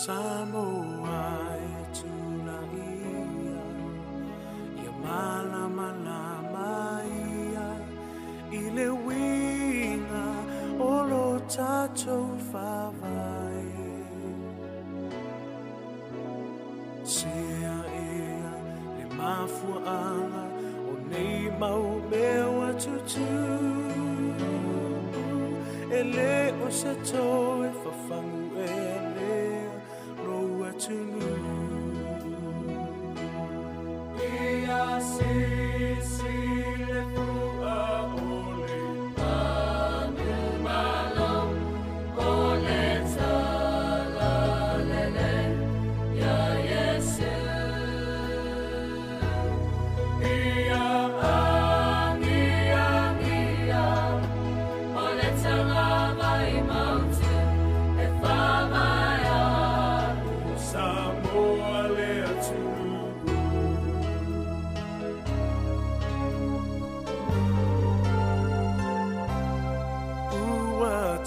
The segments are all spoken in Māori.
Sāmoa e tula ia malama ia I le winga o lo tātou whawai. Sea ea le mafuanga o nei mau mea watutu e le o se toe whawhangu e lea no atunu. Ia si le fua o le anu malo o le tala lele ia Yesu. Ia angia o le tala vai mautu e whamaya Sāmoa le atunu.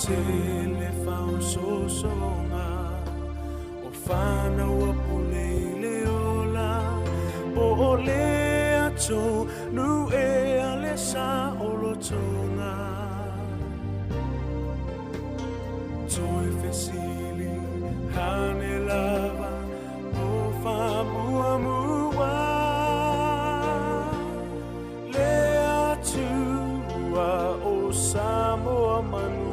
Te le whau sosonga o whanau a pule le ola po o le ato nu e a le sa o lo tonga toi fesili hane lava o whamua mua le atua o Sāmoa manu.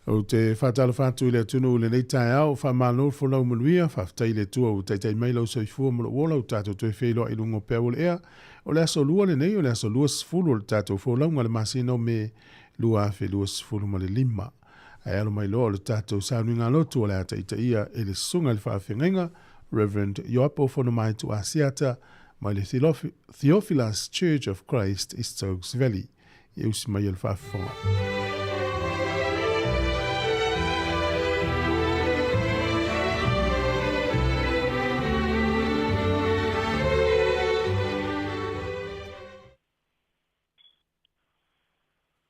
O te whātalo whātu le tunu le nei tai au, wha mālo whanau manuia, whaftai le tua o tai mai lau soifua mo wola o tātou tue whelo i lungo pēo le ea, o le aso lua le nei, o le aso lua sifuru o le tātou wholau ngale masino me lua awhi lua sifuru ma le lima. Ai alo mai loa o le tātou sānui ngā lotu o le ata ita ia e le sunga le whaawhengenga, Reverend Yoapo Whanamai tu Asiata, mai le Theophilus Church of Christ, East Oaks Valley, i usi mai le whaawhenga.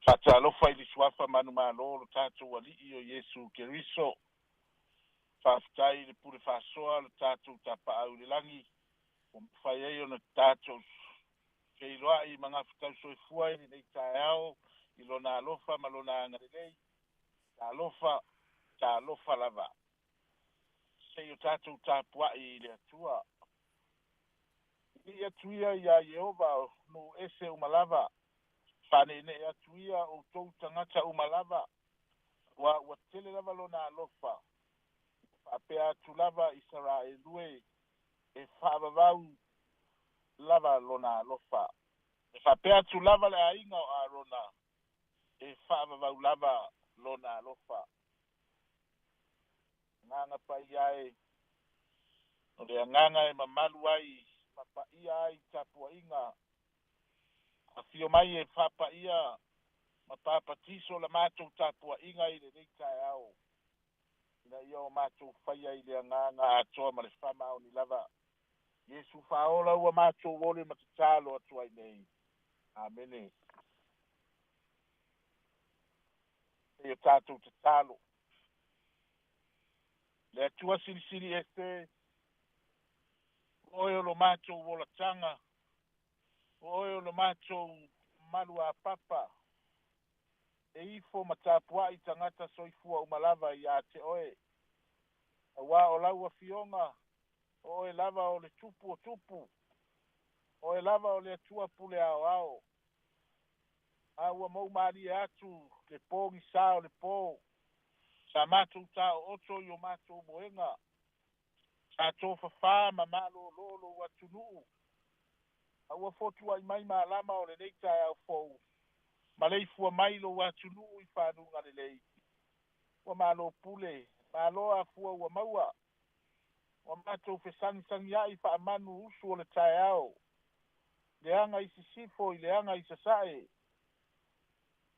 Fatalofa i le suafa manu malo lo tātou alii o Iesu Keriso. Whaftai le pure whasoa le tātou tapau le langi. O mwhai ei o na tātou keiloa i mga whatau soifua i nei tae ao i lona alofa ma lona angarelei. Tā alofa lava. Sei o tātou tāpua i le atua. I atuia i a Yehova no ese umalava. Fane ne atuia o tou tangata umalava wa tele lava lona alofa apea atu lava Israelue e whaavavau lava lona alofa e whapea atu lava le ainga o Arona e whaavavau lava lona alofa nganga pa iai o le nganga e mamalu ai papa iai tapua inga a fio mai e whapa ia ma papatiso la mātou tāpua inga i le reitai au. Ina ia o mātou whaia i le nganga atoa ma le whama o ni lava. Yesu whaola ua mātou wole ma te tālo atua i nei. Amene. E o tātou te tālo. Le atua siri e te oe o lo mātou wola tanga. Oe o lo mātou malu a papa. E ifo matapua i tangata soifua umalava i a te oe. A wā o lau a fionga. Oe lava o le tupu o tupu. Oe lava o le atua pule ao ao. A ua mau maari atu le pōngi sā o le pō. Sa mātou tā o oto i o mātou moenga. Sa tō whawha ma malo lolo wa tunuu. A ua fotu ai mai ma lama o le leitai au fōu. Ma leifua mai lo wa tunuu i whanunga le lei. Ua malo pule. Malo a fua ua maua. Ua mātou whesangi ai wha amanu usu o le tai au. Leanga i sisifo i leanga i sasae.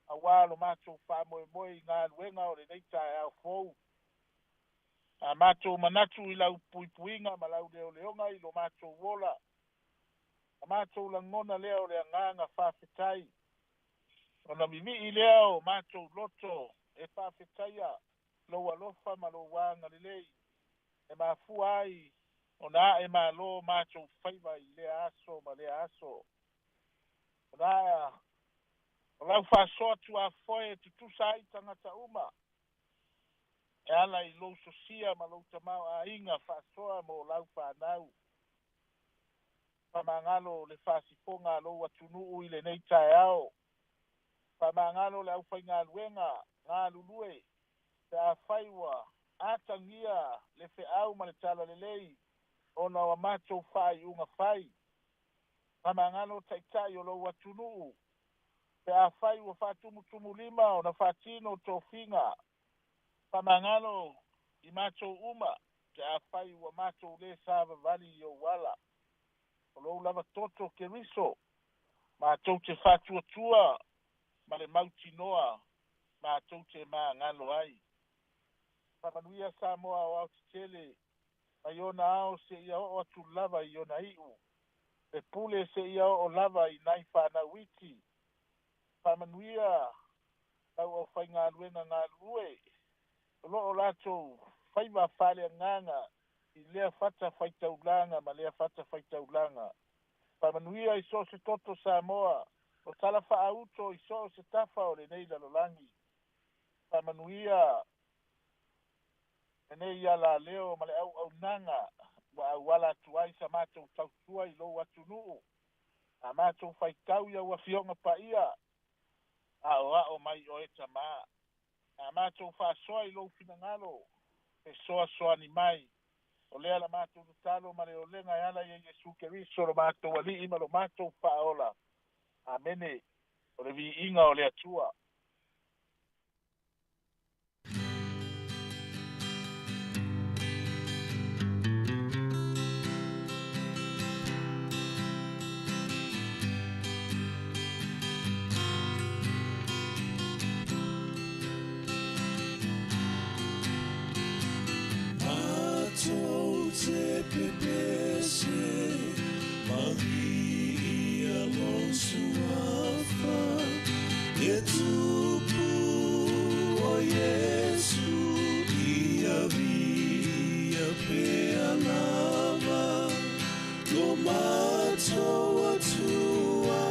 A walo mātou wha moe ngā luenga o le leitai au fōu. A mātou manatu i lau puipuinga ma lau leo leonga i lo mātou wola. A mātou langona leo lea nganga whawhetai. O na mimi i leo mātou loto e whawhetaia lo alofa ma lo wanga lelei. E mā fuai o na e mā lo mātou whaiva i lea aso ma lea aso. O na o lau whasoa tu a foe te tusa i tangata uma. E ala i lo sosia ma lo tamau a inga whasoa mo lau whanau. Pamangalo le whasifonga lo watunuu i le nei tae ao. Pamangalo le au whai ngā luenga, ngā lulue, te a whaiwa, atangia le whe au ma le tala le lei, o na wa mātou whai unga whai. Pamangalo taitai o lo watunuu, te a whaiwa whatumu lima o na whatino tō whinga. Pamangalo i mātou uma, te a whaiwa mātou le sāva vali i o wala. O lo lava toto ke riso, ma tau te whatuatua, ma le mauti noa, ma tau te mā ngalo ai. Pamanuia Sāmoa o au te tele, ma iona ao se ia o atu lava i ona iu. E pule se ia o lava i nai whanau iti. Pamanuia, au au whai ngā luenga ngā lue. O lo o lato, whaiva whale nganga, i lea whata whaitaulanga ma lea whata whaitaulanga. Pamanuia i so se toto Sāmoa, o tala wha auto i so se tafa o le nei lalolangi. Pamanuia, e nei ala leo ma le au nanga, wa au wala tuai sa mātou tautua i lo atunuu. A mātou whaitau ia wa fionga pa ia, a o mai o eta mā. a mātou whāsoa I lou finangalo e soa ni mai o lea la mātou talo ma le o lenga e ala i Yesu Keriso lo mātou ali ima lo mātou whaola amene o le vi inga o le atua Te pepese Maria lo suafa E tupu o Yesu Ia via pe alava Lo mato atua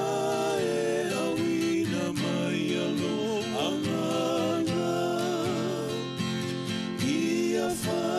E awina mai alo anganga Ia fa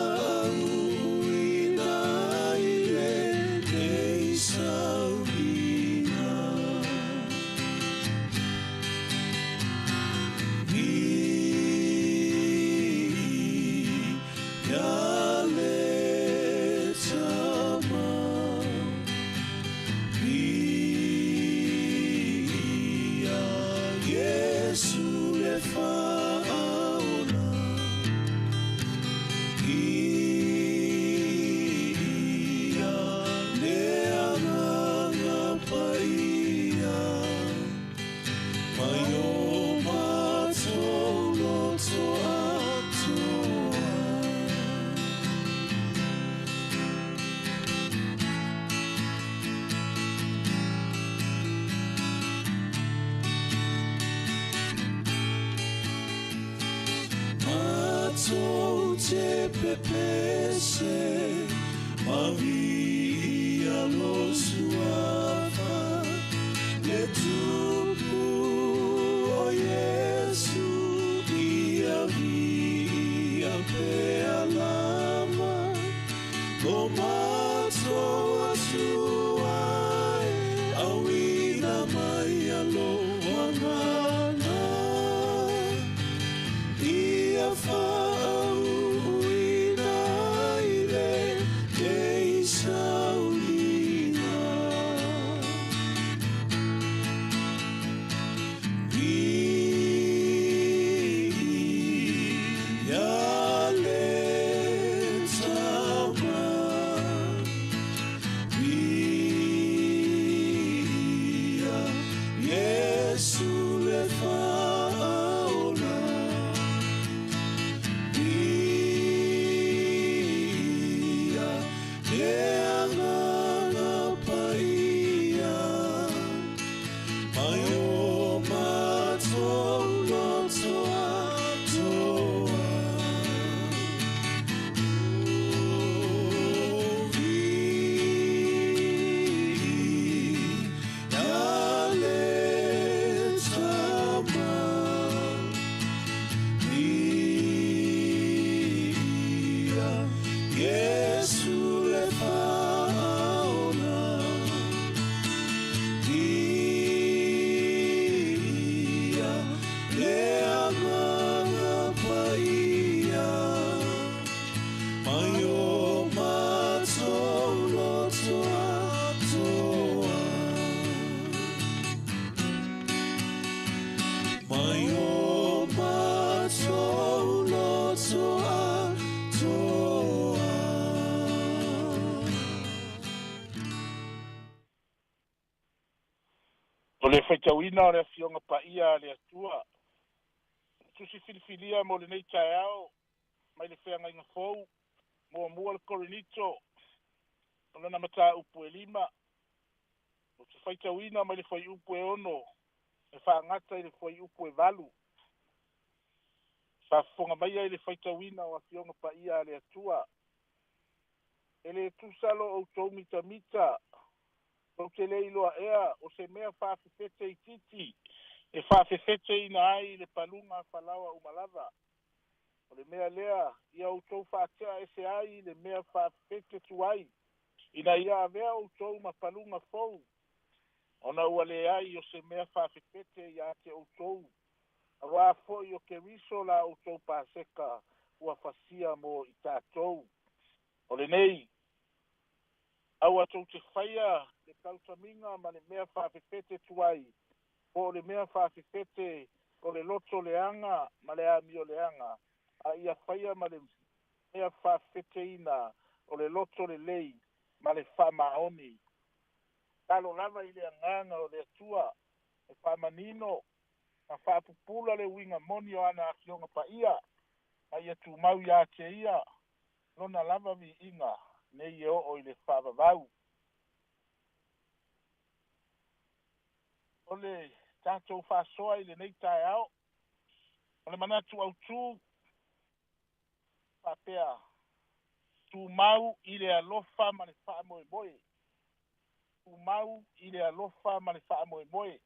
te pepese Maria lo suafa Le tupu o Yesu Ia via pe alama Lo mato atua Awina mai alo wangana Ia fa O le whaitauina o le afionga pa ia le atua. Tusi filifilia mo le nei tae ao, mai le whenga inga fou, mua le korinito, o lana mata upu e lima. O te whaitauina mai le whai upu e ono, e whaangata i le whai upu e valu. Whafonga mai ai le whaitauina o afionga pa ia le atua. E le tusalo o tau mita, o te leiloa ea, o se mea whawhewhete I titi, e whawhewhete ina ai le palunga whalawa umalava. O le mea lea, ia o tau whaatea ese ai le mea whawhewhete tuai, ina ia avea o tau ma palunga fou. Ona ua le ai o se mea whawhewhete ia te o tau, Awa fo'i o keriso la outou paseka ua fasia mo i tātou. O lenei, au atou te whaia le kautaminga ma le mea whawhewhete tuai. O le mea whawhewhete o le loto leanga ma le amio leanga. A ia whaia ma le mea whawhewhete ina o le loto le lei ma le whamaoni. Talo lava i le anganga o le atua e whamanino ma whapupula le winga moni o ana akionga pa ia. A ia tu mau ia te ia. Lona lava vi inga nei e o i le whavavau. O le tātou whasoa i le nei tae ao. O le manatu au tū whapea tu mau i le alofa ma le wha moe moe. Tu mau i le alofa ma le wha moe moe.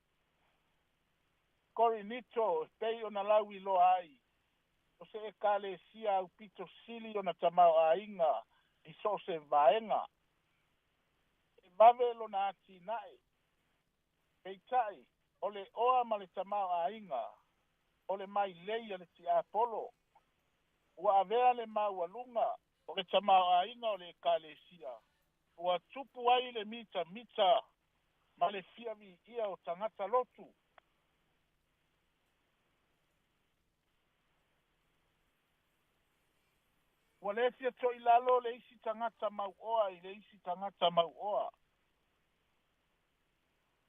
Kori nito pei o na lau i loa ai. O se e kale sia au pito sili o na tamau a inga i so se vaenga. E vave lo na ati nae. Pei tai, o le oa ma le tamau a inga. O le mai leia le ti apolo. Ua avea le mau alunga. O le tamau a inga o le kale sia. Ua tupu ai le mita ma le fiavi ia o tangata lotu. Ua le fia to i lalo le isi tangata mau oa i le isi tangata mau oa.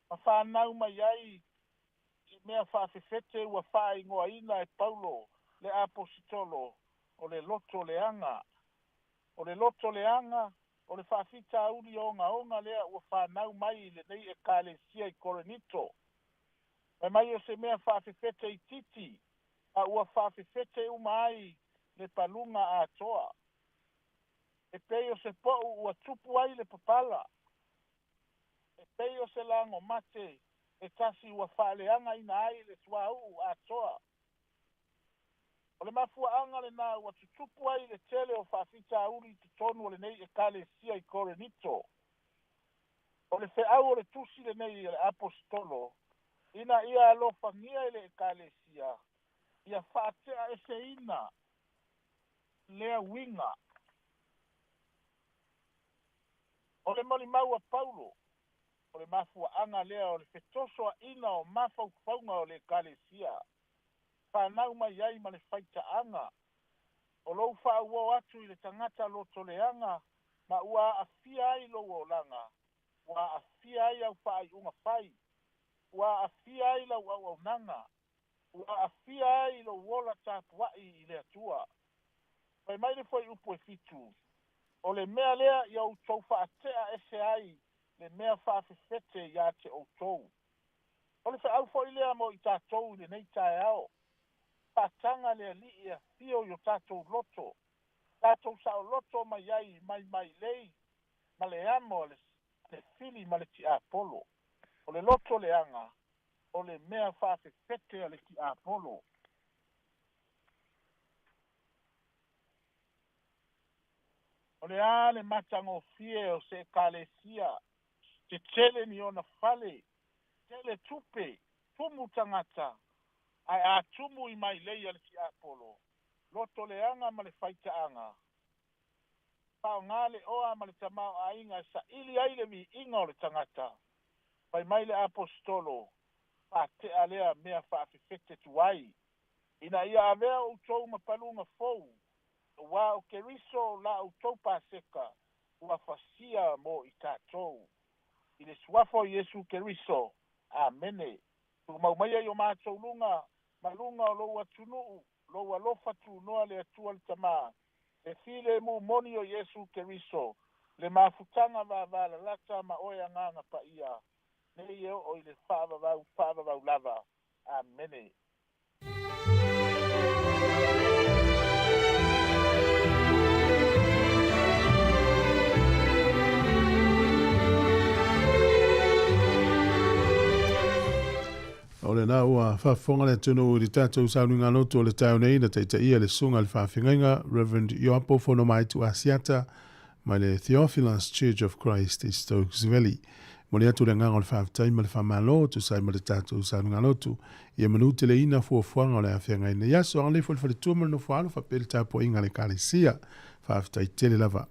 Ma whanau mai ai i mea whawhewhete ua whae ngoa ina e Paulo le apostolo o le loto leanga. O le loto leanga, o le whawhita uri onga lea ua whanau mai le nei e kalesia i Korinito. Mai o se mea whawhewhete i titi, a ua whawhewhete umai le palunga a toa. E pei o se po'u ua tupu ai le papala. E pei o se lango mate e tasi ua whaaleanga ina ai le tuau a toa. O le mafuaanga le nā ua tutupu ai le tele o whawhita uri te tonu o le nei e kale sia i Korinito. O le whiau o le tusi le nei le apostolo, ina ia alofa ngia le e kale sia, ia whaatea e se ina, lea winga. O le mali maua Paulo, o le mafuaanga lea o le fetoso a ina o mafaufaunga o le kale sia. Whanau mai ai ma le whaitaanga. O lou whaua atu i le tangata loto leanga, ma ua afia ai lo o langa. Ua afia ai au whaai unga whai. Ua afia ai lau au nanga. Ua afia ai lo wola tāpuai i le atua. Pai mai le foi upo e fitu. O le mea lea i au tau whaatea ese ai, le mea whaafefete i ate o tau. O le whaau foi lea mo i tātou le nei tae ao. Patanga le li e fio yo tātou loto. Tātou sao loto mai ai mai lei. Ma le amo le fili ma le ti apolo. O le loto le anga. O le mea whaafefete a le ti apolo. O le ale matango fie o se kalesia. Te tele ni ona fale. Tele tupe. Tumu tangata. Ai a tumu i mai lei ale ti apolo. Loto le anga ma le faita anga. Pao ngā le oa ma le tamau a inga sa ili aile vi inga o le tangata. Pai mai le apostolo. Pa te alea mea whaafefete tuai. Ina ia avea o tau mapalunga fou. Wa o keriso la o tau paseka. Ua fasia mo i tātou. I le suafo Yesu keriso. Amene. Tu maumaya yo mātou lunga. Malunga o loua tunuu. Loua lofa tu noa le atua le tamaa. Le file mu moni o Yesu keriso. Le mafutanga va la lata ma oia nganga pa ia. Nei eo o i le whaavavau lava. Amene. O le nā ua whaafonga le tunu o le tātou saununga loto o le tau nei na teita ia le sunga le whaafengainga Reverend Ioapo Fonomaitu Asiata mai le Theophilus Church of Christ i Stokes Valley. Mo le atu le nganga o le whaaftai ma le whamalo tu sai ma le tātou sa ngalotu. Ia manu te le ina fuafuanga o le awhianga ina. Ia so le fwale tua ma no whaalo whapele tāpo inga le kālesia whaaftai tele lava.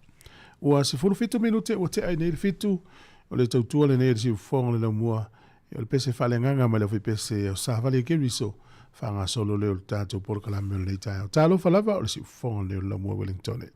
Ua se fulu fitu minute o te ai nei le fitu o le tautua le nei le si ufonga le laumua. Ia le pese whale nganga ma le whi pese o sāwale ke riso whanga solo leo le tātou porokalame o le nei tāo. Tālo whalava o le si ufonga leo le laumua Wellington.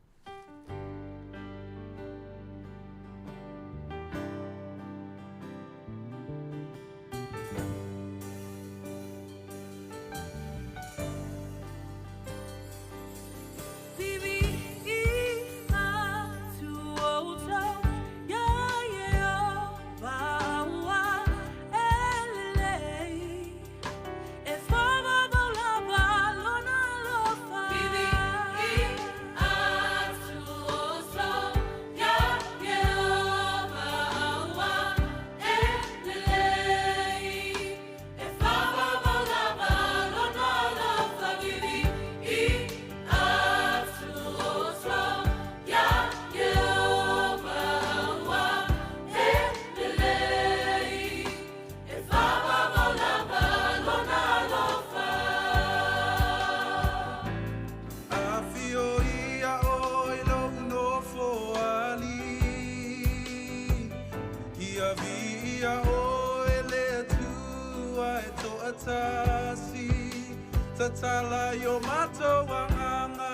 Tatala yo mato wanganga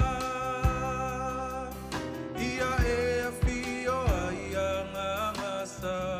ia e fio ia ngasa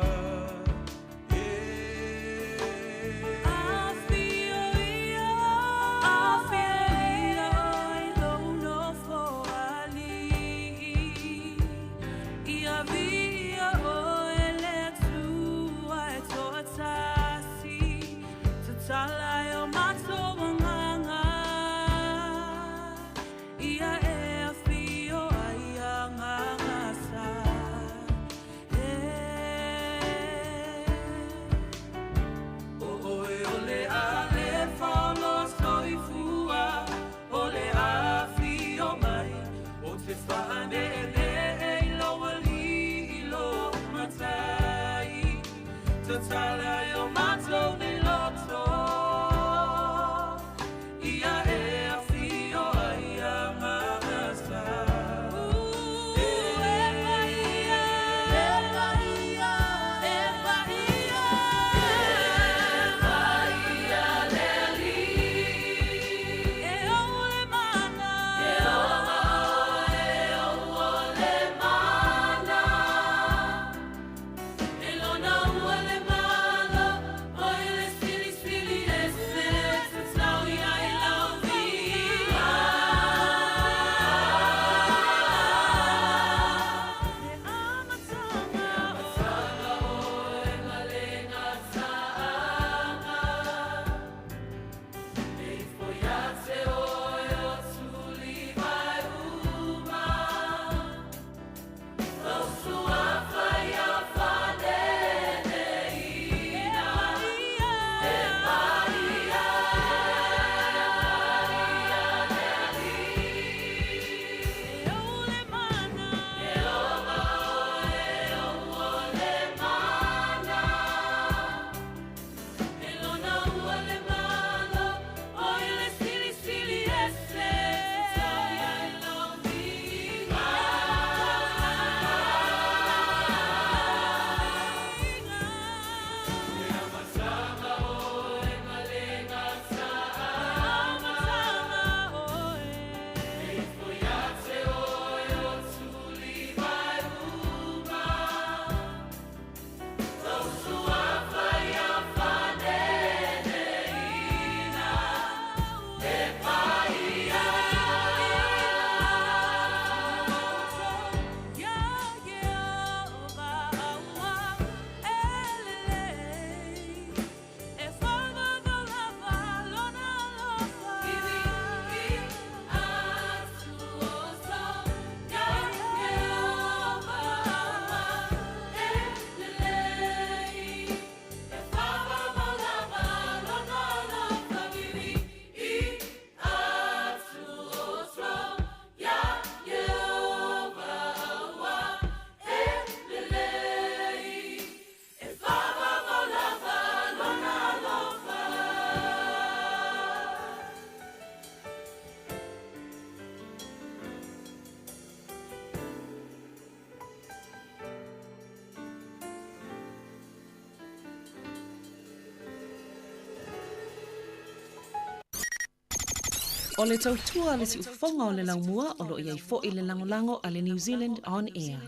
O le tautua le si ufonga o le laumua o lo iai fo i le langolango a le New Zealand On Air.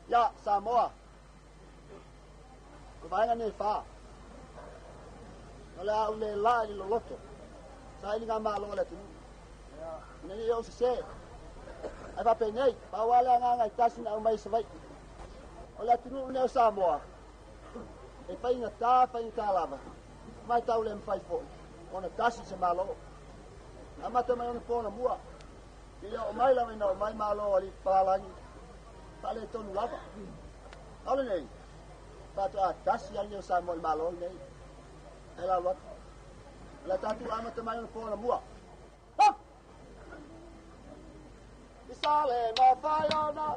Ya, Sāmoa. Ko vaenga nei wha. Ole au le la i lo loto. Sa ili ngā mālo le tunu. Neni o se. Ai pape nei, pa wale ngā ngai tasina au mai savai. Ole tunu ne o Sāmoa. E whainga tā lava. Mai tau le mwhai fo. Ona tasi se mālo. Amata mai ona pōna mua. Ia o mai lawe na o mai mālo ali pālangi. Tale tonu lava. Ale nei. Pato a tasi ali o Sāmoa i mālo nei. Ela wat. La tatu amata mai ona pōna mua. Hop! Isale ma whai ona.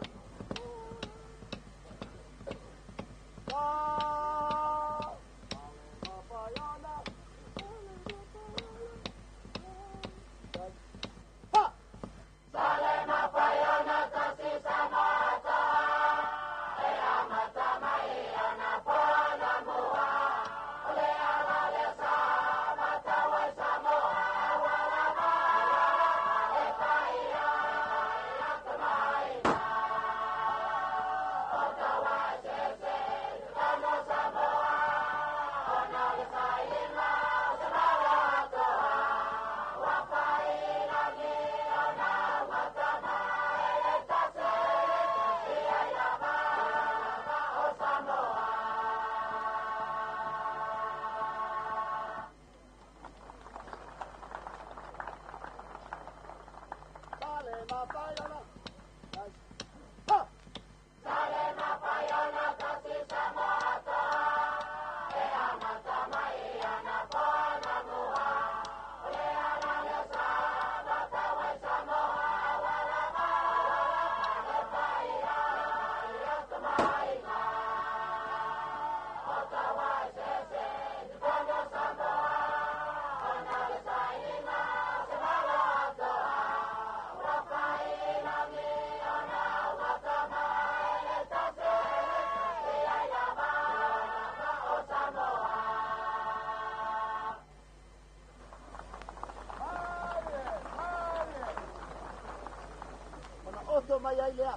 Mai ai lea.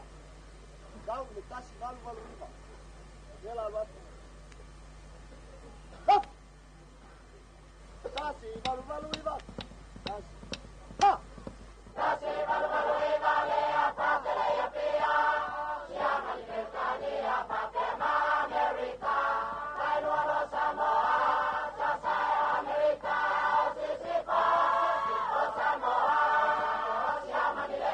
Dau le tasi valu riva. Ela wat. Hop! Tasi valu riva. Tasi. Ha! Tasi valu riva lea patele ya pia. Siama libertania patema America. Kaino lo Samoa. Sasa America. Sisipa. O Samoa. Siama lea.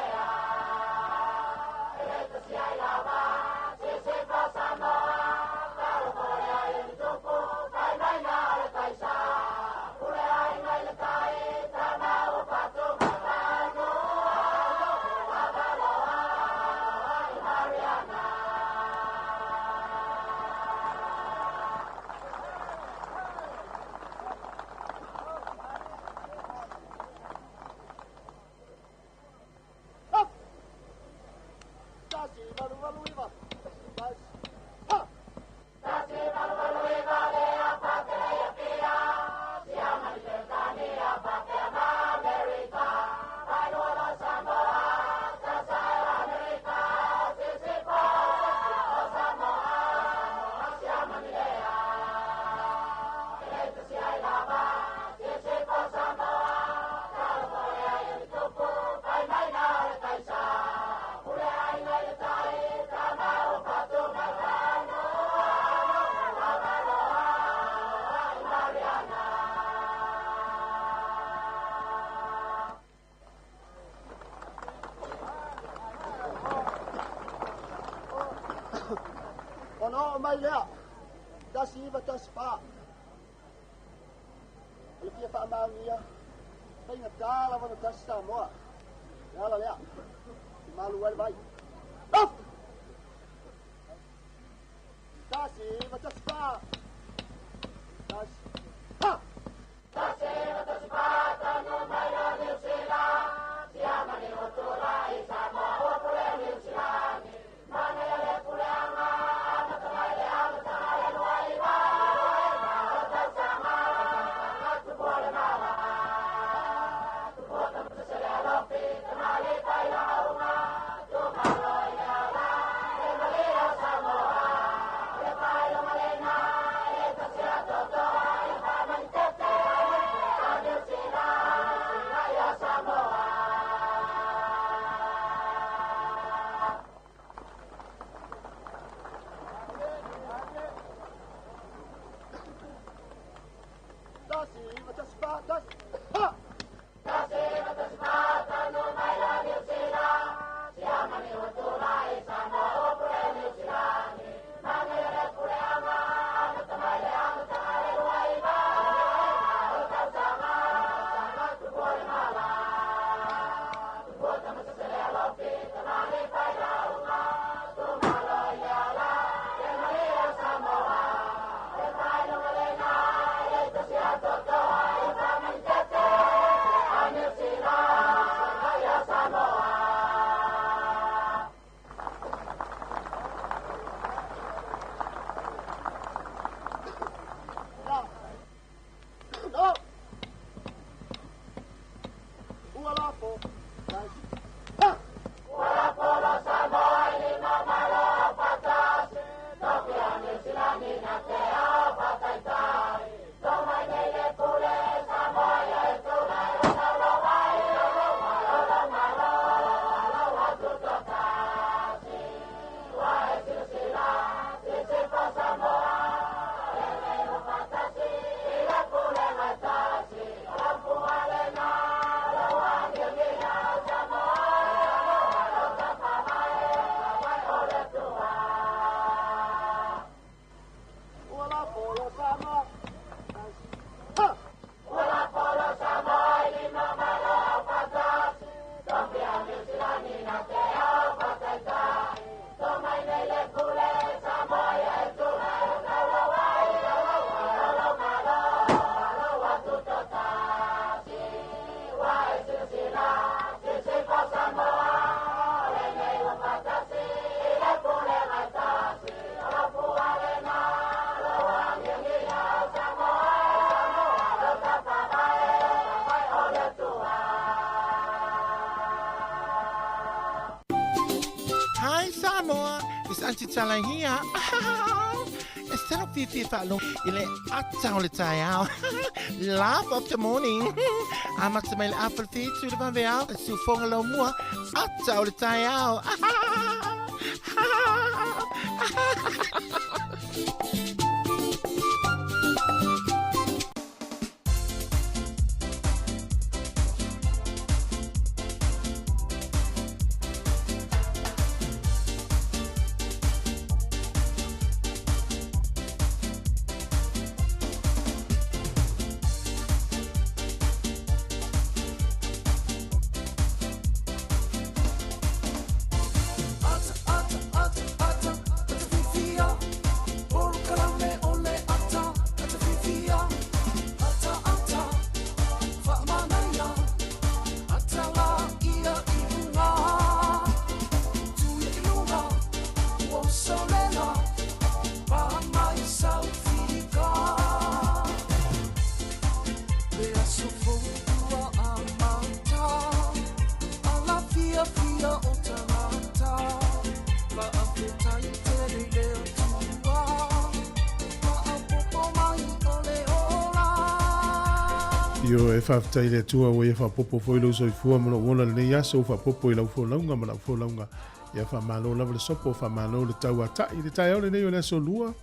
Mai lea. Tasi iwa tasi pā. Ia pia wha amaunia. Whainga tāla wana tasi Sāmoa. Ia lea. I malu wale vai. Off! Tasi iwa tasi pā. Tasi. Ha! Tasi iwa tasi pā. Tanu mai o New Zealand. Siama ni otura i Sāmoa. Opule New Zealand. Mana ia le puleanga. Sala Hi Sāmoa, it's Auntie Tala here. It's 10 o'clock whalong ile atau le tai au. Laugh of the morning. Amak sa may apple feet to the pambeau, su fongalo mua atau le tai au. Yo e whaftai le tua o e whapopo whoilo so i fua mana wona le nei aso whapopo i lau wholaunga mana wholaunga ia whamalo lava le sopo whamalo le tau atai le tai au le nei o le aso lua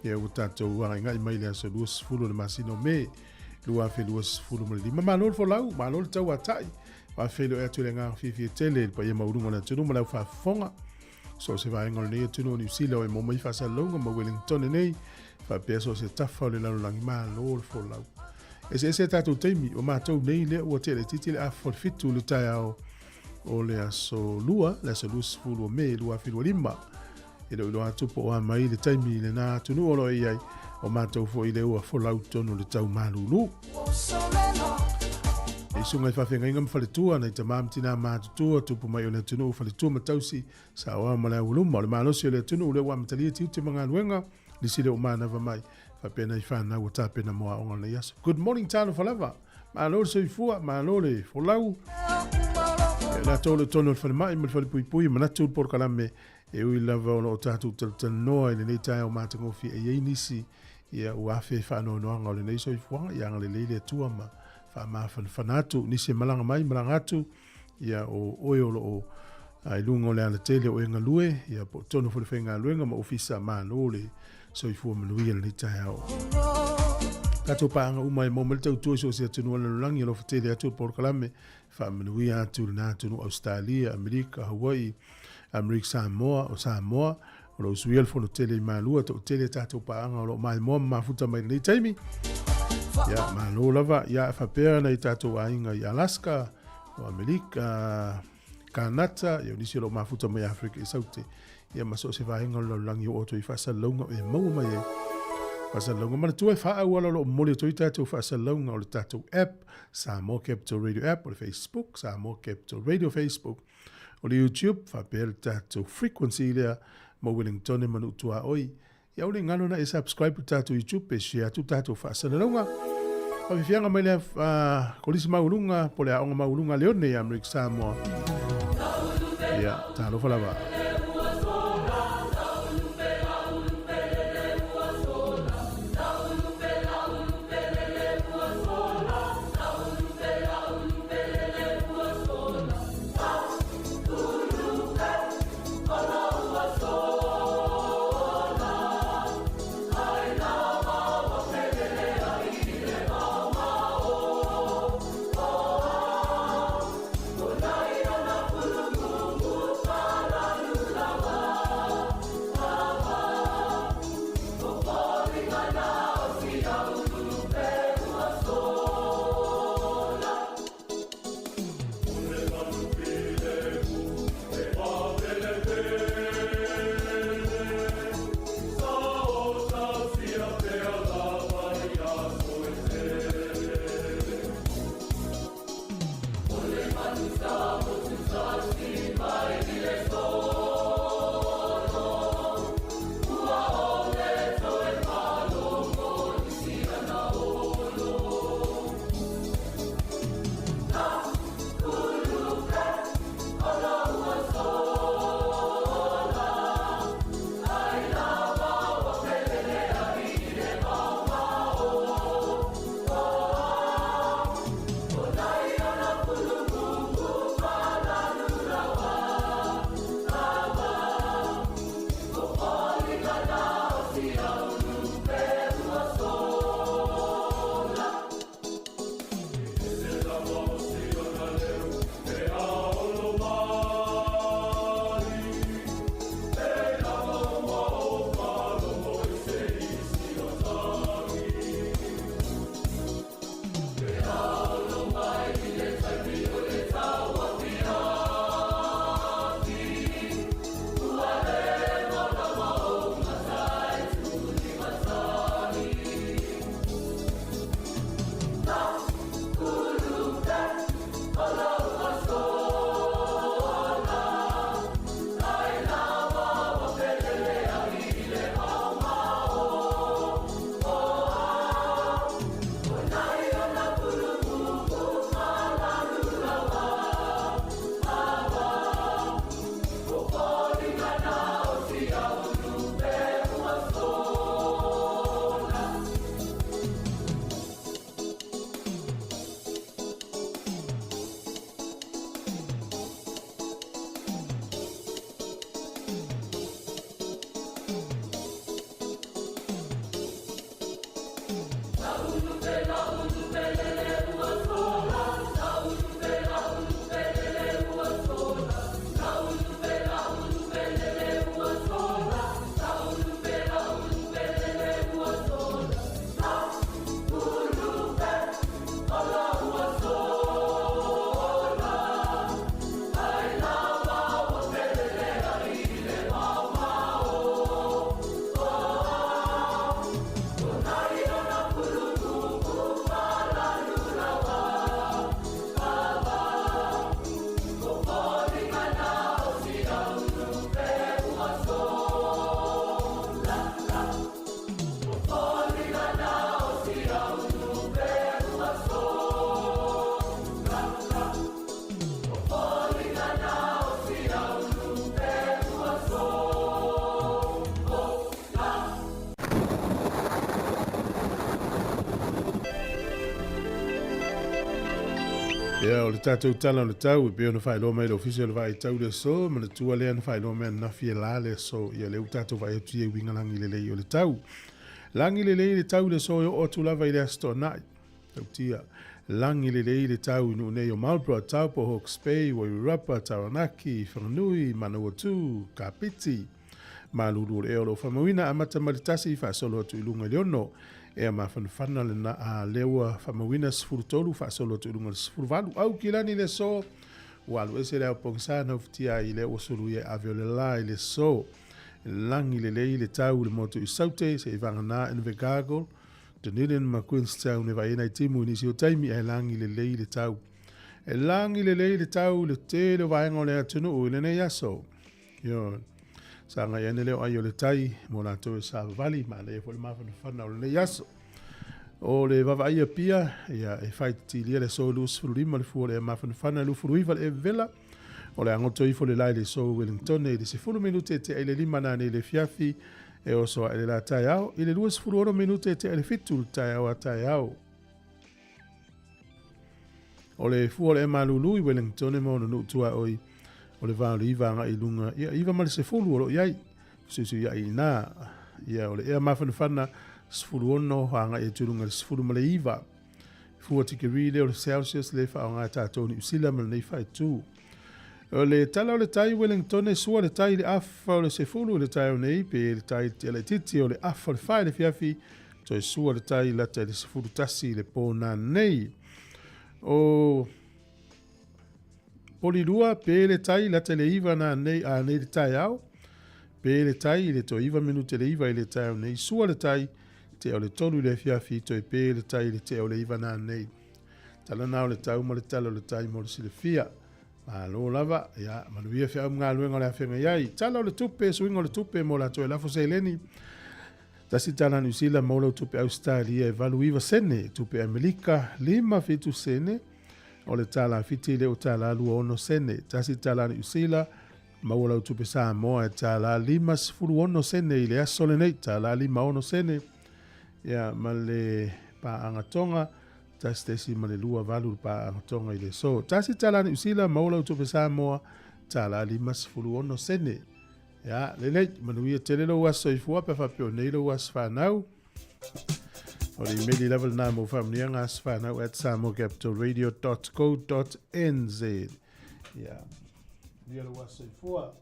ia o tātou wanga ngai mai le aso lua sifuru le masino me lua whelua sifuru ma le lima malo le wholau malo le tau atai wa whelo e atu le ngā whiwhi e tele pa ia maurunga na tunu ma lau whafonga so se vaenga le nei e tunu o New Zealand e momai whasalonga ma Wellington e nei whapea so se tafa o le lalulangi malo le wholau ese tātou teimi o mātou nei le ua te le titi le a fitu le tai au o le aso lua sifuru o me lua whilua lima e le uloa tupo o mai le taimi le nā tunu olo i ai o mātou fo i le ua wholau tonu le tau malulu e sunga i whawhenga inga mwhaletua nei ta māmtina mātutua tupo mai o le tunu o whaletua matausi sa oa ma le uluma o le mālosi o le tunu o le ua matalia tiu te mga luenga li sile o mānava mai Pena i whanau o tāpena moa onga na yaso. Good morning, tāna whalawa. Mālo le soifua, mālo le wholau. E la tōle tono le whanemai, ma le whale pui pui, manatu le porkalame, e ui lava o tātou talanoa, i le nei tai o mātangofi, e iei nisi, ia uafe whanau noanga o le nei soifua, i anga le leile atua ma, whamawhan whanatu, nisi malanga mai, malanga atu, ia o oeolo o, ai lunga o le ana tele o enga lue, ia po tono whale whenga luenga, ma ofisa mālo le, so i fua manuia le tai au. Tato paanga umai mo mele tau tuai so se tunu ala langi lo fatele atu por kalame fa menui atu na tunu Australia, Amerika, Hawaii, Amerika Sāmoa o Sāmoa o lo suiel fono tele malua to tele tato paanga o lo mai mo mafuta mai nei taimi. Ya malo lava ya fa pera nei tato ainga i Alaska o Amerika, Kanata, ya nisi lo mafuta mai Afrika i saute. Ya maso se va inga lo langi o to i fa salonga e mau mai e. Fasalonga mana tu e fa wala lo mole to ita fasalonga o tato app Sāmoa Capital Radio app o Facebook Sāmoa Capital Radio Facebook o YouTube fa per tato frequency le mo Wellington e manu tua oi ya o ngano na subscribe tato YouTube e share tu tato fasalonga o fianga mai le kolisi maulunga pole a maulunga leone ya Amerika Samoa ya talo fala va. Ya o le tatou tala o le tau e peo na whaelo mai le official vai tau le so ma le tua lea na whaelo mai na fie la le so ia le tatou vai atu e wingalangi le lei o le tau Langi le tau le soyo o tu lava i le asto nai. Tau tia. Langi le tau inu nei o Marlborough, Taupo, Hawke's Bay, Wairarapa, Taranaki, Whanganui, Manawatu, Kapiti. Malulu le eo whamawina a mata maritasi i whaasolo atu ilunga leono. Ea mawhanawhana le na a lewa whamawina sifuru tolu whaasolo atu ilunga le sifuru walu. Au kilani le so. Walu ese leo pongsa na ufitia i le osulu ye avio le la i le so. Langi le tau le moto i saute se i vangana in Vegago. Dunedin ma Queenstown e vai nei timu ni si o taimi e langi le tau. E langi le tau le te le vaenga le atunu o le nei aso. Yo. Sanga ia leo ai o le tai mo na to sa vali ma le fo le mafana fana o le yaso o le vava ia pia ia e fai ti le so lus fu lima le fu le mafana fana lu fu rival e vela o le angoto i fo le lai le so Wellington e le se fu minute te le lima na le fiafi e o so le la tai au i le luas fu oro minute te le fitul tai au tai au o le fu le malulu i Wellington e mo no tua oi o le vālu iwa i lunga, ia iwa mali se fulu oro iai, susu iai nā, ia o le ea mawhanawhana, sifuru ono, hanga e turunga le sifuru male iwa, fua tikiri le o le Celsius le wha o ngā tātou ni usila male nei whai tū. O le tala o le tai Wellington e sua le tai le afa o le se fulu le tai o nei, pe le tai te le titi o le afa le whai le fiafi, to e sua le tai lata le sifuru tasi le pōna nei. O Polilua, pe le tai la tele iwa na nei a nei le tai au. Pe le tai le to iwa minute le iwa i le tai au nei. Sua le tai te o le tolu le fiafi to e pe le tai le te o le iwa na nei. Tala nao le tau ma le tala o le tai mo le sile fia. Ma lo lava, ia, manuia fia mga luenga le afenga iai. Tala o le tupe, suinga o le tupe mo la to e lafo se leni. Tasi tala New Zealand mo le tupe Australia e valu iwa sene. Tupe Amerika, 5 fitu sene. O le tala fiti le o tala lua ono sene. Tasi tala ni usila, maua lau tupe Sāmoa e tala 5 ono sene i le aso le nei, tala 5 ono sene. Ia, ma le pa angatonga, tasi tesi ma le lua valu pa angatonga i le so. Tasi tala ni usila, maua lau tupe Sāmoa, tala 5 ono sene. Ia, le nei, manuia tele lo waso i fua, pe whapeo nei lo was whanau. O le email level na mo family nga sfana at samocapitalradio.co.nz. Ja. Dia lo was se fua.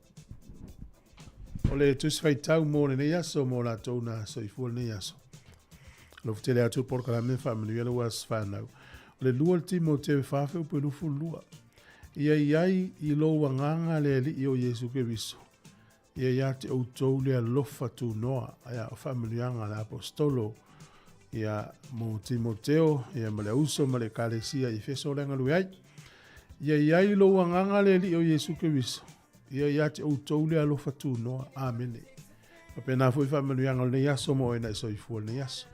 O le tu sfai tau mo ne yaso mo la tona so i fua ne yaso. Lo ftele atu por kala me family lo was fana. O le lua timo te fafe o pelu fulua. Ia iai i lo wanganga le li o Yesu ke viso. Ia ia te o tou le alofa tu noa. Ia o family nga la apostolo. Ia mo Timoteo, ia male uso male kalesia i feso lenga luai. Ia iai lo wanganga le li o Yesu ke viso. Ia te o toule alo fatu noa. Amen. Apena foi familianga le yaso mo ena so i fu le yaso.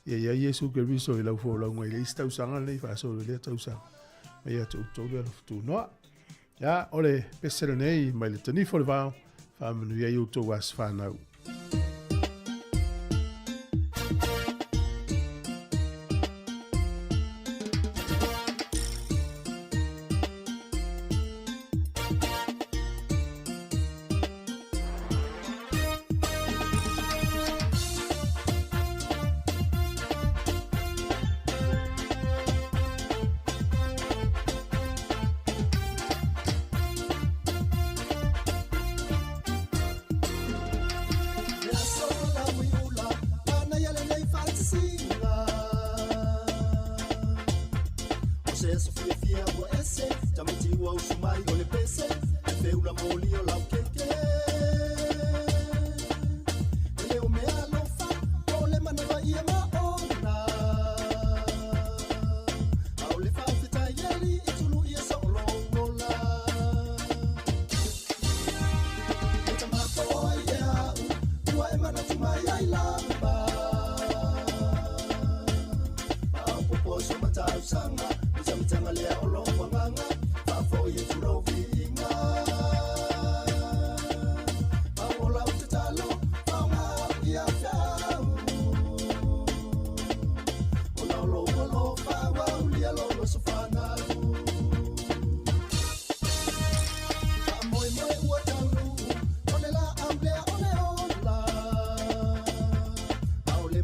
Ia Yesu ke viso i lau fo lau ngai le ista usanga le fa so le ta usanga. Ia te o toule alo fatu noa. Ia ole pesere nei mai le tani fo le va. Familia i o to was fanau.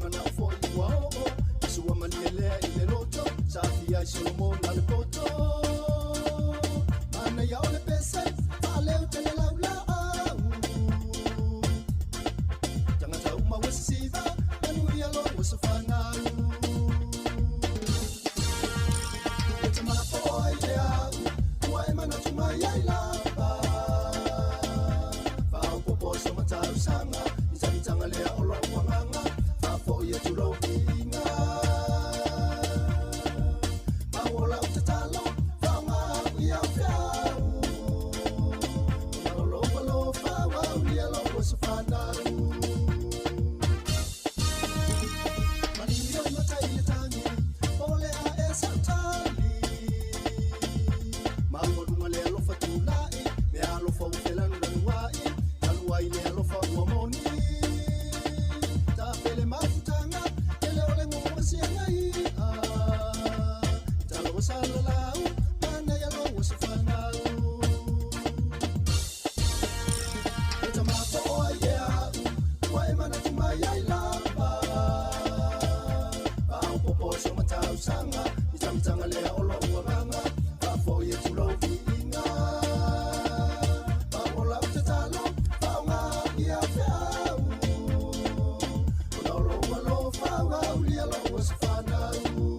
mana fo I wao Sua maniele I le roto Safi ai Solomon na le poto Mana ya ole pese Valeu te le laula Tangata uma wasisiva Manu ia lo wasafana Ete mana po ai te au Ua e mana tuma iai lava Fao popo so matau sanga Tanga lea olo wanganga Fafo ia tulo inga Mawola utatalo Fama ia fiau Olo walo fawa Ulia lo wasafanaru Maniro matai ia tangi Ole a esa tali Mawalunga lea lo fatulai Mea lo fa ufelanu lanuai Lanuai lea lo fa uamoni Salalau, mana ya lo wasafanaru. Eta mapo ya, wa emana tumaya ilaba. Pau popo so matau sanga, mitanga lea olo uanganga, pafo ye tulo vinga. Pau la utatalo, pau nga ia fiau. Unolo walo fawa ulia lo wasafanaru.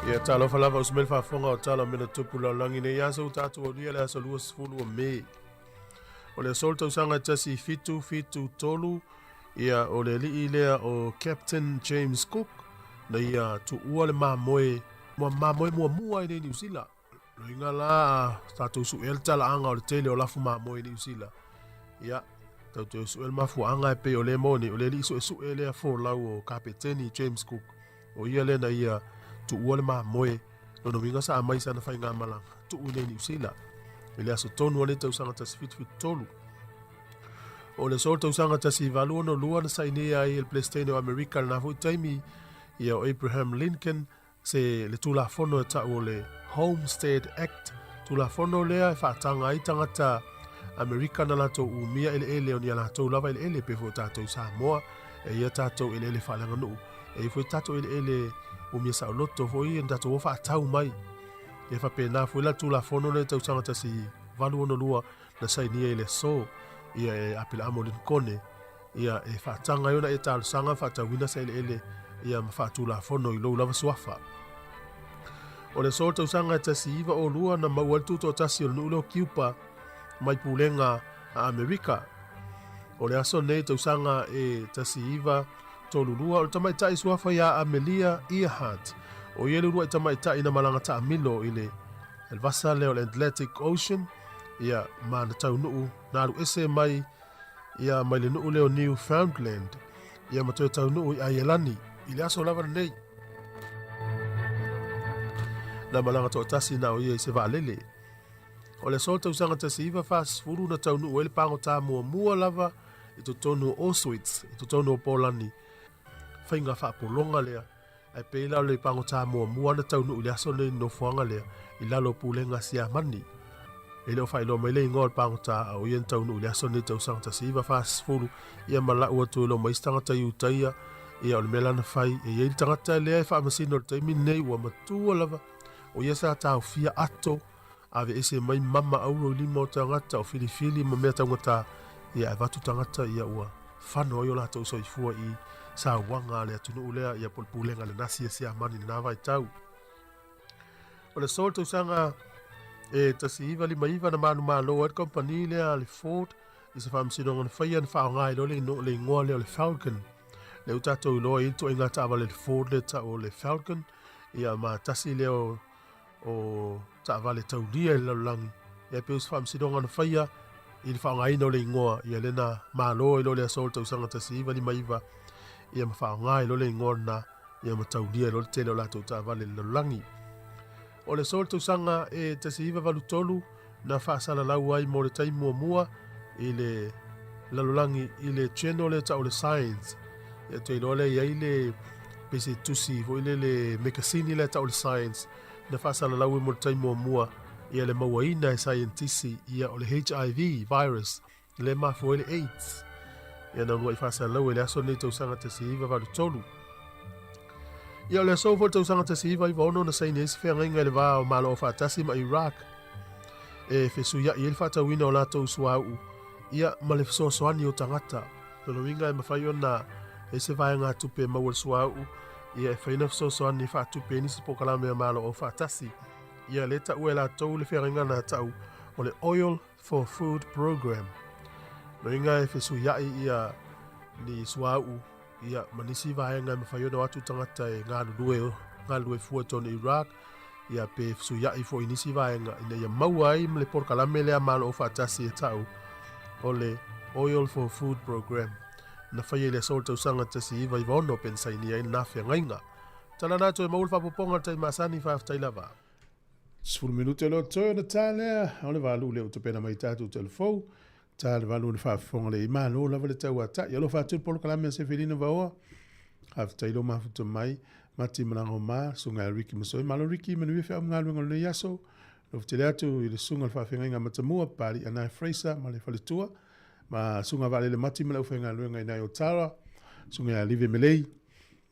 Ia talo falava o smel fafonga o talo mena tupu la langi ne ia so tatu o lia la so lua sfulu o me. O le sol tau sanga tasi fitu tolu ia o le li ilea o Captain James Cook na ia tu ua le mamoe mua i New Zealand. Lo inga la tatu su el tala anga o le tele o lafu mamoe i New Zealand. Ia tatu su el mafu anga e pe o le moni o le li su elea fo lau o Kapiteni James Cook. O ia le na ia tu ua le mamoe no winga sa mai sana fai ngā malanga tu ua le New Zealand. Ele aso tonu ale tau sanga tasi fitu tolu. O le sol tau sanga tasi valua no lua na sainea i el Palestine o Amerika na fu taimi ia o Abraham Lincoln se le tula fono e tau o le Homestead Act. Tula fono lea e whaatanga i tangata Amerika na lato umia ele o ni ala tau lava ele pe fo tatou Sāmoa e ia tatou ele whalanga nuu. E fo tatou ele umia sa loto fo i tatou o whaatau mai. E whapena fo ila tula fono le tau sanga tasi valua no lua na sainia i le so ia e apila amo Lincoln ia e whaatanga iona e talo sanga whaatawina sa ele ia mawhaatula fono i lou lava suafa. O le so tau sanga tasi iwa o lua na maual tuto tasi o nulo kiupa mai pulenga a Amerika. O le aso nei tau sanga e tasi iwa tolu lua o tamai tai suafa ia Amelia Earhart. O ielu lua i tamai tai na malanga ta amilo i le elvasa leo le Atlantic Ocean ia ma na tau nuu na alu ese mai ia mai le nuu leo Newfoundland ia matoi tau nuu i Aielani i le aso lava nei. Na malanga to tasi na o ia i se vaalele. O le sol tau sanga tasi iwa fas furu na tau nuu ele pango tā mua lava i to tonu Auschwitz, i to tonu Polani. Whainga whaapolonga lea, ai pēla le pango Sāmoa na taunu ule aso le no fuanga lea, i lalo pulenga sia mani. E leo whailo mai le ingoa pango tā au ien taunu ule aso le tau sangata siiva whaasifuru, ia mala ua tuelo maistanga tai utaia, ia ole mela na whai, e iei tangata lea e whaamasino le taimi nei ua matua lava, o ia sa tau fia ato, ave ese mai mama auro lima o tangata o filifili ma mea tangata, ia e vatu tangata ia ua whano o la tau soifua i sa wanga le atunu ulea ia polpulenga le nasi sia mani na vai tau. O le sol tau sanga e tasi iwa li maiva na manu malo at company lea le Ford i se whamsino ngana whaia na whao ngai lo le ingoa lea le Falcon. Le utatou loa i to inga tawa le Ford le ta o le Falcon ia ma tasi leo o tawa le tau lia le langi. Ia pe us whamsino ngana whaia i le whao ngai no le ingoa ia le na malo i lo le sol tau sanga tasi iwa li maiva ia ma whao ngai lo le ingoa na ia ma tau lia lo le tele o la tau tawa le langi. O le sol tau sanga e tasi iwa valu tolu na whaasala lau ai mo le tai mua i le lalolangi i le channel le ta o le science. Ia te ilole i le pese tusi vo ile le mekasini le ta o le science na whaasala lau i mo le tai mua ia le mawaina e scientisi ia o le HIV virus le mafo le AIDS. Ia na lua i whaasala lau i le aso nei tau sanga tasi iwa valu tolu. Ia le sofo tau sanga tasi iwa i vaono na saini esi whea ngai le vaa o malo o whaatasi ma Iraq. E fesu ia i ele whaatawina o la tau suau. Ia ma le fesoasoani o tangata. Tono winga e mawhai o na e se vai ngā tupe mawal suau. Ia e whaina fesoasoani whaatupe nisi pokalame a malo o whaatasi. Ia le ta ue la tau le whea ngai na tau o le Oil for Food Program. No inga e fesu ia ia ni suau. Ia manisi vaenga me whaiona watu tangata e ngā lue fua tonu Iraq. Ia pe su ia i fo inisi vaenga ina ia maua i mle porkalame lea malo o whaatasi e tau o le Oil for Food Program. Na whaia le sol tau sanga tasi iwa i vaono pensaini ia ina whia ngainga. Tala nātu e maul whapoponga tai masani whaaftai lava. 10 minute lo toi na tale o le valu le utopena mai tatu telefou. Tale valu le whaafonga le imano lava le tau ata. Ia lo whaatul polo kalame se whirina vaoa. Haftai lo mafuta mai. Mati manango ma. Sunga Riki masoi. Malo Riki manuia whea mngaluenga le yaso. Lo ftele atu i le sunga le whaafenga inga matamua. Pari anai Fraser ma le whaletua. Ma sunga vale le mati malau whenga luenga inai o Tara. Sunga ya Live Melei.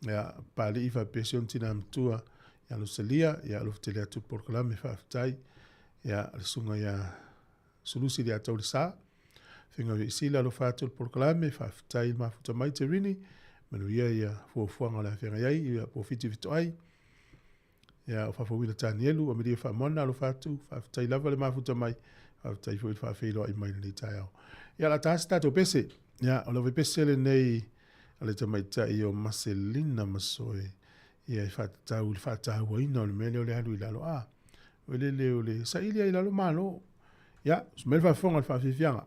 Ia pari iwa pesion tina mtua. Ia lo salia. Ia lo ftele atu polo kalame whaaftai. Ia le sunga ya sulusi le atau le saa. Whenga we sila lo whātul porkalame, whaafitai mafuta mai te rini, manu ia fuafuanga la whenga iai, ia po fiti fitu ai. Ia o whawhawina tāni elu, a miria whaamona lo whātu, whaafitai lava le mafuta mai, whaafitai fuil whaafeilo ai mai nei tai au. Ia la tāsi tātou pese, ia o lawe pese le nei, ale ta mai tai o Marcelina Masoe, ia whātatau le whātahu aina o le mele o le haru i lalo a. O le o le sa ilia i lalo malo. Ia, sumele whaafonga le whaafifianga.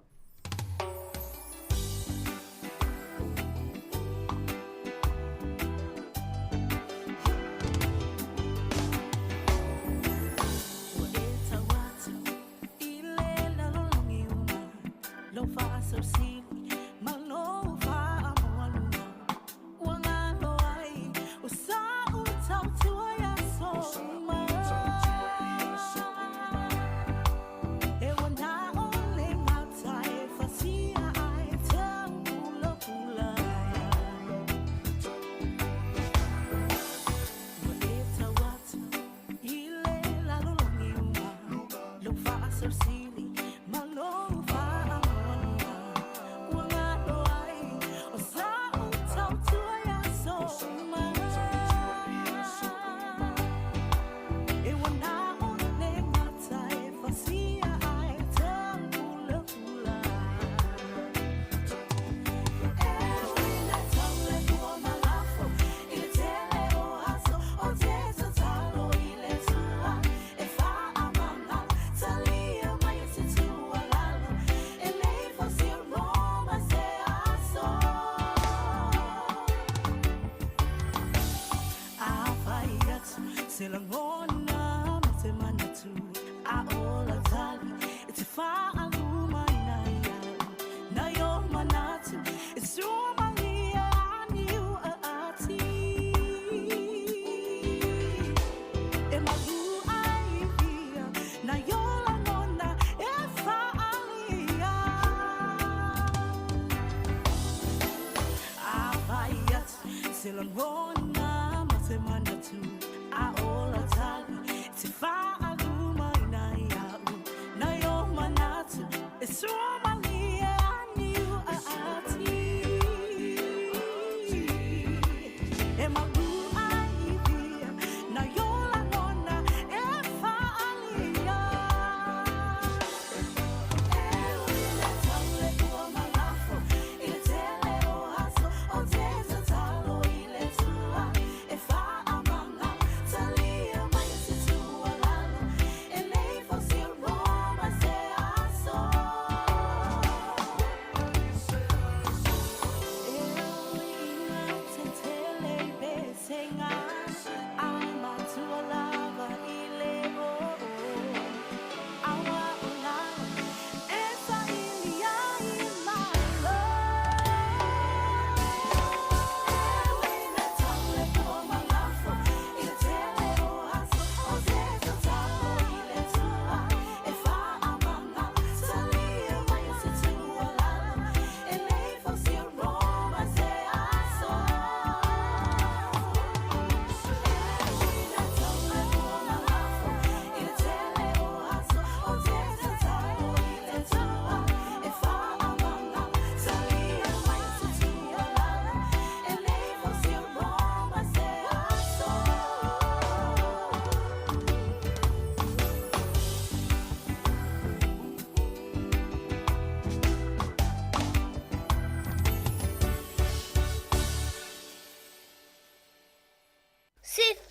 It will not only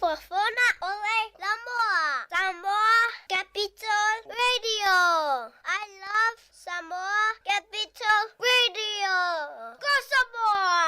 Fofona ole Samoa. Samoa Capital Radio. I love Samoa Capital Radio. Go Samoa!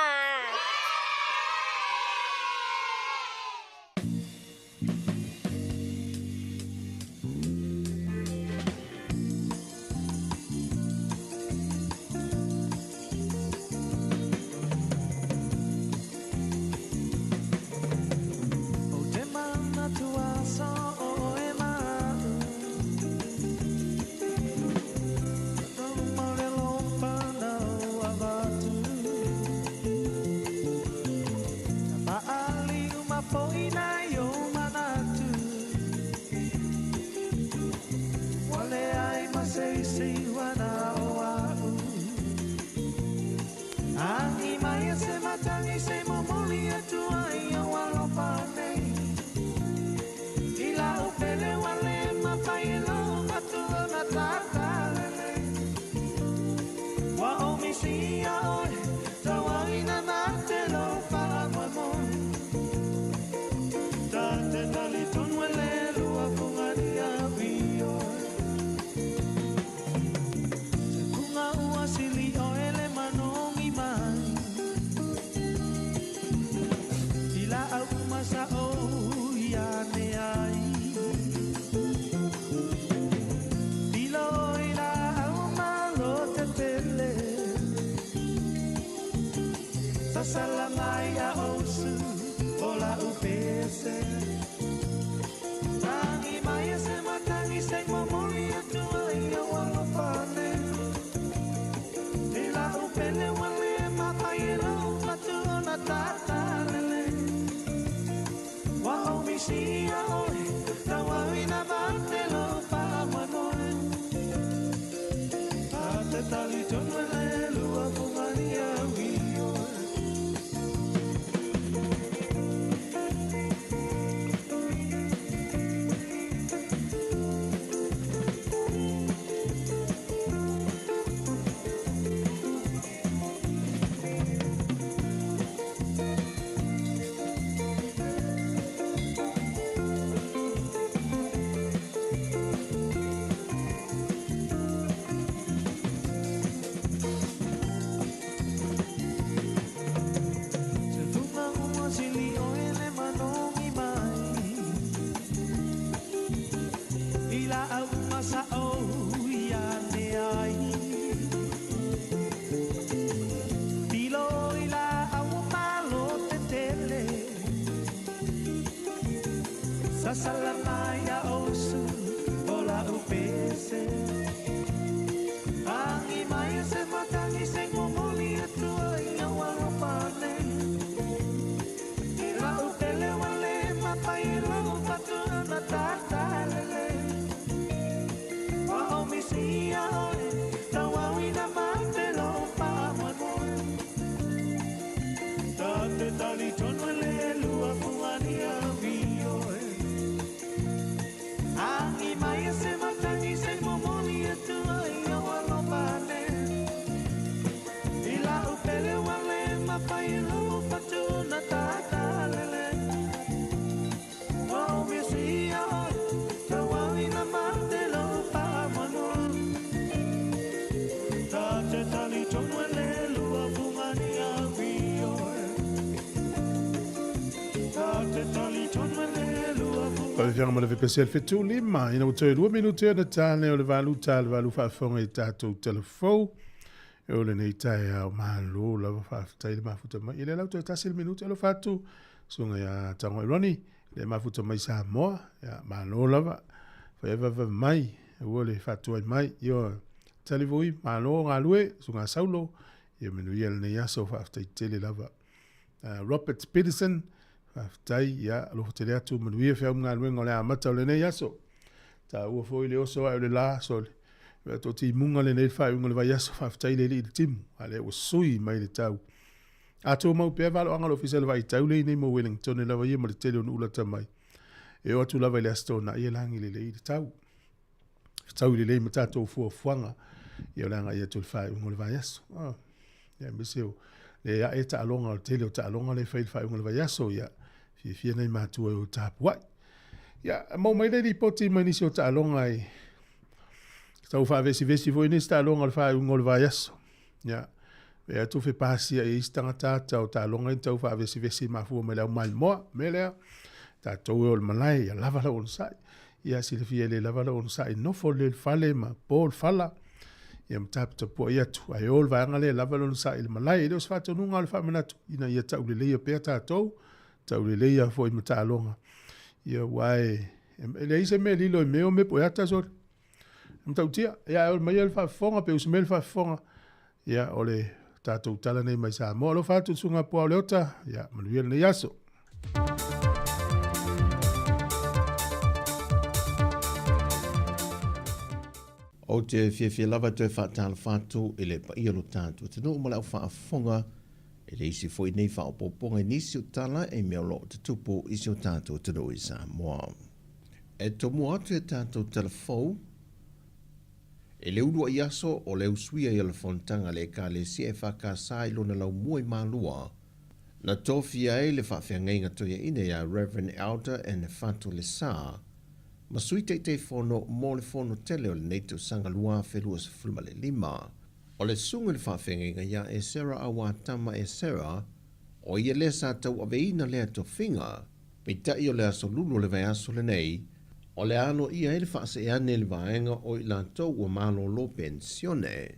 Salamaya osu ola upese tangi maya se matangi se momoli atua ia wala pane ila upele wale mapailo matu na tatalele wa omisia oi tawawina batelo pa manoe ate tali tonwele lua kumania wio. Salamaya osu ola upese angi maya se matangi se momoli atua ia wala pane ila upele wale mapailo patu na tatalele wa omisia oi tawawina matelo pa manoe tate tali tonwele lua fuania vioe angi maya se matangi se momoli atua ia wala pane ila upele wale mapailo patu na tatalele wa omisia oi tawawina matelo pa manoe tate tali tonwele lua fumania vioe tate tali tonwele lua Poi fianga ma le VPCL fetu lima, ina utoi 2 minuti na tane o le valu whaafonga i tātou telefou. E o le nei tai au mahalo la whaafutai le mafuta mai. I le lau toi tasi le minuti alo whatu. Sunga ia tango ironi, le mafuta mai Sāmoa, ia mahalo lava. Whaewa mai, e ua le whatu ai mai. Io televoi, mahalo ngā lue, sunga saulo. Ia menu ia le nei aso whaafutai tele lava. Robert Peterson, tai ia lo te atu manuia fe ngā luenga le amata le nei aso ta ua foi le oso ai le la so le to ti munga le nei fai unga le vai aso fa tai le le timu ale o sui mai le tau a to mau pe valo anga lo fisel vai tau le nei mo Wellington le vai mo le tele on ula tamai e o tu lava le asto na ia langi le le tau tau le le mata to fu fuanga ia langa ia tu fai unga le vai aso ia miseo le ia eta alonga le tele o ta alonga le fai unga le vai aso ia fia nei mātua o tāpuai. Ia, mau mai le ripoti mai nisi o tālonga ai. Tau whawesi voi nisi tālonga le whaunga le vai aso. Ia, e atu whi pāsia e istanga tāta o tālonga i tau whawesi mafua me lau mai moa, me lea. Tātou e o le malai, ia lava la on sai. Ia si le fia le lava la on sai, nofo le fale ma pōl fala. Ia mtapta po ia tu, ai ol vaanga le lava la on sai, le malai, le os whātou nunga le whamanatu. Ina ia tau le leia pēr tātou, tau le leia fo i matālonga. Ia wai, le ise me lilo i meo me po eata sori. Mtau tia, ia ol mai el whafonga, pe usi me el whafonga. Ia ole tātou tala nei mai Sāmoa, lo whātou sunga po au leota, ia manuia le yaso. O te fia lava te whaatala whātou e le pa ia lo tātou. Te nō mala au whaafonga e le isi foi nei whaopoponga nisi o tala e mea lo te tupo isi o tātou te roi Sāmoa. E to mua atu e tātou telefou e le urua i aso o le usuia i alafontanga le ka le si e whakasā i lona lau mua i mālua. Na tōwhia e le whaafia toia ine a Reverend Elder e ne whātou le sā. Ma sui te whono mō le whono tele o le neito sanga lua whelua sa fulma le lima. O le sunga le whawhenga ia e Sarah awa tama e Sarah, o ia le sa tau aveina lea to whinga, pei tai o le aso lulu le vai aso le nei, o le ano ia e le whaase e ane le vaenga o i la tau ua malo lo pensione.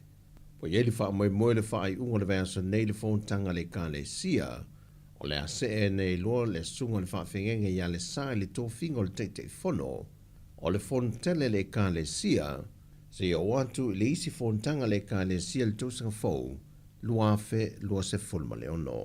Po ia le wha moe le wha ai unga le vai aso nei le whontanga le ka le sia, o le ase e nei loa le sunga le whawhenga ia le sa le tō whinga o le te whono, o le fontele le ka le sia, se o atu le isi fontanga le ka le sia le tōsanga fau, luafe lua se fulma le ono.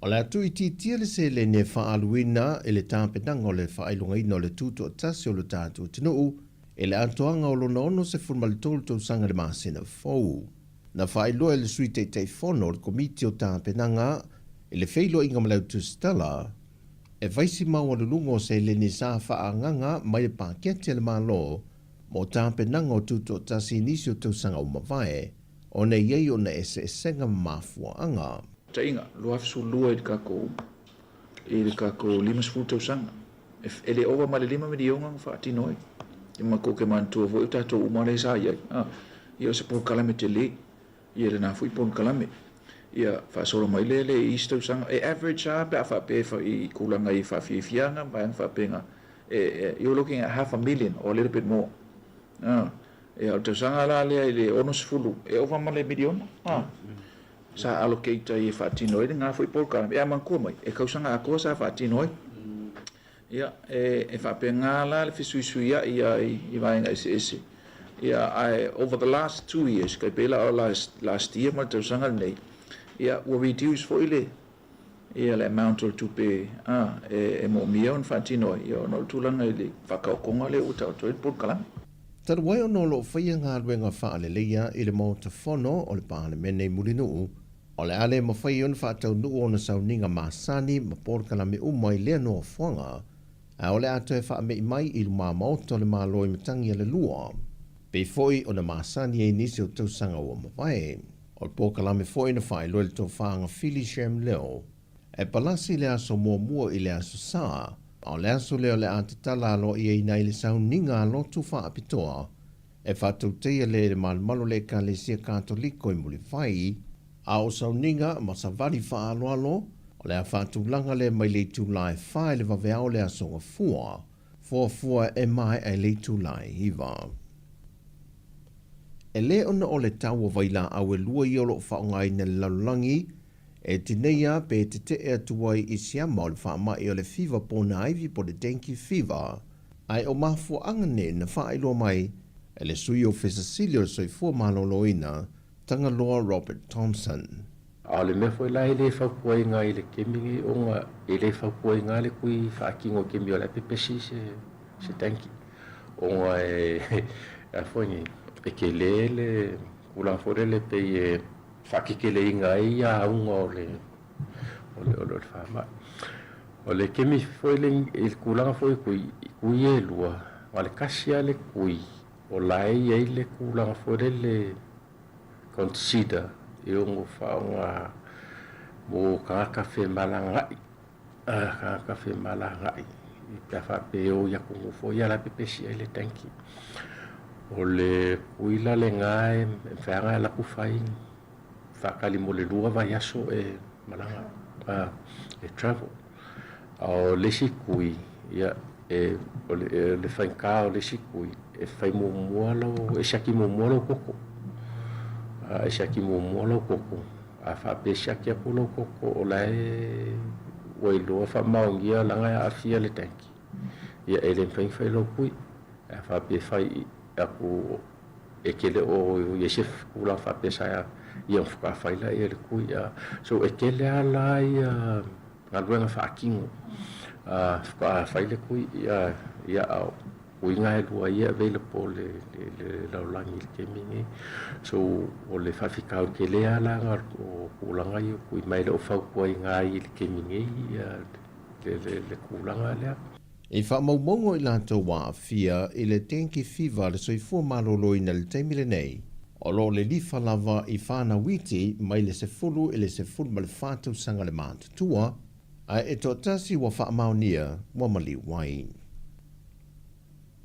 O le atu i titia le se le ne whaaluina e le tāpenanga o le whaailunga ina o le tūtu o tasi o le tātu tinuu, e le atoanga o lona ono se fulma le tōlu tōsanga le māsina fau. Na whaailua e le sui te whono o le komiti o tāpenanga, e le whailua inga malau tu stala, e vaisi maua lulungo se le ni sa whaanganga mai e pākete le malo, mo tāpenanga o tuto o tasi nisi o tausanga o mawai, o ne iei o na ese senga mafua anga. Ta inga, lo afsu lua i le kako lima sfu tausanga. E le owa ma le 5 milionga whaati noi. I ma ko ke mantua vo i tato umare sa iai. Ia se pon kalame te le, ia le na fui pon kalame. Ia whaasoro mai le i tausanga. E average a pe a whapefa i kulanga i whawhiwhianga, mai ang whapenga. You're looking at 500,000 or a little bit more. E au tausanga la lea i le ono sifulu. E owa ma le miliona. Sa allocate i whaatino i ngā fui polka. E amankua mai. E kausanga a koa sa whaatino i. Ia, e whapenga la le fisuisuia i vaenga ese. Ia, over the last 2 years, kai pela o last year, ma tausanga nei. Ia, ua reduce fo ile. Ia le amount o tupe, e mo mia on whaatino i. Ia, no tulanga i le whakaokonga le uta o toi polka. Tara wai o nolo whaia ngā ruenga whaale leia i le mau ta whono o le pāne mene mulinuu. O le ale ma whai on whaatau nuu o na sauninga māsani ma porkalame umai lea noa whanga. A o le ato e wha mei mai i luma maoto le māloi matangi le lua. Pei foi o na māsani e nisi o tausanga o mawai. O le porkalame foi na whai loe le tō whaanga Philly Shem leo. E palasi le aso mua i le aso saa. O le aso leo le atatala alo i e nei le sauninga alo tu wha apitoa. E whatau teia le malmalo le ka le sia katoliko i muli whai. A o sauninga ma sa vari wha alo o le a whatau langa le mai le tūlai whai le waweao le asonga fua. Fua e mai ai le tūlai hiva. E le ona o le taua waila au e lua i olo whaongai na lalulangi. E tineia pe te te ea tuai i siama o le whaamai o le fever pōna aivi po le dengue fever. Ai o mafua angane na whaeloa mai e le sui o Fesasilio soifua maloloina tanga loa Robert Thompson. A le mea foi lai le whapua inga i le kemi onga i le whapua inga le kui whaakingo kemi o le pepesi se dengue. Onga e foi e ke le kula fore le pe e whakikele inga i a unga o le whaama. O le kemi foi le il kulanga foi kui e lua. O le kasia le kui. O lai e le kulanga foi le consider i unga whaonga mo ka kafe malangai ka kafe malangai pe fa pe o ya ko fo ya la pe si ele tanki o le uila le ngai fa nga la ku fai fa kali mo le lua va ya so e malanga e travel o le sikui ya e o le fai ka o le sikui e fai mo moalo e shaki mo moalo koko e shaki mo moalo koko a fa pe shaki apolo koko o lai o lo fa maungia langa a fia le tanki ya ele fai lo kui a fa pe fai aku e kele o yesef kula fa pe sa ia fa fai la ele kui so e kele ala ia ngaluenga fa kingo fa fai le kui ia au uinga e lua ia available le laulangi le kemingi so o le whawhikau ke le ala ngar o kulanga i kui mai le o whaukua i ngā i le kemingi le kulanga lea. E whamaumongo i lantou wā fia i le tenki fiva le soifua malolo i na le teimile nei. O lo le lifa lava i whana witi mai le sefulu i le sefulu ma le whātau sanga le mātutua a e tō tasi wa whaamaunia wa mali wai.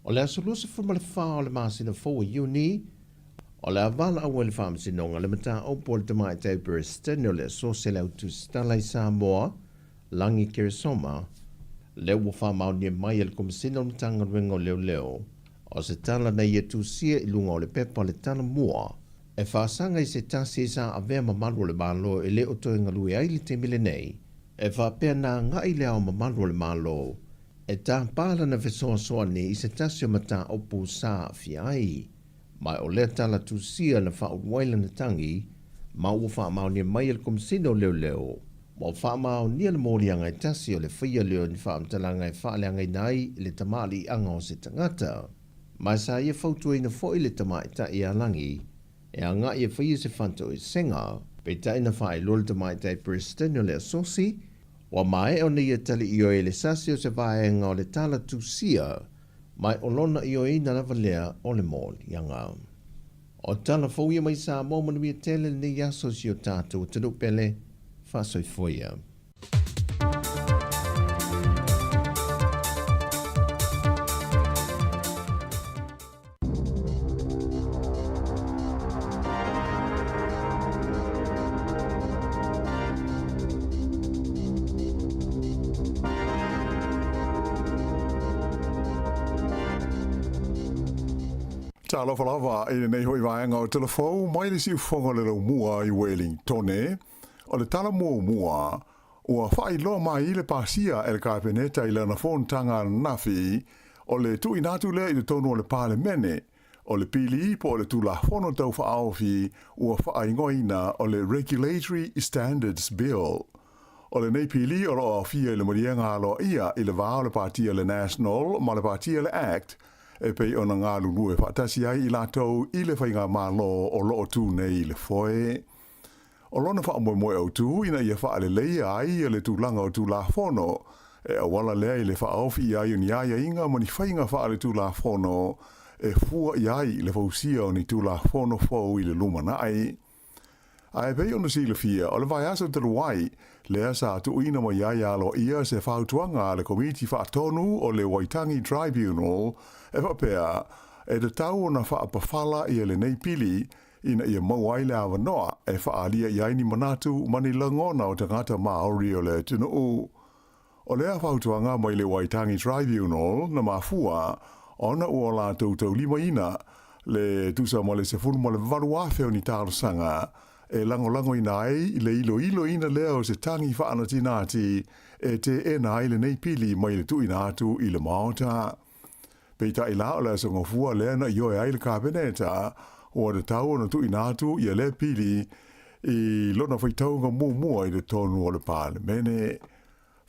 O le asulu sefulu ma le whā o le māsina fōa iuni, o le avala au le whaamasinonga le mata o pole te mai te Bristol o le sosele au tu stalai Sāmoa, langi Keresoma, le ua whaamaunia mai e le komisina o mtanga ruenga o leo, o se tala na ia tūsia i lunga o le pepa le tala mua, e whaasanga i se tasi sa avea mamalu o le malo e le o toi ngalui ai li te mile nei, e whaapea na nga i le au mamalu o le malo, e tā pāla na fesoa soa ni i se tasi o mata o pū sā fiai, mai o le tala tūsia na whauwaila na tangi, ma ua whaamaunia mai e le komisina o leo, mo whaamau nia le mōrianga i tasi o le whia leo ni whaamtalanga i whaaleanga i nai le tamali anga o se tangata. Mai sa ia whautua ina fo i le tamai ta i alangi, e anga ia whia se whanto i senga, pe ta ina whae lole tamai ta i Bristol o le asosi, wa mai o nia tali i o e le sasi o se vaenga o le tala tūsia, mai o lona i o ina lavalea o le mōrianga. O tala fauia mai sa mōmanuia tele ni yaso si o tātou tanu pele, Fasoifoia. Talo falava e nei hoi vaenga o telefou, mai le si ufonga le mua i Wellington o le tala mua ua whai loa mai i le pasia e le kāpeneta i le anafontanga nafi o le tui natu le i le tonu o le pāle mene o le pili po o le tula fono tau whaawhi ua whai ngoina o le Regulatory Standards Bill. O le nei pili o lo awhia i le morienga alo ia i le vāo le pātia le National ma le pātia le Act e pei ona ngā lunu e whaatasi ai i lātou i le whainga mālo o loo tū nei i le foe. O lona wha moe au tū, ina ia wha ale leia ai le tūlanga o tū la whono, e awala lea i le wha awhi i ai o ni aia inga mani whainga wha ale tū la whono, e fua i ai le whausia o ni tū la whono whau i le lumana ai. A e pei ona sila fia, o le vai asa te ruai, lea sa tu ina mo iai alo ia se whautuanga le komiti wha tonu o le Waitangi Tribunal, e whapea, e te tau ona wha apawhala i le nei pili, ina ia mauai le awa noa e whaalia i aini manatu mani langona o tangata Māori o le tunu u. O lea whautuanga mai le Waitangi Tribunal na mafua, ona ua la tautau lima ina, le tusa mo le sefunu mo le varuafeo ni tārosanga, e lango ina ai le ilo ina lea o se tangi whaanatinati e te ena ai le nei pili mai le tuina atu i le maota. Peita i la o le sangofua lea na ioe ai le kāpeneta, o le tau na tu inatu i le pili i lona whaitaunga mua i le tonu o le pāle mene.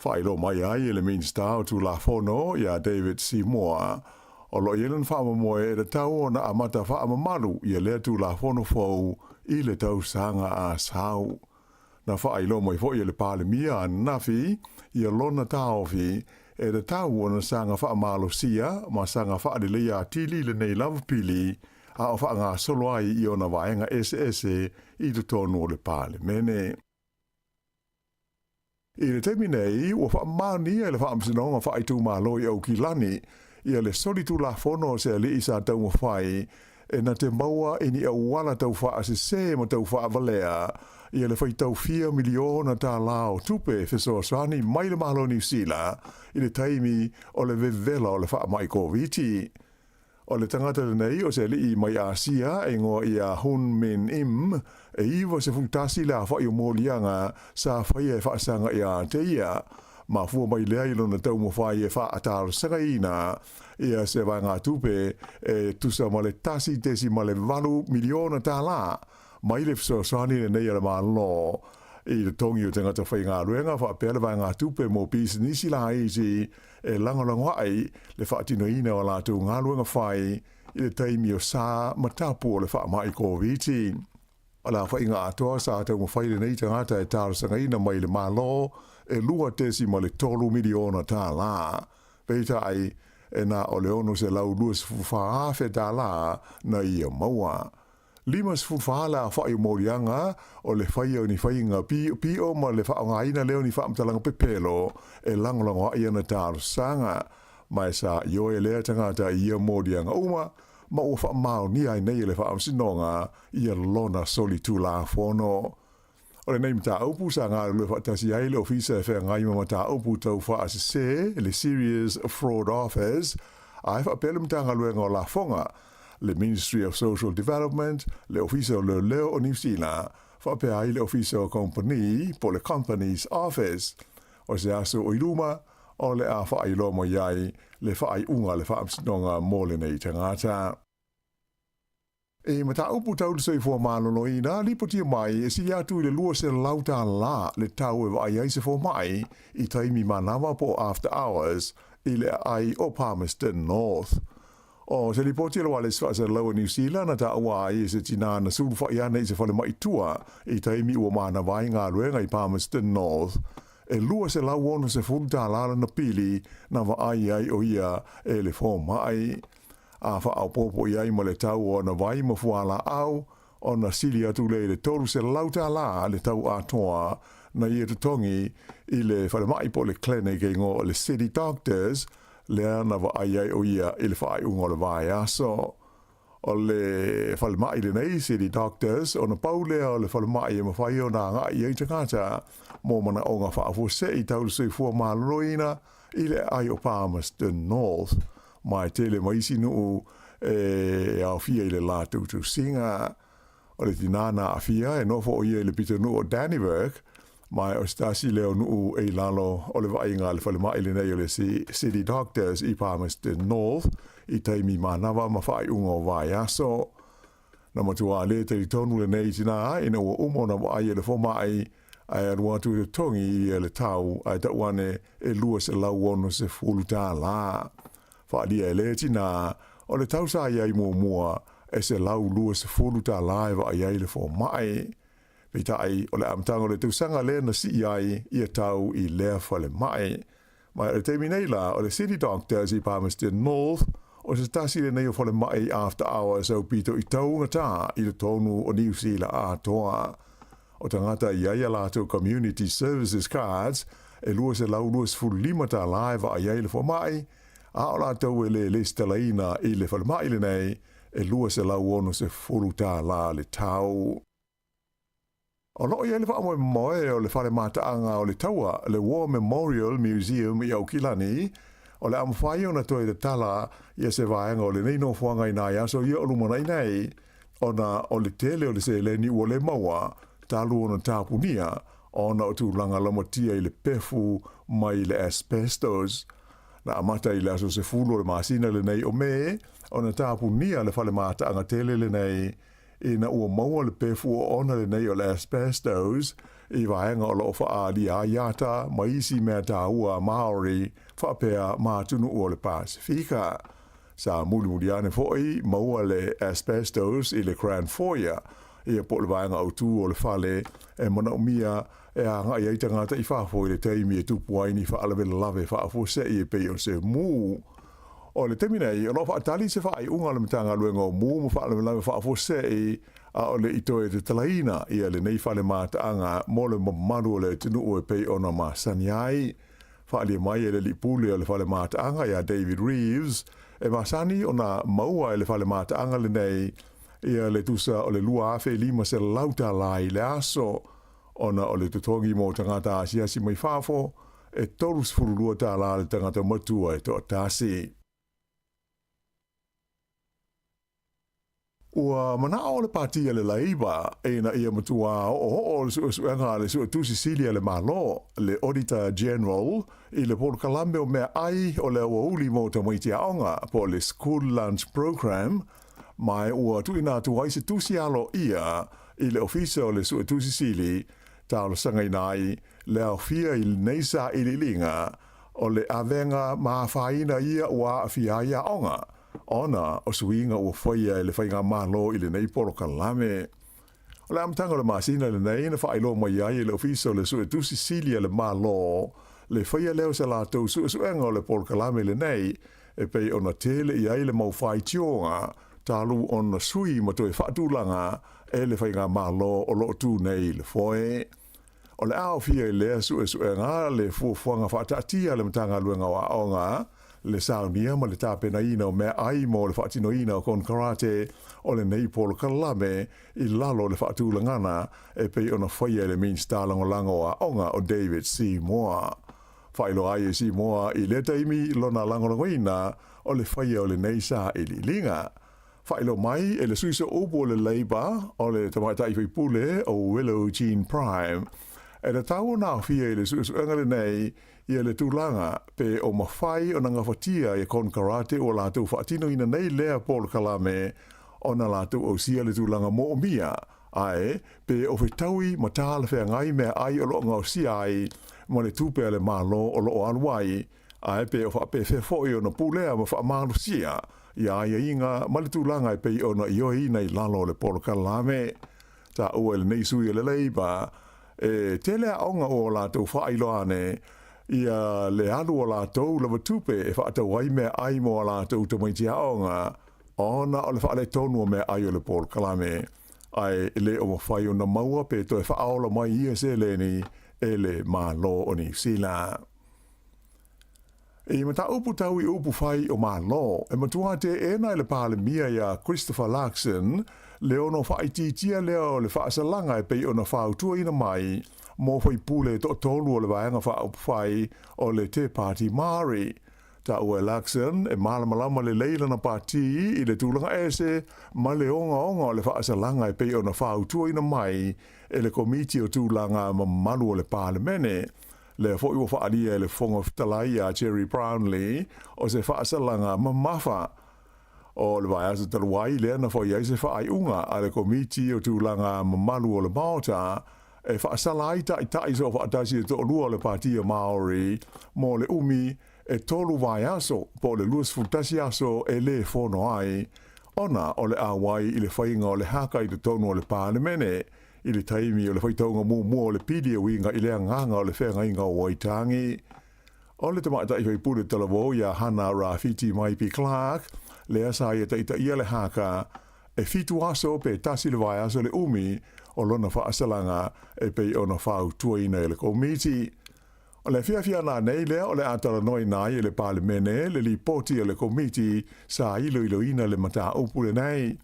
Whailo mai ai le minsta o tu la fono i a David Sāmoa o lo ielan whaamamoe e le tau na amata whaamamalu i le tu la fono fau i le tau sanga a sau. Na whailo mai fo i le pāle mia a nafi i a lona taofi e le tau na sanga whaamalo sia ma sanga whaadilea tili le nei lavapili a o whaanga solo ai i ona vaenga SS i tu tonu o le pāle mene. I le temi nei, ua wha maani e le wha amsinonga wha aitu malo i au ki lani, ia le solitu la fono se ali i sa tau mawhai, e na te maua i ni au wala tau wha asese ma tau wha avalea, ia le whai tau 4 miliona tā lao tupe fesoa swani mai le malo New Zealand, i le taimi o le vevela o le wha mai COVID. O le tangata nei o se li mai Asia e ngoa i a Hun Min Im e iwa se futasi la wha i o mōlianga sa whai e whaasanga i a te ia. Ma fua mai lea i lona tau mo whai e wha ataro sanga ina ia se vai ngā tupe e tusa ma le tasi tesi ma le 8 miliona tā la mai le fsosani le nei ala ma lo i le tongi o tangata whai ngā ruenga wha pēle vai ngā tupe mo pisi nisi la easy e langalango ai le whaatino ina o la tu ngā ruenga whai i le taimi o sā matapu o le wha mai COVID. Ala whai ngā atoa sa tau mo whai le nei tangata e tāra sanga ina mai le malo e lua tesi ma le 3 miliona tā la. Peita ai e na o le ono se lau lua se fuwha awhe tā la na ia maua. Lima se fuwha la whai o morianga o le whai o ni whai ngā pio ma le wha o ngā ina leo ni wha amtalanga pepelo e langolango ai ana tāra sanga. Mai sa io e lea tangata ia morianga uma ma o wha mao ni ai nei le wha amsinonga ia lona solitu la fono. O le nei mta aupu sa ngā le whaatasi ai le ofisa e whea ngai ma mta aupu tau wha asese le Serious Fraud Office ai wha pele mta ngā luenga o la fonga le Ministry of Social Development le ofisa o le leo o New Zealand wha pea ai le ofisa o company po le Companies Office o se aso o iluma o le a wha ai lomo iai le wha ai unga le wha amsinonga mō le nei tangata. E mata upu tau le sei fua mālono ina, lipotia mai e si atu i le lua se lauta la le tau e vai ai se fua mai i taimi manawa po after hours i le ai o Palmerston North. O se lipotia le wale swa se laua New Zealand na ta awa ai se tina na sulu wha iana i se whale mai tua i taimi ua manawa i ngā ruenga i Palmerston North. E lua se lau ono se fulta lala na pili na wa ai o ia e le fua mai. A wha au popo i ai ma le tau o na vai ma fuala au, o na sili atu le toru se lauta la le tau atoa na i e tongi i le whale mai po le clinic e ngō le city doctors le ana wa ai o ia i le whaai ungo le vai aso. O le whale mai le nei city doctors o na paulea o le whale mai e ma whai o na ngā i ei tangata mō mana o ngā whaafu se i tau le sui fua māloina i le ai o Palmerston North. Mai tele maisi nuu au fia i le la tutu singa o le tinana a fia e nofo o ia i le pita nuu o Danneberg mai o stasi leo nuu e lalo o le vai ngā le whale mai le nei o le City Doctors i Palmerston North i taimi manawa ma whai unga o vai aso. Na matua le te tonu le nei tina ina ua umona wa ai e le fomai ai arua tu le tongi i le tau ai tauane e lua se lau ono se fuluta la. Whaalia e le tina, o le tausa ai mua e se lau lua se fulu ta laiva ai ai le fo mai. Pita ai, o le amtanga le tausanga le na si ai i a tau i lea whale mai. Mai le teimi nei la, o le City Doctors i Palmerston North, o se tasi le nei o whale mai after hours au pito i taunga tā i le tonu o New Zealand a toa. O tangata i ai alato Community Services Cards, e lua se lau lua se fulu lima ta laiva ai ai le fo mai, a o la tau e le stelaina i le whale mai le nei, e lua se lau ono se fulu tā la le tau. O loo ia le wha amoe moe o le whale mataanga o le taua, le War Memorial Museum i Aukilani, o le amwhai o na toi le tala ia se vaenga o le neino fuanga i nā iaso ia o lumana i nei, o na o le tele o le se leni ua le maua, talu o na tāpunia, o na o tūlanga lamatia i le pefu mai le asbestos. Na amata i le aso se fulu o le masina le nei o me, o na tāpunia le whale mataanga tele le nei, i na ua maua le pefu o ona le nei o le asbestos, i vaenga o lo wha ali a iata, maisi mea tā ua Maori, whapea mātunu o le Pasifika. Sa muli ane foi, maua le asbestos i le Grand Foyer, i a po le vaenga au tū o le whale, e mana umia, e a ngai eita ngata i whafo i le teimi e tupuaini wha alawela lave whafo se i e peo se mū. O le temi nei, o lo wha atali se wha i unga le mitanga luenga o mū, ma wha alawela lave whafo se i a o le itoe te talaina ia le nei whale mātaanga mo le mamaru o le tinu o e pei ona masani ai. Whaale mai e le lipule o le whale mātaanga ia David Reeves, e masani o na maua e le whale mātaanga le nei, ia le tusa o le lua awhi lima se lauta lai le aso, ona o le tutongi mo tangata asiasi mai whafo, e torus furulua tā la le tangata matua e to atasi. Ua mana o le patia le laiba, e na ia matua o le suenga le su tu Sicilia le malo, le Auditor General, i le Port Kalambe o mea ai o le uli mo ta maiti aonga po le School Lunch Program, mai ua tuina tu waise tusi alo ia i le ofisa o le su tu Sicili, ta o sangai nai, le au fia i neisa i li linga, o le avenga maafaina ia ua afia ia aonga, ona o suinga ua whaia e le whainga malo i le nei Port Kalame. O le amtanga le masina le nei na whailo mai ai le ofisa o le su tu Sicilia le malo, le whaia leo sa lātou suenga o le Port Kalame le nei, e pei ona tele i ai le mau whai tionga, talu ona sui ma toi whaatulanga e le whainga malo o lo tu nei le foe. O le ao fia i lea suenga le fuafuanga whaatatia le mtanga luenga wa aonga, le saunia ma le tāpena ina o mea ai mo le whaatino ina o kon karate o le nei Port Kalame i lalo le whaatulangana e pei ona whaia le min stalango lango a onga o David Sāmoa. Whailo ai e Sāmoa i le taimi lona lango ina o le whaia o le nei sa i li linga. Whailo mai e le suiso upo o le Labour o le tamatai whaipule o Willow Jean Prime. E le tau nā whia i le suiso engale nei ia le tūlanga pe o mawhai o nanga whatia i kon karate o lātou whaatino ina nei lea Port Kalame o na lātou o sia le tūlanga mo o mia. Ai, pe o whitaui ma tāle whea ngai mea ai o lo ngau si ai ma le tūpea le malo o lo o anuai. Ai, pe o whape whewhoi o na pūlea ma whaamanu sia. Ia ai inga ma le tūlanga i pei o na ioi nei lalo le Port Kalame. Ta ua le nei sui le leiba. E tele a onga o lātou whaailoane ia le alu o lātou lava tupe e whaatau ai mea ai mo a lātou tamaiti aonga ona o le whaale tonu o mea ai o le Port Kalame ai le o mawhai o na maua pe to e whaaola mai ia se leni e le malo o New Zealand. E mata upu tau i upu whai o malo e matua te ena i le pāle mia ia Christopher Larkson le ono whaititia leo le whaasalanga e pei ona whautua ina mai mo whai pule to tolu o le vaenga whai o le te party Māori. Ta ue Larkson e malamalama le leila na party i le tūlanga ese ma le onga o le whaasalanga e pei ona whautua ina mai e le komiti o tūlanga ma manu o le parlemene. Le fo ua whaalia e le whonga talai a Jerry Brownlee o se whaasalanga ma mafa. O le vai asa taluai lea na fo iai se whaai unga a le komiti o tūlanga ma malu o le maota e whaasala ai tai so whaatasi e to lua le partia Māori mo le umi e tolu vai aso po le luas futasi aso e le fono ai ona o le awai i le whainga o le haka i le tonu o le pānemene i le taimi o le whaitaunga mua o le pidi e winga i le anganga o le whenga inga o waitangi. O le tamata i pule talavo ia Hana Rafiti Maipi Clark le asa ia taita ia le haka e fitu aso pe tasi le vai aso le umi o lona whaasalanga e pei ona whau tuaina e le komiti. O le whiawhia nā nei lea o le atara noi nai e le palemene le li poti e le komiti sa ilo ina le mata upule nei.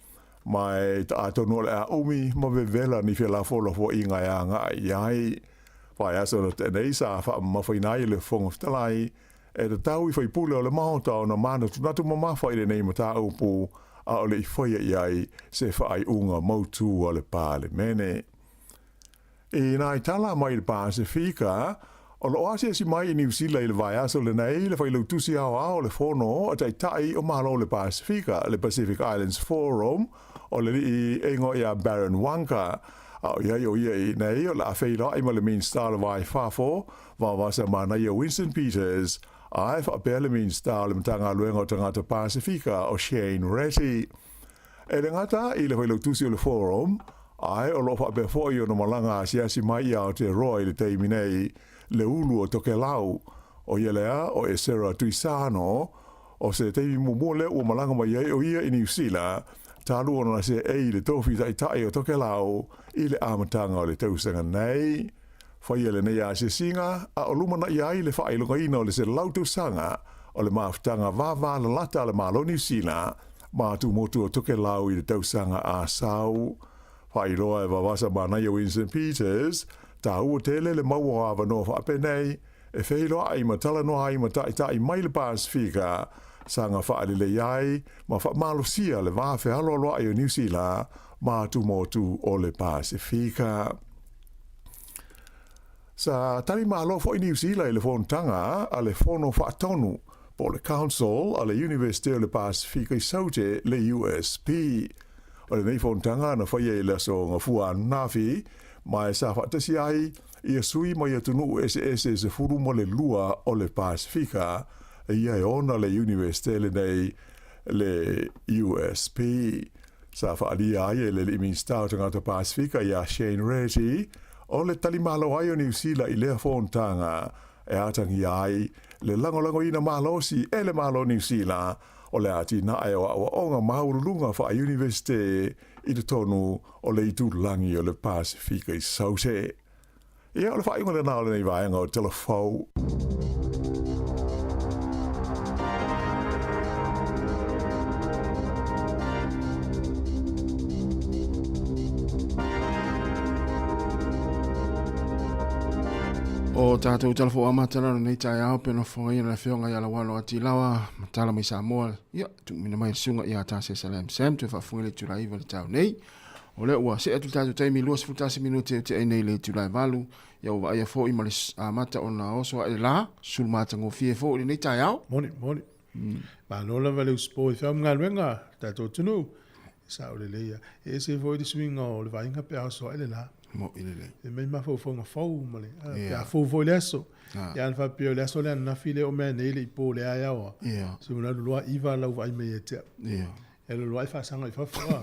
Mai ta atono le a umi ma vevela ni whiala fola fo inga e anga iai. Whai aso na tenei sa wha mawhainai le whongoftalai e te tau i whaipule o le mahota o na mana tunatu mamafa i le nei mata upu a o le i whaia iai se whaai unga mautu o le palemene. E nā i tala mai le Pasifika, o lo asia si mai i New Zealand i le vai aso le nei le whailau tusi au le whono a tai o malo le Pasifika, le Pacific Islands Forum, o le i eingo ia Baron Wanka, au ia i nei o la awhaila i ma le min star le vai whafo, wa wasa mana i Winston Peters, ai whaapea le min star le mtanga luenga o tangata Pasifika o Shane Retty. E le ngata i le whailau tusi o le forum, ai o lo whaapea fwoi o na malanga siasi mai au te roi le teimi nei, le ulu o Tokelau, o Ielea o Esera Tuisano, o se teimi mumule o malanga mai o ia i New Zealand, talu ona se e le tofi tai o toke lao i le amatanga o le tausanga nei. Whai ele nei a se singa, a o lumana i ai le whailonga ina o le se lautausanga o le maafutanga vava la lata le maloni sina, ma tu motu o toke lao i le tausanga a sau. Whai loa e wawasa mana i o St. Peters, ta ua tele le maua awa no wha ape nei, e whailoa ai matala no ai matai mai le Pasifika, sanga whaali le iai, ma wha malosia le wafe alo loa i o New Zealand, ma tu motu o le Pasifika. Sa tani malo fo i New Zealand le fontanga a le fono whaatonu po le Council a le University o le Pasifika i saute le USP. O le nei fontanga na whai e le so ngā fua nafi, ma e sa whaatasi ai i a sui mai atunu SS se furu mo le lua o le Pasifika, ia e ona le University le nei le USP. Sa whaali ai e le Minister o tangata Pasifika i a Shane Reddy, o le talimalo ai o New Zealand i lea fontanga e atangi ai le langolango ina malosi e le malo New Zealand o le ati na e o nga maurulunga wha a universite i te tonu o le itu langi o le Pasifika i sause. Ia o le wha ingo le nao le nei vaenga o telefou. O tātou talafo amatala nei tai au pena whangai na whionga i ala walo ati lawa matala mai Sāmoa. Ia, tu mina mai sunga i ata se salam Sam tu whafunga le tulai wale tau nei. O le ua se atu tātou taimi luas futasi minute te ei nei le tulai walu. Ia ua aia fo i male amata o na oso e la. Sulmata ngō fie fo i nei tai au. Moni. Ma nola vale uspo i whiam ngā luenga tātou tunu. Sa o le leia. E se fo i di swinga o le vainga pe aso e le la. Mo ile le. E mai ma fo nga fau male. Ya fo le aso. Ya alfa pio le aso le na file o me nei le ipo le aya o. Ia. Se mona lua iva lau vai me e te. Ia. E lo lua i fa sanga i fa fa.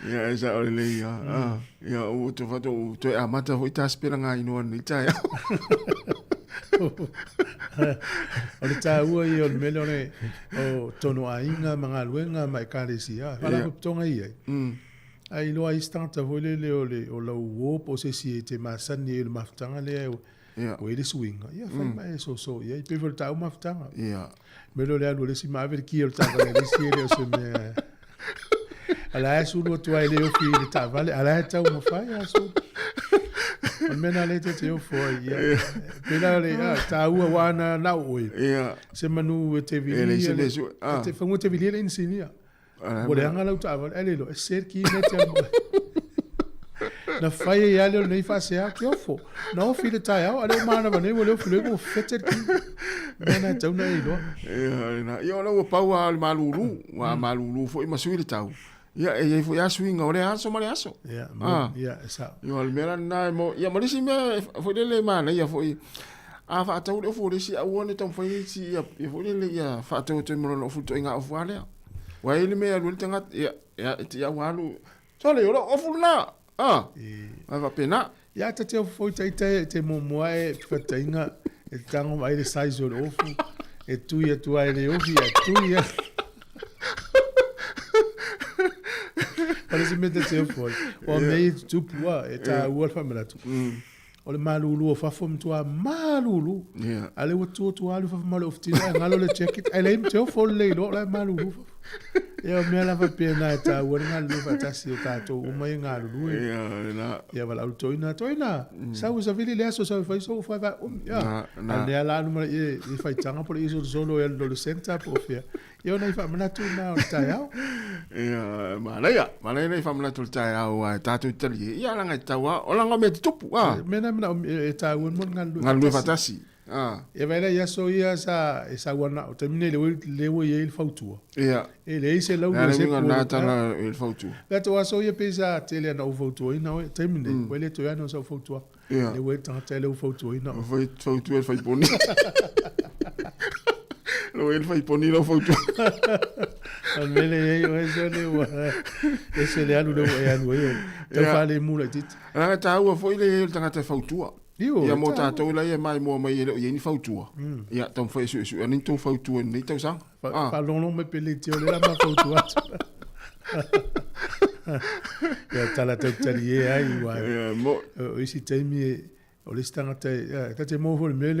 Ia esa o le ia. Ia o to fato to e amata ho ita spera nga ino ni tai. O le tā ua i o le mele one o tono a inga mga luenga mai kāresia. Whala kuputonga i ai. Ai loa i stanta voile le o lau wop o se si e te masani e le mafutanga le o e le swinga. Ia whai mai e so. Ia i pewe le tāu mafutanga. Ia. Mele le anu le si mawe le kia le tāka le si e le o se mea. Ala e sulu o tua e le ofi le tā vale. Ala e tau mawhai a sulu. Mena le te o foi ia. Pena le ta ua wana na oi. Ia. Se manu te vili. Te fango te vili le insinia. O le anga lau tava ele lo ser ki mete. Na fai ia le nei fa se a ki ofo. Na ofi le tai au ale mana va nei o le fule mo fete ki. Mena tau na ilo. Ia. Ia la o pau al malulu, wa malulu foi masui le tau. Ia e foi a swinga o le aso male aso. Ia esa. Ia le mera na mo ia malisi me foi le mana ia foi a fa tau le foi si a wona tam foi si ia foi le ia fa tau te mo no futo inga of wale. Wa ile me alu tanga ia walu. Sole yo o fulna. Va pena. Ia te foi te mo moe fatainga e tango mai le size o ofu. E tu ia le ofi tu ia. Parece mete te foi. O mei tu pua e ta ua famela tu. O le malulu o fafo mtua malulu. Ale o tu alu fafo malo oftina ngalo le check it. Ale mte fo le lo la malulu. Ia me la fa pena e ta ua ngalo fa tasi o tato o mai ngalo. Ia vala toina. Sa usa vili le aso sa fa so fa va. Ia. Ale ala no e fa tanga por iso solo el do center por fia. Ia na fa mana tu na o tai au. Ia, mana nei famla tu tai au ai tatu tali. Ia langa taua, o langa me tupu. Mena e ta un mon ngalu fatasi. E vai ia so ia sa wana o termine le wo ia il fautua. Ia. E le se lau se na tana il fautua. La to so ia pesa tele na o fautua ina termine. Wele to ia no so fautua. Le wo tanga tele o fautua ina. Fautua fai boni. Lo ele fai poni lo foto. Al mele e o ese le alu lo e alu e. Te fale mula tit. Ana ta ua foi le tanga te fautua. Ia mo tātou la ia mai mo mai ele ni fautua. Ia tau fai su ani tau fautua ni tau sang. Fa long me pele tio le la ma fautua. Ya tala tau tari e ai wa. Mo isi taimi o le stanga te mo fo le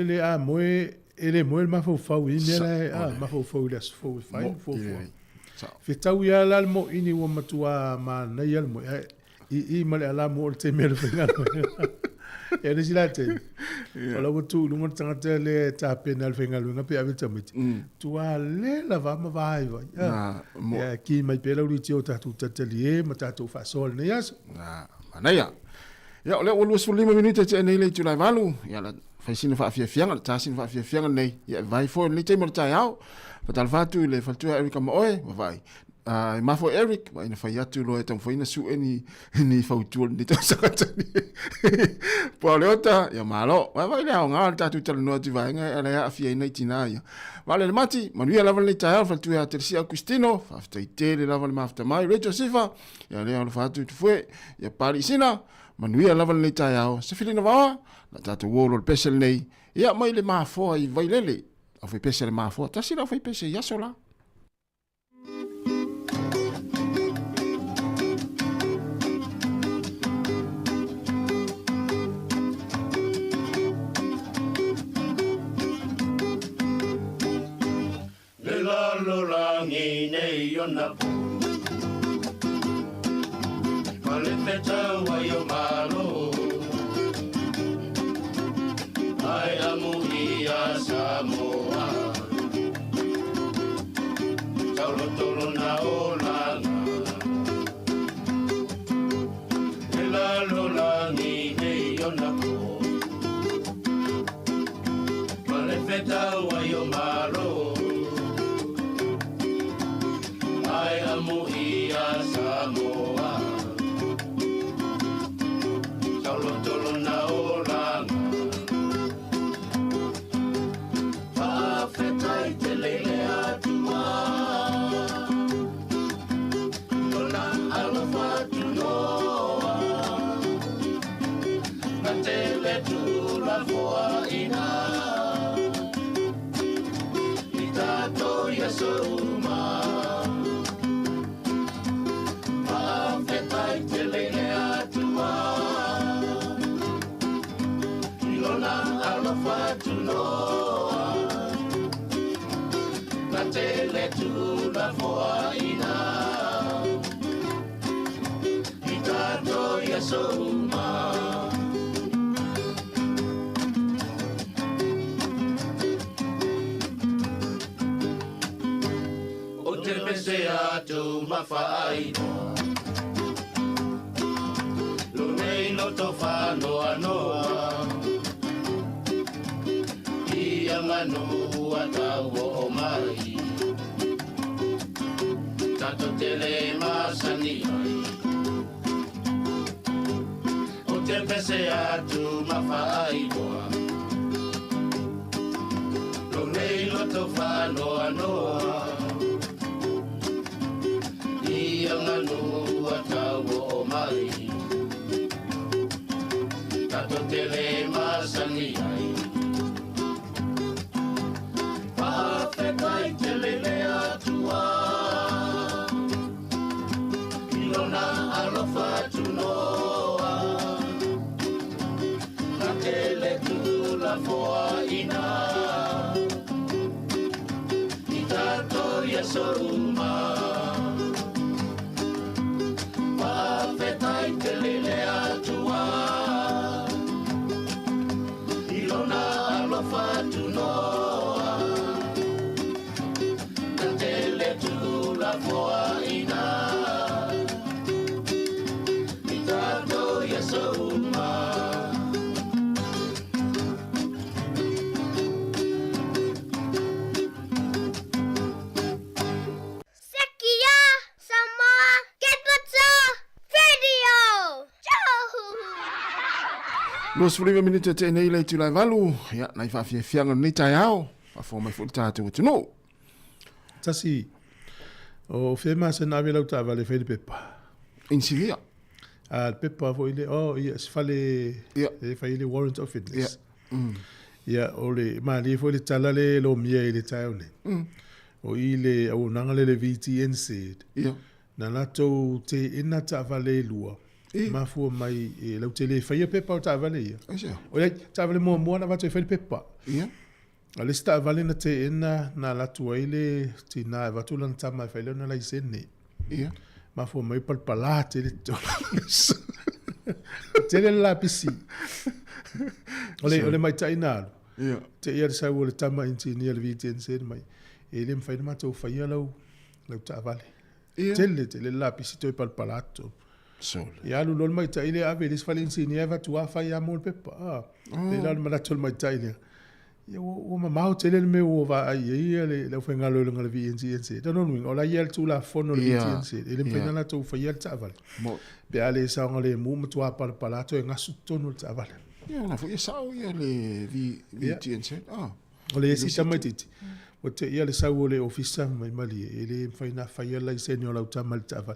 le a mo ele mo ma fo fa wi ne la ma fo le fo fai fo. Fe tau ia la mo ini wo matua ma na ia mo I male ala mo te mele finga. E le sila te. Ola wo tu lungo tanga te le ta penal finga lunga pe avita miti. Tu a le la va ma vai va. Ya ki mai pela uri tio ta tu tatalie ma ta tu fa sol ne yas. Mana ya. Ya ole o luas 5 minute te nei le tu lai valu. Ya la fa sino fa fia fianga ta sino fa fia fianga nei. Ya vai fo le te mo ta yao. Pa tal fatu le fa tu Erika ma oe ma vai. Ma fo Eric ma ina fai atu lo e tam fo ina su ni fautua ni ta sakata ni po le ota ya malo vai le nga ta tu tala no tu vai nga ala ya fia ina tina ya vale le mati manuia lava le ta fa tu ya tersia Cristino fa sta tele lava le mafta mai Rachel Sifa ya le ala fa tu fue ya parisina manuia lava le ta ya se filina va la ta tu wolo le pesel nei ya mai le ma fo ai vai lele a foi pesel ma fo ta sila foi pesel ya sola Lolangi nei ona pu Kale peta wa yo malo Ai amuhi a Sāmoa Taulo tolo na olanga Lolangi nei ona pu Kale peta wa yo malo Ai amuhi a Sāmoa Taulo tolo na olanga Whawhetai te leile atua Lona alofa tu noa Na te letu la foa ina I tato ia souma Tele tu la foa ina I tato ia souma O te pese atu mawhaina Lo nei no to whanoa noa Ia manu atau o mai Tato tele masani ai O te pese atu mawhai noa Lo nei loto whanoa noa Ia nganu atau o mai Tato tele masani ai Whawhetai te lele atua Ilona alofa tu noa Na tele tu la foa ina I tato ia soruma Whawhetai te lele atua Ilona alofa tu noa La foa ina I tato ia souma Sekia Sāmoa Capital Radio Los 5 minute te nei le tu lai valu ya nai fa fia fianga ni tai ao fa fo mai fu tato tu no Tasi o fema se na vela uta vale fe pepa. Insilia. pepa fo ile ia fale e fa ile warrant of fitness ia ole mali fo ile tala le lo mia ile taone o ile o nanga le VTNC ia na lato te ina ta vale lua ma fu mai e lo tele fa ia pepa o ta vale ia o ia ta vale mo na va te fa pepa ia ale sta vale na te ina na lato ile ti na va tu lan ta mai fa ile na la isene ia ma fu mai palpalate le to tele la pisi ole mai taina te ia sa ole tama engineer VTNC mai ele me fai ma to fai lo ta vale tele la pisi to palpalato ia lu lol mai taile ave les fale engineer va tu fai amol pepa te la ma to mai taile o ma mau tele me o va ai le fenga lo le VTNC no no ola ia tu la fono le VTNC ele me fai na to fai ta vale pe ale sa ngale mu tu palpalato e ngasu tonu ta vale ia na foi sa ia le VTNC ole si tamatiti o te ia le sau le ofisa mai mali ele faina faia la senio la tamal tava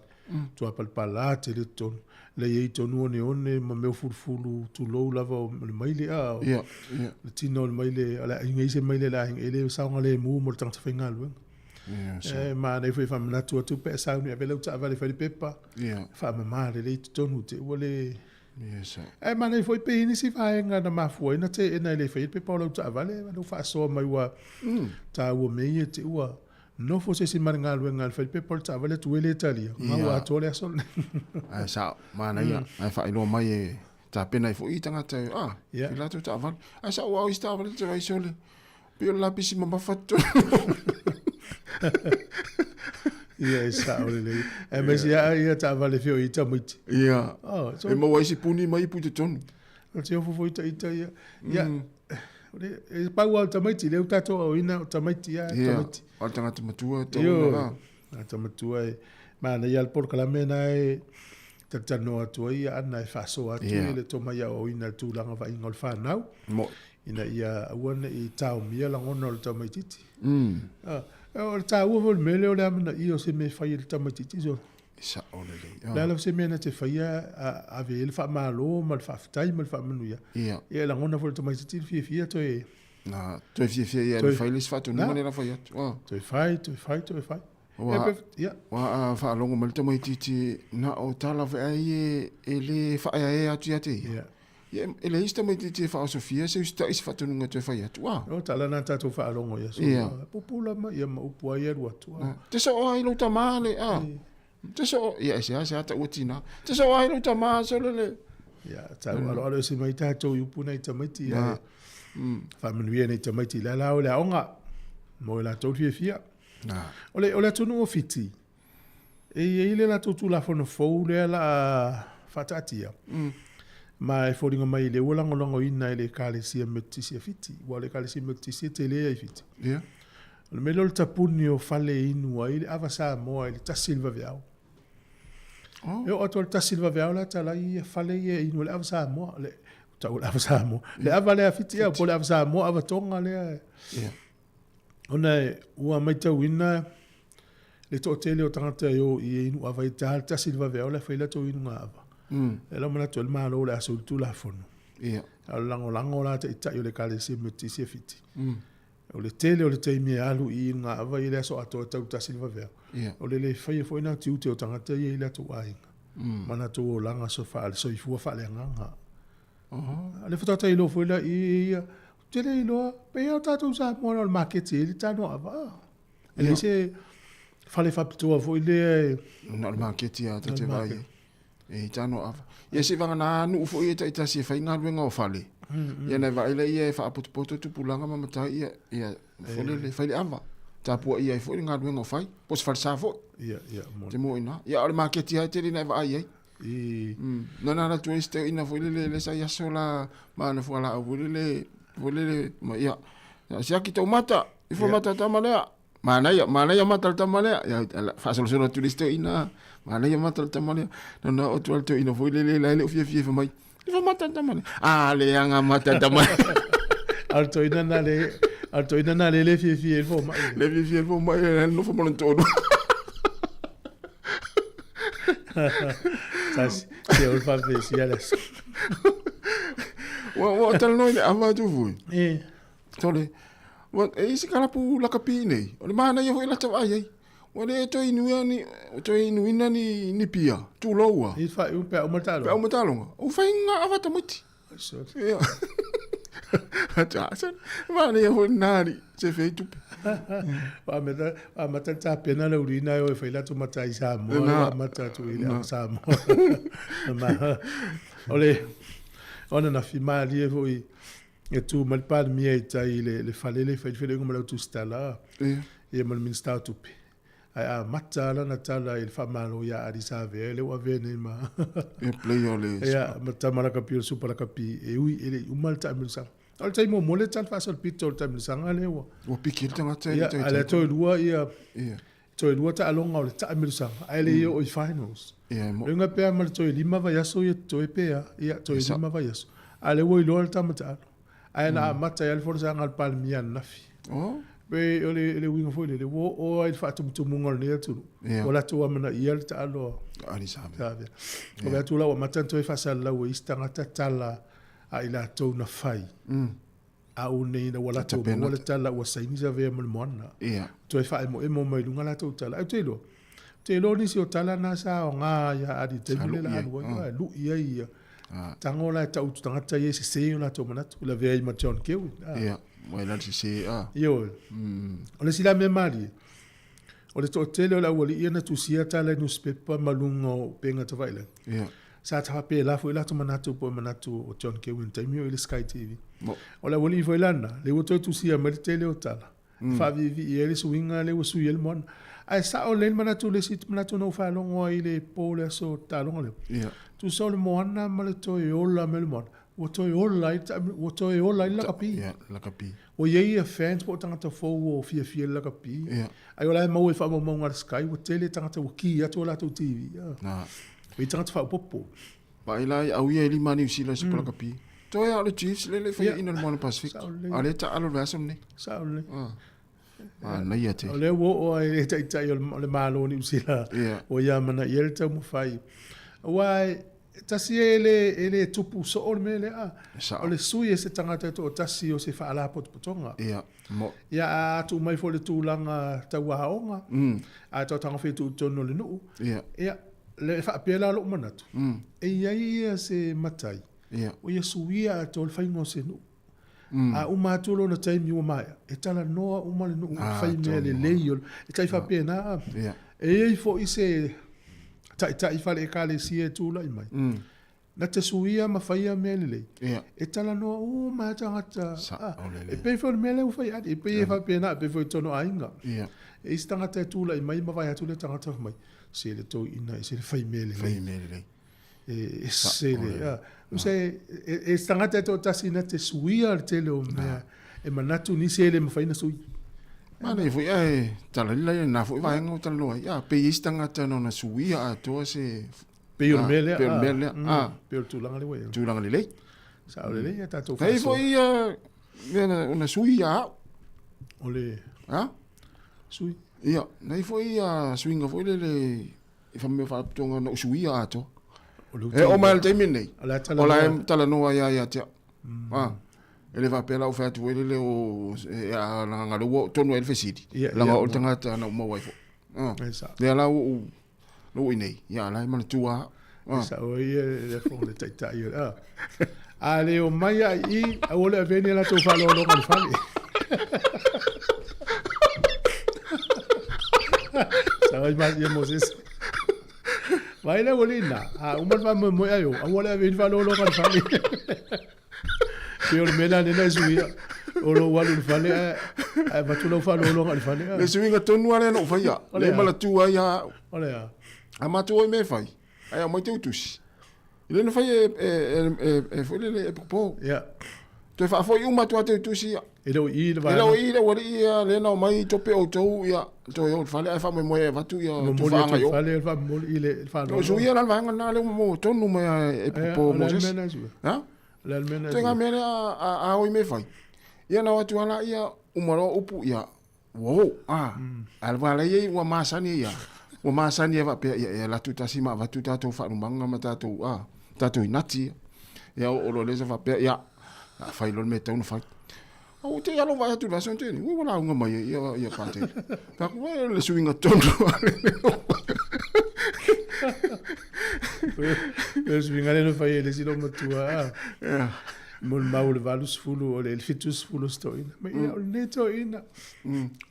tu apalpala te le ton le ye tonu one ma me furfulu tu lo lava mai le ia le tino mai le ala ingai se mai le la ele sa ngale mu mo tang fainga lu ma nei foi famna tu pe sa ni avelo tava le fai pepa fa ma le tonu te ole yes ma nei foi pe ni si vai nga na ma foi na te na le fai pe paulo ta vale no fa so mai wa ta wo me te wa no fo se si marnga lu nga fai pe paulo ta vale tu ele italia ma wa to le so sa ma na ia ai fa ilo mai ta pena fo i tanga te ila tu ta vale sa wa sta vale te vai so le pe la pisi ma fatto ia sa ole mas ia ta vale fio i tamiti ia e mo wai si puni mai pu te tonu o te ofo foi ita ia e pa wa tamiti le utato o ina tamiti ia tamiti o tanga te matua to na tamatua ma na ia por kala mena e ta no atu ia ana e faso atu le to mai o ina tu langa va ingol fa nau mo ina ia wana i tau mia la ngono le tamiti o ta u vol mele o le amna I o se me fai il tamatiti so sa ole le la se me na te fai a ve il fa malo mal fa tai mal fa menu ia e la ngona vol tamatiti fi to e na to fi ia le fai lis fa to no la fai to fai ia wa fa longo mal tamatiti na o tala ve ai e le fa ai atu ia te ia ele ista mai te fa Sofia se sta is fatu nunga te fai atu o tala na tatu fa longo ia so popula ma ia ma upua ia atu te so ai lo tamale te so ia se ata utina te so ai lo tamale so le ia ta alo se mai tatu upuna i tamati ia fa menuia ni tamati la o la onga mo la to fia ole tonu o fiti e ile la to la fono fo le la fatatia ma e foringa mai le wala ngolongo ina ile kalesia metisia fiti wale kalesia metisia tele ai fiti le melo tapuni o fale inu ile ava Sāmoa ile ta silva viao eu atol ta silva viao la tala I fale ye inu le ava Sāmoa le ta ava Sāmoa le ava le fiti ya pole ava Sāmoa ava tonga le ona ua mai ta wina le to tele o tangata yo I inu ava ta silva viao la faila to inu ava ela mana tol malo la sul tu la fono lango la te ita yo le kale se meti se fiti o le tele o le te mi alu I nga ava ile so ato ta silva ver o le fai foi na tu te o tangata ile to ai mana to langa so fa so I fu fa le nga ale fota te ilo foi la I tele ilo pe o ta tu sa mo no market ile ta no ava ele se fale fa to foi le no market ya te vai e tano ava ia se vanga na nu fo ia ta se fai nga luenga o fale ia na vai le ia fa poto tu pulanga ma mata ia fole le fai ava ta po ia fo nga luenga o fai pos fal sa fo ia te mo ina ia o market ia te na vai ai no na la tu este ina fo le sa ia sola ma na fo la o le ma ia sia ki to mata I fo mata ta malea mana ya mata ta malea ya fa soluciona tu este ina mana ya mata ta malea no o tu alto ina fo le o fie mai fo mata ta malea le anga mata ta malea alto ina na le fie fo mai le fie fo mai no fo mon todo Sasi, se o fa fe si ala. Wa tal no ile ava tu vui. Tole. Wa isi kala pu la kapi nei. O le mana ia foi la tau ai. Wa le toi nuia ni pia. Tu loa. I fa u pe o matalo. Pe o matalo. O fa inga ava tamuti. So. Ia. Atasan. Mana ia foi nari. Se fei tu. Wa mata pena le urina o fa la tu mata isa mo. Wa mata tu ile sa mo. Ma. Ole. Ona na fimali e foi e tu mal pa mi e tai le falele fa fele como la tu stala e mal min sta tu pe a matala na tala il fa malo ya di save le wa vene ma e play ole ya mata mala capi super capi e ui ele un mal ta mi sa al tai mo mole tan fa sol pito ta mi sa ngale wa o pikil tanga tai ya ale to lua ia to lua ta alonga le ta mi sa ele o finals nga pe mal to lima va yaso ye to e pe ya to lima va yaso ale wo lo ta mata ana mata ya forza ngal palmian nafi be ole winga fo le wo o ai fa tum ngol ne tu wala to amana yel ta alo ali sabe o be tu la o mata to fa sala wo istanga ta tala a ila to na fai a o ne na wala to wala tala o saini za ve mal mona to fa mo mai lunga la to tala te lo ni si o tala na sa o nga ya adi te le la wo lu ia tango la ta utu tanga ta yesi se na to manat la ve ma tion ke mo la se yo ole si la me mali ole to tele la woli ia na tu sia ta le newspaper malungo penga to vaile sa ta pe la fo la to manatu po manatu o tion ke win time ile sky tv ole woli fo lana le wo to tu sia ma tele o tala fa vi ele swinga le wo su yel mon ai sa o len manatu le sit manatu no fa longo ile po le so ta longo le tu so le moana ma le to e ola me le mon wo to e ola la kapi la kapi o ye fans po tanga to fo o fia la kapi ai ola ma wo fa mo ngal sky wo tele tanga to ki ya to la to tv we tanga fa popo ba ila au ye li mani usila se la kapi to ya le chiefs le fa in el mon pacific ale ta alo rasum ne sa le na ia te ole wo o e ta le malo ni usila o ya mana yel ta mo fai wai tasi ele tupu so o mele ole sui se tangata to tasi o se fa ala pot potonga ya tu mai fo le tu langa ta wa onga a to tanga fe tu tono le no ya le fa pela lo manatu e ia se matai o ia suia to le faingo se no a uma tulo na time you mai e tala no uma le no fai mele leio e tai fa pena e fo ise ta i fale kale sie tu la mai na te suia ma faia mele e tala no ma tanga e pe fo mele u fai e pe fa pena pe fo tono ainga e stanga te tu la mai ma vai tu le tanga mai se le to ina se le fai mele e se le se e stanga te to tasina te suia te le o me e manatu ni se le ma fai na sui mana e foi tala la na foi vai ngo talo ya pe istanga tano na suia a to se pe mele pe tu langa le tu langa le sa le ya ta to fa foi una suia ole sui ia nei foi swinga foi le e fa me fa tonga no suia to o mal te mine o la tala no ya te ele va pela o fa tu ele o a nga lo tonu el fesidi la nga o tanga ta na mo wai le ala o no inei ya la man tua sa o ye le fo le ta ya ale o mai ai a ole veni la to fa lo ngal fali sa vai mais ye moses vai le olina a umar va mo ayo a ole veni fa lo ngal fali Pio mena nena zuia o lo walu fale a batula fa lo ngal fale le swinga tonu ale no fa ya le mala tua ya ole ya a matu me fai ai mo te utusi ile no fai foi le popo ya te fa foi uma tua te utusi ele o i le wali ya le no mai tope o to ya to yo fale ai fa mo e vatu ya to fa nga yo fale fa mo ile fa no zuia la va nga le mo tonu me e popo mo ha l'almena tenga mele a o me fai ia na watu ala ia umaro upu ia wo alva le ye wa masani ia O masani eva pe ya la tuta sima va tuta to fa manga mata to tato inati. Ya o lo lesa va pe ya fa ilo me tau no fa. O te ya lo va tu va sente ni. O la unga mai ya pate. Pa ko le swinga tondo. Le swinga le no fa le silo matua. Ya. Mon maul valus fulu o le fitus fulu stoina. Ma ya o neto ina.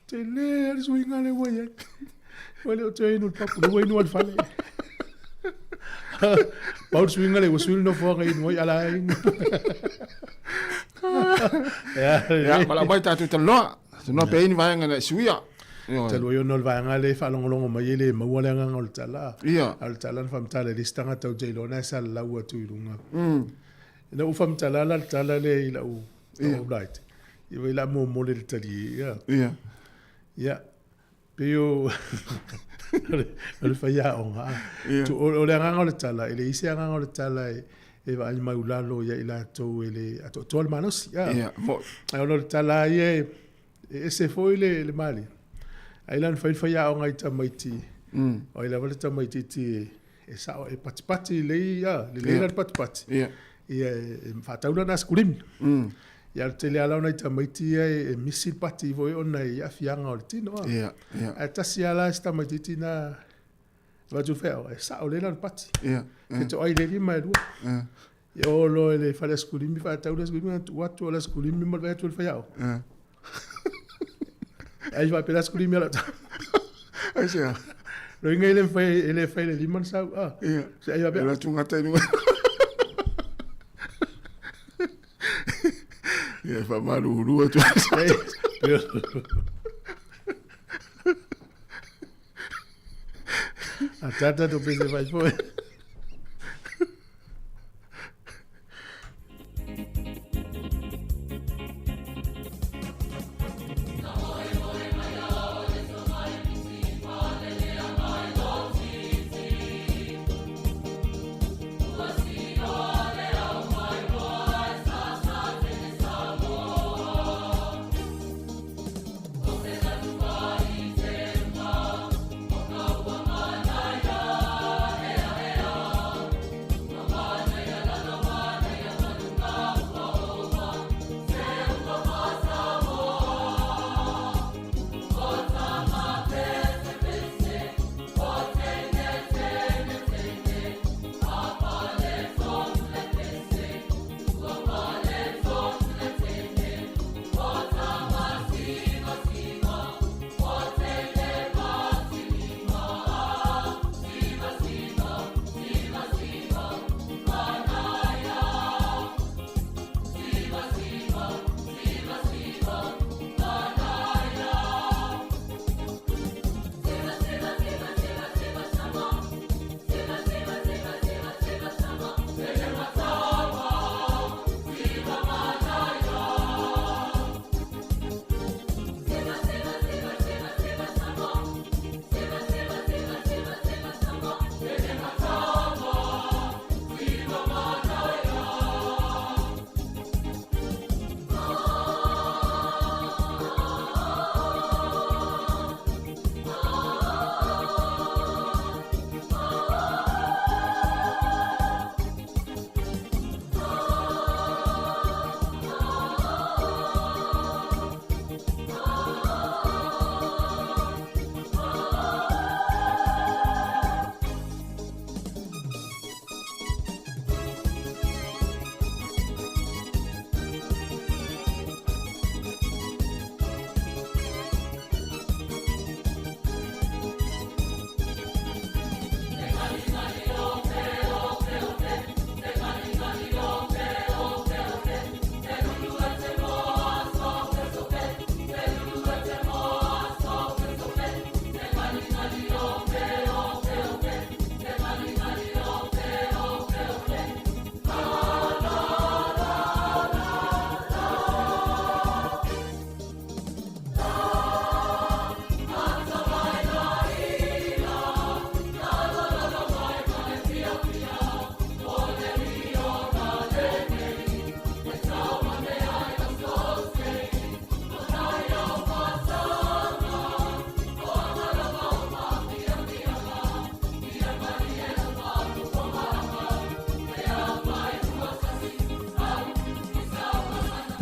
Te le swinga le waya. Wale o te inu papu no inu al fale. Paul swinga le swinga no fo ga inu ala inu. Ya, mala mai tatu te loa. Te no pe ini vai ngana suia. Te lo yo no vai ngale fa longo mai le ma wala ngol tala. Ia. Al tala fam tala le stanga tau je lo na sa la wa tu irunga. Ina u fam tala la tala le ila u. Right. Iwa ila mo le tali. Ia. Ya. Pero le fa ya on ha. Tu o le ngol tala, ile isi ngol tala e va mai ulalo ya ila to ele ato to al manos ya ai lo tala ye ese foi le mali ai lan fa ya o ngai tamaiti ai la volta tamaiti ti e sa e patipati le ya le la patipati ya fa taula nas kulim ya te le ala ngai tamaiti e misi pati voi ona ya fianga o tino ya ata si ala sta tamaiti na va tu fa sa o le la pati que tu ai le mai dua yo lo le fa la sculimi fa ta la sculimi tu watu la sculimi mo va tu fa yao ai va pela sculimi la ai sia lo inga ele fa le limon sa se ai va la tu ngata ni ya fa malu ru tu Atata tu pese vai foi.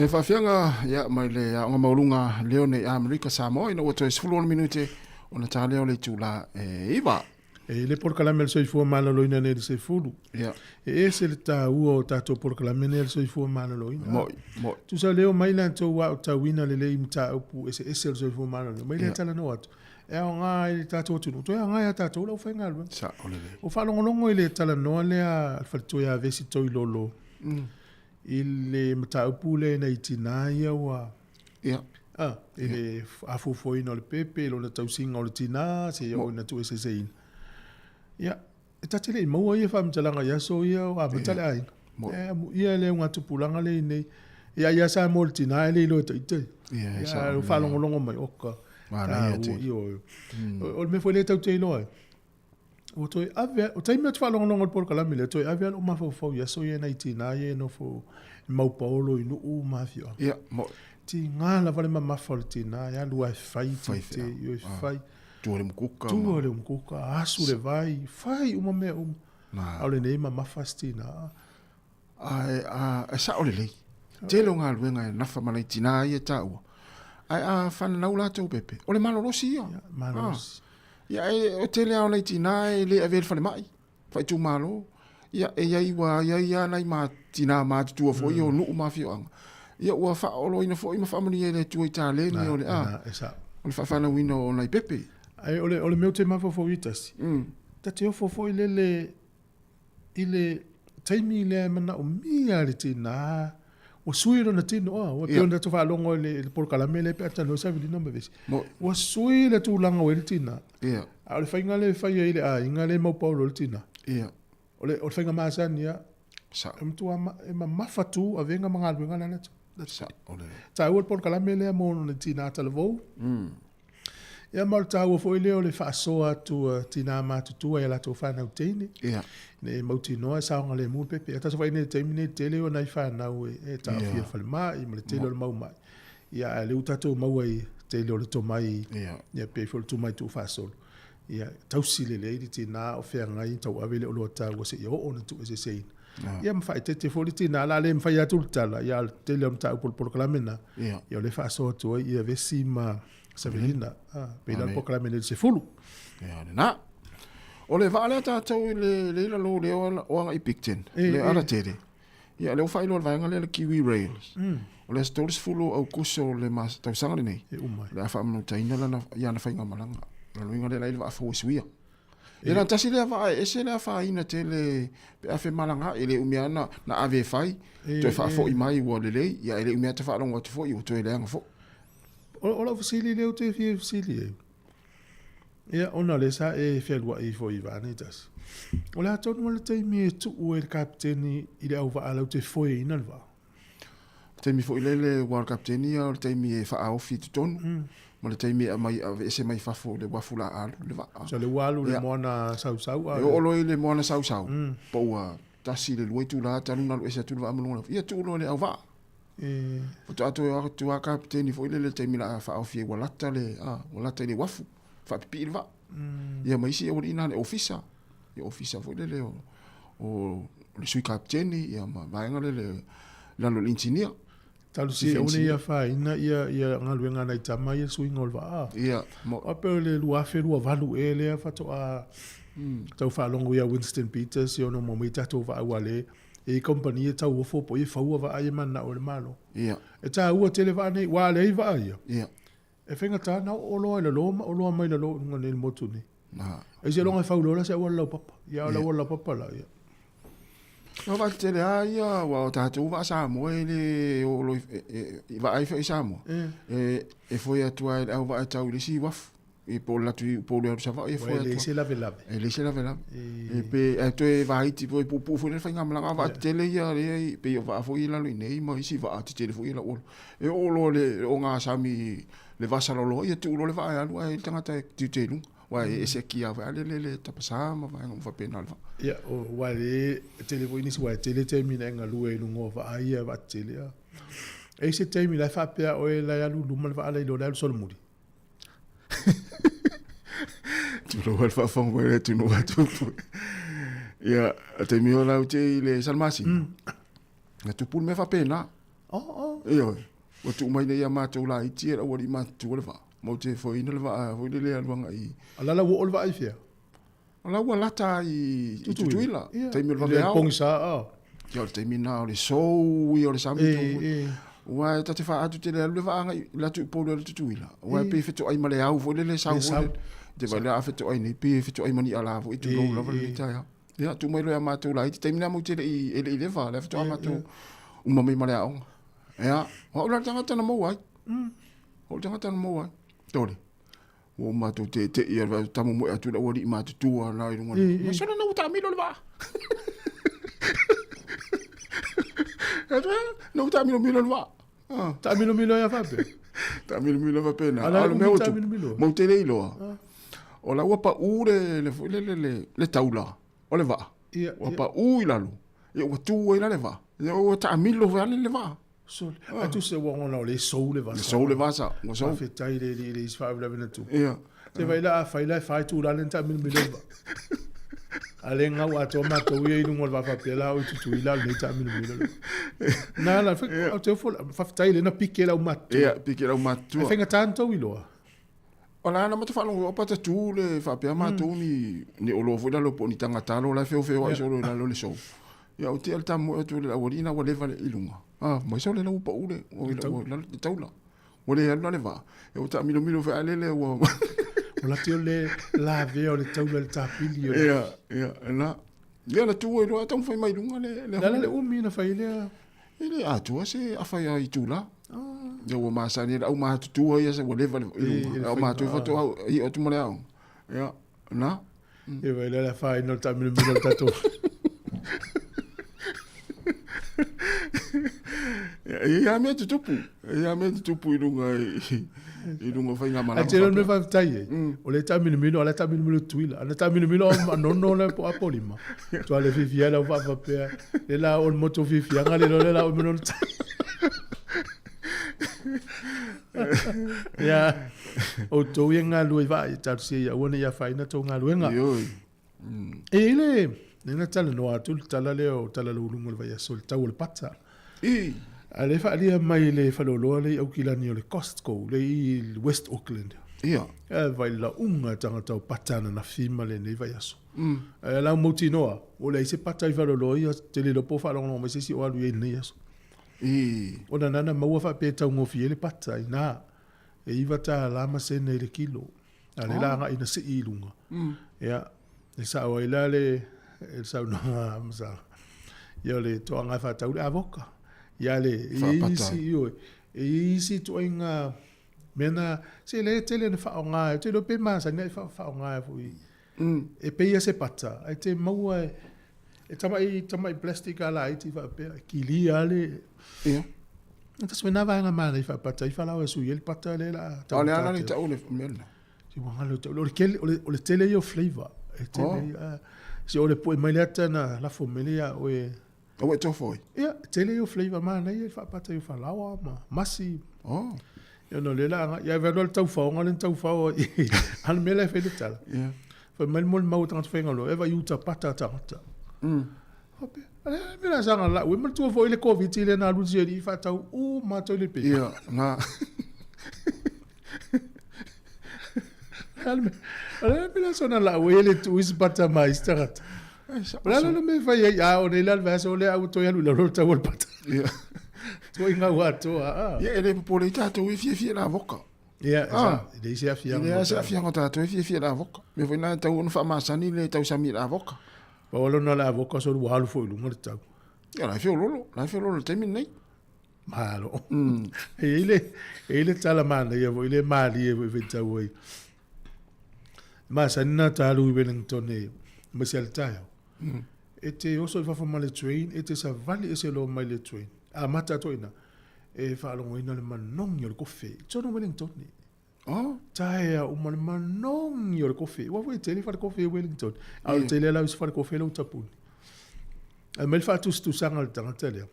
E whawhianga, ia, mai le a maurunga leo nei Amerika Sāmoa, ina ua toi 10 minute o na tā leo le tūla iwa. E le porkalame le soifua malaloina ne le seifulu. Ia. E se le tā ua o tātou porkalame ne le soifua malaloina. Moi. Tu sa leo mai la tau wa o tauina le lei mta upu ese le soifua malaloina. Mai le tala no atu. E o ngā i le tātou atunu. Toi a ngā i a tātou lau whainga alua. Sa, ole le. O whalongolongo i le tala noa lea whalitua ia vesi toi lolo. I le mta upu le na itina ia wa. Ia. I le afufoina o le pepe, lo na tausinga o le tina, se o na tu ese sein. Ia, e tatele i maua ia whamtalanga ia so ia o amatale ai. Ia le unga tupulanga le nei. Ia sa mo le tina le ilo e ite. Ia, o whalongolongo mai oka. Mana ia te. O me foi le tau te ilo ai. O toi ave, o taimi atu whalongolongo le porkalami le, toi ave alo mafau ia so ia na itina ia no fo mau paolo i nuu mafio. Ia, mo. Ti ngā la vale mamafa le tina, ia lua e fai te, i o e fai. Tua le mkuka. Tua le mkuka, asu le vai, fai uma mea uma. Au le nei mamafa stina. E sa o le lei. Te leo ngā luenga e nafa malai tina ia ta ua. Ai a whana nau la tau pepe. O le malorosi ia. Malorosi. Ia o te leo nei tina e le avel fale mai. Fai tu malo. Ia e iai wa ia nai ma tina ma tua fo ia o nuu mafio anga. Ia ua wha olo ina fo ima whamani e le tua i tā le ni o le a. O le whawhana wina o nai pepe. Ai o le meu te mafofo i tasi. Ta te ofofo i le taimi le mana o mia le tina. O sui na tino o te onda tu whalongo le porkalame le pe atano sa vili namba vesi. O sui le tu langa o le tina. Ia. A le whainga le whai e le a inga le mau paulo le tina. Ia. O le whainga maasani ia. Sa. E ma mafatu a venga mga alwenga lana tu. Sa. Ole. Ta ua porkalame le mo le tina atala vou. Ia mal tau fo ile o le whaasoa tu tina matutua ia lato whanau teine. Ia. Ne mauti noa e saonga le mua pepe. Ata sa whaine teimi ne tele o nai whanau e ta fia whale mai, ma le tele o le mau mai. Ia le utato maua i tele o le to mai. Ia pe fo le tu mai tu whaasolo. Ia tausi le leiri tina o whea ngai tau awele o loa tau wa se i o na tu e se sein. Ia mwhai te fo le tina ala le mwhai atu le tala. Ia tele o mta upol kalamena. Ia o le whaasoa tua ia vesi ma Savelina, pela pokalame le se fulu. Ia na. O le vale tātou le lo le o anga i Picton. Le ara tere. Ia le whailo le vaenga le Kiwi Rails. O le stories fulu au kuso le mas tau sanga nei. Le afa manu taina lana ia na whainga malanga. Le luinga le laile wa afa usuia. E na tasi le vai e se le afa ina te le pe afe malanga ele umiana na ave fai. Toi fa fo i mai wo le lei. Ia ele umia te fa longa te fo i o toi le anga fo. Ola fasili leo te fie fasili e. Ia ona le sa e whelua i fo i vane tas. O le ato nua le teimi e tu ue le kapteni i le au wa alau te foe ina le wa. Teimi fo i le war kapteni o le teimi e wha aofi tu tonu. Ma le teimi e mai ese mai fafo le wafula alu le wa. So le walu le moana sau. E olo i le moana sau. Po ua tasi le luai tu la taluna lu ese tu le wa amalunga. Ia tu ulo le au wa. Puto ato tu a kapteni fo ile te mila fa ofi walata le wafu fa pipi va ia mai si o ina le ofisa ia ofisa fo ile o le sui kapteni ia ma vaenga le lo engineer talu si o ia fa ina ia ngaluenga na tama ia sui ngol va ia mo ape le lua fe lua valu ele fa to a tau fa longo ia Winston Peters ia no mo mita to va wale e kompania tau o fopo e faua va ai mana o le malo. Ia. E ta ua televane wa le va ia. Ia. E fenga ta na o lo le lo o lo mai le lo ngone le motu ni. Na. E se longa fa lo la se wala papa. Ia la papa la ia. No va tele ia wa ta tu va Sāmoa le o lo va ai fa Sāmoa. E foi atua au va tau le si waf. E po la tu po le sa va e foi le se lave. E le se lave. E pe e to e vai ti po fu le fanga mala va tele ia le pe va fo ila le nei ma isi va ti tele fo ila o e o lo le o nga sami le va sa lo ia tu lo le va alu e tanga ta ti te lu wa e se ki ava le ta pasa ma va nga penal va ia o wa le tele fo inisi wa tele termina nga lu e lu ngo va ia va tele e se termina fa pe o la lu lu mal va ala lo la sol muri. Tu lo va fa fong wele tu no tu. Ya, te mi ola uche le salmasi. Na tu pul me fa pena. Ia, o tu mai nei a mātou la i tia la wari mātou le wha. Mau te whaina le wha, whaina le aluanga i. Alala wo o le wha i fia? Ala ua lata i tutuila. Taimi le Le wha pongisa, Ia o le taimi nā o le sou i o le sami. Ua e tate wha atu te le alu le wha anga i latu pōlu le tutuila. Ua e pe fetu ai ma le au fo le sau fo le. Te vai le a fetu ai nei, pe fetu ai mani ala fo i tu lou lava le tai ha. Ia, tu mai lo ya mātou la i te taimi nā mau te le i ele i le wha, le fetu a mātou umami ma le aonga. Ia, ho la tangata na mau ai. Ho la tangata na mau ai. Tore. O mātou te i alwa tamu mo atu la wari i mātou tua la i runga. Ma sona na uta amilo le wā. Na uta amilo le wā. Ta amilo ya whape? Ta amilo wa pena. Ala me otu. Mau te rei loa. O la ua pa u le taula. O le wā. Ua pa u i lalu. Ia ua tu i la le wā. Ia ua ta amilo le wā. So, atu se wongo na le sou le vasa. Le sou le vasa, mo sou. Fa tai le is fa le tu. Ia. Te vai la fai tu la lenta mil mil. Ale nga wa to ma to ye no va fa pela o tu ila le ta mil mil. Na la fa o te fa tai le na pique la o mat. Ia, pique la o mat. Fa nga tanto ilo. Ola na mata fa lo pa tu le fa pe ma tu ni o lo fu da lo po ni tanga talo la fe wa so la lo le sou. Ia o te alta mo tu la orina wa le vale ilunga. Mai so le la upa ule o la taula. O le ana le va. E o ta milo fa ale le o. O la tio le la ve o le taula le tapili. Ia, na. Ia la tu e lo ata fai mai lunga le. Le umi na fai le. Ele a tu se a fai ai tu la. Ia o ma sa ni au ma tu ia se o le vale ilunga. O ma tu fa tu i o tu mo le au. Ia, na. E vai le fai no ta milo tato. Ia me te tupu. Ia me te tupu i runga whai ngā mana. A te rano whai tai e. O le ta minimino, o le ta minimino tuila. A le ta minimino o nono le po apolima. Tua le whiwhia la whawhapea. Le la o moto whiwhia ngā le la o mino ta. Ia. O tau e ngā lua i wai. Tatu se ia wana ia whaina tau ngā lua ngā. E ile. Nena tala no atu tala leo tala lo lungo le vai sol tau le pata. Ale fa alia mai le faloloa le au kilani o le Costco le i West Auckland. Ia. Vai la unga tanga tau patana na fima le nei vai aso. La moti noa o le se pata i faloloa ia te le lopo falonga mai se si o alu e nei aso. O na nana maua fa pe tau ngofi le pata i na e iwa ta lama se nei le kilo. Ale la nga ina se i lunga. Ia. E sa o ila le e sa no amsa. Ia le toanga fa tau le avoka. Ia le isi yo. Isi to inga mena se le tele na fa nga te lo pe masa nei fa nga fui. E pe ia se pata. Ai te maua e tamai plastic ala ai ti fa pe kili ale. Ia. Ata se na va nga mana i fa pata i fa la su il pata le la. Ale ana ni ta ole mena. Ti wanga lo le tele yo flavor. E tele si o le po mai lata na la familia o e o e tofoi. Ia, tele yo flavor ma nei fa pata yo fa lawa ma masi. Yo no le la ya va do tau fa ngalen tau fa o an me le fe de tal. Ia. Fa mal mol mau transfer ngalo eva yuta pata ta. Hope. Ale me la sanga la, we mal tu fo ile covid ile na lu zeri fa tau o ma to le pe. Ia, na. Ale me la sona la we ile tu is pata mai starat. Wala no me fa ya o le la vaso le auto ya lu la rota wol pata. Ia. Tu inga wato Ia ele po le tato we fie la voka. Ia, ele se afia. Ia se afia ngota to fie la voka. Me foi na tau no fa masani le tau sami la voka. Pa wala no la voka so lu halu foi lu ngol tau. Ia la fio lolo te min nei. Malo. Ele tala mana ia vo ile mali e ve tau ai. Masani na talu i Wellington e masel tayo. E te oso fa fa le train, e te sa vali e se lo mai le train. A mata toina. E fa longo ina le manong yo le kofe. Tono Wellington ni. Taia o manong yo le kofe. Wa foi tele fa le kofe Wellington. Al tele la us fa le kofe lo tapun. A mel fa tu sanga le tanga tele.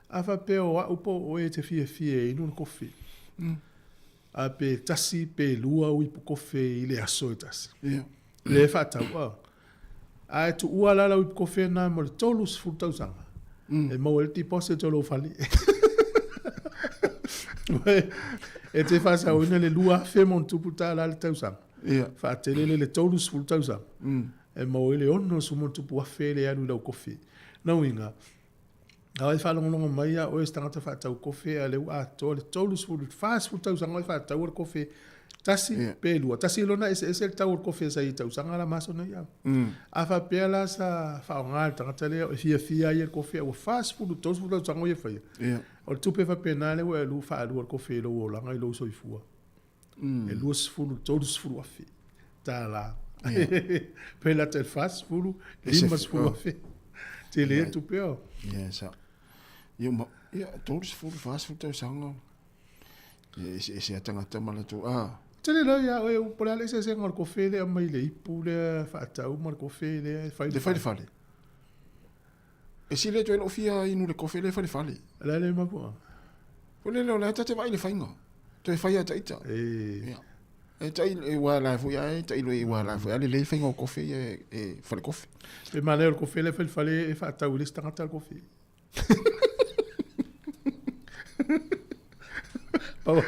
A fa pe o upo o e te fie inu le kofe. A pe tasi pe lua ui po kofe i le aso e tasi. Le fa tau a tu ua lala ui kofe na mo le tolus fultau sanga. E mau el tipo se tolo fali. E te whasa o ina le lua fe mon tupu tā la le tausanga. Wha telele le tolu sfulu tausanga. E mau ele ono su mon tupu wafe le anu lau kofi. Nau inga. Awai whalongolongo mai a o e stangata whatau kofi a le ua ato le tolu sfulu. Wha tausanga o whatau ar kofi. Tasi pe lua. Tasi lona ese le tau ar kofi sa i tausanga la maso na iau. A wha pea la sa whaonga le tangata lea o fia i ar kofi. Ua wha sfulu tolu sfulu tausanga o ia whaia. O le tupe wha pena le ua e lu wha alu ar kofi lo o langa i lo soifua. E lua sfulu, tolu sfulu afi. Tā la. Pe la te wha sfulu, lima sfulu afi. Te le tu peo. Ia, sa. Ia, tolu sfulu, wha sfulu tausanga. Ia, ese atangata mala tu. Te le lau ia, oe upole ale se ngor kofi le a mai le ipu le whaatau mar kofi le whaile. E si le tu eno fia inu le kofi le whaile. La le mapua. Pole leo le tate vai le whainga. Tu e whaia taita. E tai e wildlife ia e tai lui wildlife ali le whainga o kofi e whale kofi. E ma leo kofi le whale e whaatau le stangata al kofi. Paul,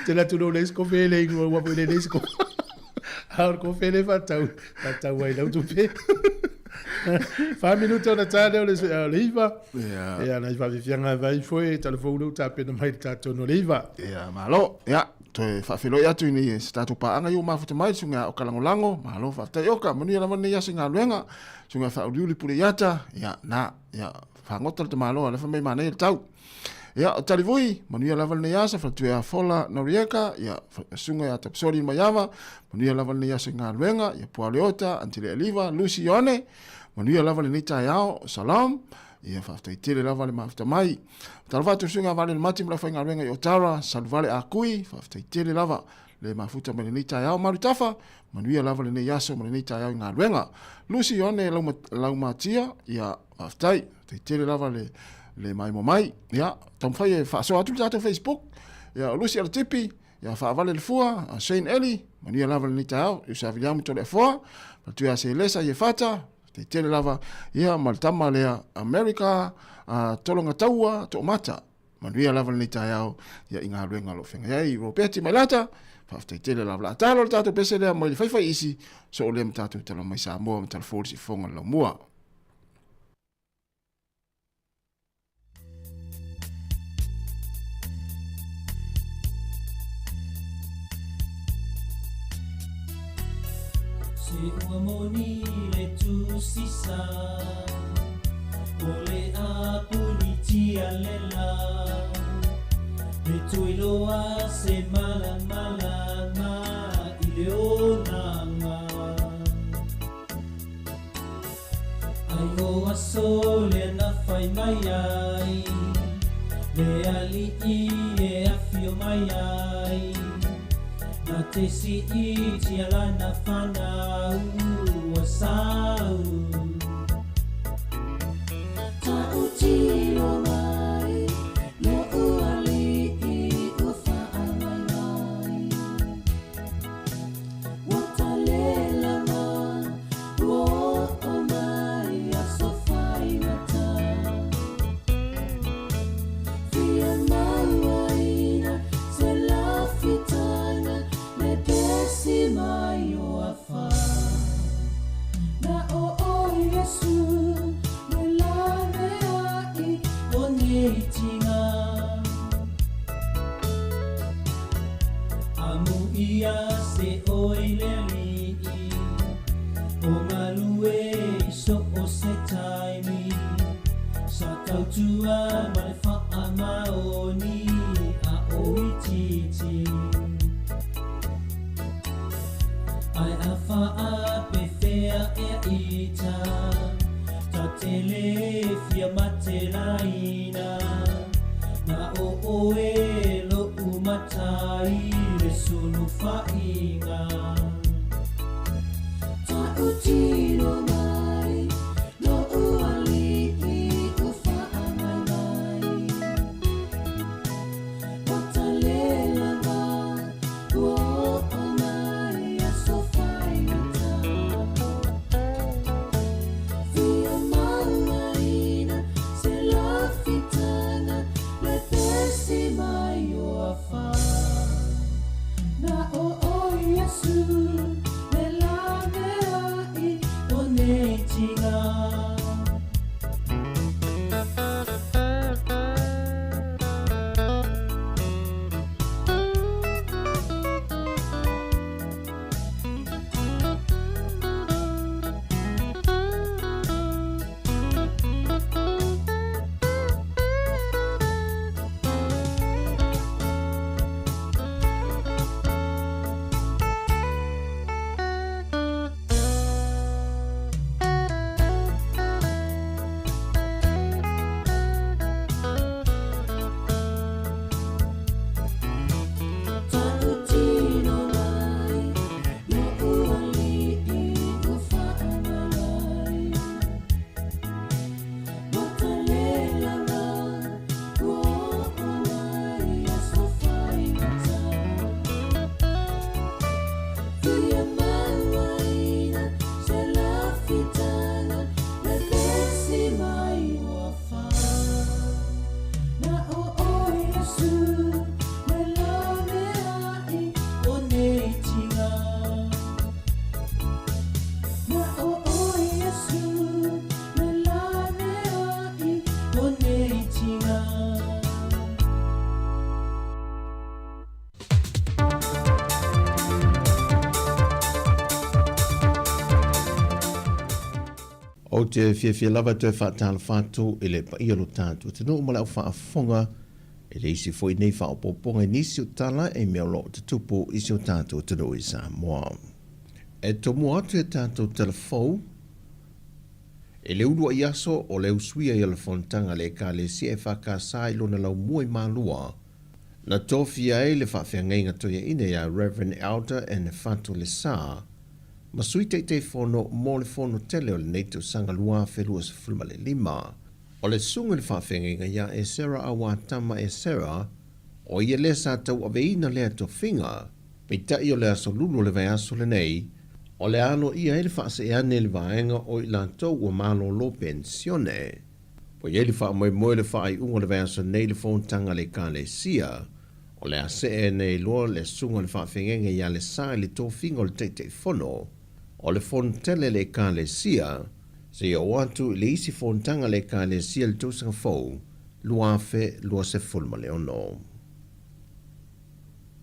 te la tu no le kofi le ingo wapu le lesko. Aur kofi le whaatau ai lau tupe. 5 minutos na tarde o le iva. Ia, na iwa vivianga vai foi, telefonu ta pena mai tato no iva. Ia, malo, ia, toe whawhelo ia tu ni e statu paanga iu mafuta mai sunga o kalangolango, malo whaftai oka, mani ala mani ia singa luenga, sunga whauriuli pule iata, ia, na, ia, whangota le te malo, alefa mai mana il tau. Ia, o talivui, mani ala valne ia sa whatue a fola na rieka, ia, sunga ia tapsori maiava, mani ala valne ia singa luenga, ia pualeota, antile aliva, Lucy Yone, manuia lava le nita yao, salam, ia whaftai tele lava le mafta mai. Talvatu sunga vale le mati mla whainga renga i Otara, salvale a kui, whaftai tele lava le mafuta me le nita yao marutafa, manuia lava le ne yaso me le nita yao i ngā renga. Lucy Yone laumatia, ia whaftai, tele lava le mai mo mai, ia, tamwhai e whaasoa atu tato Facebook, ia Lucy ala tipi, ia whaavale le fua, Shane Eli, manuia lava le nita yao, i sa viliamu tole e fua, patua se lesa i e fata, te tele lava ia maltama lea Amerika tolonga taua to mata manuia lava ni taiao ia inga ruenga lo fenga ia i Roberti Malata te tele lava la talo tato pese lea mai fai isi so o lem tato tala mai Sāmoa tala forsi fonga la mua Se ua moni le tusisa o le apunitia le la le tuiloa se malanga i le onanga ai o aso le na fai mai ai le ali i e afio mai ai na te si i tia lana whanau a sau ta utilo mai no uali i ufa mai mai wata lela ma wo o mai a sofai na ta via mauaina se la fitana si mai o afa na o Yesu me la ai o neitinga amu ia se o ileli o malue so o se taimi sa kautua mai fa amaoni a o ititi ai afa a pefea e ita ta telefia matelaina na o e lo umatai le sunu fainga ta utino mai no uali i ufa mai mai watalela ma wo si O te fia lava te whaatala whātou e le pa ia lo tātou. Te noo mala o whaafonga e le isi foi nei whaopoponga nisi o tala e mea lo te tupo isi o tātou te noo i Sāmoa. E to mua atu e tātou telefou e le ulua i aso o le usuia i ala fontanga le ka le si e whakasā i lona lau mua i mālua. Na tōwhia e le whaafenga toia ine ya Reverend Elder e ne whātou le sā. Ma sui te fono mo le fono tele o le neito sanga lua whelua sa fulma le lima. O le sunga le whaafenga ia e Sarah awa tama e Sarah, o ia le sa tau aveina lea to whinga, pei tai o le aso lulu le vai aso le nei, o le ano ia e le whaase e ane le vaenga o i lantou ua malo lo pensione. Po ia le wha moe le wha ai unga le vai aso nei le fontanga le ka le sia, o le ase e nei loa le sunga le whaafenga ia le sa le to whinga o le te fono, o le fontele le ka le sia, se o atu le isi fontanga le ka le sia le tūsanga fau, luafe lua se fulma le ono.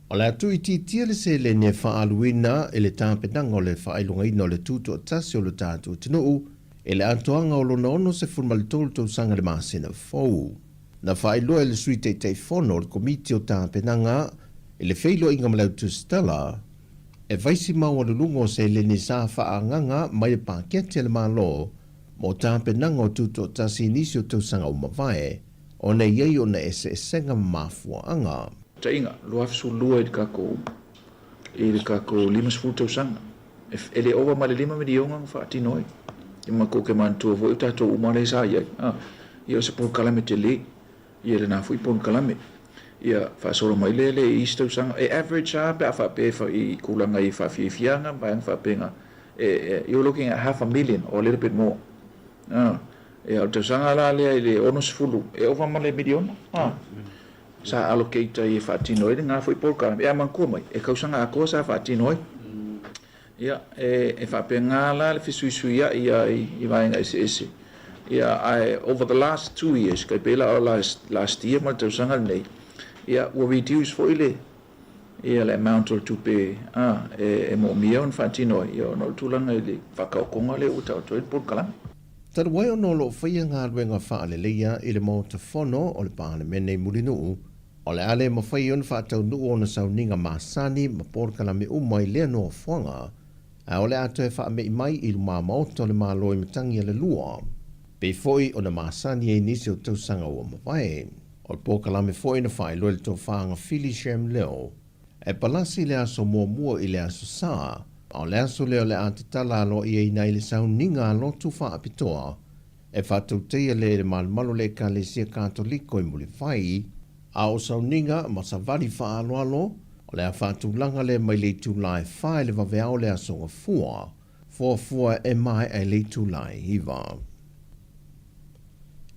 O le atu i titia le se le ne whaaluina e le tāpenanga o le whaailunga ina o le tūtu o tasi o le tātu tinuu, e le atoanga o lona ono se fulma le tolu tūsanga le māsina fau. Na whaailua e le sui te fono o le komiti o tāpenanga, e le whailua inga malau tu stela, e vaisi maua lulungo se le ni sa whaanganga mai pakete le malo mo tāpenanga o tuto tasi inisio tausanga o mawai o nei iei o na ese esenga mafuaanga. Ta inga, luafsu lua i le kako limas fu tausanga. E le owa ma le 5 milionga whaatinoi. I mako ke mantua vo i tato umare sa iai. Ia se pon kalame te le. Ia le nafu i pon kalame. Ia whaasoro mai le i tausanga. E average a pe a whapefa i kulanga i whawhiwhianga, bang whapenga. You're looking at 500,000 or a little bit more. E au tausanga la lea i le ono sifulu. E owa ma le miliona. Sa allocate i whaatinoi, ngā fwy pol kalame. E a mankua mai. E kausanga a koa sa whaatinoi. Ia, e whapenga la le fisuisuia i vaenga ese. Ia, over the last 2 years, kai pela o last year, ma tausanga nei. Ia, ua reduce fo ile. Ia, le amount o tupe, e mo mia on whaatinoi. Ia, no tulanga i le whakaokonga le uta o toi pol kalame. Tara wai o nolo whaia ngā ruenga whaale leia i le mau te whono o le pāne mene mulinuu. O le ale ma whai on whaatau nuu o na sauninga māsani ma pōrkalame umai lea noa whanga. A o le ato e wha mei mai i luma maoto le māloi matangi le lua. Pei foi o na māsani e nisi o tausanga o mawai. O le pōrkalame foi na whai loe le tō whaanga Philly Shem leo. E palasi le aso mua i le aso saa. O le aso leo le ātitala alo i e nei le sauninga alo tu wha apitoa. E whātou teia le malmalo le ka le sia kātoliko i muli whai. A o sauninga ma sa vari wha alo o le a whātou langa le mai le tūlai whai le waweao le asonga fua. Fua e mai ai le tūlai hiva.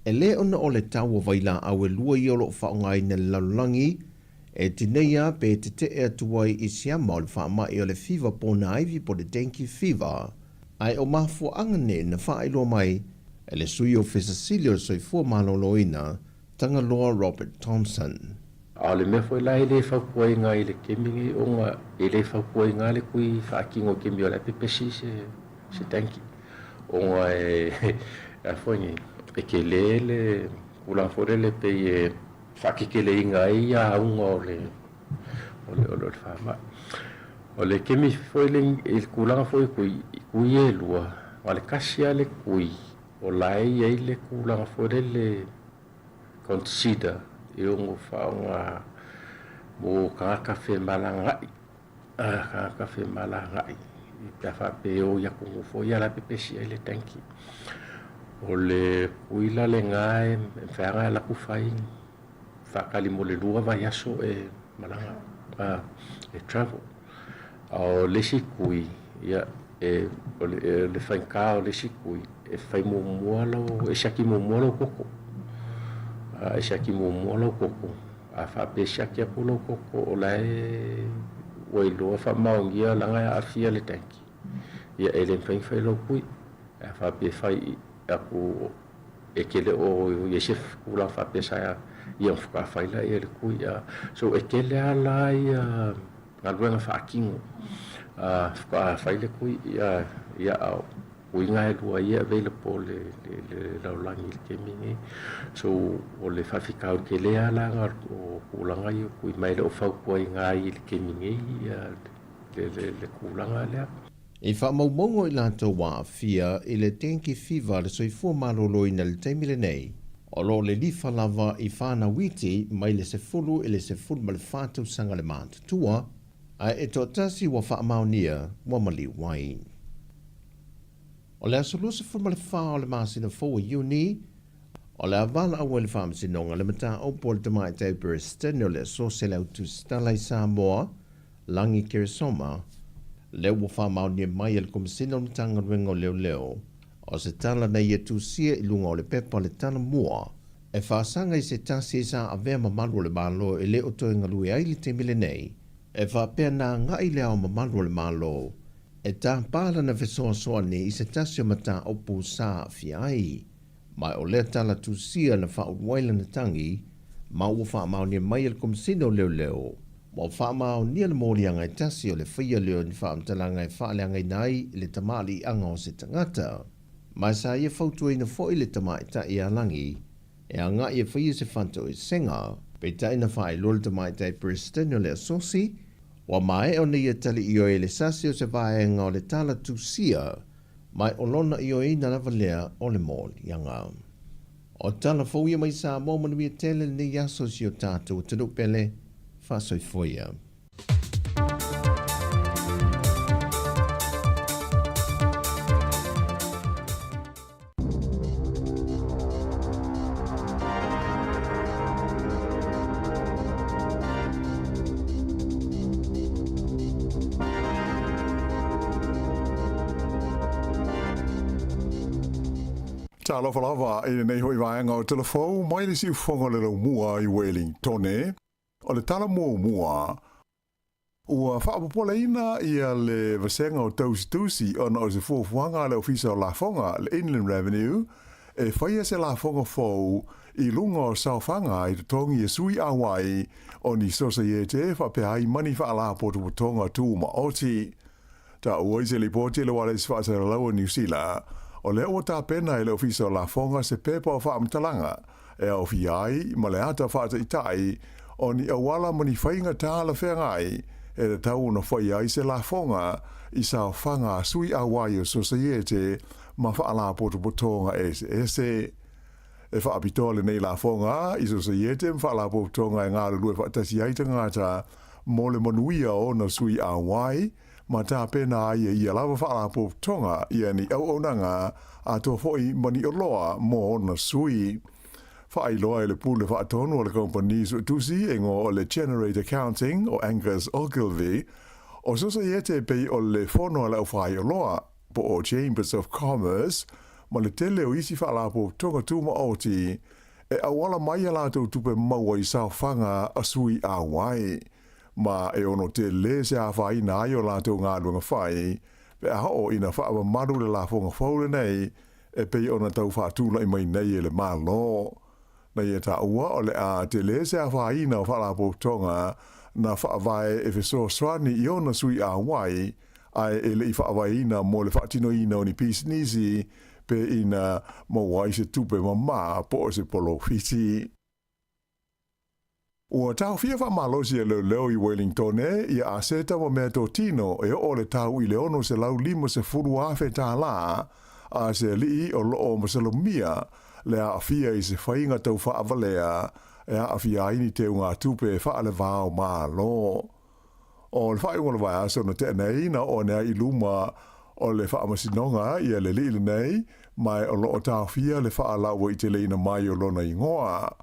E le ona o le taua waila au e lua i olo whaongai na lalulangi. E tineia pe te te ea tuai i siama o le whaamai o le fever pōna aivi po le dengue fever. Ai o mafua angane na whaeloa mai e le sui o Fesasilio soifua maloloina tanga loa Robert Thompson. A le mea foi lai le whakua inga i le kemingi o ngā e le whakua inga le kui whaakingo kemi o le pepesi se tanki. O ngā e whaingi e ke le kula fore le pe e whakikele inga i a unga o le whaamai. O le kemi foi le kulanga foi kui e lua. O le kasia le kui o lai e le kulanga fore le consider e ongo whaonga mo ka kafe malangai. Ka kafe malangai. I pia whape o ia kungu fo ia la pepesi e le tanki. O le kuila le ngae whaanga la kuwhaingi. Whakali mo le lua vai aso e malanga e travel. O le sikui ia le whainka o le sikui fai mua lo e shaki mua lo koko e shaki mua lo koko a fa pe shaki a lo koko o lai wai lo fa maungia langa a fia le tanki ia ele fai lo pui a fa pe fai a ku e kele o yesef kula fa pe sa ia fa fai la ele ku ia so e kele ala ia ngaluenga fa kingo fa fai le ku ia au uinga e lua ia vele po le laulangi le kemingi so o le whawhikau ke lea langa o kulanga i kui mai le o whaupua i ngā i le kemingi le kulanga lea. I whamaumongo i lanto wā fia i le tenki whiwa le soifua malolo i na le teimile nei. O lo le lifa lava i whana witi mai le se fulu i le se fulu ma le whātau sanga le mātu tua a e to tasi wa whaamaunia wa mali wai. O le asolu se fulu ma le wha o le māsina fōa iuni, o le avala awa le whaamasinonga le mata o pole te mai te peristene o le so se lau tu stalai Sāmoa, langi Keresoma, leo wa whaamaunia mai e le komisina o mtanga ruenga o leo, o se tala na ia tūsia i lunga o le pepa le tana mua, e whaasanga i se tasi e sa avea mamalu o le malo e le o toi ngalui ai li te mile nei, e whaapea nā ngai le au mamalu o le malo, e tā pāla na fesoa soa ni i se tasi o mata o pū sā fiai, mai o lea tala tūsia na whauwaila na tangi, ma ua whaamaunia mai e le komisina o leo, ma o whaamaunia le mōrianga i tasi o le whia leo ni whaamtalanga i whaaleanga i nai le tamali anga o se tangata. Mai sa ia fautua ina fo i le tamai ta i alangi, e anga ia whia se whanto i senga, pe ta ina whae lole tamai ta i pristeno le asosi, wa mai o ni ia tali i o e le sasi o se vaenga o le tala tūsia, mai o lona i o ina lavalea o le mōrianga. O tala fōia mai Sāmoa manuia tele ni yaso si o tātou tanu pele, whasoi fōia. Ta lofa lava i nei hoi vaenga o telefou, mai le si ufonga le lau mua i Wellingtone, o le tala mua, ua whaapopola ina ia le vasenga o tausi ona o se fuafuanga le ofisa o la fonga, le Inland Revenue, e whaia se la fonga fau i lunga o saufanga i tongi e sui awai o ni sosaiete whapea i mani whaala potu potonga tūma oti. Ta ua i se li poti le wale si whaasara lau New Zealand, o le o tā pena e le ofisa o la fonga se pepa o whaamtalanga, e au fiai ma le ata whaata i tai, o ni awala mani whainga tāla whengai, e le tau na whai ai se la fonga, i sa whanga sui awai o sosaiete, ma whaala poto potonga ese. E whaapitoa le nei la fonga, i sosaiete, ma whaala poto potonga e ngāru lue whaatasi ai tangata, mo le manuia o na sui awai, ma tā pena ai e ia lava whaala potonga, ia ni au onanga, a tō foi mani o loa mo na sui. Whaai loa e le pule whaatonu o le kompani su tusi e ngō o le Generate Accounting o Angus Ogilvy, o sosaiete pei o le whono le au whaai o loa, po o Chambers of Commerce, ma le tele o isi whaala potonga tūma oti, e awala mai a lātou tupe maua i sauwhanga a sui a wai. Ma e ono te le se a whai na ai o lātou ngā runga whai, pe a ho ina whaama maru le la whonga whaure nei, e pei ona tau whaatūla i mai nei e le mālo. Na ia ta ua o le a te le se a whai na o whala potonga, na whaawai e wheso swani i ona sui a wai, ai e le i whaawai ina mo le whaatino ina o ni pisnisi, pe ina mo wai se tupe mamā po o se polo fiti. Ua tau fia whamalosi e leo i Wellingtone, ia a seta wa mea tō tino e o le tau i leono se lau lima se furu awhe tā la, a se li o loo masalomia, le a fia i se whainga tau whaavalea, e a fia ini te unga tupe e whaale vāo maa lo. O le whaingola vai aso na te nei na o nea i luma o le whaamasinonga ia le li nei, mai o loo tau fia le whaalaua i te leina mai o lona i ngoa.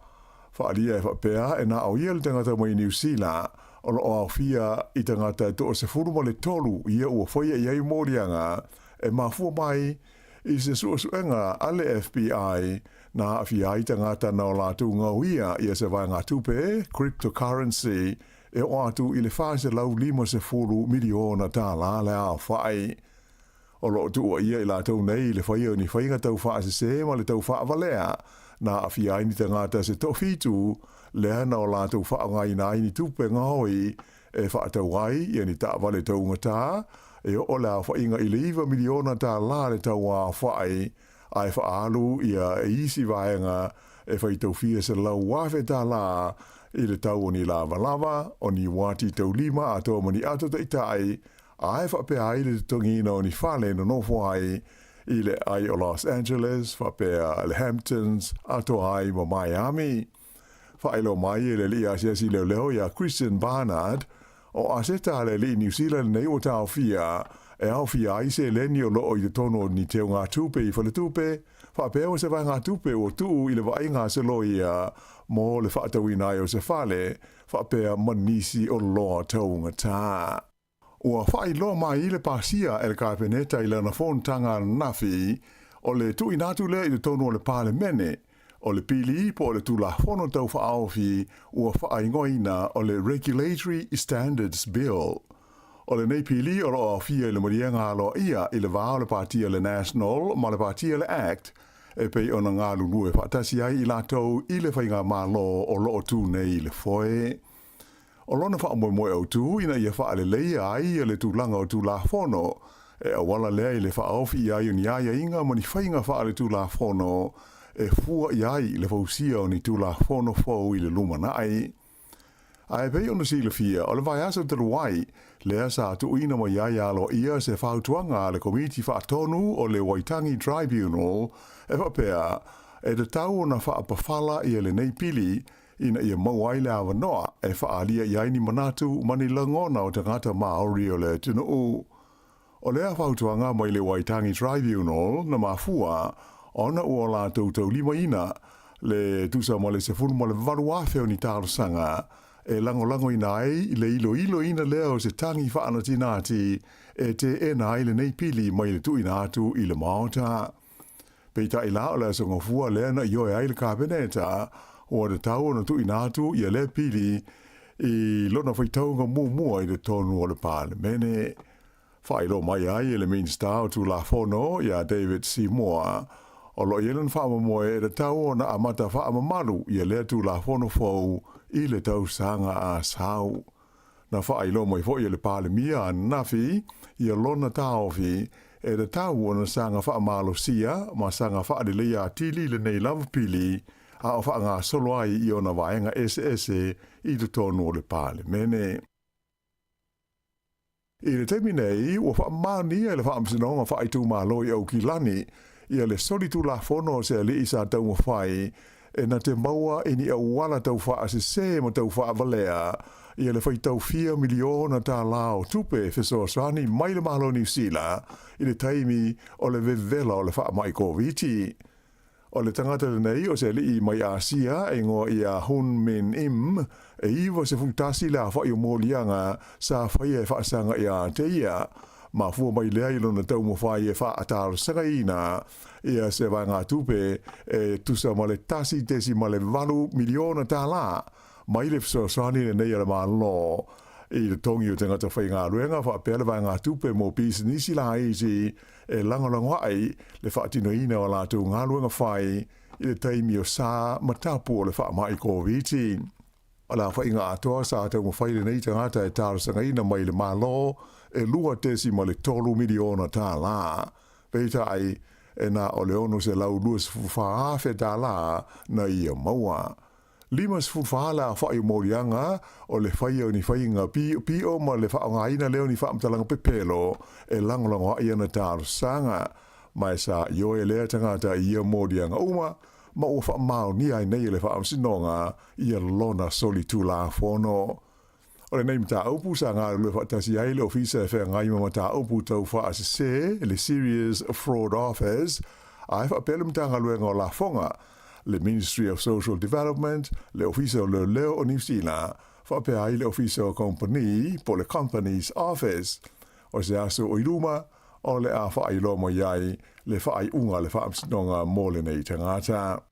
Whaalia e whapea e na au ia le tangata mai New Zealand, o lo au fia i tangata e toa se furuma le tolu ia ua whaia i ai mōrianga, e mafua mai I se suenga ale FBI na awhiai tangata na o lātou ngauia ia se vai ngā tupe, cryptocurrency, e o atu i le whaase lau 5 miliona tā la le a whai. O lo tua ia i lātou nei le whaia ni whainga tau whaase se ma le tau whaavalea na awhiai ni tangata se tofitu lea na o lātou whaangai na ini tupe ngāoi e whaatau ai ia ni tā wale tau ngatā e o la whainga i le 1 miliona tā la le tau a whai ai whaalu ia e isi vaenga e whaitau fia se lau wafe tā la i le tau o ni lava lava o ni wati tau 5 a tō mani ato te itai ai whapea ai le tongina o ni whale no nofo ai i le ai o Los Angeles, whapea le Hamptons, ato ai mo Miami. Whaelo mai e le li asiasi leo leo ia Christian Barnard o aseta le li New Zealand nei o tau fia e au fia ai se leni o loo i te tono ni teo ngā tupe i whale tupe, whapea o se vai ngā tupe o tuu i le vai ngā se lo ia mo le whaatawina o se whale, whapea manisi o loa taunga tā. Ua whai loa mai i le pasia e le kāpeneta i lana whontanga nafi o le tui nātu le i le tono o le pāle mene, o le pili po o le tula whono tau whaawhi ua whai ngoina o le Regulatory Standards Bill. O le nei pili o loa whia i le morienga aloa ia i le vāo le pātia le National ma le pātia le Act e pei ona ngā lunue whaatasi ai i lātou i le whainga mālo o loo tū nei le foe. O lona wha moe au tū ina ia wha le leia ai le tūlanga o tūla whono e awala lea i le wha awhi i ai ni aia inga mani whainga wha le tūla whono e fua i ai le whausia o ni tūla whono whau i le lumana ai. Ai pei ona si le fia o le vai asa te ruai lea sa tu ina mo iai alo ia se whautuanga le komiti wha tonu o le Waitangi Tribunal e whapea e te tau na wha apawhala i le nei pili ina ia mauai le awa noa e whaalia i aini manatu mani langona o te ngata Māori o le tino u. O lea whautuanga mai le Waitangi Tribunal na mafua ona ua la tau 5 ina le tusa mo le sefulu mo le varuafe o ni tālo sanga e lango ina ai le ilo ina lea o se tangi whaana tinati e te ena ai le nei pili mai le tu ina atu i le maota. Peita i la o le songa fua lea na ioe ai le kāpeneta o le tau na tu ina atu i le pili i lona whaitaunga mua i le tonu o le pāle mene. Whailo mai ai e le minsta o tu la whono ia David Sāmoa o lo yelan whaamamoe e le tau o na amata whaamamaru i le tu la whono fau i le tau sanga a sau. Na whailo mai fo i le pāle mia a nafi i lona taofi e le tau o na sanga whaamalo sia ma sanga whaadilea tili le nei lavapili a o whaanga solo ai i ona vaenga SS i te tonu o le pāle mene. I le temi nei, ua whaamani e le whaamsinonga whaaitu māloi au ki lani i le solitu la whono se li isa tau mawhai e na te maua e ni au wala tau wha se se ma tau wha avalea i le whaitau 4 miliona tā lao tupe feso sani mai le malo New Zealand i le taimi o le vevela o le wha mai koviti. O le tangata nei o se li mai Asia e ngoa i a Hun Min Im e iwa se futasi la wha i o mōlianga sa whai e whaasanga i a te ia ma fua mai lea i lona tau mawhai e wha ataro sanga ina ia se vai ngā tupe e tusa ma le tasi tesi ma le 8 miliona tā la mai le fsosani ne nei ala mālo i le tongi o tangata whai ngā ruenga wha pēle vai ngā tupe mō pisi nisi la easy e langolango ai le whaatino ina o lātou ngā ruenga whai i le taimi o sā matapu o le wha mai koviti. O la whai ngā atoa sā tau mawhai le nei tangata e tāra sanga ina mai le mālo e lua tesi ma le 3 miliona tā la. Peita ai e nā o le ono se lau luas fuwhaafe tā la na ia maua. Limas fuwhaala a whai morianga o le whai au ni whainga pio ma le whaonga ina leo ni whaamtalanga pepelo e langolango ai ana tāro sanga. Mai sa ioe lea tangata ia morianga uma ma ua whaamau ni ai nei le whaamsinonga ia lona solitu la whono. O le nei mta aupu sa ngā lue whaatasi ai le ofisa e whea ngai mata aupu tau wha asese le Serious Fraud Office ai whaapele mta ngā lue ngā la whonga le Ministry of Social Development, le ofisa o le leo o New Zealand, whapea ai le ofisa o company po le Companies Office. O se aso o iruma, o le a whaai lo mo iai le whaai unga le whaamsinonga mō le nei tangata.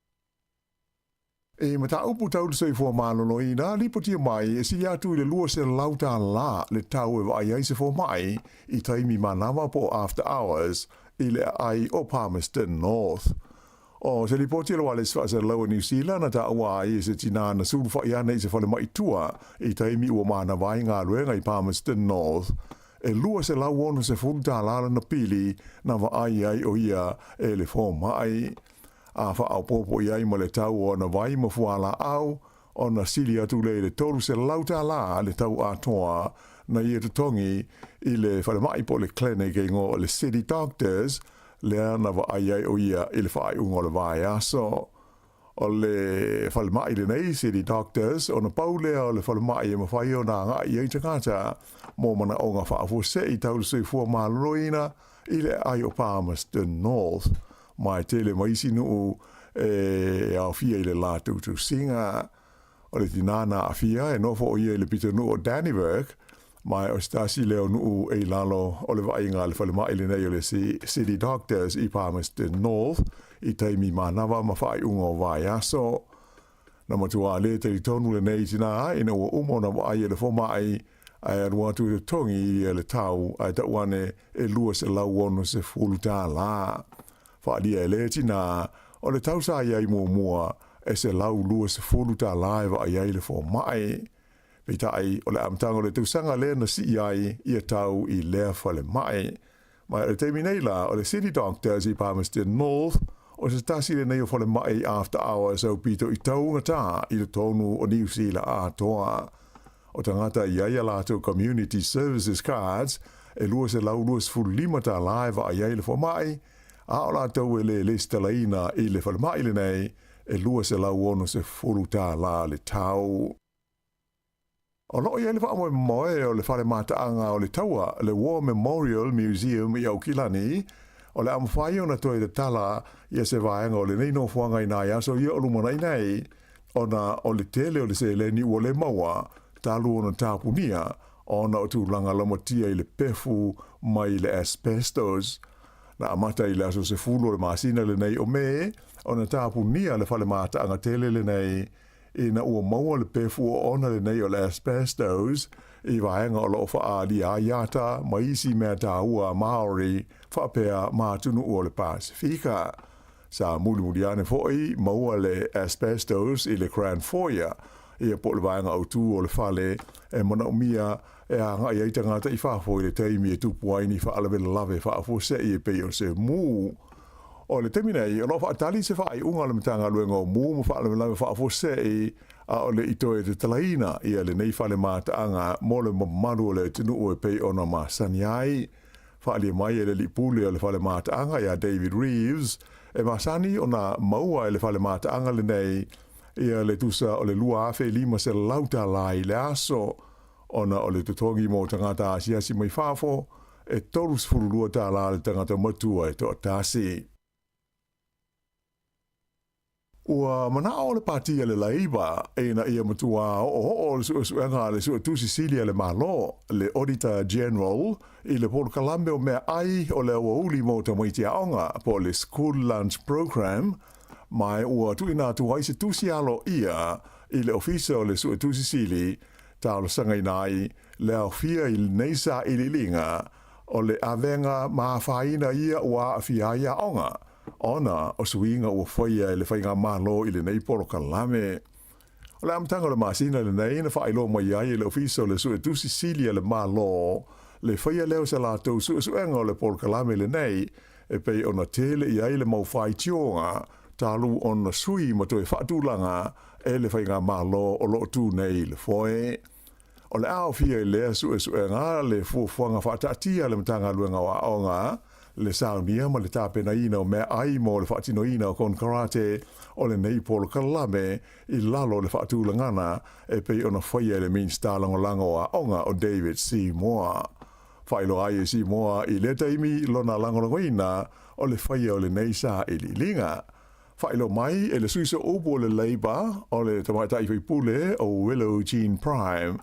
E mata upu tau le soifua mālono ina, lipotia mai e si atu i le lua se lauta la le tau e vai ai se fo mai i taimi manawa po after hours i le ai o Palmerston North. O se lipotia loa le swa se laua New Zealand na ta awa ai se tina na sulu wha iana i se whale mai tua i taimi ua manawa i ngā luenga i Palmerston North. E lua se lau ono se futa lala na pili na wa ai o ia e le fo mai. A wha au popo iai ma le tau o na vai ma fuala au, o na sili atu le toru se lauta la le tau atoa na ia tutongi i le whale mai po le clinic e ngō le city doctors le ana wa ai o ia i le whaai ungo le vai aso. O le whale mai le nei city doctors o na paulea o le whale mai e ma whai o na ngā i ei tangata mō mana o ngā whaafo se i tau le sui fua māloina i le ai o Palmerston North. Mai tele maisi nuu au fia i le la tutu singa o le tinana a fia e nofo o ia i le pita nuu o Dannyburg mai o stasi leo nuu e lalo o le vainga le whale mai le nei o le city doctors i Palmerston North i taimi manawa ma whai ungo vai aso na matua le te tonu le nei tina ina ua umona wa ai le fomai ai arua tu le tongi i le tau ai tauane e lua se lau ono se fuluta la whaalia e le tina, o le tausa iai mua e se lau lua se fulu ta laiva a iai le fo mai. Peitai, o le amtanga le tausanga le na si iai i a tau i lea whale mai. Mai o le teimi nei la, o le city doctors i Palmerston North, o se tasi le nei o whale mai after hours au pito i taunga ta i le tonu o New Zealand a toa. O tangata iai a lato community services cards, e lua se lau lua se fulu lima ta laiva a iai le fo mai, a o la tau e le listalaina i le whalemaile nei e lua se lau ono se furuta la le tau. O no i ele wha amoe moe o le whalemataanga o le taua le War Memorial Museum i Aukilani o le amwhai o na toi te tala i se vaenga o le neino fuanga i nai aso i o lumana i nei o na o le tele o le se le ni o le maua talu o na tapunia o na o tūlanga lamatia i le pefu mai le asbestos. Na amata i le aso se fulu le masina le nei o me, o na tapunia le whale mata anga tele le nei, i na ua maua le pefu o ona le nei o le asbestos, i vaenga o lo whaali a iata, maisi mea ta ua Maori, whapea mātunu o le Pasifika. Sa muli ane foi, maua le asbestos i le Grand Foyer, i a po le vaenga au tū o le whale, e mana umia, e a ngai ai tangata i whaafo i le teimi e tupu aini whaalawela lave whaafo se i e pei o se mū. O le teimi nei, o lo whaatali se whaai unga le mitanga luenga o mū ma whaalawela lave whaafo se i a o le itoe te talaina i a le nei whale mātaanga mo le mamaru o le tinu o e pei o na masani ai. Whaali mai e le lipule o le whale mātaanga i a David Reeves e masani o na maua e le whale mātaanga le nei i a le tusa o le lua afe lima se lauta lai le aso ona o le tutongi mo tangata asiasi mai whafo, e torus furulua tā la le tangata matua e to tasi. Ua mana o le patia le laiba, e na ia matua o le suenga le sua tu Sicilia le malo, le Auditor General, i le Port Kalambe o mea ai o le uli mo ta moitia onga po le School Lunch Program, mai ua tuina tu waise tusi alo ia i le ofisa o le sua tu Sicilia, talo sanga inai leo fia i neisa i linga o le avenga maafaina ia ua fia ia onga ona o suinga ua whaia i le whainga malo i le nei poro kalame. O le amtanga le masina le nei na whailo mai ai le ofiso le sue tu Sicilia le malo le whaia leo sa lato suenga o le poro kalame le nei e pei ona tele i ai le mau whai tionga talu ona sui ma toi whaatulanga e le whainga malo o lo tu nei le foe. O le ao fia i lea suenga le fuafuanga whaatatia le mtanga luenga wa aonga le saunia ma le tāpena ina o mea ai mo le whaatino ina o kon karate o le nei polo kalame i lalo le whaatulangana e pei ona whaia le min stalango lango a aonga o David Sāmoa. Whailo ai e Sāmoa i le taimi lona lango ina o le whaia o le nei sa i li linga. Whailo mai e le suiso upo le Labour o le tamaitai whaipule o Willow Jean Prime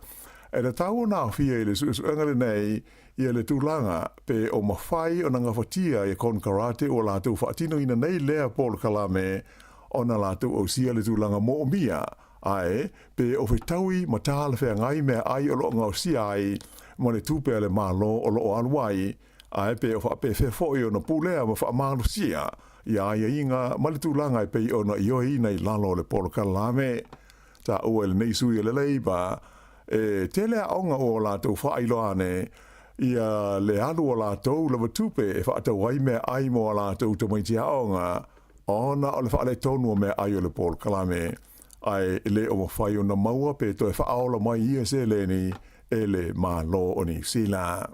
E le tau na fia i le suenga nei ia le tūlanga pe o mawhai o na ngawhatia i kon karate o lātou whaatino ina nei lea Paul Kalame o na lātou o sia le tūlanga mo o mia ai pe o whetaui ma tāle whea ngai mea ai o loo ngau sia ai mo le tūpea le malo o loo aluai ai pe o whape whefoi o na pūlea ma whaamalo sia ia ia inga ma le tūlanga i pe o na ioi nei lalo le Paul Kalame ta ua le nei sui le leiba e tele a onga o lātou whaailoane ia le alu o lātou la watupe e whaatau ai mea ai mo o lātou te maiti aonga ona o le whaale tonu o mea ai o le Paul Kalame ai le o mawhai o na maua pe to e whaaola mai ia se leni e le malo o New Zealand.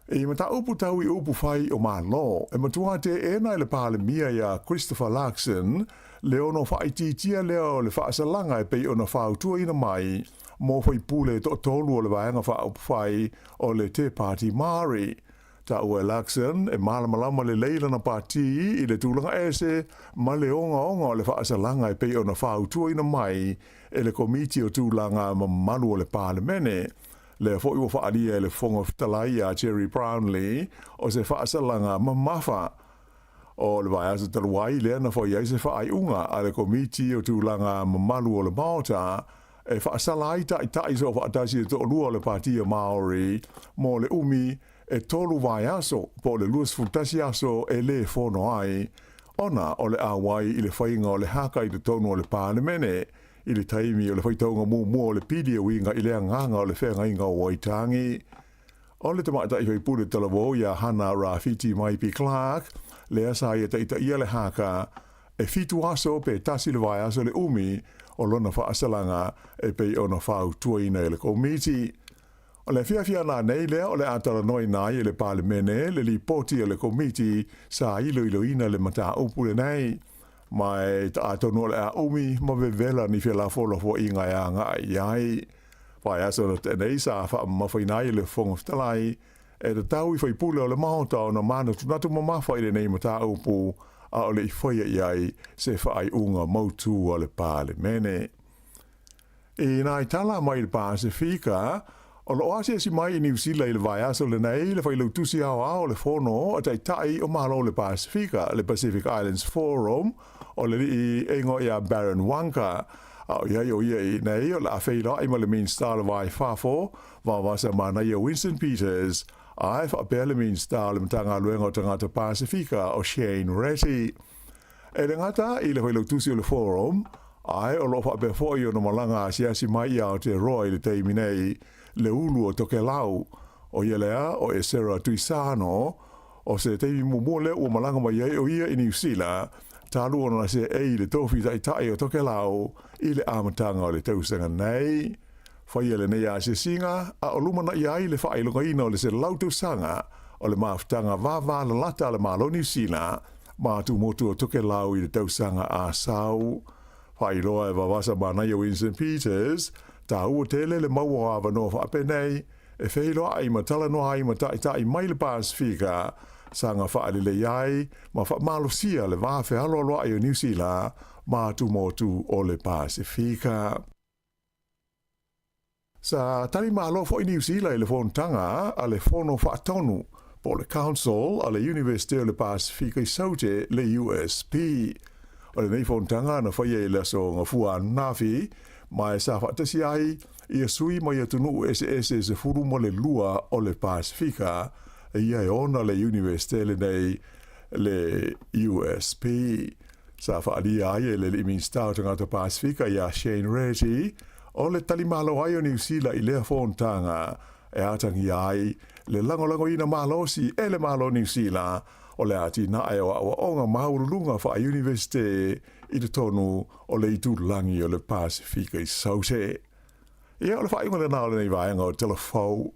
E mata upu tau i upu whai o malo e matua te ena i le pāle mia ia Christopher Larkson le ono whaititia leo le whaasalanga e pei ona whautua ina mai mo whai pule to tolu o le vaenga whai o le te party Māori. Ta ue Larkson e malamalama le leila na pati i le tūlanga ese ma le onga o le whaasalanga e pei ona whautua ina mai e le komiti o tūlanga ma malu o le parlemene. Le fo ua whaalia e le whonga talai a Jerry Brownlee o se whaasalanga ma mafa o le vai asa taluai lea na fo iai se whaai unga a le komiti o tūlanga ma malu o le Maota e whaasala ai tai so whaatasi e to'olua o le Patia Māori mo le umi e tolu vai aso po le luas futasi aso e le fono ai ona o le awai i le whainga o le haka i le tonu o le Pālemene i le taimi o le whaitaunga mua o le pidi o inga i le anganga o le whenga inga o Waitangi. O le tamata i waipure talawo ia Hana Rafiti Maipi Clark le asa i taita ia le haka e fitu aso pe tasi le vai aso le umi o lona whaasalanga e pei ona whau tuaina e le komiti. O le whiawhia nā nei lea o le atara noi nai e le Pālemene le li poti o le komiti sa iloina le mata upule nei. Mai ta atonu le a umi ma vevela ni whiala whola fo inga e anga iai. Pai aso na tenei sa wha mawhainai le whongoftalai e te tau i whaipule o le Maota o na mana tunatu mamawha i le nei mata upu a o le i whaia iai se whaai unga mautu o le Pālemene. E nai tala mai le Pasifika o lo asia si mai i New Zealand le vai aso le nei le whailau tusi ao le whono a tai o malo le Pasifika le Pacific Islands Forum o le i engo ia Baron Wanka o ia i nei o la whaila i ma le mean star le vai whafo wa wasa mana i Winston Peters ai wha pele mean star le mtanga luenga o tangata Pasifika o Shane Retty. E le ngata i le whailau tusi o le forum ai o lo wha pe fo i o no malanga si mai au te roi le teimi nei le ulu o Tokelau o ia lea o e Sarah Tuisano o se teimi mumole o malanga mai o ia i New Zealand talu ona se e le tofi tai o Tokelau i le amatanga o le tausanga nei whai le nei a se singa a o lumana i ai le whailonga ina o le se lautosanga o le maftanga vava la lata le malo New Zealand ma tu motu o Tokelau i le tausanga a sau whai loa e wawasa mana i o Winston Peters ta ua tele le maua awa no whaapenei, e whehilo ai matala no ai matai mai le Pasifika, sanga whaale le iai, ma whaamalo sia le wawhe alo ai o New Zealand, ma tu motu o le Pasifika. Sa tali malo fo i New Zealand le fontanga a le fono whaatonu, po le Council a le University o le Pasifika i saute le USP. O le nei fontanga na whaia i laso ngafua nafi, mai sa whaatasi ai, ia sui mai atunu ese se furu mo le lua o le Pasifika, ia e ona le University le nei le USP. Sa whaalia ai le limin stau tangata Pasifika ia Shane Retty, o le talimalo ai o New Zealand i lea fontanga, e atangi ai, le lango ina malosi e le malo New Zealand, o le ati na e o onga maurulunga wha a University i te tonu o le itulangi o le Pasifika i saute. Ia o le whainga le nao le nei vaenga o telefou.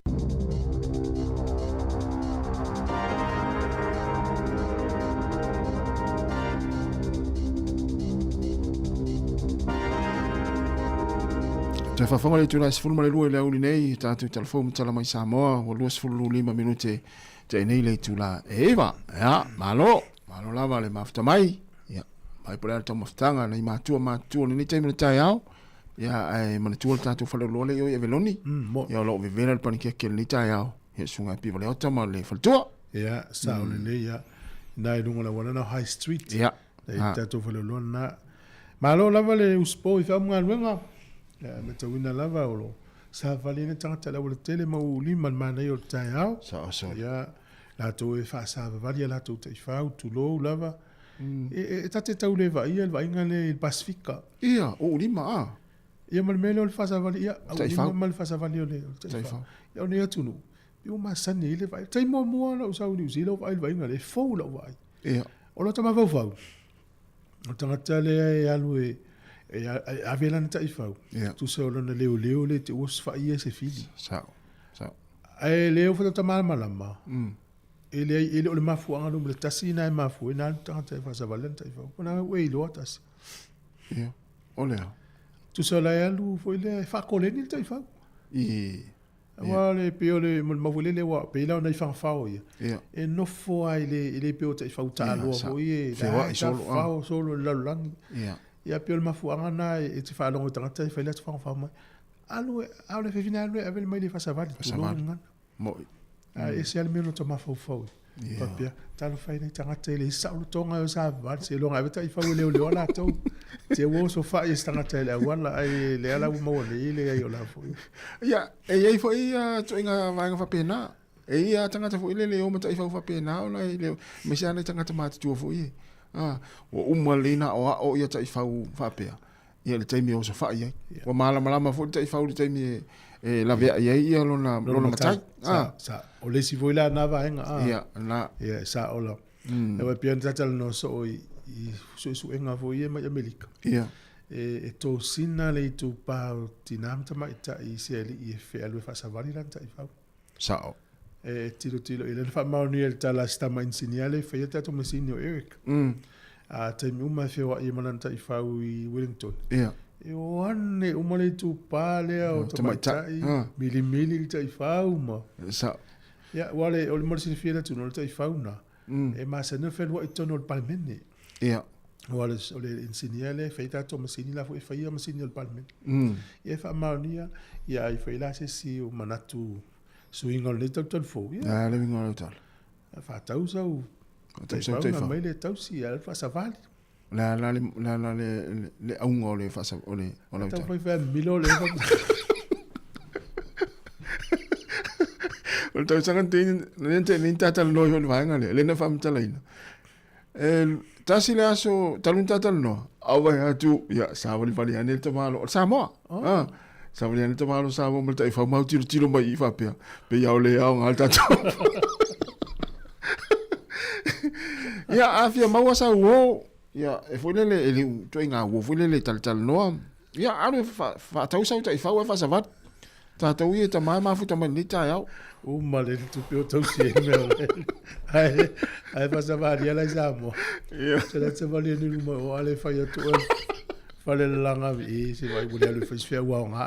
Te whawhonga le tūrai sifuru ma le lua i le auli nei, tātou telefou matala mai Sāmoa, o lua sifuru 5 minute te nei le tūla. Ewa, malo lava le mafuta mai. Ia, mai pole ala tau mafutanga, nei mātua, ni nei teimina tai au. Ia ai mana tuol tātou whalelo le o e veloni. Ia lo ve vela pani kia ke ni tai au. He sunga piva le ota ma le whaltua. Ia, sa o le ia. Nai runga la wana na High Street. Ia. Tātou whalelo na. Ma lo lava le uspo I whamunga luenga. Me ta wina lava o lo. Sa vali ne tangata la wale tele ma u lima mana I o tai au. Sa. Ia, lato e wha sa vali lato te whau tu lo lava. E tate tau le va ia inga le Pasifika. Ia, o lima Ia mal mele o le whasa vali ia. Tai whau. Mal whasa vali o le tai whau. Ia o ne atunu. Ia o masani le vai. Tai mua la usau ni usila o vai inga le fau la vai. Ia. O lo tama vau. O tangata le e alu e avela na tai whau. Tu se o lona leo le te os wha se fili. Sa. Ai leo whata tamala malama. Ele o le mafu anga lo le tasi na e mafu. E nā tangata e whasa vali na tai whau. Kona wei loa tasi. Ia. O lea. Tu se o la e alu fo ile whakoleni le tai whau. Wa le peo le mawulele wa pe la na fa fa o ia e no fo ai le peo te fa uta lo o ia fa solo la lang ia peo ma fu ana e te fa lo tanga te fa le fa mai alu le fe final le ave mai le fa savali mo e se al meno to ma fo papia talo fa ni tanga te le sa lo tonga o sa va se lo ave te fa le la to te wo so fa is tanga te le wala ai le ala mo le ai o la fo ia e fo ia to inga vanga fa pena e ia tanga te fo le o mata fa pena o le me se ana tanga te mata tu fo ia o umalina o ia te fa pea ia le taimi o so fa ia o mala fo te fa le taimi la vea ia lona matai sa o le si voila na va enga ia na ia sa ola e wa pian tatal no so I su enga vo ia mai Amerika ia e to sina le tu pa tinam tama ita I se I fe alwe fa savali lan ta fa sa e tilo ele fa ma ni el tala sta ma insegnale fe ta to mesinio Eric a te uma fe wa I mananta I fa I Wellington ia e o ane o male tu pale o tamatai mili tai fauma sa ya wale o mo se fiera tu no tai fauna e ma se no fel wa itono el palmene ia wale o le insegnale feita to masini la foi faia masini el palmene e fa mania ya I faila se si o manatu swingo le total fo ya le wingo le total fa tausa o tai fauna mai le tausi al fa savali le aunga le fa o le ta foi fa milo le o tau sanga ni tata no yo le vanga le na fam talaina tasi le aso talun tata no awa tu ya sa vali vali ane to malo Sāmoa sa vali ane to malo Sāmoa mo tai fa mau tiro mai fa pe ya le au alta to ya afia mau sa wo ya e foi le to inga wo foi le tal no ya aro fa tau sa tai fa fa savat ta tau ia ta mai mafu ta mai ni ta ya o male tu peo tau si me ai fa savat ya la Sāmoa ya se la se vale ni mo o ale fa ya tu fale langa vi se vai bule le fa sfia wa nga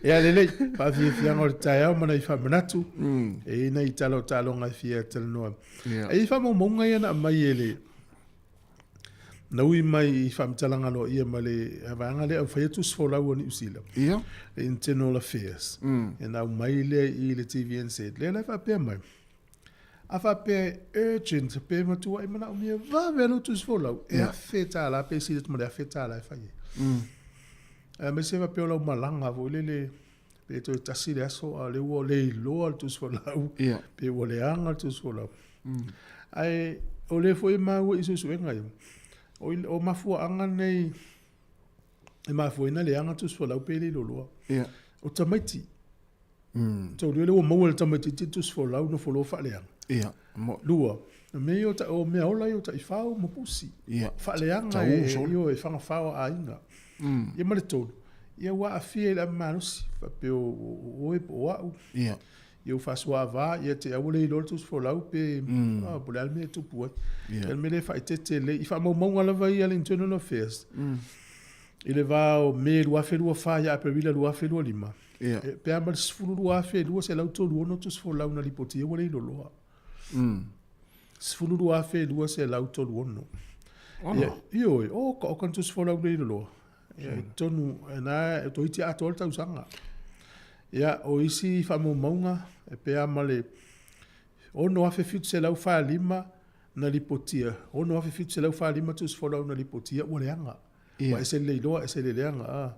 ya le pa fi ngor ta ya mana I fa manatu e na I talo nga fi tel no e fa mo nga ya na mai ele na ui mai I whamtalanga lo ia male havanga le au whaiatus wholau ni usila. Ia? Le internal affairs. E nau mai le I le TVN said, le lai whapea mai. A whapea urgent, pe matua I mana umia vavelo tus wholau. E a wheta la, pe si male a wheta la e whaie. Me se whapea lau malanga vo le pe to tasi le aso a le ua le iloa tus wholau. Ia. Pe ua le anga tus wholau. Ai, o le fo I maua isu suenga yo. O mafua anga nei e mafua ina le anga tu sfolau pele loloa o tamaiti tau le o maua le tamaiti tu sfolau no folo fa le anga lua me o me ola yo ta I fao mo pusi fa le anga yo e fanga fao a inga ia male tolu ia wa a fie la manusi fa pe o e po au eu faço a vá e até o leilor dos folau pe por ali me tu pua ele me le faz tele e fa mão ela vai ali internal affairs ele vai o me lua fe lua fa ya pe vila lua fe lua lima pe ambal sfulu lua fe lua se lau to lua no tus folau na lipoti o leilor lua sfulu lua fe lua se lau to lua no io o kan tus folau leilor lua Ia tonu na to iti atol tau sanga. Ia o isi fa mo maunga e pe amale ono afe fitu se lau fa lima na lipotia. Ono afe fitu se lau fa lima tu se folau na lipotia o leanga. Wa ese leiloa ese leanga.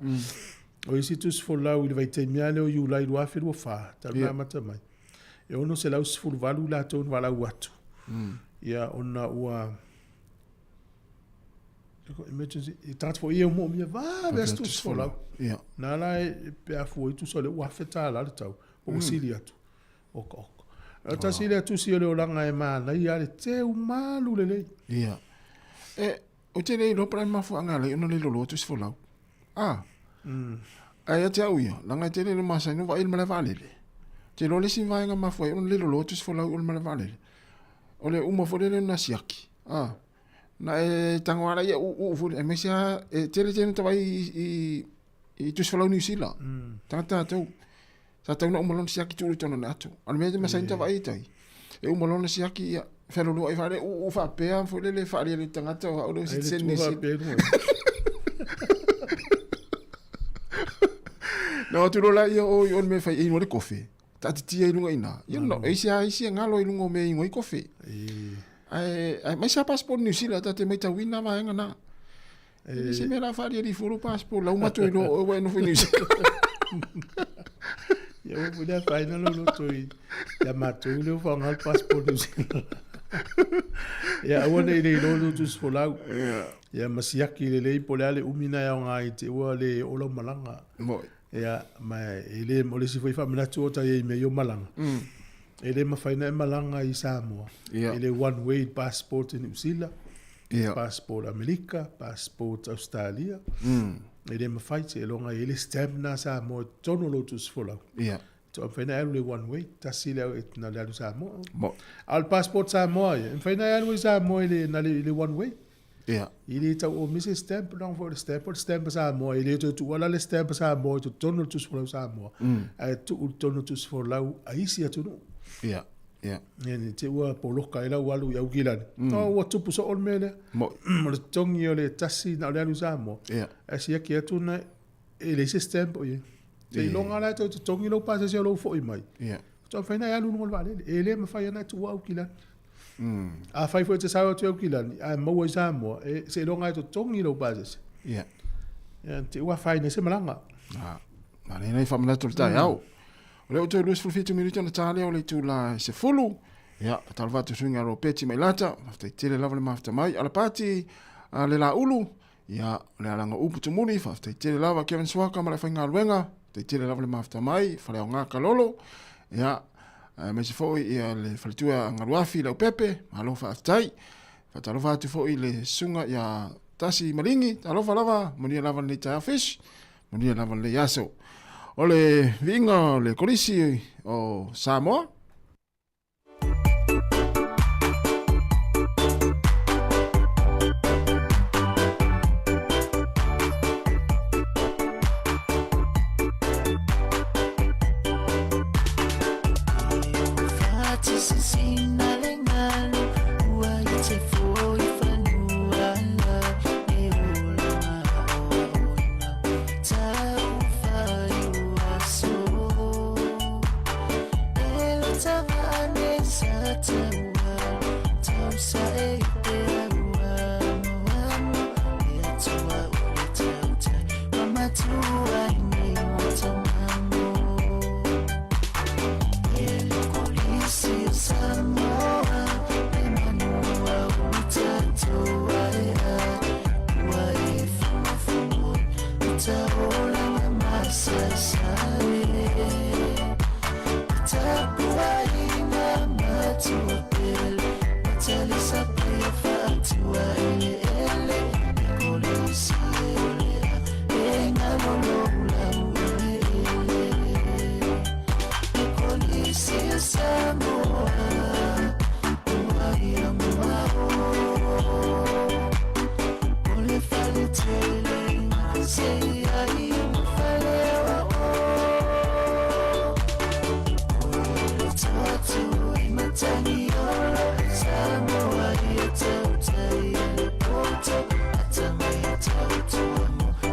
O isi tu se folau i vai te miale o yulai lua fe lua fa. Tal mata mai. E ono se lau se fulvalu la tonu wala watu. Ia ona ua emergency i tatu fo ia mo mia va bestu folau. Ia. Na la e pe afu tu so le ua feta la tau. O sili atu. O ta sili atu si o le olanga e mana ia le te umalu lele. Ia. O te rei lopra ma fu anga le ono le lolo tu se folau. Ai te au ia, langa te le masa no va il mala vale. Te lo le si vai nga ma fu ono le lolo tu se folau il mala vale. O le uma fo le na siaki. Na e tangwara ia u fu e mesia e te le tenu tawai i tu se folau New Zealand. Tata tau. Sa tau na umalon siaki tu tono na atu. Al me te masa inta vai tai. E umalon siaki ia felo lo ai fare u fa pea fo le fa le tangata o lo si sen nesi. No tu lo la ia o me fa i mo le kofi. Tati tia i lunga ina. Ia no e sia ngalo i lunga me i ngoi kofi. Ai mai sa passport New Zealand tate mai ta wina va nga na. Se me la fa di furu passport la uma tu no o no New Zealand. Eu vou dar final no toi. Ya matou o fa ngal passport New Zealand. Ya ona ile no tu folau. Ya masiaki le polale umina ya ngai te o le ola malanga. Ya mai ile mo le si foi fa mina tu ta ye me yo malanga. Ele ma faina malanga i Sāmoa. Ele one way passport in New Zealand. Passport Amerika, passport Australia. Ele ma fai te longa ele stamp na Sāmoa tono lotus folau. To faina ele one way ta sila et na le Sāmoa. Al passport Sāmoa, faina ele Sāmoa ele na le one way. Ele ta o Mrs stamp long for the stamp Sāmoa ele to wala le stamp Sāmoa to tono lotus folau Sāmoa. Ai to tono lotus folau aisia to no. Ni te ua poloka ila walu ya ukilan. No wa tupu so on mele. Mo le tongi o le tasi na le Sāmoa. Asia ki atu na ele se stamp o ye. Te longa la to tongi lo pasa se lo fo i mai. To fa na ya lu ngol vale. Ele ma fa na tu wa ukilan. A fa fo te sa tu ukilan. A mo wa Sāmoa e se longa to tongi lo pasa. Te ua fa ne se malanga. Ma le nei fa mala tu ta yao. Le o te luis fulfitu minuto na tale o le tu la se fulu. Ia, talvatu sunga ro peti mai lata. Maftai tele lava le mafta mai. Ala pati le la ulu. Ia, le alanga upu tumuni. Maftai tele lava Kevin Swaka ma le whainga aluenga. Maftai tele lava le mafta mai. Fale o ngā kalolo. Ia, me se foi ia le falitua ngaruafi le o pepe. Alofa aftai. Fatalofa atu foi le sunga ia tasi maringi. Alofa lava. Monia lava le taa fish. Monia lava le yaso. Ole vinga le kolisi o Sāmoa.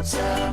Sāmoa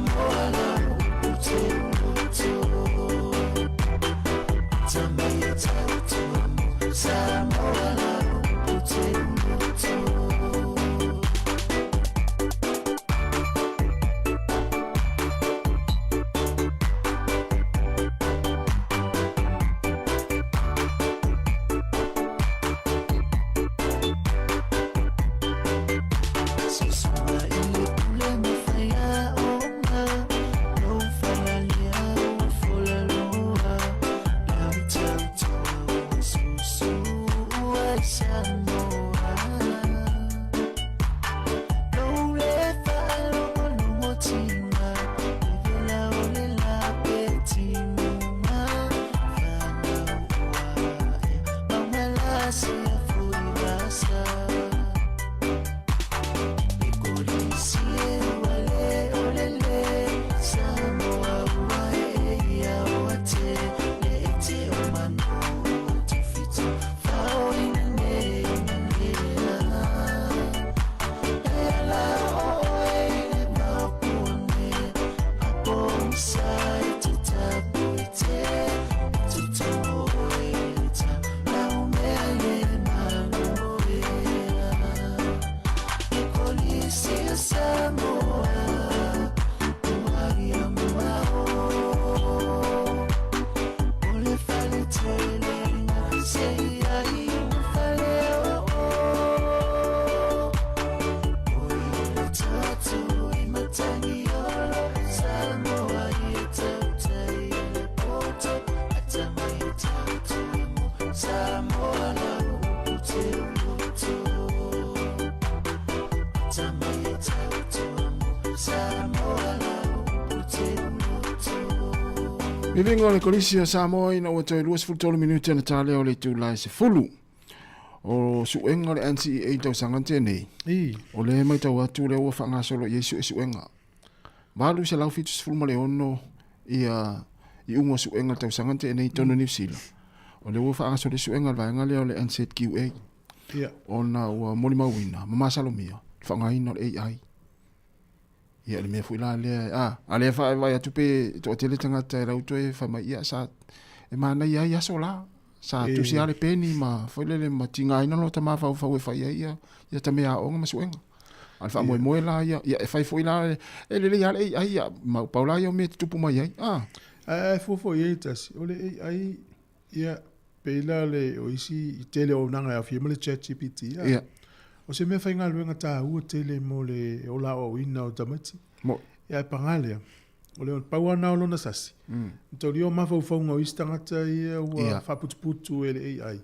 Mivingo le kolisi o Sāmoa ina ua toi 23 minuta na tālea o le tūlai se fulu. O suenga le NCA tau sangante nei. O le mai tau atu le ua whangasolo Yesu e suenga. Malu se lau fitu se fulma le ono i ungo suenga tau sangante nei tono New Zealand. O le ua whangasolo suenga vaenga leo le NZQA. O na ua moli mawina, mamasalomia, whangaina le AI. Ia le mea fuila lea, ale fa vai atu pe to tele tangata e rauto e fa mai ia sa e mana ia ia sola sa tu si ale peni ma foi le matinga ina lo tama fa fa fa ia ta mea o ma suenga al fa mo la ia e fa fuila e le ia ma paula ia me tupu mai ai fo ia tas o le ai ia pela le o isi tele o nanga a firma le ChatGPT ia o se me fa inga luenga ta u tele mo le o la o ina o tamati mo ia pangale o le paua na o lona sasi tori o mafa u faunga o istangata ia ua fa putu ele AI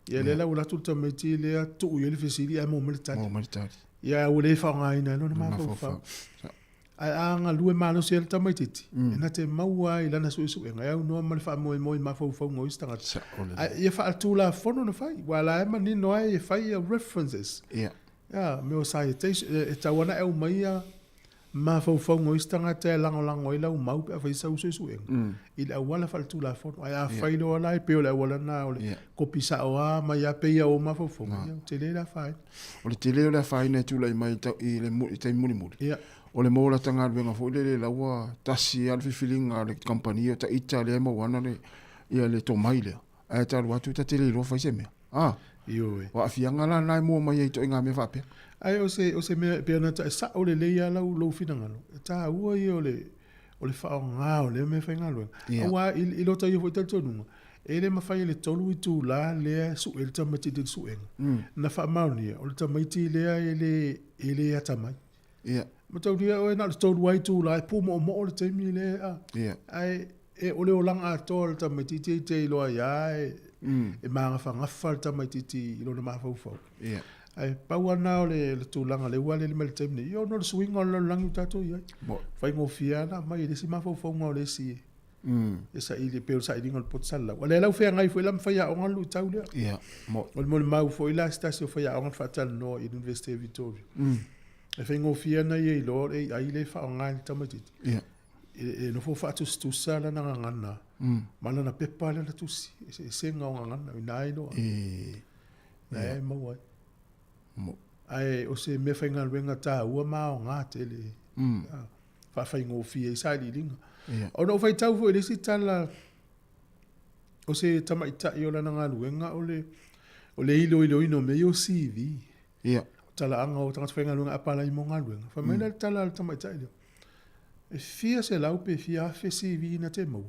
ia le la ula tu tamati le atu ia le fesiri ai mo militari ia o le fa nga ina lona mafa u fa anga lue malo se el tamatiti na te maua ila na su nga ia no mal fa mo mafa u faunga o istangata ia fa atula fono no fai wala e mani no ai fai references me o citation e tawana e umaia ma fa ngo istangata lango ila umau pe fa su ila wala fa atula fono ai fai no ala pe ola wala na ole kopisa o ma ya pe ya o ma fa tele la fai o le tele la fai na tula mai i le muli o le mola tanga venga fo le lawa tasi al feeling le compagnie ta Italia mo wana le ia le tomaile ai ta watu ta tele lo fa seme io wa fianga la nai mo mai to inga me fa pe ai o se me pe na ta sa o le leia lo finangalo ta ua i o le fa nga o le me fa ngalo wa i lo ta i fo ta tonu ele ma fa le tolu i tu la le su el ta mati de su na fa mauni o le ta mati le ele ata mai ma tau dia o na tolu wai tu la pu mo o le temi le ai o le olanga tol ta mati te lo ya e manga fa ngafa ta mati ti lo na ma fa ai pauana o le tūlanga le wale le mele taimne io no le swing o le langi tato ia fai ngō fiana mai le si mafau faunga o le si e sa i le peo sa i ringa le potsala wale lau fea ngai fai lam fai a onga lu tau lea o le mo le mau fo ila stasi o fai a onga fatala no i University of Victoria e fai ngō fiana ia i lo e ai le fa onga le tamatiti e no fo fatu stusa la na ngana mana na pepa le la tusi e senga o ngana i nai lo e mawai ai o se me fainga wenga ta ua ma o nga tele fa fainga o fie sa li linga o no fai tau fo le si tala o se tama ita i o la nga luenga o le ilo ino me yo CV tala anga o tanga fainga luenga apala i mo nga luenga fa mena tala tama ita i e fia se lau pe fia fe CV na te mau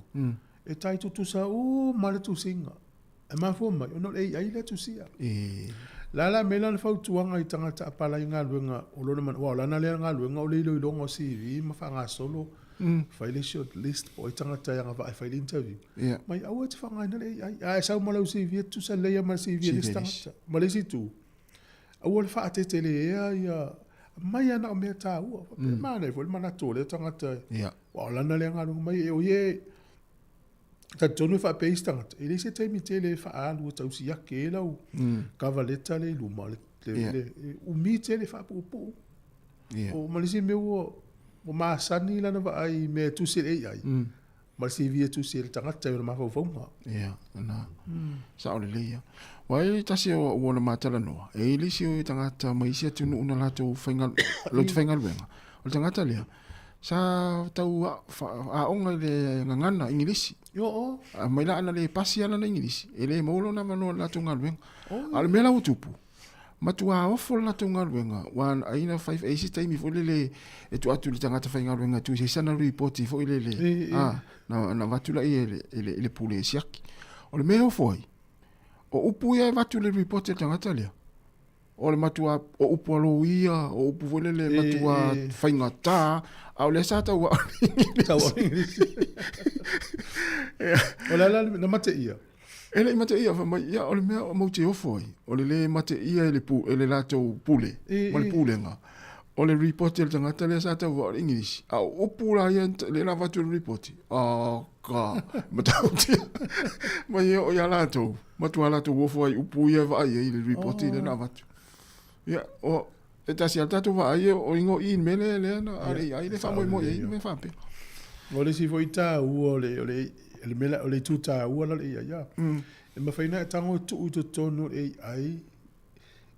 e tai tu sa o mala tu singa e ma fo mai o no e ai le tu sia la mela le fau tuanga i tangata apala i ngā luenga o lona man wa lana le ngā luenga o le ilo ilonga o CV ma fa ngā solo fai le short list po i tangata i ngā fai le interview mai au te whanga ina le ai sau malau CV tu sa leia ma CV le tangata ma le si tu au le wha te le ea ia mai ana o mea tā ua ma nei fo le mana tō le tangata wa lana le ngā luenga mai e o ye ta tonu fa pe istangata ele se taimi tele fa alu tau si ake lau kavaleta le luma le umi tele fa po o malisi me o ma sani la na ai me tu se ai malisi via tu se tangata o ma fa fonga na sa o le ia wai tasi o na matala no e ile si o tangata mai se tu no la tu fainga lo tu fainga wenga o tangata le sa tau a onga le ngana ingilisi yo mai la ana le pasi ana na ingilisi ele molo na mano la tunga luenga al mela utupu matua ofo la tunga luenga wan aina 5 AC time fo le e tu atu le tangata fainga luenga tu se sana report fo le na vatula ele pule siaki o le meo foi o upu ia vatula report le tangata le o le matua o upu alo ia o upu fo le matua fainga ta au le sa tau o la na mate ia ele mate ia fa mai ia o le mea mo te ofoi o le mate ia ele lato pule mal pulenga o le report le tangata le sa tau wa English. A upu la ia le lava tu report. Ka matau tia. Ma ia o ia la tau. Matua la tau wofo ai upu ia va ai le report le lava tu. Ia o e tasi al tatu va ai o ingo in mele le na ai le fa mo ai me fa pe. O le si foi ta o le mela o le tuta o la ia. E ma faina tango tu tonu ai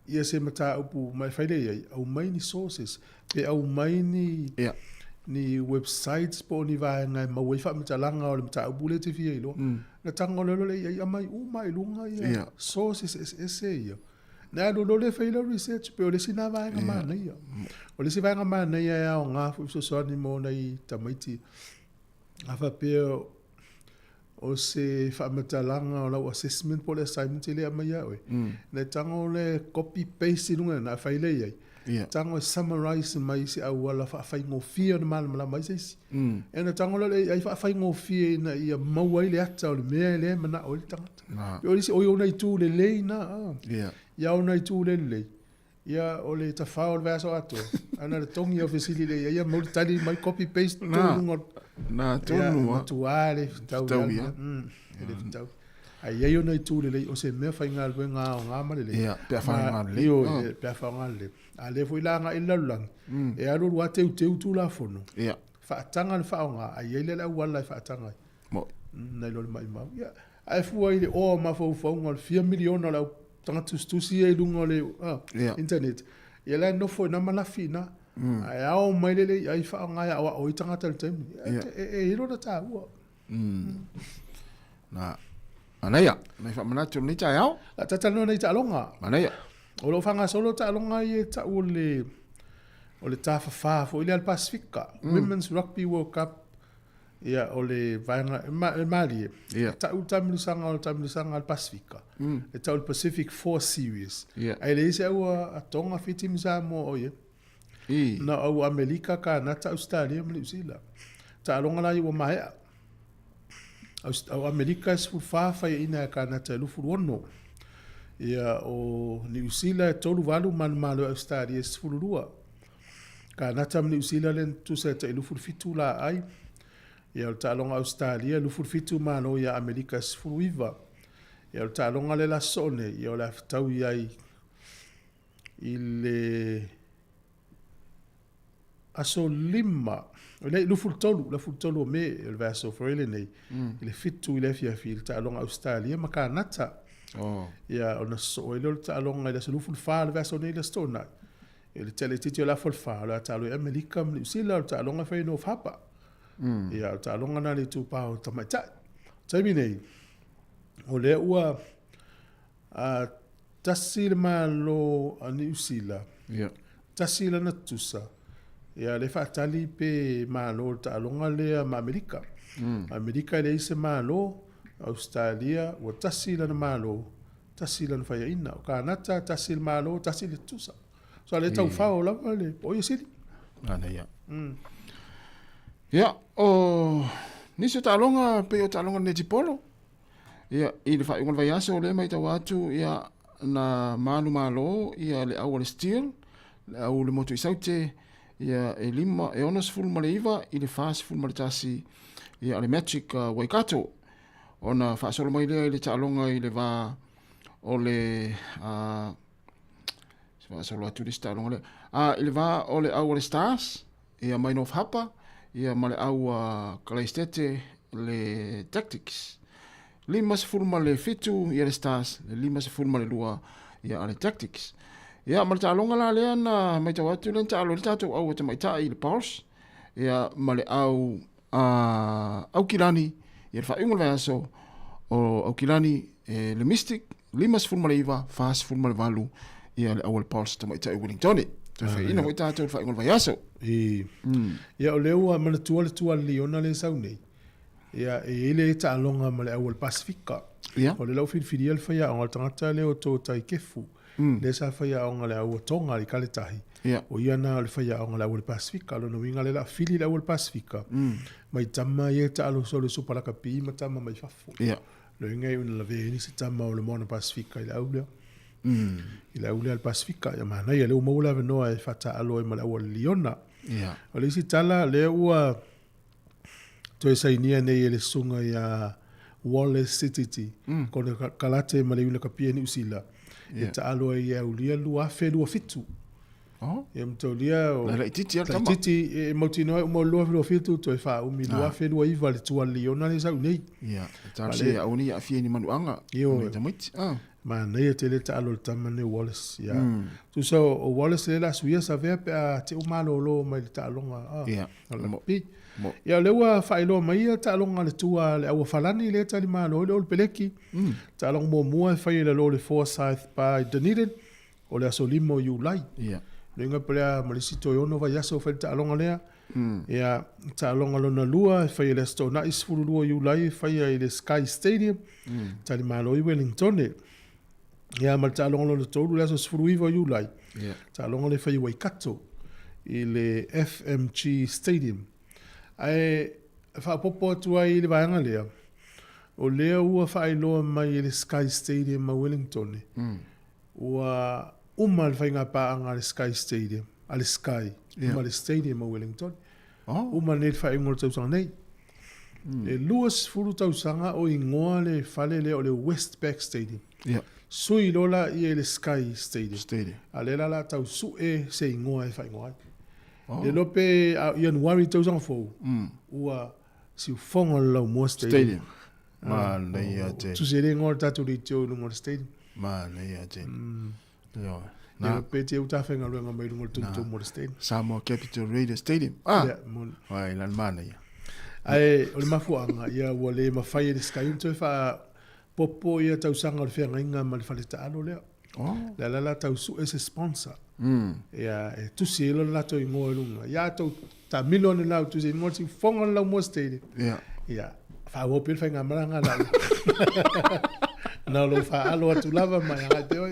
ia se mata upu mai faile ai au mai ni sources pe au mai ni websites po ni vai ngai ma wai fa mata langa o le mata upu le te fie lo na tango lo le ia mai mai lunga ia sources ese ia na do le faile research pe o le sina vai nga mana ia o le si vai nga mana ia o nga fu so ni mo nei tamaiti afa pe o se whamatalanga o lau assessment po le assignment ele ama ia oe. Le tango le copy paste nunga na whaile iai. Tango summarize mai se au ala whawhai ngofia na mala mai seisi. E na tango le ai whawhai ngofia na ia mauai le ata o le mea le mana o le tangata. O lisi oi o nei tū le lei na. Ia o nei tū le lei. Ia o le tawhao le vaso ato. Ana le tongi o fesili le ia mauri tali mai copy paste tūnunga. Na tonu wa tuale tau ia ele tau ai ai ona tule le o se me fa inga le nga nga ma le ia pe fa nga le o pe fa nga le a le foi la nga ila lang e alu wa te tu la fono ia fa tanga fa nga ai ai le la wala fa tanga mo na lo mai ma ia ai fu ai le o ma fo fo nga 4 miliona la tanga tu si e lungo le internet ia la no foi na mala fina ai au mai le ai fa nga ya o itanga tal tem e ilo na ta wa na anaya mai fa mana tu ni ta yao la tata no ni ta longa anaya o lo fanga solo ta longa ye ta o le ta fa fo ile al Pacifica Women's Rugby World Cup ia o le vanga mali ta utamili sanga al Pacifica e ta o Pacific 4 series ai le se o a tonga fitim Sāmoa o ye na au Amerika ka na ta Australia New Zealand ta longa la yo mai au Amerika is fa ina ka na ta lu fuono ia o New Zealand tolu valu man malo Australia is fulua ka na ta New Zealand len tu se ta lu fitu la ai ia ta longa Australia lu fitu malo ia Amerika is fuluiva ia ta longa le la sone ia la tau ia ile aso lima le lufu tolu me il verso frele nei il fitu ile fia fil ta longa Australia makanata ia ona so ile ta longa ile lufu fa verso nei le stona il tele titio la fa la ta lo America New Zealand ta longa fa no fapa ia ta longa na le tu pa ta mata taimi nei o le ua a tasil malo a New Zealand ia tasila na tusa ia le fatali pe malo ta longa le ma Amerika Amerika le se malo Australia o tasila na malo tasila na faya ina kanata tasil malo tasil tusa so le tau fa ola le o yesili ana ia ia o nisi ta longa pe o ta longa ne tipolo ia i le fa ngon vai aso le mai ta watu ia na malo ia le au le steel le au le moto isaute ia e lima e onas full maleiva i le fast full maletasi ia le magic waikato ona fa solo mai le talonga i le va o le fa solo atu le talonga le i le va o le au le stars ia mai no hapa ia male au kalaistete le tactics lima full male fitu ia le stars le lima full male lua ia le tactics ia ma talonga la le na mai tau atu le talo le tatu au te mai tai le pause ia ma le au kilani ia fa ingol va so o au kilani le mystic limas ful maleva fast ful malvalu ia le awal pause te mai tai Wellington te fa ina mai tatu fa ingol va so ia o le ua ma le tua liona le saunei ia e le talonga ma le awal Pacifica o le lau fil al fa ia o tangata le o to tai kefu le sa faya on la o tonga i kaletahi o ia na le faya on la o Pacifica lo no winga le la fili la o Pacifica mai tama ye ta lo so le super ka pi ma tama mai fafu lo inga una la veni se tama o le mona Pacifica i la ula I le ule al Pasifika, ia mana ia le umaula venoa e fata alo e mala ua liona. O le isi tala le ua toe sainia nei e le sunga ia Wallace City, kone kalate ma le ule kapia ni usila. E ta alo e ia ulia lua fe lua fitu. Ia mtaulia o... La ititi al tama. Ititi e mautinoa umo lua lua fitu toe faa umi lua fe lua iwa le tua liona le sau nei. Ia, tarse a uni a fie ni manuanga. Io, ma nei te le ta alo le tamane Wallace. Ia. Tu sa o Wallace le la suia sa vea pe a te umalo lo mai le ta alonga. Ia. Pi. Ia leua whaeloa mai ta alonga le tua le aua falani le tali malo le ol peleki. Ta alonga mua mua e whae le lo le Forsyth by Dunedin o le aso limo Iulai. Ia. Lenga pelea malisito e ono vai aso whae ta alonga lea. Ia ta alonga lona lua e whae le sto na isfuru lua Iulai e whae i le Sky Stadium. Tali malo i Wellington e. Ia ma ta alonga lona tolu le aso sfuru iwa Iulai. Ta alonga le whae Waikato i le FMG Stadium. Ai whapopo atua i le vaanga lea. O lea ua whaeloa mai i le Sky Stadium ma Wellington. Ua uma le whainga paanga le Sky Stadium. A le Sky. Uma le Stadium ma Wellington. Uma ne le whainga le tausanga nei. E luas furu tausanga o ingoa le whale lea o le Westpac Stadium. Sui lola i le Sky Stadium. A le la tau su e se ingoa e whaingoa. Le lope Januari tausanga fou. Ua si ufonga lau mua stadium. Ma nei a te. Tu se re ngor tatu li teo ngor stadium. Ma nei a te. Yo. Na pe te uta fenga luenga mai ngor tuntu mo stadium. Samoa Capital Radio Stadium. Wai lan mana ia. Ai o le mafuanga ia ua le mawhai le Sky to fa popo ia tausanga le fenga inga ma le faleta alo lea. La la tau su ese sponsor. Ia e tu se lo la to ingo lunga. Ia to ta milone la tu se ingo si fonga la mo stadium. Ia fa wo pe fa ngamanga la. Na lo fa alo atu lava mai nga te oi.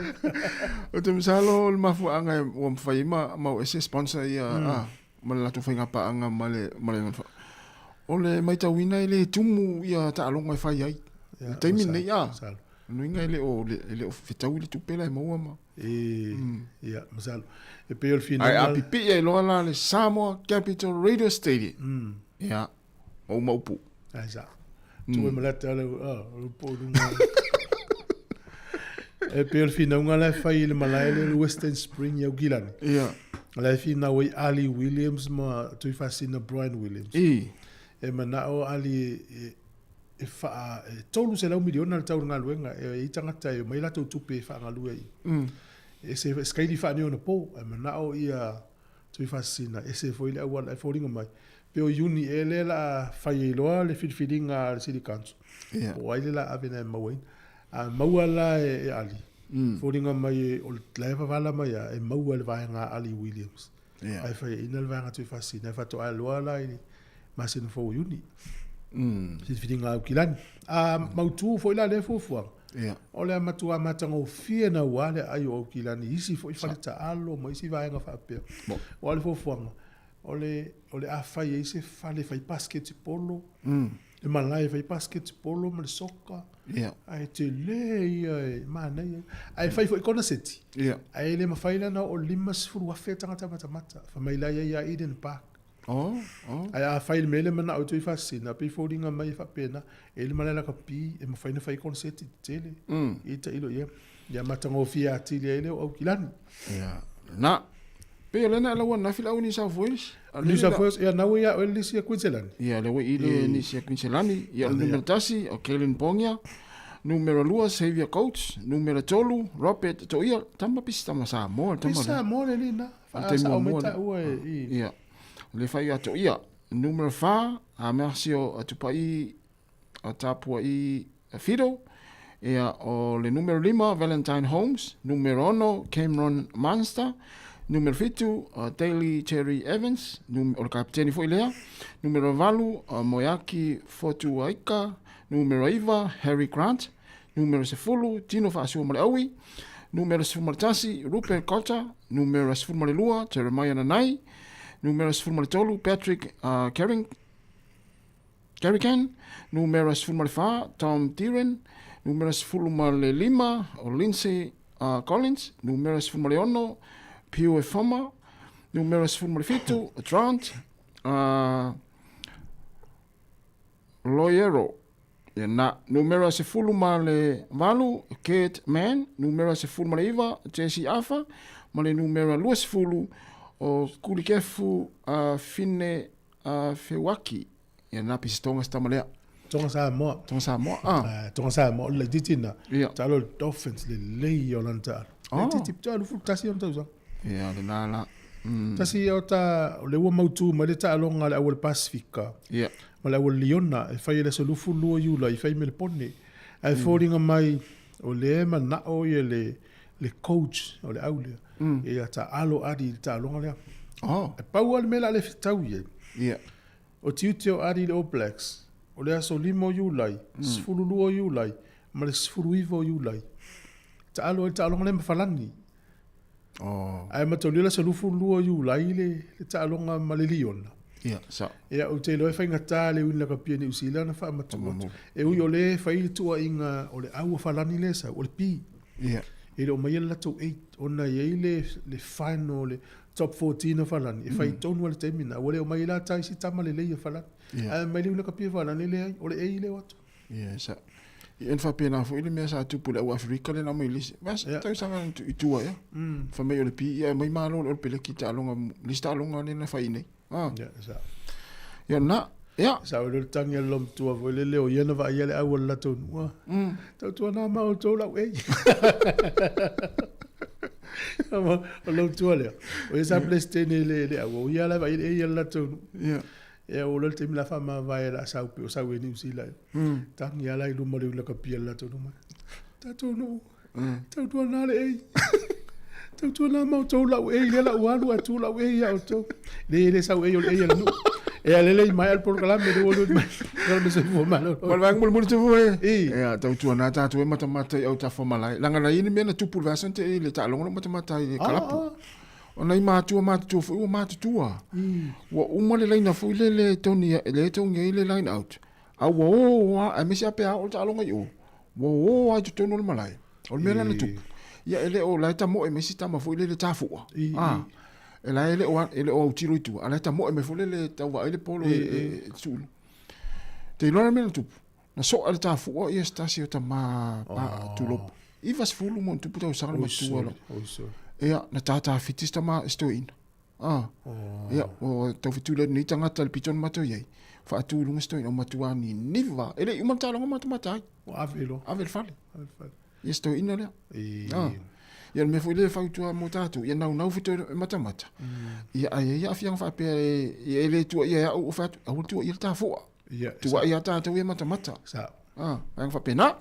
O te misalo le mafu anga o mfai ma ese sponsor ia ma la to fa ngapa anga male fa. Ole mai ta wina ile tumu ia ta alonga fa ai. Taimi nei ia. No inga ele o fitau le tupela e maua ma. Ia, masalo. E pe o fina. Ai apipi e loa la le Sāmoa Capital Radio Stadium. Ia, o maupu. Ai sa. Tu e malata ale, o po lunga. E pe o fina unga le fai le malai le Western Spring iau gilani. Ia. Le fina wai Ali Williams ma tui fasina Brian Williams. E manao Ali e fa tolu se lau miliona le tauranga luenga e tangata e mai lato tupe fa ngalu ai e se skaili fa ni ona po e manao ia tui fasina e se foi le awal e foringa mai pe o uni e le la fai loa le filfilinga le city council o ai la avena mawen a mauala e ali foringa mai o leva vala mai e maua le vainga Ali Williams ai fai ina le vainga tui fasina e fa to ai loa la i masin fo uni si fitinga au kilani. Mautu foi la le fofua. O le matua matanga o fie na wale ai o kilani. Isi foi faleta alo, mo isi vaenga whapea. O le fofua. O le awhai isi fale fai basket polo. Le malai fai basket polo, ma le soka. Ai te le ia, manai. Ai fai foi kona seti. Ai le mawhaina na o limas furu wafea tangata matamata. Whamaila ia Eden Park. Ai a fai mele mana o tui fasina pe foringa mai fa pena ele mana la kapi e mo faina fai konseti tele ita ilo ia matango fia tili ele o kilani na pe ele na la wana fila uni sa voice New South Wales ia na ia o lisia Queensland ia le we ile ni sia Queensland ia numero tasi o Kellen Pongia numero 2 Xavier Coates numero 3 Robert Toia tama pista ma Sāmoa Sāmoa le lina fa sa o meta ia le fai ato ia numero 4 a Mercio atupai a tapua i Fido ia o le numero 5 Valentine Holmes numero 1 Cameron Munster numero 7 Daily Terry Evans o le kapiteni foi lea numero 8 Moyaki Fotuaika numero 9 Harry Grant numero 10 Tino Fa'asua Maleaui numero 13 Rupert Cotter numero 12 Jeremiah Nanai numero 13 Patrick Carrican numero 14 Tom Tiren numero 15 o Lindsay Collins, numero 11, Pio e Foma, numero 15, Trant, Loyero, ia na numero 14, Kate Mann, numero 15, Jesse Afa, ma le numero 20 o Kulikefu Fine Fewaki, ia na pistonga stamalea. Tonga Sāmoa. Tonga Sāmoa le titina. Talo Dolphins le lei o lanta. Le titip talo fu tasi o tausa. Ia le nala. Tasi o ta le ua mautu ma le taalonga le awal Pasifika. Ia. Ma le awal Liona e whai le salufu lua iula i whai me le pone. E whoringa mai o le ema na o ia le coach o le aulea. Ia ta alo adi le taalonga lea. E pau al mela le fitau ia. Ia. O tiutio adi le All Blacks. O le aso 5 iulai, 12 iulai, ma le 12 iulai. Ta alo e ta alonga le mawhalani. Ai matolila sa 12 iulai le ta alonga ma le liona. Ia, sa. Ia o te loe whainga tā le uina ka pia ni usila na wha matamata. E ui o le whai tua inga o le aua whalani le sa, o le pi. Ia. E o mai ala tau 8, ona iei le final, le top 14 o whalani. E whai tonu ale teimina, o le o mai ala taisi tama le leia whalani. Ai mai liuna ka pia whalani le ai, o le ei le watu. Ia, sa. I en whapena fo ile mea sa tupu le au Afrika le na mai lisi. Mas, tau sanga i tua ia. Whamei o le pi, ia mai malo o le pele ki ta alonga, lista alonga le na whai nei. Ia, sa. Ia na, ia. Sa o le tangi alom tua fo le leo, iana va ia le au ala tonu. Tau tua na mao tau lau ei. O lau tua lea. O ia sa plestene le au, o ia la va ia ei ala tonu. Ia. Ia o le temi la fama vai la sau pe o sau e New Zealand. Tangi ala i luma le ula ka pia la tonu mai. Tatou no. Tau tua na le ei. Tau tua na mau tau lau ei, le la ualu atu lau ei au tau. Le sau ei o le ei ala nu. E alele mai al programa de wolu mai. Gal me se fo malo. Wal wang mul mul te fo e. E tau tua na tatu e mata au ta fo malai. Langa na ini me na tupu vasante le ta longo mata i kalapu. Ona i mātua fo ua mātua. Wa umale leina fo le toni le toni le line out. A wa a mesi ape a o ta longa yo. Wa ai tu no le malai. O me la na tupu. Ia ele o la ta mo e mesi ta ma fo le tafu. Ela ele o tiro itu. Ala ta mo e me fo le ta wa ele polo e sul. Te lona me na tupu. Na so ala tafu o ia stasio ta ma pa tu lop. I vas fulu mon tupu ta usanga ma tu lo. Ia, na tata fitista ma sto in. Ia, o tau fitule ni tangata le piton mato iei. Fa atu lunga sto in o matua ni niva. Ele i mata longa mata ai. O avelo. Avel fale. Ia sto in lea. Ia me foi le fa tua mo tatu. Ia nau fito mata. Ia ia afiang fa pe ia ele tua ia o fa au tua ia ta fo. Ia. Tua ia ta ia mata. Sa. Ang fa pena.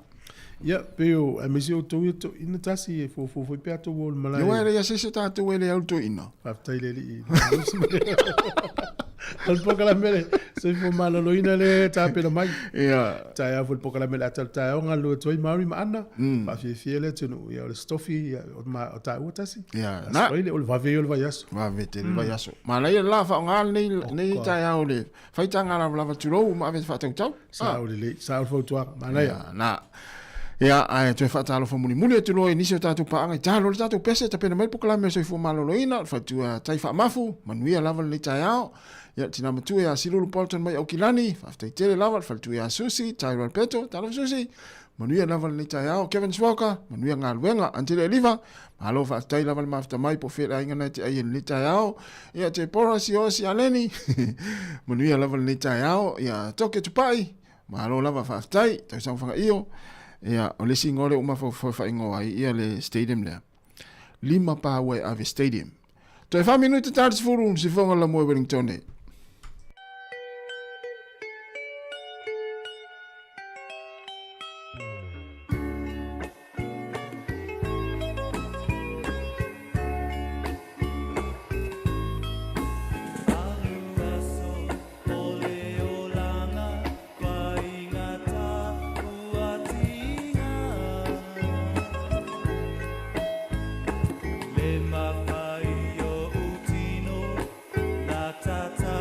Ia, peo, a mesi o tau ito ina tasi e fo pe ato wol malai. Yo era ia se tatu ele au to ina. Faftai le li. Al pokala mele, se fo malalo ina le tape na mai. Ia. Tai a fo pokala mele atal tai o ngalo toi mauri ma ana. Fa fie le tunu ia o stofi o tai o tasi. Ia. Na. Ile o va ve o va yaso. Va ve te va yaso. Ma lai la fa ngal nei tai a le. Fai tanga la va tulo ma ve fa tau. Sa o le, sa o fo tua. Ma lai. Na. Ia, ai tu fa talo fo muli tu lo inisio tatu pa anga talo le tatu pese ta pena mai pukala me so fo malo lo ina fa tu tai fa mafu manuia lava le tai ao ia tina matu ia silulu polton mai okilani fa tai tele lava fa tu ia susi tai ro peto talo susi manuia lava le tai ao Kevin Swoka manuia ngaluenga antile liva malo fa tai lava mafta mai po fe inga na te ai le tai ao ia te porasi osi aleni manuia lava le tai ao ia toke tu pai malo lava fa tai tai sang fanga io. Ia, o le singore uma fa ingo ai ia le stadium lea. 5 pa wai ave stadium. Toi 5 minuti tardes furu si fonga la moe Wellington e. Ta ta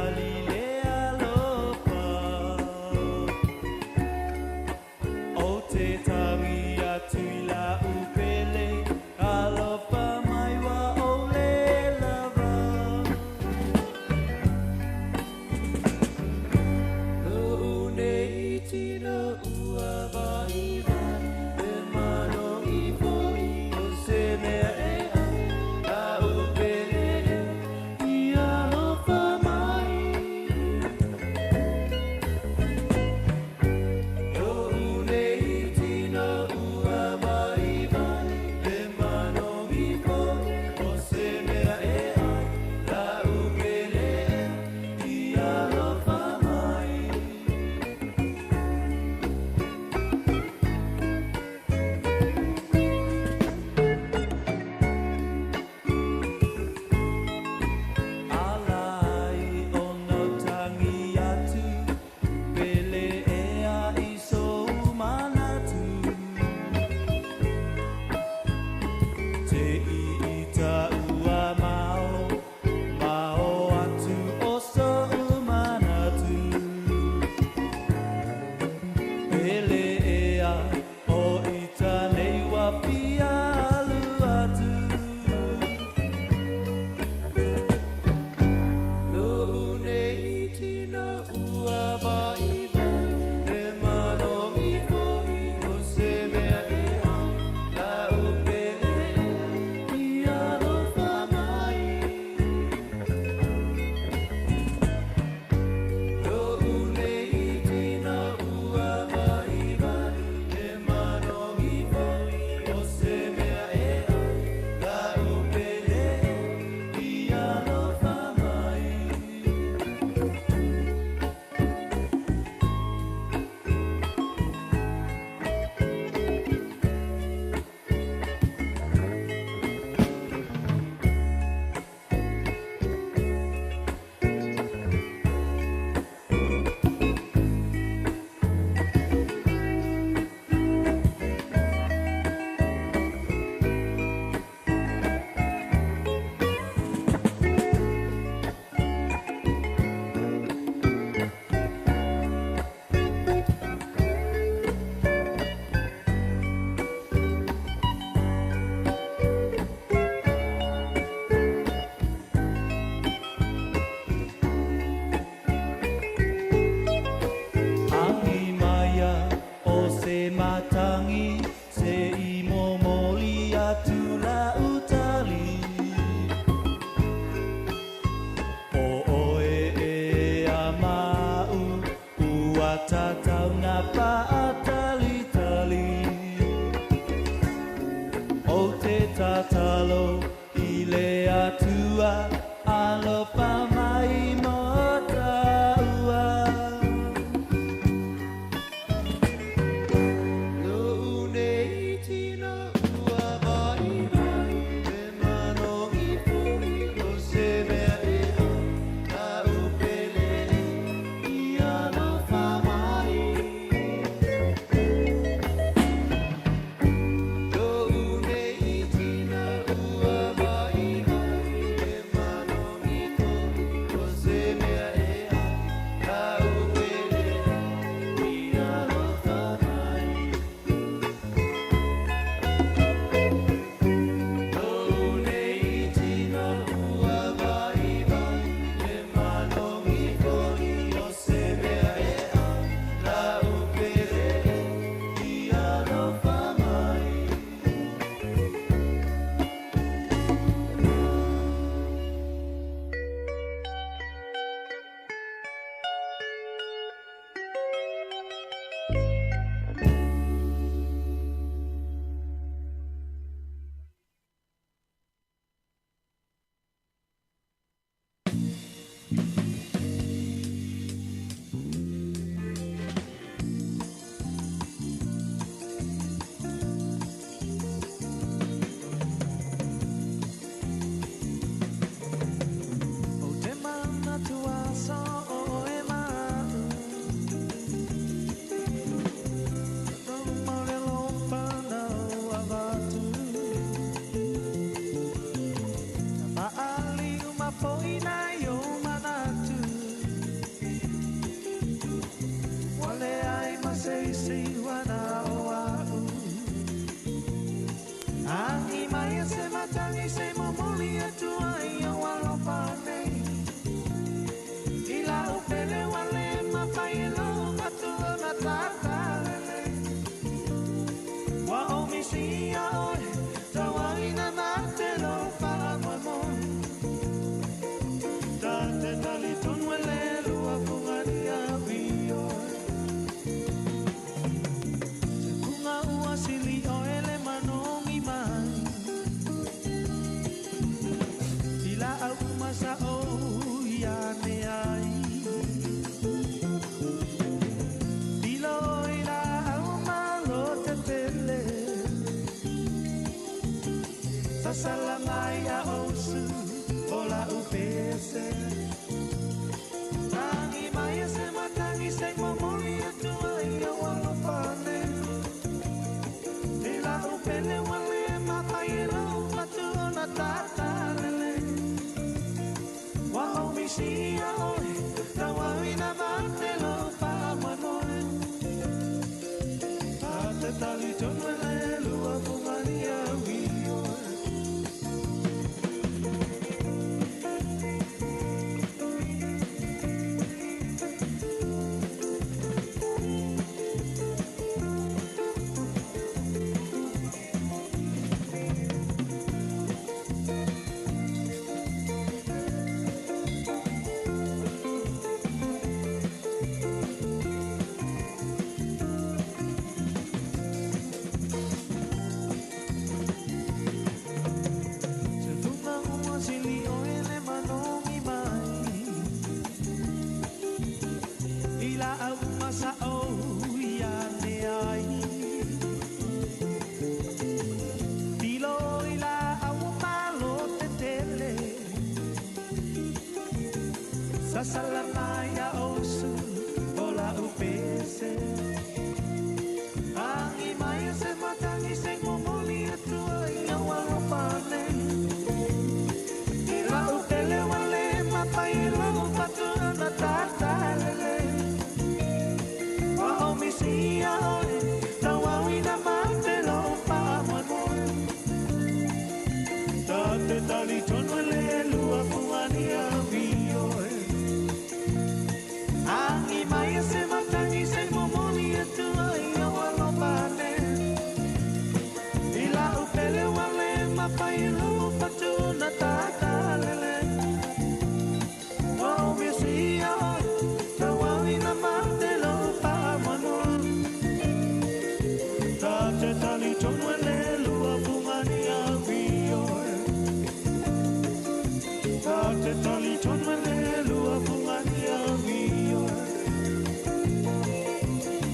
se momoli atua ia walo pane. Ila upele wale mapailo atua na tatalele. Wa omisia oe tawaina matelo para mamon. Tate tali tunwele lua pungaria vio. Se kunga ua sili oele manongi mai. Ila au masa o ia ne ai. Dilo ila au malo te pele. Sasalangai a osu ola upese. Tangi mai se matangi se momoli atua ia walo pane. Ila upele wale mapailo atua na tatalele. Wa omisia oe tawawina matelo pa manoe. Tate tali tonwele lua pungaria wio. Sasalanaya osu ola upese. Angi maya se matangi se momoli atua ia walo pane. Ila upele wale mapailo patua na tatalele. Wa omisia oe tawawina matelo pa manoe. Tate tali tonwele lua puania vioe. Angi maya se matangi se momoli atua ia walo pane. Ila upele wale mapailo patua na tatalele. Wa omisia oe tawawina matelo pa manoe. Tate tali tonwele lua puania vioe. Tate tali tonwele lua puania vioe.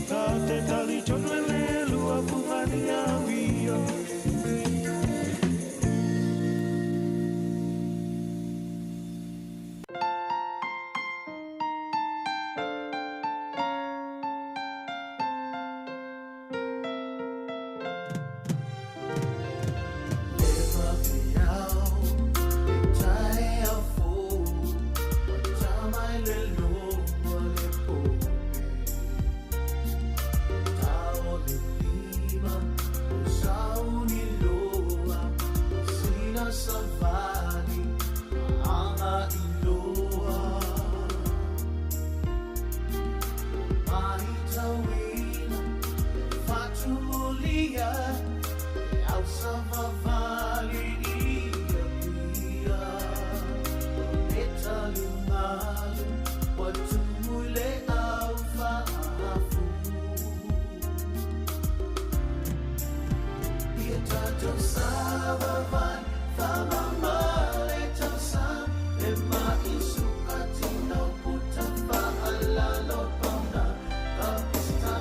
Tate tali tonwele lua puania vioe. Pakistan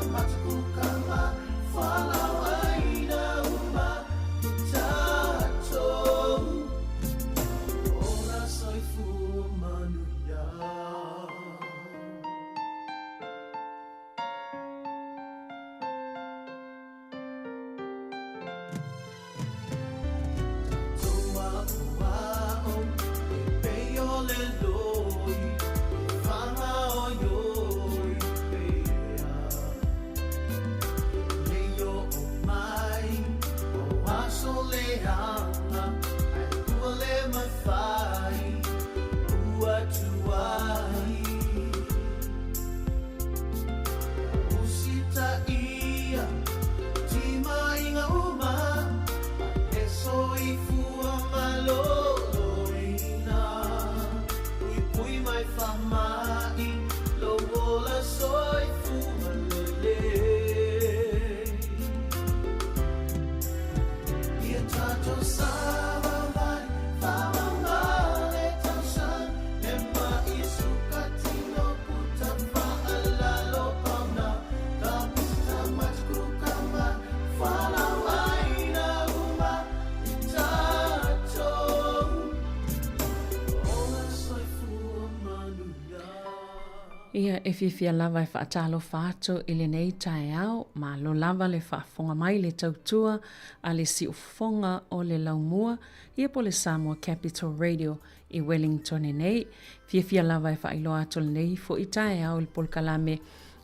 e whiwhia lava e whaatalo whaato i le nei tae au, ma lo lava le whaafonga mai le tautua a le si ufonga o le laumua, ia po le Sāmoa Capital Radio i Wellington e nei. Whiwhia lava e whailo ato le nei fo i tae au il polkalame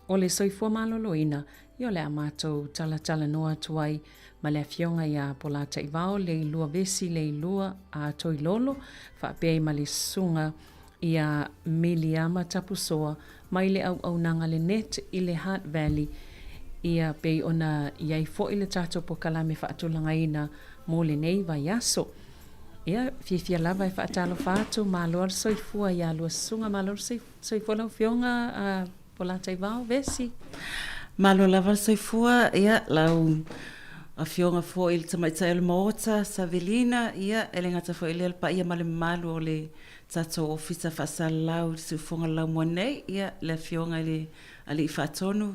o le soifua maloloina, i o le amato tala noa tuai, ma le fionga ia po la taivao le ilua vesi le ilua a toi lolo, whaapea ma le sunga ia Miliama Tapusoa, mai le au nanga le net i le Heart Valley, ia pei ona iai fo i le tato po kalame whaatulanga ina mo le nei vai aso. Ia, whiwhia lava e whaatalo whaatu, ma loa soifua ia lua sunga, ma loa soifua lau fionga po la taivao vesi. Malo lava soifua, ia lau a fionga fo i le tamaita e le maota, Savelina, ia ele ngata fo i le alpa ia male malu o le tato ofisa whaasalau se ufonga lau mua nei, ia le fionga i le i whaatonu,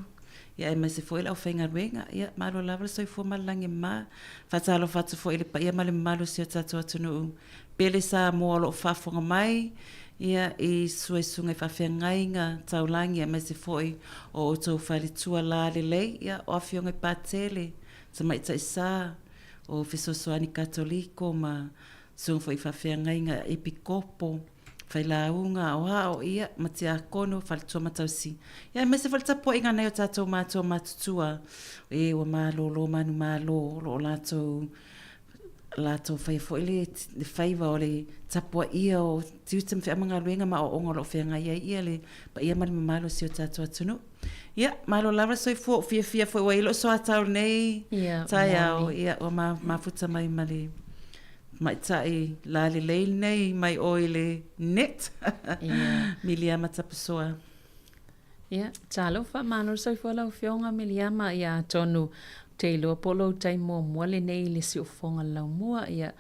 ia e mai se fo i lau whainga ruenga, ia malo lava soifua malange ma, whaatalo whaatu fo i le pa ia male malu si o tato atunu, pele Sāmoa lo whaafonga mai, ia i suesunga i whawhiangai ngā taulangi, ia mai se fo i o tau whalitua la le lei, ia o a fionga i pātele, sa mai tai sā o Fisosoani Katoliko ma sunga fo i whawhiangai ngā epikopo whailaunga o hao ia matia kono whalitua matausi. Ia me se whalitapo inga nei o tātou mātua mātutua e wa mālo lo manu mālo lo lātou whai fo le whaiva o le tapua ia o tiutam whi amanga luenga ma o ongo lo whiangai ia le pa ia mali mamalo si o tātou atunu. Ia, malo lava soi fo fia fo wa ilo so atau nei tai au ia o mafuta mai mali mai tai la le leil nei mai oile net Miliama Tapusoa. Ia, talo fa malo soi fo lau fionga Miliama ia tonu te ilo polo tai mo le nei le si ufonga lau mua ia.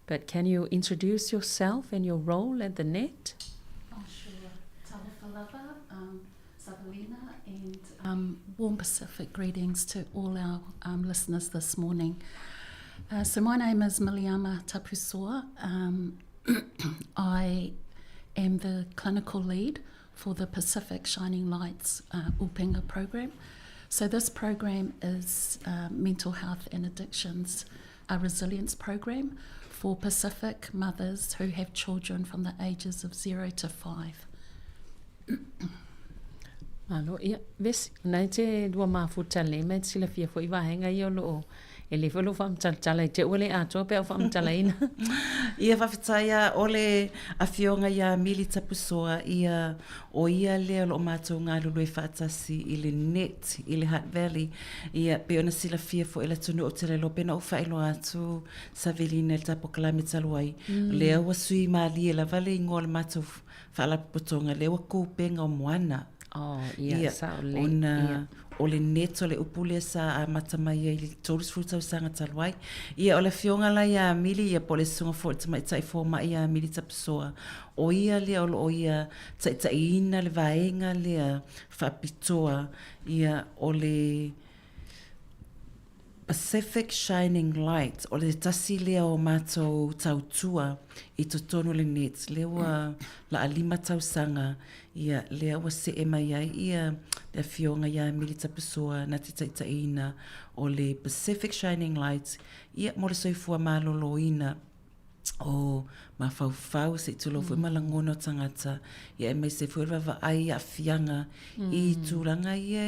But can you introduce yourself and your role at the net? Oh, sure. Talofa lava, Savelina, and warm Pacific greetings to all our listeners this morning. So my name is Miliama Tapusoa. I am the clinical lead for the Pacific Shining Lights Upinga program. So this program is mental health and addictions, a resilience program for Pacific mothers who have children from the ages of 0 to 5. Malo, ia, vesi, nei te dua mafuta le, me sila fia fo i wahenga i o loo. E le folo whamtala i te ule ato peo whamtala ina. Ia whawhitaia ole a fionga ia Mili Tapusoa ia o ia lea lo mātou ngā lulu e whaatasi i le net, i le Heart Valley. Ia peona sila fia fo ila tunu o te relo pena o whaelo atu Savelina e tapo kalame taluai. Lea ua sui maali e la vale i ngō le mātou whaalapotonga, lea ua kōpenga o moana. Oh, ia, sa o le. Ona, o le neto le upule sa a matamai i le tōrus fruta o sanga taluai. Ia o le fionga la ia Mili ia po le sunga fo le tamai tai fō ma ia Mili Tapusoa. O ia lea o ia tai ina le vaenga lea whapitoa ia o le Pacific Shining Light o le tasi lea o mātou tautua i totonu le net. Lewa la alima tausanga ia lea ua se e mai ai ia le fionga ia Mili Tapusoa na te taitaina o le Pacific Shining Light ia mo le soifua maloloina o mawhauwhau se tulo fui malangono tangata ia e mai se fui rava ai a fianga i tūranga ia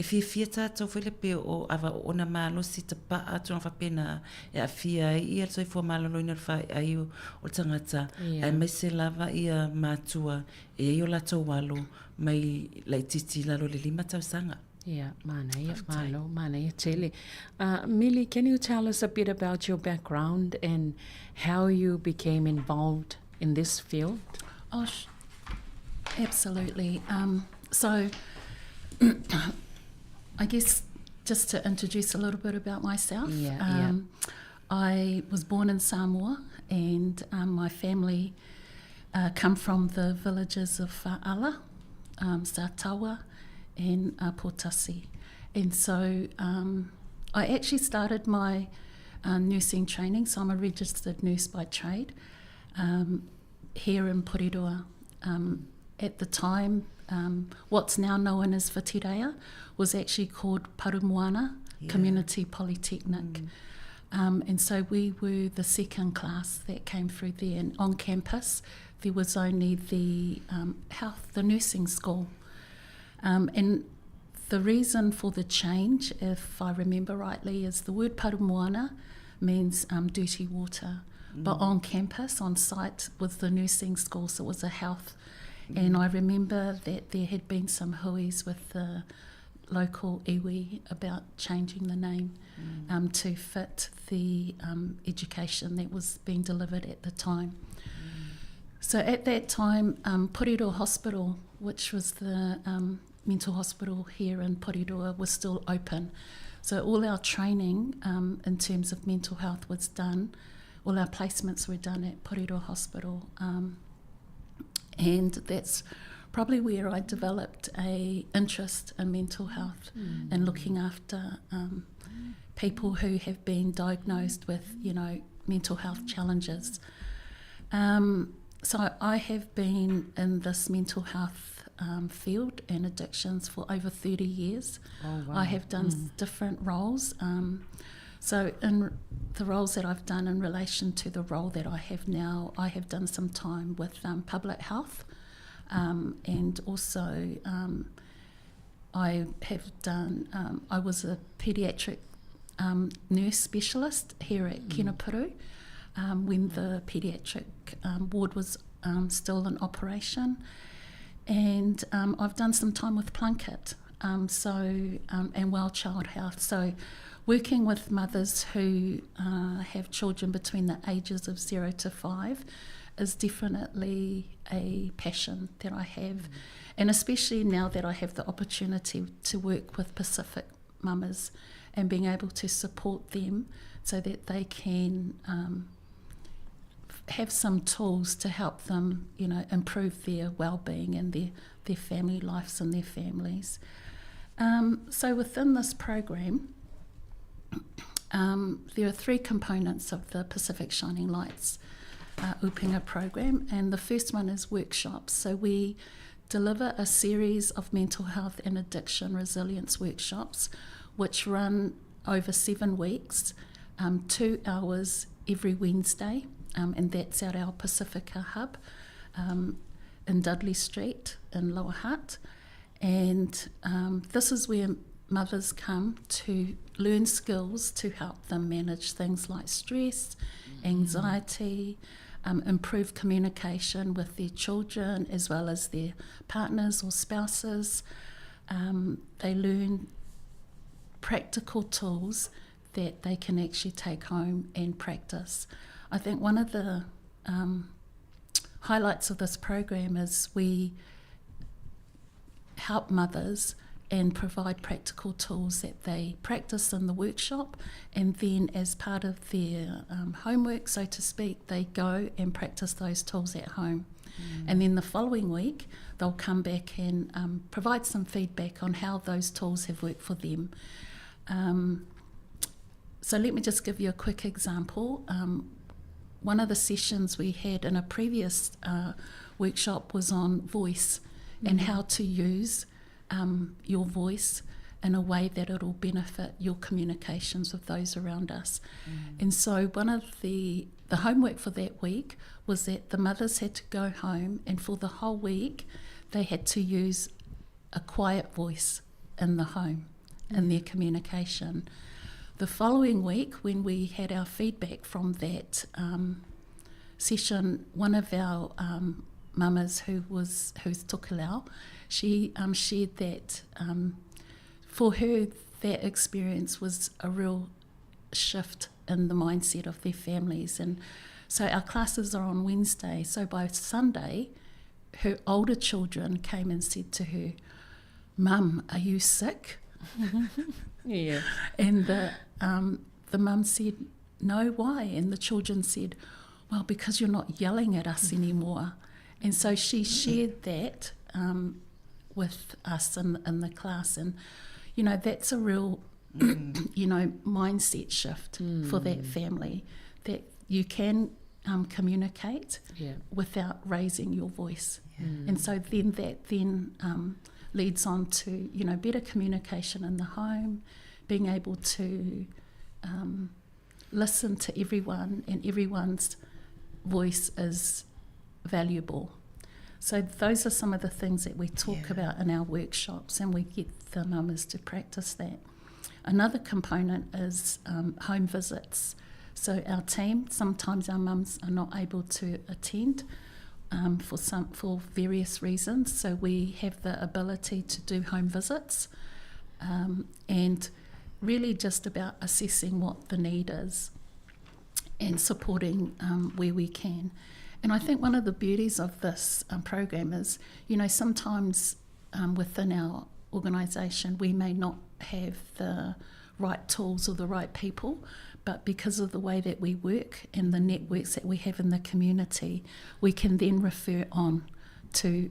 e fia tātou fui le peo o awa o na malo si te paa tūna whapena e a fia ia le soifua maloloina whai ai o tangata e mai se lava ia mātua e ai o lato walo mai lai titi lalo le lima tausanga. Yeah, mana ia tele. Mili, can you tell us a bit about your background and how you became involved in this field? Oh, absolutely. So, I guess just to introduce a little bit about myself. I was born in Sāmoa and my family come from the villages of Ala, Sātawa, and Potasi. And so I actually started my nursing training, so I'm a registered nurse by trade, here in Porirua. At the time, what's now known as Whatirea was actually called Parumoana Community Polytechnic. And so we were the second class that came through there. And on campus, there was only the nursing school. And the reason for the change, if I remember rightly, is the word Parumoana means dirty water. But on campus, on site, was the nursing school, so it was a health. And I remember that there had been some huis with the local iwi about changing the name to fit the education that was being delivered at the time. So at that time, Porirua Hospital, which was the mental hospital here in Porirua, was still open. So all our training in terms of mental health was done. All our placements were done at Porirua Hospital. And that's probably where I developed a interest in mental health and looking after people who have been diagnosed with, mental health challenges. So I have been in this mental health field and addictions for over 30 years. Oh, wow. I have done different roles. So in the roles that I've done in relation to the role that I have now, I have done some time with public health, and also I have done, I was a paediatric nurse specialist here at Kenapuru when the paediatric ward was still in operation. And I've done some time with Plunkett, and Well Child Health. So working with mothers who have children between the ages of 0 to 5 is definitely a passion that I have. And especially now that I have the opportunity to work with Pacific mamas and being able to support them so that they can have some tools to help them, improve their well-being and their family lives and their families. So within this program, there are 3 components of the Pacific Shining Lights Upinga program, and the first one is workshops. So we deliver a series of mental health and addiction resilience workshops which run over 7 weeks, 2 hours every Wednesday, and that's at our Pacifica hub in Dudley Street in Lower Hutt. And this is where mothers come to learn skills to help them manage things like stress, anxiety, improve communication with their children as well as their partners or spouses. They learn practical tools that they can actually take home and practice. I think one of the highlights of this program is we help mothers and provide practical tools that they practice in the workshop, and then as part of their homework, so to speak, they go and practice those tools at home. And then the following week, they'll come back and provide some feedback on how those tools have worked for them. So let me just give you a quick example. One of the sessions we had in a previous workshop was on voice and how to use your voice in a way that it'll benefit your communications with those around us. And so one of the homework for that week was that the mothers had to go home, and for the whole week they had to use a quiet voice in the home in their communication. The following week, when we had our feedback from that session, one of our mamas who's Tokelau, she shared that for her that experience was a real shift in the mindset of their families. And so our classes are on Wednesday, so by Sunday her older children came and said to her, "Mum, are you sick?" Yeah. And the mum said, "No, why?" And the children said, "Well, because you're not yelling at us anymore." And so she shared that with us in the class. And, that's a real, mindset shift for that family, that you can communicate without raising your voice. And so then that leads on to, better communication in the home, being able to listen to everyone, and everyone's voice is valuable. So those are some of the things that we talk about in our workshops, and we get the mamas to practice that. Another component is home visits. So our team, sometimes our mums are not able to attend for various reasons. So we have the ability to do home visits, and really just about assessing what the need is and supporting where we can. And I think one of the beauties of this program is, sometimes within our organisation we may not have the right tools or the right people, but because of the way that we work and the networks that we have in the community, we can then refer on to,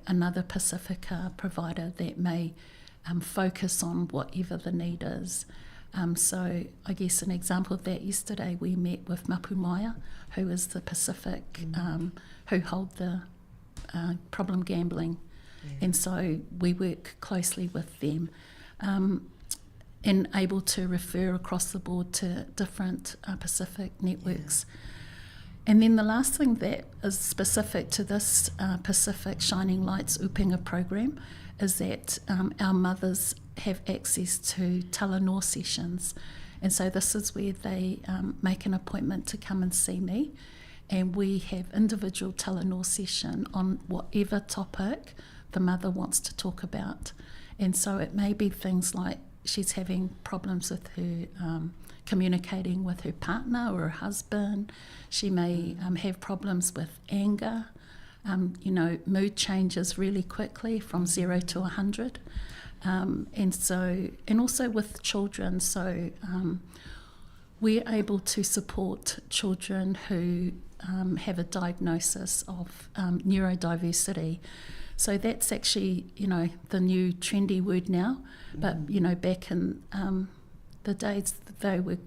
another Pacifica provider that may focus on whatever the need is. So I guess an example of that, yesterday we met with Mapumaya, who is the Pacific, who hold the problem gambling. And so we work closely with them and able to refer across the board to different Pacific networks. And then the last thing that is specific to this Pacific Shining Lights Upinga program is that our mothers have access to Talanoa sessions. And so this is where they make an appointment to come and see me, and we have individual Talanoa session on whatever topic the mother wants to talk about. And so it may be things like she's having problems with her communicating with her partner or her husband. She may have problems with anger. Mood changes really quickly from 0 to 100. And also with children. So we're able to support children who have a diagnosis of neurodiversity. So that's actually, the new trendy word now. But, back in the days, they were,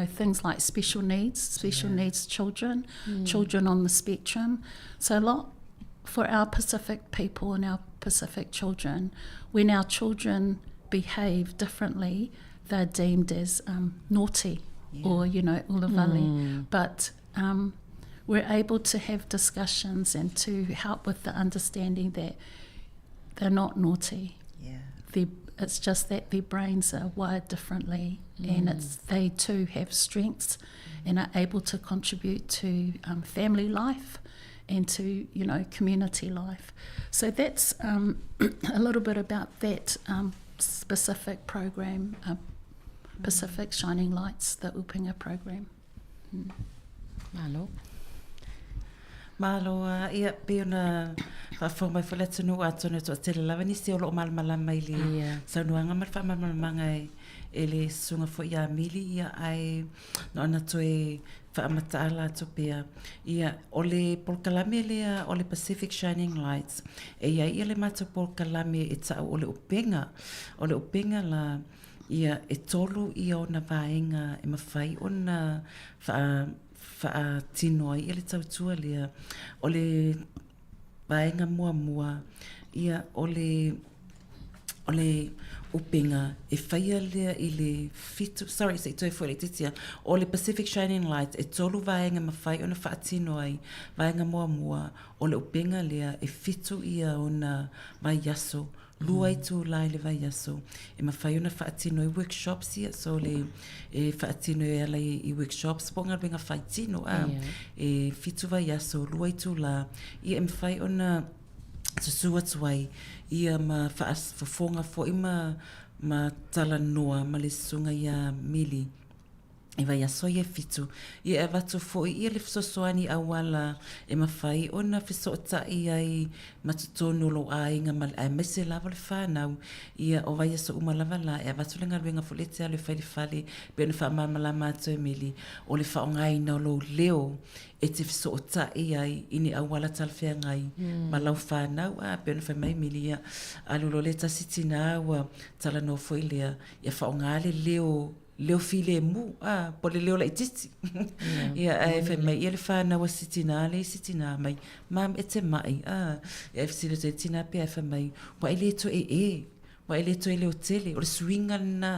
things like special needs children, children on the spectrum. So a lot for our Pacific people and our Pacific children, when our children behave differently, they're deemed as naughty or, ulavali. But we're able to have discussions and to help with the understanding that they're not naughty. It's just that their brains are wired differently, and they too have strengths and are able to contribute to family life and to, community life. So that's a little bit about that specific program, Pacific Shining Lights, the Upinga program. Malo ia peona fa mai fala tunu atone to tele lava ni se lo mal malama ile sanuanga mal fa mal manga ele sunga fo ia mili ia ai no na toe fa matala to pia ia ole polkalame le ole Pacific Shining Lights ia ile mato polkalame itsa ole upenga la ia etolu ia ona vaenga e mafai ona fa tino ai ele tautua lea ole vaenga mua ia ole upinga e faia lea ile fitu se toi foi titia ole Pacific Shining Lights e tolu vaenga mafai ona fa tino ai vaenga mua ole upinga lea e fitu ia ona vai yaso lua tu lai le vai aso e mawhai ona whaatino i workshops ia so le e whaatino e ala i workshops ponga benga whaatino e fitu vai aso lua tu la ia e mawhai ona susua tuai ia ma whaafonga fo ima ma Talanoa ma le sunga ia mili e vai aso ia fitu ia e watu fo ia le fisosoani awala e mawhai ona fisota ia i matutonu lo ainga mal ai mese lava le whanau ia o vai aso umalava la e watu lenga ruenga fo lete ale whaile fale pe ona wha mamala mato e mili o le whaongai na lo leo e te fisota ia i ini awala talwhea ngai ma lau whanau pe ona wha mai mili ia alulo le tasiti na awa Talanoa fo ilea ia whaongale leo leo file mu po le leo la ititi ia e fe mai ia le whānau a sitina mai mam e te mai e fsile te tina pe e fe mai wa ele to wa ele to ele o tele o le swinga na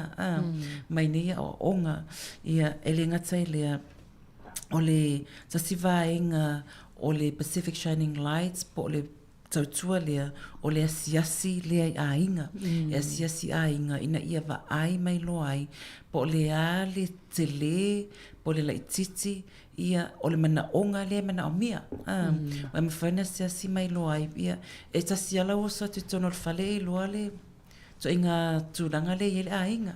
mai nei o onga ia ele ngata ele o le tasivaenga o le Pacific Shining Lights po le tautua lea o le asiasi lea ainga e asiasi ainga ina ia va ai mai lo ai po le a le tele po le laititi ia o le manaonga lea manaomia wa mawhaina asiasi mai lo ai ia e tasiala o sa te tono le fale i loa le so inga tūranga le ele ainga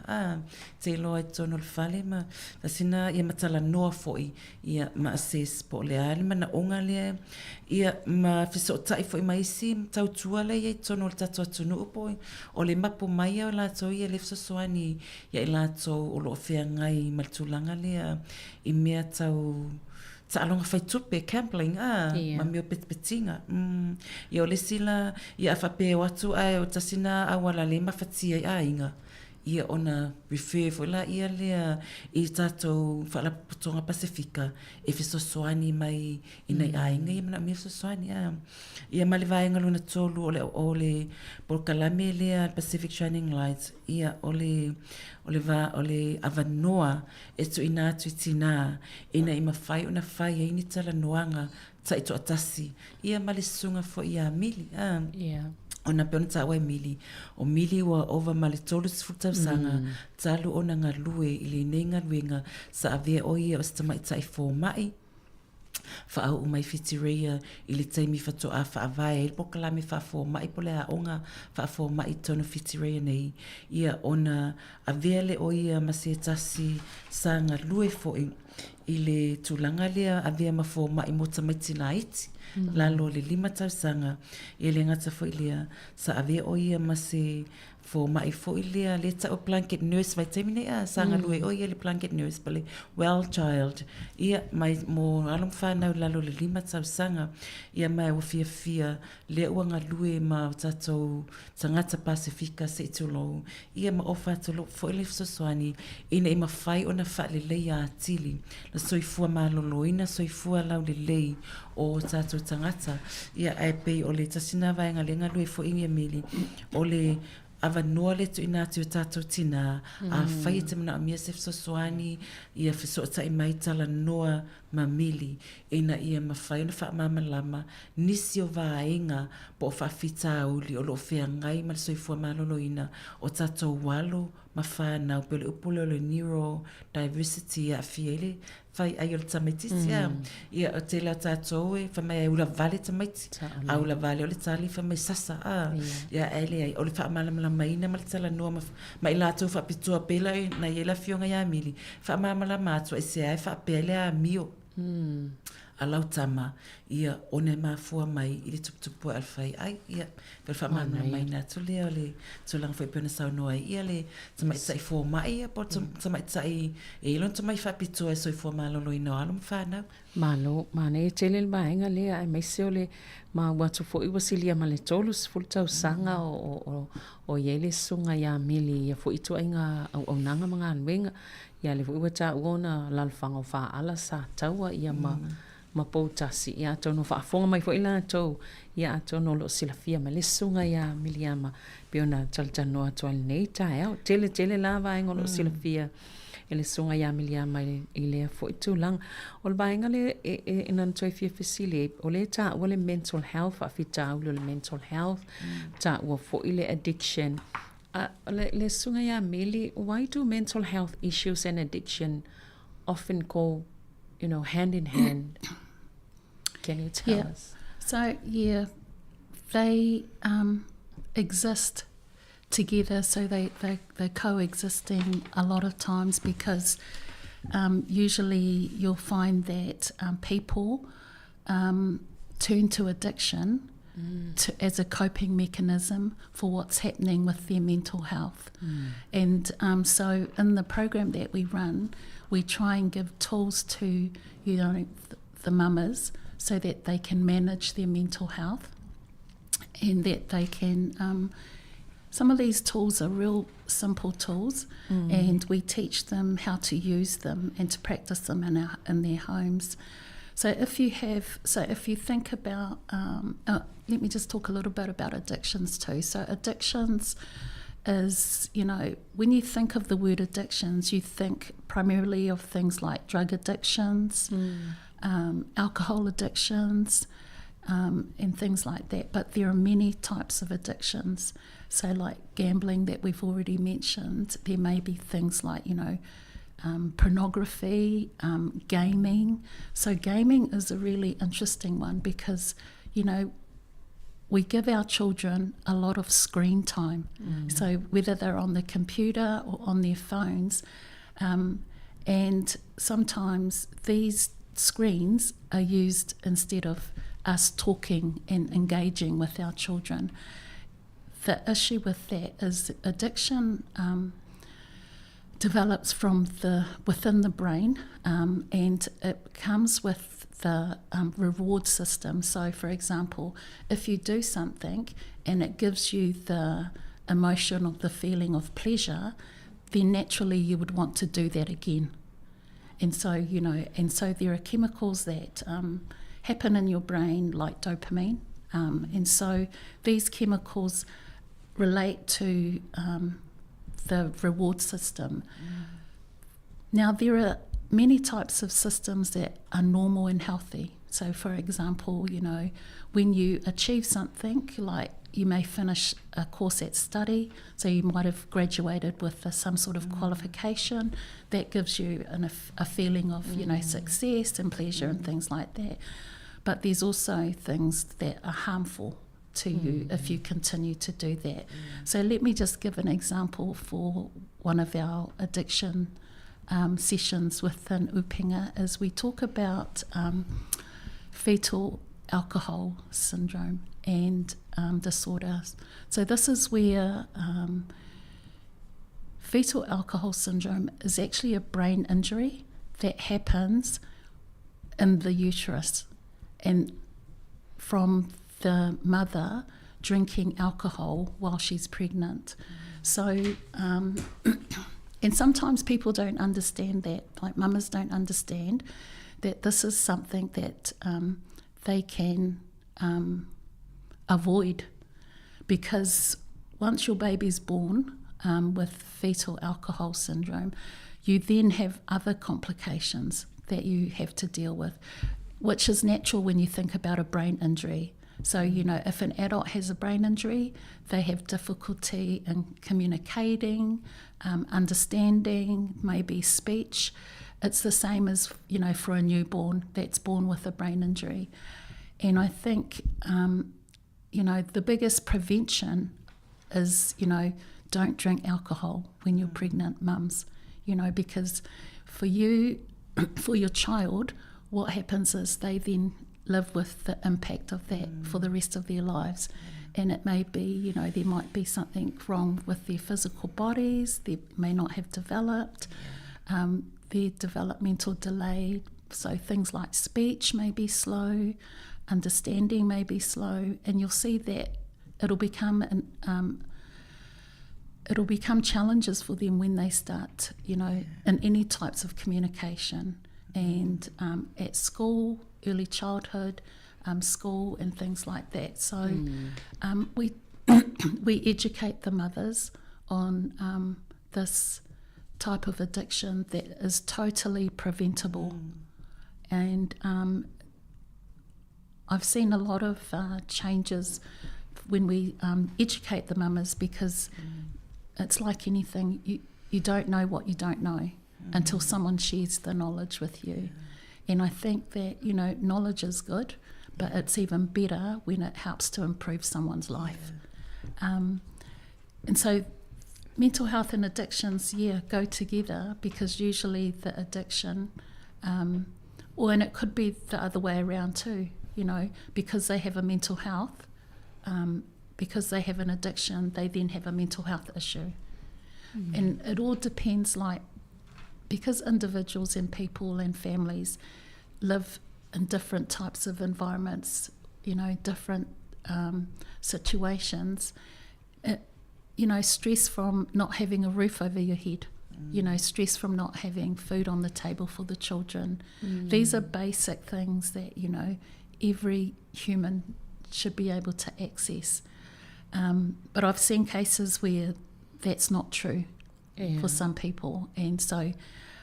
te loa e tono le fale ma tasina ia matala noa foi ia ma assess po le ale mana onga le ia ma fiso tai foi mai si tau tua le ia tono le tatu atunu upo o le mapo mai o la to ia le soani ia la to o lo fea ngai ma tūranga le i mea tau ta alonga fai tupe camping ma meo petpetinga ia o le sila ia afape watu ai o tasina awala le mafatia inga ia ona refer for la ia le i tato fala putonga Pasifika e fiso soani mai ina ainga ia mana meo soani ia mali vaenga luna tolu o le porkalame le Pacific Shining Lights ia o le avanoa e tu ina tu tina ina ima fai una fai e ini tala noanga ta ito atasi ia mali sunga fo ia mili ona pe ona tawa mili o mili wa over mali tolu sifuta sanga talu ona ngalue ili nenga luenga sa avea o ia o stamai tai fo mai fa au mai fitiria ili taimi fato a fa vai el pokalame fa fo mai pole a onga fa fo mai tono fitiria nei ia ona avele o ia masetasi sanga lue fo ile tulanga lea avea mafo mai mota mai tinaiti lalo le 5 tausanga ile ngata fo ilea sa avea o ia mase fo mai fo ilea le ta o blanket nurse vai temine sanga lue o ia le blanket nurse pale well child ia mai mo alum fa na lalo le 5 tausanga ia mai o fia le uanga lue ma tato tangata Pasifika se tulo ia ma ofa tulo fo ile soani ina ima fai ona fa le leia tili la soifua maloloina soifua lau le lei o tato tangata ia ai pe o le tasina vaenga lenga lue fo ingia mili o le ava noa le tu ina tu tato tina a fai te mana mia se soani ia fiso ta mai tala noa mamili ina ia mafai na fa mama lama nisi o vaenga po fa fita uli o lo fea ngai mal soifua maloloina o tato walo mafana pele upule le neuro diversity a fiele fai ai o tametisi ia o te la tato e fa mai ula vale tameti a ula vale o le tali fa mai sasa ia ele ai o le fa mala mai na mal tala no mai la to fa pitua pela na ia fionga ia mili fa mala mato e se ai fa pele a mio a lautama ia one mafua mai i le tuputupu alfai ai ia per fa mana mai na tule o le tulang foi pena sau noai ia le tamai sai fo mai ia po tamai sai e lon tamai fa pitu e soi fo malo lo ino alum fa na malo mane tele le baenga le ai mai se ole ma watu fo i wasilia male tolus full tau sanga o yele sunga ya mili ya fo itu ainga au nanga manga wenga ya le fo wata ona lalfanga fa ala sa taua ia ma potasi ia tono fa fonga mai fo ila to ia tono lo silafia ma le sunga ya miliama peona taltano atual nei tae tele lava ainga lo silafia ele sunga ya miliama ile fo itu lang ol bainga le inan toi fia fisile ole ta ole mental health fa fita le mental health ta wo fo ile addiction le sunga ya mili why do mental health issues and addiction often go hand in hand? Can you tell us? So, they exist together, so they're coexisting a lot of times because usually you'll find that people turn to addiction as a coping mechanism for what's happening with their mental health. And so in the program that we run, we try and give tools to the mamas so that they can manage their mental health and that they can some of these tools are real simple tools, and we teach them how to use them and to practice them in their homes. So if you think about, let me just talk a little bit about addictions too. So addictions is, when you think of the word addictions, you think primarily of things like drug addictions, alcohol addictions, and things like that. But there are many types of addictions. So like gambling that we've already mentioned, there may be things like, pornography, gaming. So gaming is a really interesting one because, we give our children a lot of screen time. So whether they're on the computer or on their phones, and sometimes these screens are used instead of us talking and engaging with our children. The issue with that is addiction develops from within the brain, and it comes with the reward system. So, for example, if you do something and it gives you the emotion or the feeling of pleasure, then naturally you would want to do that again. And so, there are chemicals that happen in your brain like dopamine, and so these chemicals relate to the reward system. Now, there are many types of systems that are normal and healthy. So, for example, when you achieve something, like you may finish a course at study, so you might have graduated with some sort of qualification, that gives you a feeling of, success and pleasure and things like that. But there's also things that are harmful to you if you continue to do that. So let me just give an example for one of our addiction sessions within Upinga, is we talk about fetal alcohol syndrome and disorders. So this is where fetal alcohol syndrome is actually a brain injury that happens in the uterus and from the mother drinking alcohol while she's pregnant. So, and sometimes people don't understand that, like mamas don't understand that this is something that they can avoid, because once your baby's born with fetal alcohol syndrome, you then have other complications that you have to deal with, which is natural when you think about a brain injury. So, if an adult has a brain injury, they have difficulty in communicating, understanding, maybe speech. It's the same as, for a newborn that's born with a brain injury. And I think, the biggest prevention is, don't drink alcohol when you're pregnant, mums, because for you, for your child, what happens is they then live with the impact of that for the rest of their lives. And it may be, there might be something wrong with their physical bodies, they may not have developed, their developmental delay, so things like speech may be slow, understanding may be slow, and you'll see that it'll become challenges for them when they start, in any types of communication, and at school, early childhood, school and things like that. So we we educate the mothers on this type of addiction that is totally preventable. And I've seen a lot of changes when we educate the mamas, because it's like anything, you don't know what you don't know until someone shares the knowledge with you. And I think that, knowledge is good, but it's even better when it helps to improve someone's life. And so mental health and addictions, go together, because usually the addiction, and it could be the other way around too, because they have a mental health, because they have an addiction, they then have a mental health issue. And it all depends, because individuals and people and families live in different types of environments, different situations, stress from not having a roof over your head, stress from not having food on the table for the children. These are basic things that, every human should be able to access. But I've seen cases where that's not true for some people. And so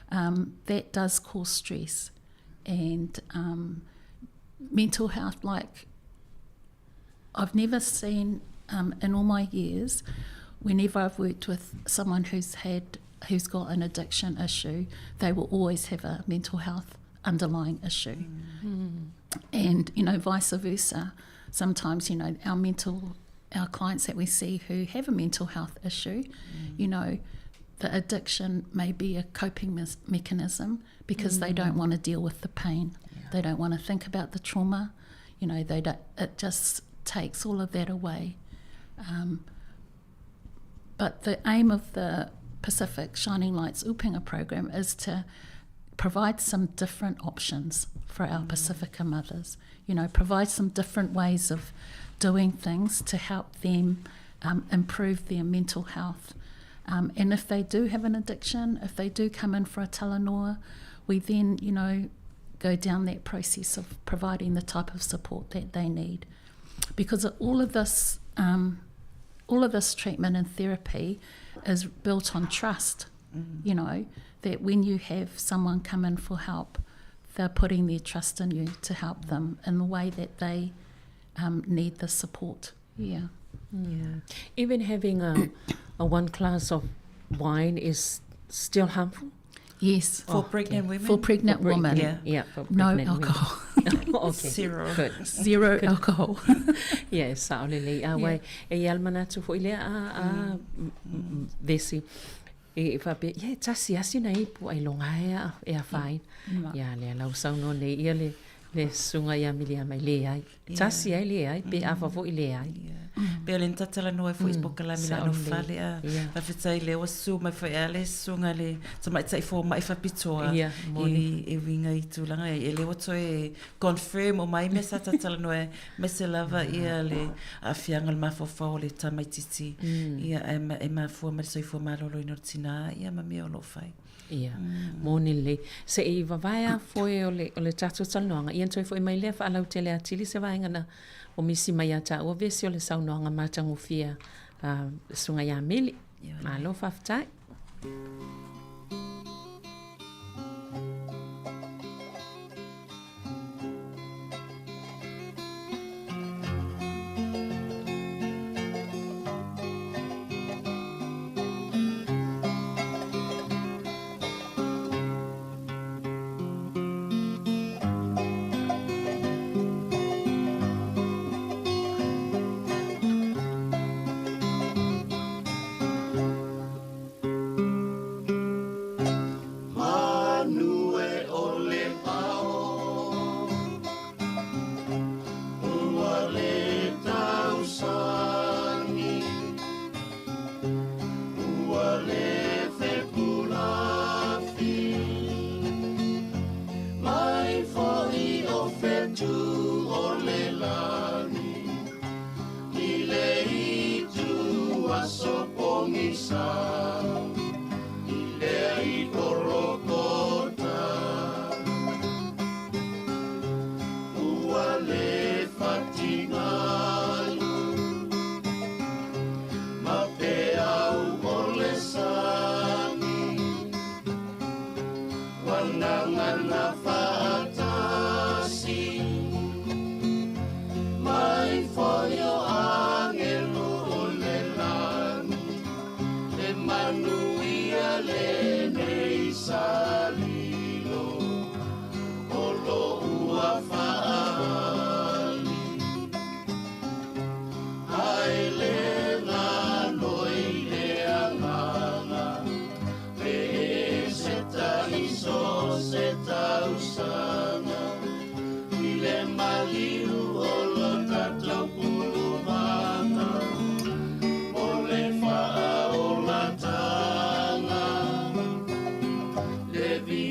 that does cause stress. And mental health, like I've never seen in all my years, whenever I've worked with someone who's got an addiction issue, they will always have a mental health underlying issue. And, vice versa. Sometimes, our clients that we see who have a mental health issue, the addiction may be a coping mechanism because they don't want to deal with the pain. They don't want to think about the trauma. It just takes all of that away. But the aim of the Pacific Shining Lights Upinga program is to provide some different options for our Pacifica mothers, provide some different ways of doing things to help them improve their mental health. And if they do have an addiction, if they do come in for a talanoa, we then, go down that process of providing the type of support that they need. Because all of this treatment and therapy is built on trust, that when you have someone come in for help, they're putting their trust in you to help them in the way that they need the support. Yeah. Even having a one glass of wine is still harmful? Yes. For pregnant women? For pregnant women. Yeah, for no pregnant alcohol. Okay. Zero. Good. Zero alcohol. Yes, saolele. Wai, e almana tu fo ile vesi. E whape, tasi asi nei pu ai longa e a whain. Ia lea lau sauno nei ia le sunga ia milia mai le ai. Tasi ai le ai, pe awa fo i le ai. Pe alen tatala noe fo ispoka la mila no fale a whawhitai leo asu mai whai ale sunga le tamai tai fo mai whapitoa e winga i tūlanga e leo to e confirm o mai mesa tatala noe mese lava ia le a whiangal mawhawhau le tamai titi ia e mawhua mai soi fua marolo i nortina ia ma mea o lo whai. Ia, mōni le. Se i wawaia foe o le tātou talanoanga, ian toi foe mai lea whaalau te lea tili se waingana o misi mai ata o vesi o le saunoanga mātangu fia sunga ia mili. Malo whaftai. Levi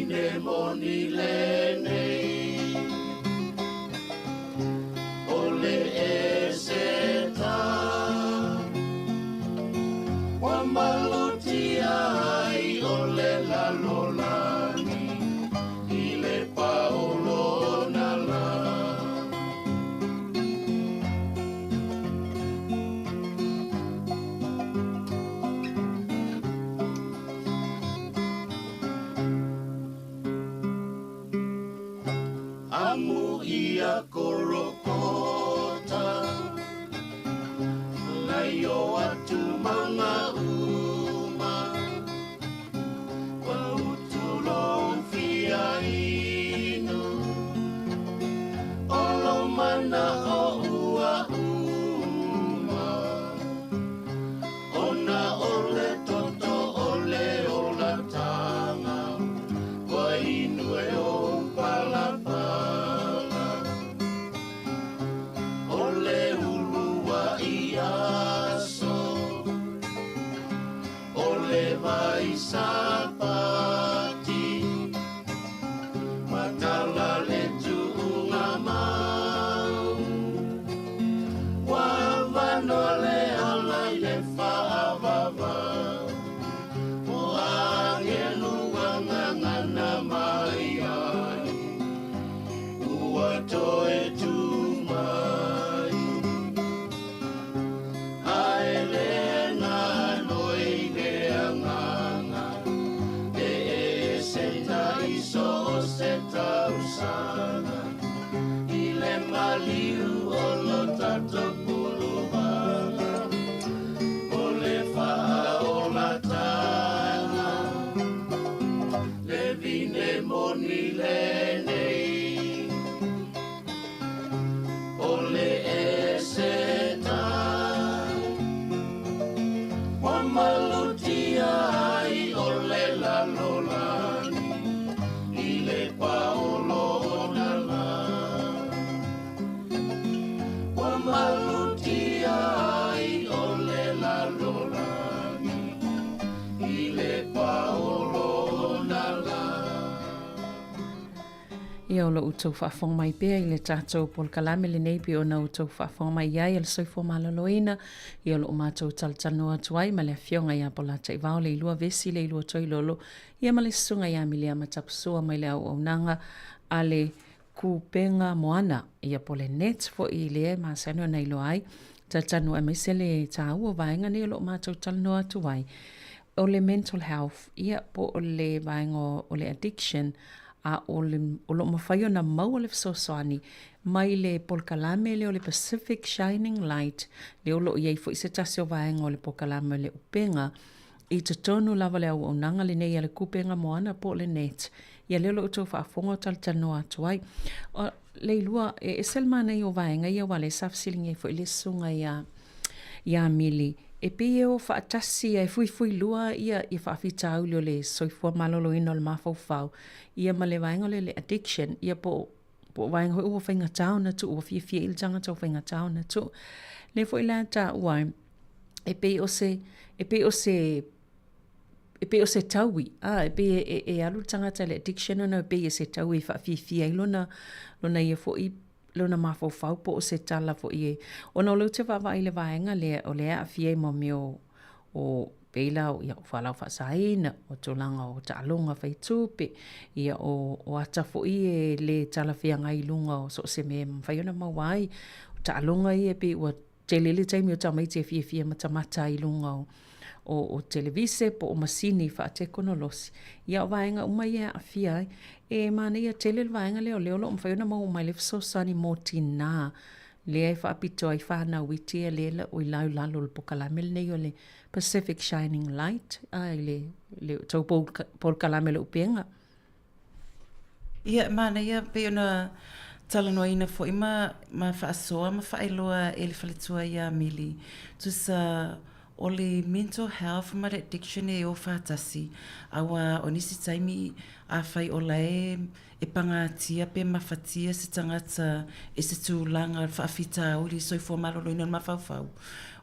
le vai sapati matala le tuunga mau wavano le ala le whaavava o angelu wangangana mai ai ua toe tu mai aelena noine anganga e senta iso se tausana i le maliu o lo tato puluvanga o le faa o la tana le vine moni le nei o le eseta o malutia ai o le lalolani i le paolo nala o malutia ai o le lalolani i le paolo nala. Ia o lo utou whaafonga mai pēr i le tātou pol kalame le neipi o na utou whaafonga mai iai al soifo malaloina. Ia o lo umatou taltanoa tuai ma le fionga ia po la taivao le ilua vesi le ilua toi lolo. Ia ma le sunga ia mi lea matapusua mai le au au nanga a le kupenga moana. Ia po le net fo i lea ma sanua na ilo ai. Taltanoa mai se le tāua vaenga ne o lo umatou talanoa tuai. O le mental health, ia po o le vaenga o le addiction, a o lo mawhai o na mau o le fisosoani mai le polkalame le o le Pacific Shining Light le o lo iei fo i se tasi o vaenga o le polkalame le upenga i te tonu lava le au nanga le nei a le kupenga moana po le net ia le lo utou whaafonga o taltanoa atuai o le ilua e selma nei o vaenga ia wale safsilingi fo i le sunga ia mili e pie o whaatasi e fui lua ia i whaafita au le soifua malolo ino le mawhau ia ma le vaenga le addiction ia po vaenga hoi ua whainga tau na tu ua fia il tanga tau whainga tau na tu le fo ila ta ua e pe o se taui e pe e alu tanga ta le addiction na pe e se taui fia ilona ia fo i lona mafau po o se tala fo i ona lo te vava i le vaenga le o le a fia mo meo o peila o ia whalau whasaina o tolanga o taalonga whaitupe ia o ata fo i le tala fia ngai lunga o so se me whaiona mawai o taalonga i pe ua telele taimi o tamaiti e fia matamata i lunga o televise po o masini whaate konolosi ia o vaenga umai e a fia e mana ia tele le vaenga leo lo mwhaiona mau mai le fisosani mo tina le ai whaapito ai whana witi e le o i lau lalo le pokalame le nei o le Pacific Shining Light ai le tau pokalame le upenga. Ia mana ia pe ona talanoa ina fo ima ma whaasoa ma whaeloa e le whaletua ia mili tusa o le mental health ma le addiction e o whaatasi awa o nisi taimi a whai o lae e pangatia pe mawhatia se tangata e se tūlanga whaafita o li soifua malolo ina mawhauwhau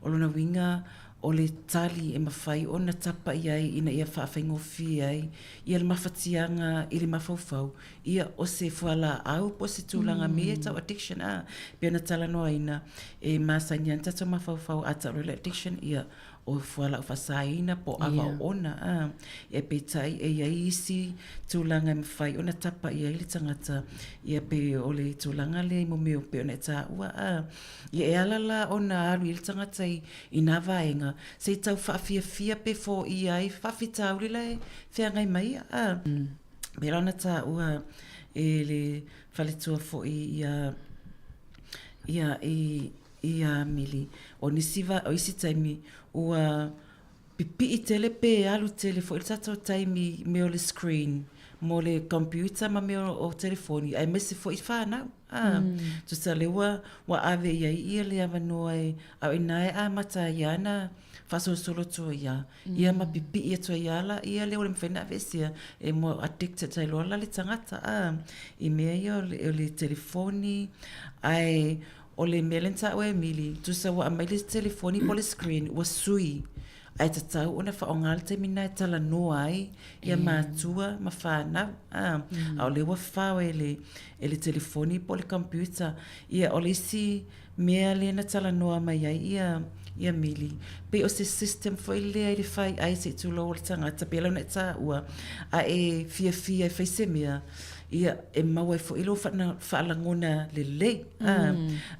o lona winga o le tali e mawhai o na tapa iai ina ia whaafengofi ai ia le mawhatianga i le mawhauwhau ia o se fuala au po se tūlanga me e tau addiction pe na talanoa ina e masanian tato mawhauwhau a tau le addiction ia o fuala whasaina po awa ona e pe tai e iai isi tūlanga e mawhai o na tapa iai le tangata ia pe o le tūlanga le mo meo pe o na ta ua ia e alala o na aru i le tangata i na vaenga se tau whaafia pe fo iai whaafita aurila e whea ngai mai pe rana ta ua e le whaletua fo ia mili o nisiva o isi taimi ua pipi i tele pe alu tele fo il tato taimi me o le screen mo le computer ma me o telefoni ai mesi fo i whanau tu sa le wa ave ia le avanoa e au inae a mata iana fasosolo to ia ma pipi ia to iala ia le ole mfena vesia e mo addicted tai lola le tangata i mea ia o le telefoni ai o le melenta o Emily tu sa wa mai le telefoni po le screen wa sui ai te tau ona whaonga te mina e tala noa ai, ia mātua, ma whānau. Au le wa whao e le telefoni po le computer, ia o le si mea le na tala noa mai ai, ia mili. Pe o se system foi lea i le whai ai se tu lo le tangata, pe lau na ta ua, a e fia e whai se mea, ia e mau e fo ilo whaalangona le le.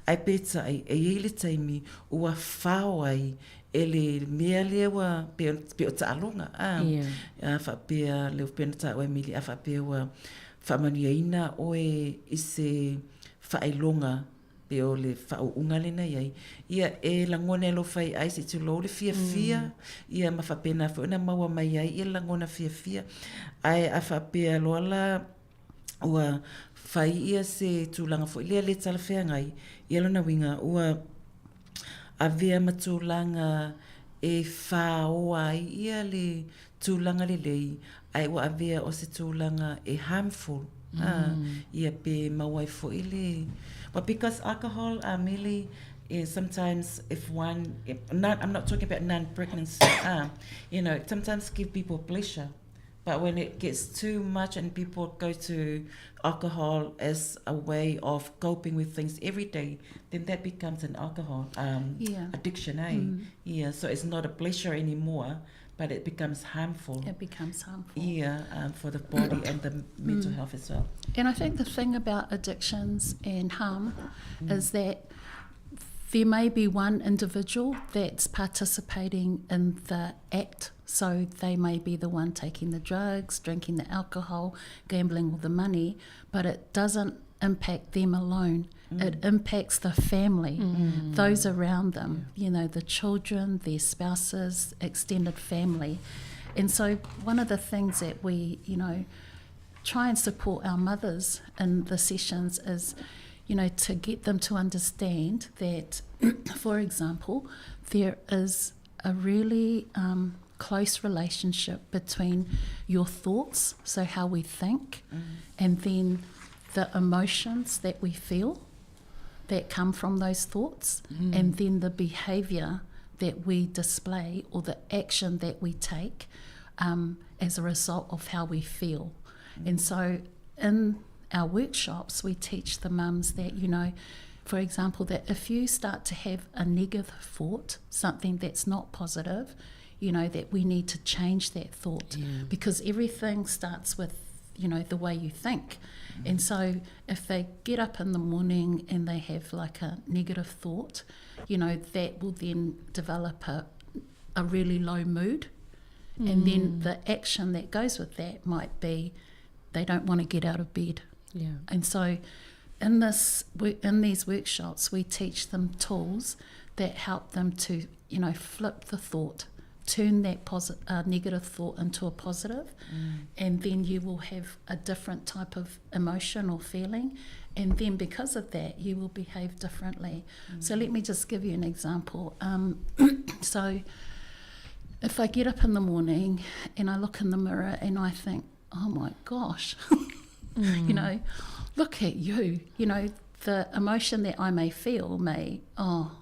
Ai peta ai, e le taimi, ua whao ai, e le mea lea wa pe o ta alonga. Whapea leo pena ta ua mili, a whapea ua whamaniaina o i se whaelonga, pe o le whaunga lena iai. Ia e langona e lo whai ai se tu lo le fia. Ia ma whapena fo ina maua mai ai, ia langona fia. Ai a whapea loa la ua whai ia se tūlanga fo ilia le tala whea ngai. Ia lona winga ua avea ma tūlanga e whaoa ai ia le tūlanga le lei. Ai ua avea o se tūlanga e harmful. Ia pe mawai fo ile. But because alcohol merely is sometimes I'm not talking about non-pregnancy, sometimes give people pleasure. But when it gets too much and people go to alcohol as a way of coping with things every day, then that becomes an alcohol addiction, Yeah, so it's not a pleasure anymore, but it becomes harmful. It becomes harmful. Yeah, for the body and the mental health as well. And I think the thing about addictions and harm is that there may be one individual that's participating in the act. So they may be the one taking the drugs, drinking the alcohol, gambling all the money, but it doesn't impact them alone. It impacts the family, those around them, the children, their spouses, extended family. And so one of the things that we, try and support our mothers in the sessions is, to get them to understand that, for example, there is a really close relationship between your thoughts, so how we think, and then the emotions that we feel that come from those thoughts, and then the behaviour that we display or the action that we take as a result of how we feel. And so in our workshops, we teach the mums that, for example, that if you start to have a negative thought, something that's not positive, that we need to change that thought because everything starts with, the way you think. And so if they get up in the morning and they have like a negative thought, that will then develop a really low mood. And then the action that goes with that might be they don't want to get out of bed. And so in these workshops, we teach them tools that help them to, flip the thought, turn that negative thought into a positive, and then you will have a different type of emotion or feeling, and then because of that, you will behave differently. So let me just give you an example. So if I get up in the morning and I look in the mirror and I think, oh my gosh, look at you, the emotion that I may feel may, oh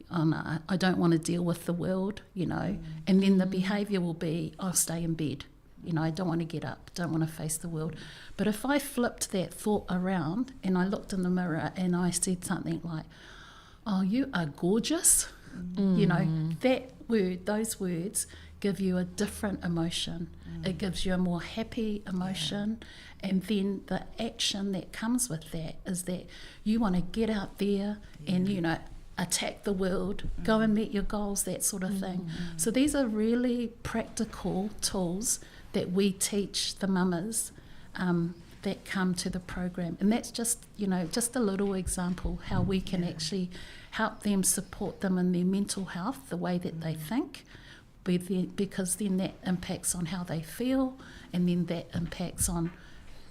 no, I don't want to deal with the world, and then the behaviour will be, I'll stay in bed, I don't want to get up, don't want to face the world. But if I flipped that thought around and I looked in the mirror and I said something like, oh, you are gorgeous, that word, those words give you a different emotion. It gives you a more happy emotion. And then the action that comes with that is that you want to get out there and, attack the world, go and meet your goals, that sort of thing. So these are really practical tools that we teach the mamas that come to the program. And that's just, just a little example how we can actually help them, support them in their mental health, the way that they think, because then that impacts on how they feel, and then that impacts on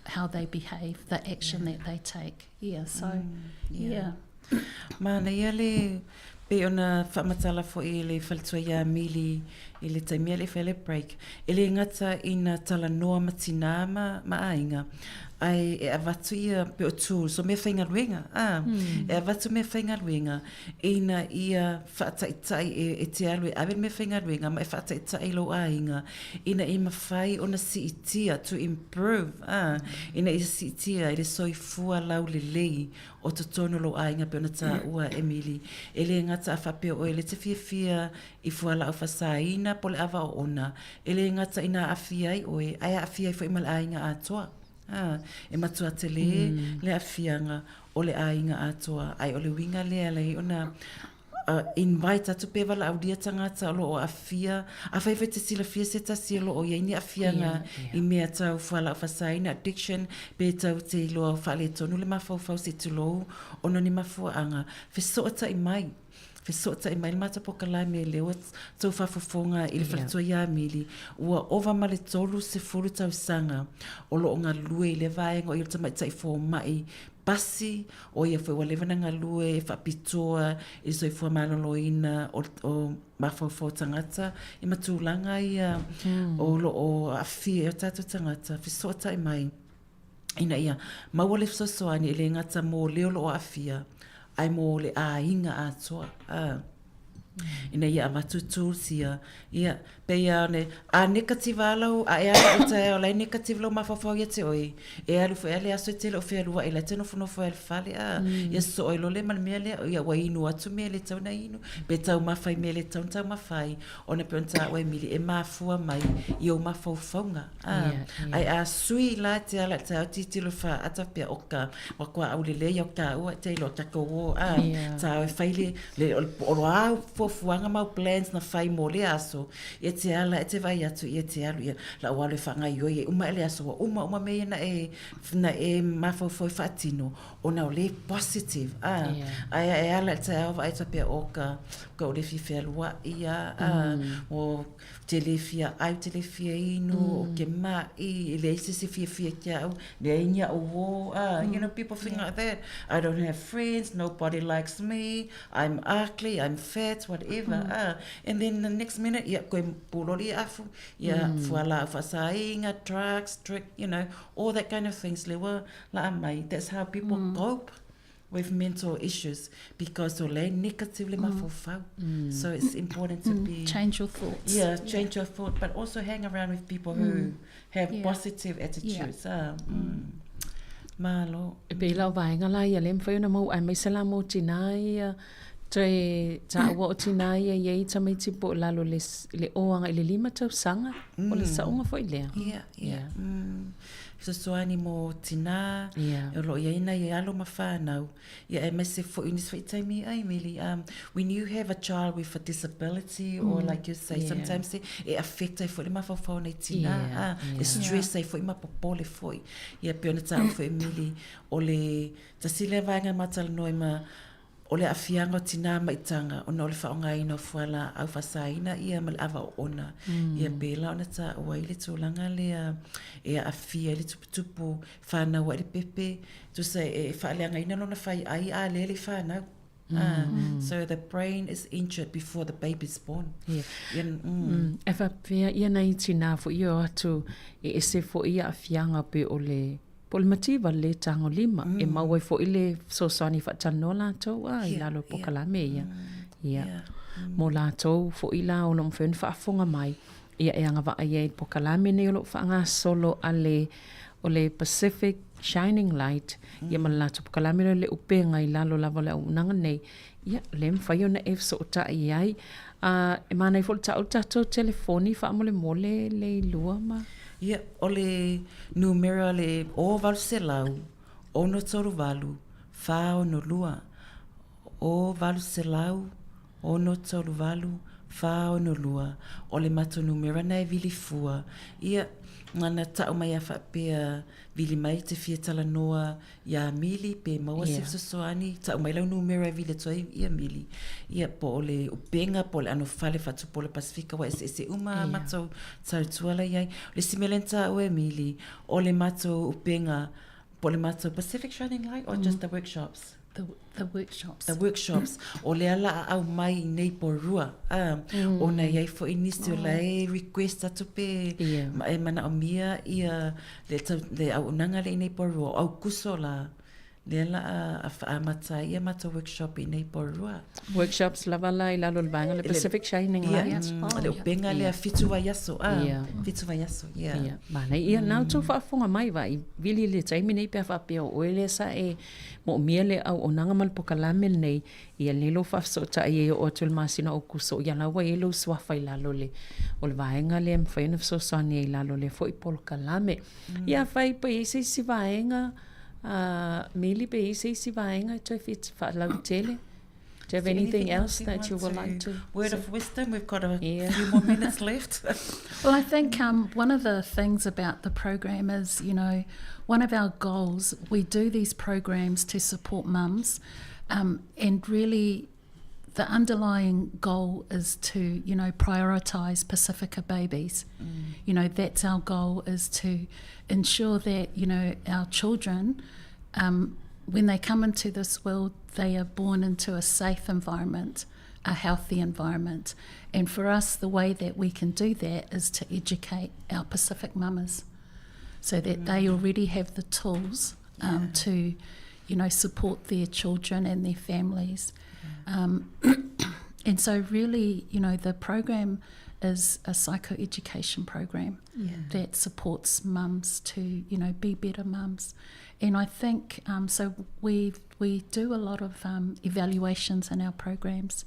how they behave, the action that they take. So, Mana ia le Pe ona whaamatala fo I le whalitua ia mili I le taimia le whele break. E le ngata ina tala noa matina ma ainga. Ai e avatu ia pe o tū, so mea whainga ruenga. E avatu mea whainga ruenga. Ina ia whaataitai e te alu e awe mea whainga ruenga, ma e whaataitai lo ainga. Ina I mawhai ona si itia to improve. Ina I si itia I le soifua lau le lei o to tono lo ainga pe ona ta ua Emily. E le ngata a whapea o e le te fia I fuala au whasaina po le awa o ona. E le ngata ina awhiai o e, aia awhiai fo I mal ainga atoa. E matua te le awhianga o le ainga atoa. Ai o le winga lea lei ona invite atu pe wala au dia tangata lo o awhia. A whaiwai te sila fia se tasi lo o iaini awhianga I mea tau fuala au whasaina addiction. Pe tau te loa au whale tonu le mawhau se tulou. Ono ni mafuanga. Fesoata I mai. Fesota I mai mata po kalai me leo tau whafafonga I le whalatua ia mili. Ua ova male tolu se furu tau sanga. O lo o ngā lue I le vaenga o I le tamaitai fō mai. Basi o ia fwe walevana ngā lue, whapitoa, I soi fua maloloina o mawhau tangata. I matulanga ia o lo o awhia o tātou tangata. Fesota I mai. Ina ia, maua le fsosoani I le ngata mō leo lo o awhia. Ai mō le ainga atoa. Ina ia amatutu sia. Ia, peia ne, a negative alau, a ea la uta ea o lai negative lau mawhawhau ia te oi. E alu fo ele aso te le o whea lua, e la teno whanofo ele whale. Ia so oi lo le man mea lea, ia wa inu atu mea le tau na inu. Pe tau mawhai mea le tau mawhai. Ona pe on ta oi mili, e mawhua mai, I o mawhauwhaunga. Ai a sui la te ala te au titilo wha atapia oka, wakua au le lea o ka ua te ilo tako o. Ta oi whaile, le oro au fuanga mau plans na whai mo le aso. Ia te ala, e te vai atu, ia te alu, ia la wale whanga I oi, uma ele aso, uma mea na e mawhauwhau whaatino, o na o le positive. Ai e ala te au vai tapia o ka o le whiwhea lua ia, o te le fia au, te le fia inu, o ke mai, le isi se fia kia au, le inia o wo, you know, people think like that. I don't have friends, nobody likes me, I'm ugly, I'm fat, whatever. And then the next minute, ia koe pulori afu, ia fuala whasainga, drugs, you know, all that kind of things. Lewa la mai. That's how people cope with mental issues because of le negatively mafofau. So it's important to be change your thoughts. Yeah, change your thought, but also hang around with people who have positive attitudes. Malo. E pe lau vaenga la ia lem whai ona mau ai mai sala mo tina ia tre ta wa o tina ia ia ta mai tipo lalo le oanga I le lima tau sanga o le saunga foi lea. Yeah. So soani mo tina e lo ia ina ia alo mawhanau ia e mese fo unis fai taimi ai mili when you have a child with a disability or like you say sometimes it affect ai fo le mawhawhau nei tina stress ai fo ima popole foi ia pe ona tau fo mili o le tasile vanga matal noima o le afianga o tina maitanga ona o le whaongaina o fuala au whasaina ia mal awa o ona ia bela ona ta ua ile tūlanga lea e afia ile tuputupu whanau a le pepe tu sa e whaaleanga ina lona whai ai a le whanau so the brain is injured before the baby is born e whapea ia nei tina fo ia atu e se fo ia afianga pe o le Polmativa le tango lima e mawai fo ile so sani fa tano la to I lalo pokalame ia mo la to fo ila ono mfen fa fonga mai ia e anga va ai pokalame ne lo fa nga solo ale ole Pacific Shining Light ia mala to pokalame le upenga I lalo lava le unanga nei ia lem fa yona e so ta ai e mana I fo ta to telefoni fa mole le lua ma Ia, o le numero le o valu se lau, o no toru valu, wha o no lua. O valu se lau, o no toru valu, wha o no lua. O le mato numero nei vili fua. Ia, ngana tau mai a whapea vili mai te fia tala noa ia mili pe maua sifso soani. Tau mai lau numero e vili toa ia mili. Ia po o le upenga po le ano fale fatu po le Pasifika wa ese uma mato tau tuala iai. Le simelenta o e mili o le mato upenga po le mato Pacific Shining Light or just the workshops? The workshops. The workshops. O le ala au mai I nei porua. O na iai fo inisi o lai request atu pe e mana o mia ia le au unanga le nei porua. Au kuso la le ala a mata ia mata workshop I nei porua. Workshops lavala I lalo banga le Pacific Shining Light. Le upenga le fitu wa yaso. Fitu wa yaso. Mana ia nau tu whaafonga mai wa I vili le taimi nei pia whapea o ele sa e mo mia le au onanga malpokalame nei ia lelo whafsota I e o atul masina o kuso ia lawa e lo swafai lalo le o le vaenga le mwhaina fsosani e lalo le fo I polkalame. Ia whai pa I se si vaenga Mili pe I se si vaenga to fit whalau tele. Do you have anything else that you would like to? Word of wisdom, we've got a few more minutes left. Well, I think one of the things about the program is, one of our goals, we do these programs to support mums, and really the underlying goal is to, prioritise Pacifica babies. That's our goal, is to ensure that, our children, when they come into this world, they are born into a safe environment, a healthy environment. And for us, the way that we can do that is to educate our Pacific mamas so that they already have the tools to, support their children and their families. And so really, the program is a psychoeducation program that supports mums to, be better mums. And I think, so we do a lot of evaluations in our programs.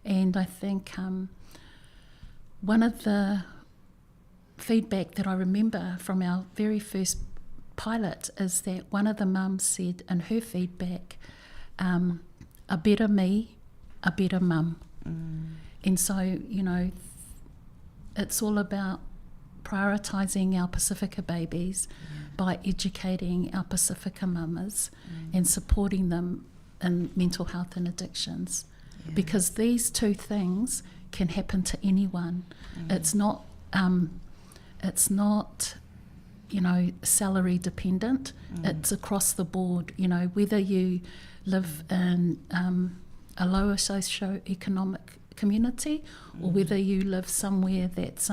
And I think one of the feedback that I remember from our very first pilot is that one of the mums said in her feedback, a better me, a better mum. And so, it's all about prioritising our Pacifica babies by educating our Pacifica mamas and supporting them in mental health and addictions. Because these two things can happen to anyone. It's not salary dependent. It's across the board. Whether you live in a lower socio-economic community or whether you live somewhere that's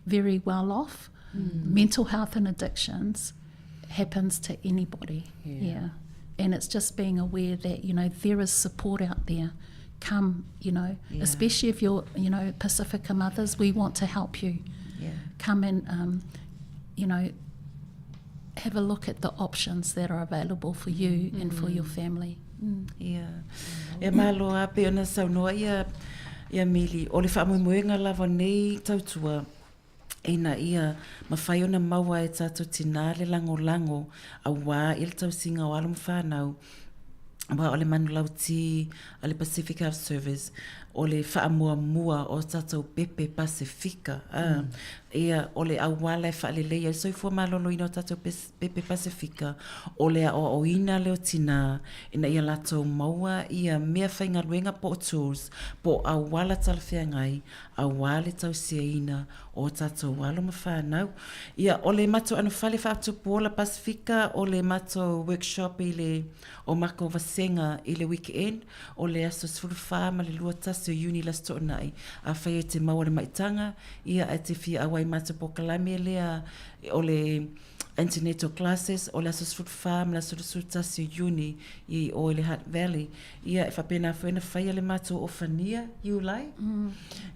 very well off, mental health and addictions happens to anybody. And it's just being aware that there is support out there. Come, especially if you're Pacifica mothers, we want to help you. Come and have a look at the options that are available for you and for your family. E malo a pe ona saunoa ia mili o le whaamuimuenga lava nei tautua ina ia mawhai ona maua e tato tina le lango a wā il tausinga o alam whanau wa o le manu lauti a le Pacific Health Service o le whaamua o tato Pepe Pacifica ia o le awala e whaalelei so ifua malolo ina o tato Pepe Pacifica o le o ina leo tina ina ia lato maua ia mea whainga ruenga po tools po awala talawhia ngai awale tau sia ina o tato walo mawhanau ia o le mato anu whale whaatupu o la Pacifica o le mato workshop i le o mako vasenga i le weekend o le aso sfuru ma le lua tasi o uni las to'nai a whai e te maua le maitanga ia e te fia awai mata po kalame lea o le internet classes o le aso sfuru ma la suru tasi o uni i o le Hutt Valley ia e whapena whaina whai le mato o whania iulai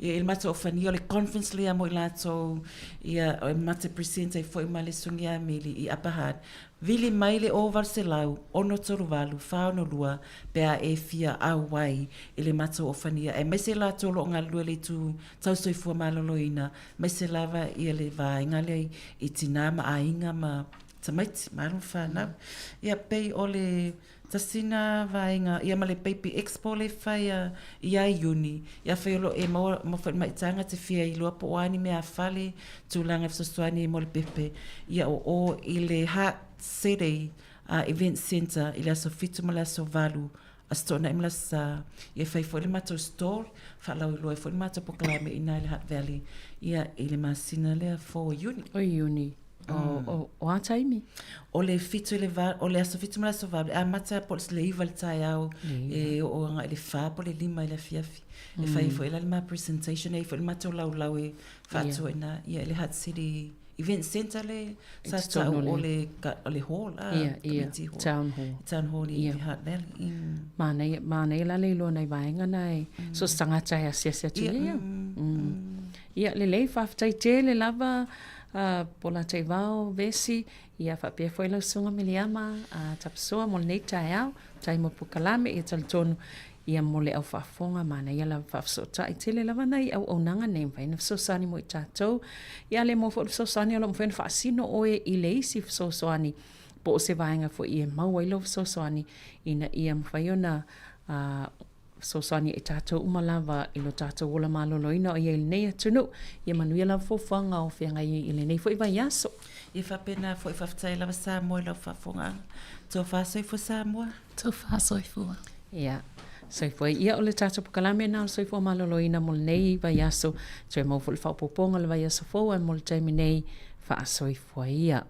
ia il mato o whania o le conference lea mo i lato ia o mata presenta i fwoi ma le sungi a mili i Upper Hutt Vili maile o Varselau, ono toruvalu, whaono lua, pea e fia awai, ele mato o whania. E mese la tolo o ngā lua le tu tausoifua maloloina, mese lava i ele vaenga le i tinama a inga ma tamaiti, maru whanau. Ia pei o le tasina vaenga, ia ma le Baby Expo le whaia i ai uni. Ia whaiolo e mawhai maitanga te fia i lua po oani mea whale, tūlanga fsostuani mo le pepe. Ia o i le City Event Center i le aso fitu ma le aso valu a stona imla sa ia fai fo le mato store whalau i loa fo le mato pokalame i nai le Hutt Valley ia i le masina lea fo uni. O uni. O a taimi? O le fitu o le aso fitu mala sovable. A mata po le iwa le tai au. E o anga le fa po le lima le fiafi. E fai fo ila le ma presentation e fo le mato lau e fatu e na. Ia le Hat City Event Center le sa tau o le hall. Town Hall. Town Hall i Hat Valley. Mana la le lo nei vaenga nei. So sangata ya sia tu ia. Ia le lei fa tai te le lava pola te vao vesi ia fa pe foi la sunga miliama tapsoa mo nei tai au tai mo pukalame i tal tonu ia mo le au fa fonga mana ia la fa so tai te le lava nei au onanga nei vai na so sani mo i tatou ia le mo fo so sani lo mo fa sino o i le isi so soani po se vaenga fo ia mau i lo so soani ina ia mfaiona so sani e tātou umalava i lo tātou ola maloloina o ia il nei atunu. Ia manuia la fofanga o whianga i il nei fo i vai aso. Ia whapena fo i whaftai lava Sāmoa i lau whafonga. Tō whasoi fo Sāmoa? Tō whasoi fua. Ia. Soifua ia o le tātou pukalame na o soifua maloloina mo le nei i vai aso. Tō e mau fo le whapoponga le vai aso fo mo le taimi nei wha soifua ia.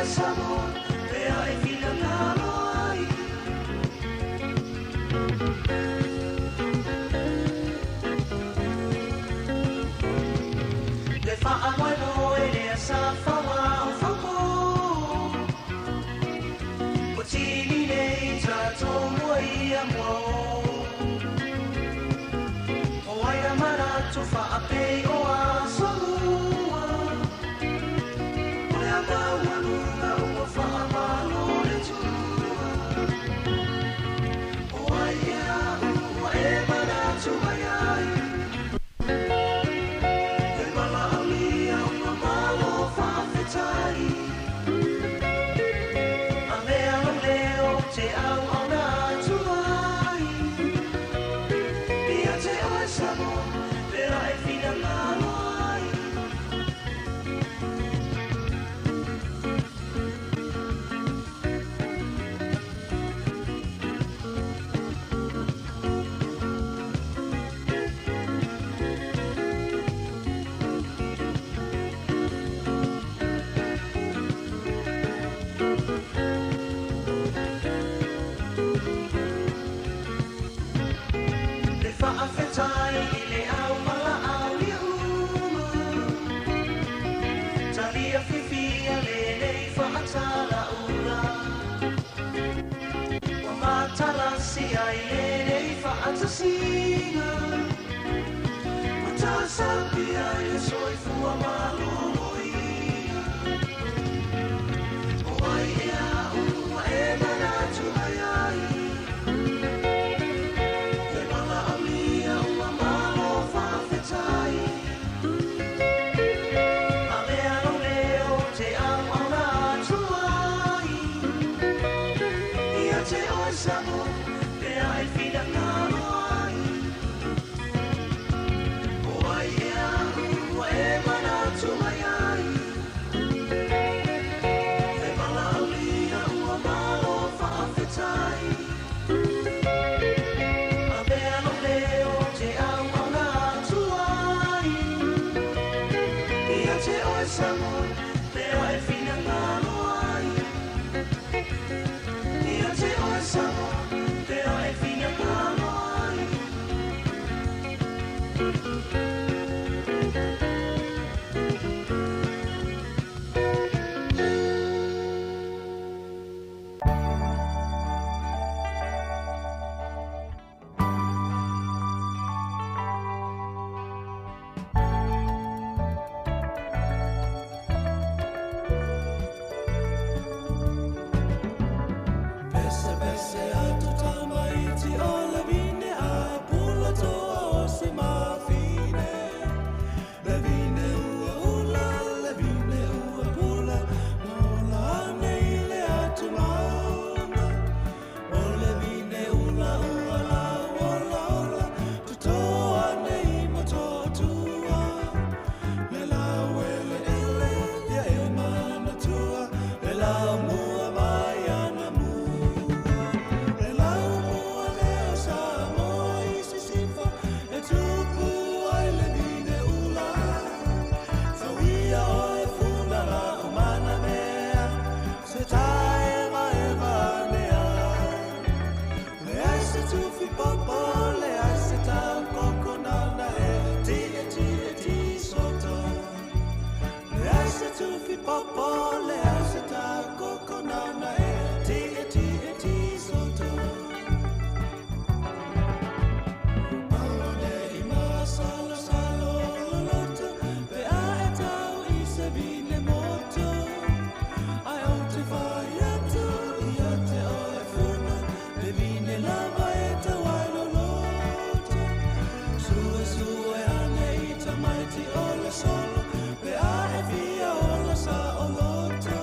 Sāmoa, pea e whina ngalo ai. Le whaamoe mo e lea sa whawa o whako. O tini nei tātou mua i a mua o. O aia maratu whaapei o a Sāmoa. O lea mawalunga o whaamalo le tua. O aia ua e maratu mai ai. E mala alia ua malo whawhetai. A mea lo leo te au au na tuai. Ia te oe Sāmoa, pera e whina ngalo ai. Le whaawhetai I le au mala au lia uma. Talia whiwhia le nei whaatala ura. Wa matalasi ai le nei whaatasinga. Wa tāsapi ai e soifua maloloia. O ai ea ua e manatu ai ai. E mala alia ua malo whawhetai. A mea lo leo te au au na tuai. Ia te oe Sāmoa, pea e whina ngalo ai. O ai ea ua e manatu mai ai. E mala alia ua malo whawhetai. A mea lo leo te au au na tuai. Ia te oe Sāmoa, pea e whina ngalo ai. Ia te oe Sāmoa, pea e whina ngalo ai. Pese pese atu tamaiti o le vine a pula toa o se mawhine. Le vine ua ula, le vine ua pula, mola nei le atu maunga. O le vine ula ua la ola ola, tutoa nei mo totua. Le lau ele ele, ia e mana tua, le lau mua mai ana mua. Le lau mua leo Sāmoa I se sifa, e tupu ai le vine ula. Whawia o e funa la o mana mea, se tae ma e vane ai. Le ai se tufi popo, le ai se tau koko nana e ti soto. Le ai se tufi popo, le ai se tau koko nana e ti soto. Awane I masalo salo loloto, pe a e tau I se vine moto. Ai o te vai atu, ia te oe funa, le vine lava e tau ai loloto. Sue sue ane I tamaiti o le solo, pe a e via o la sa o loto.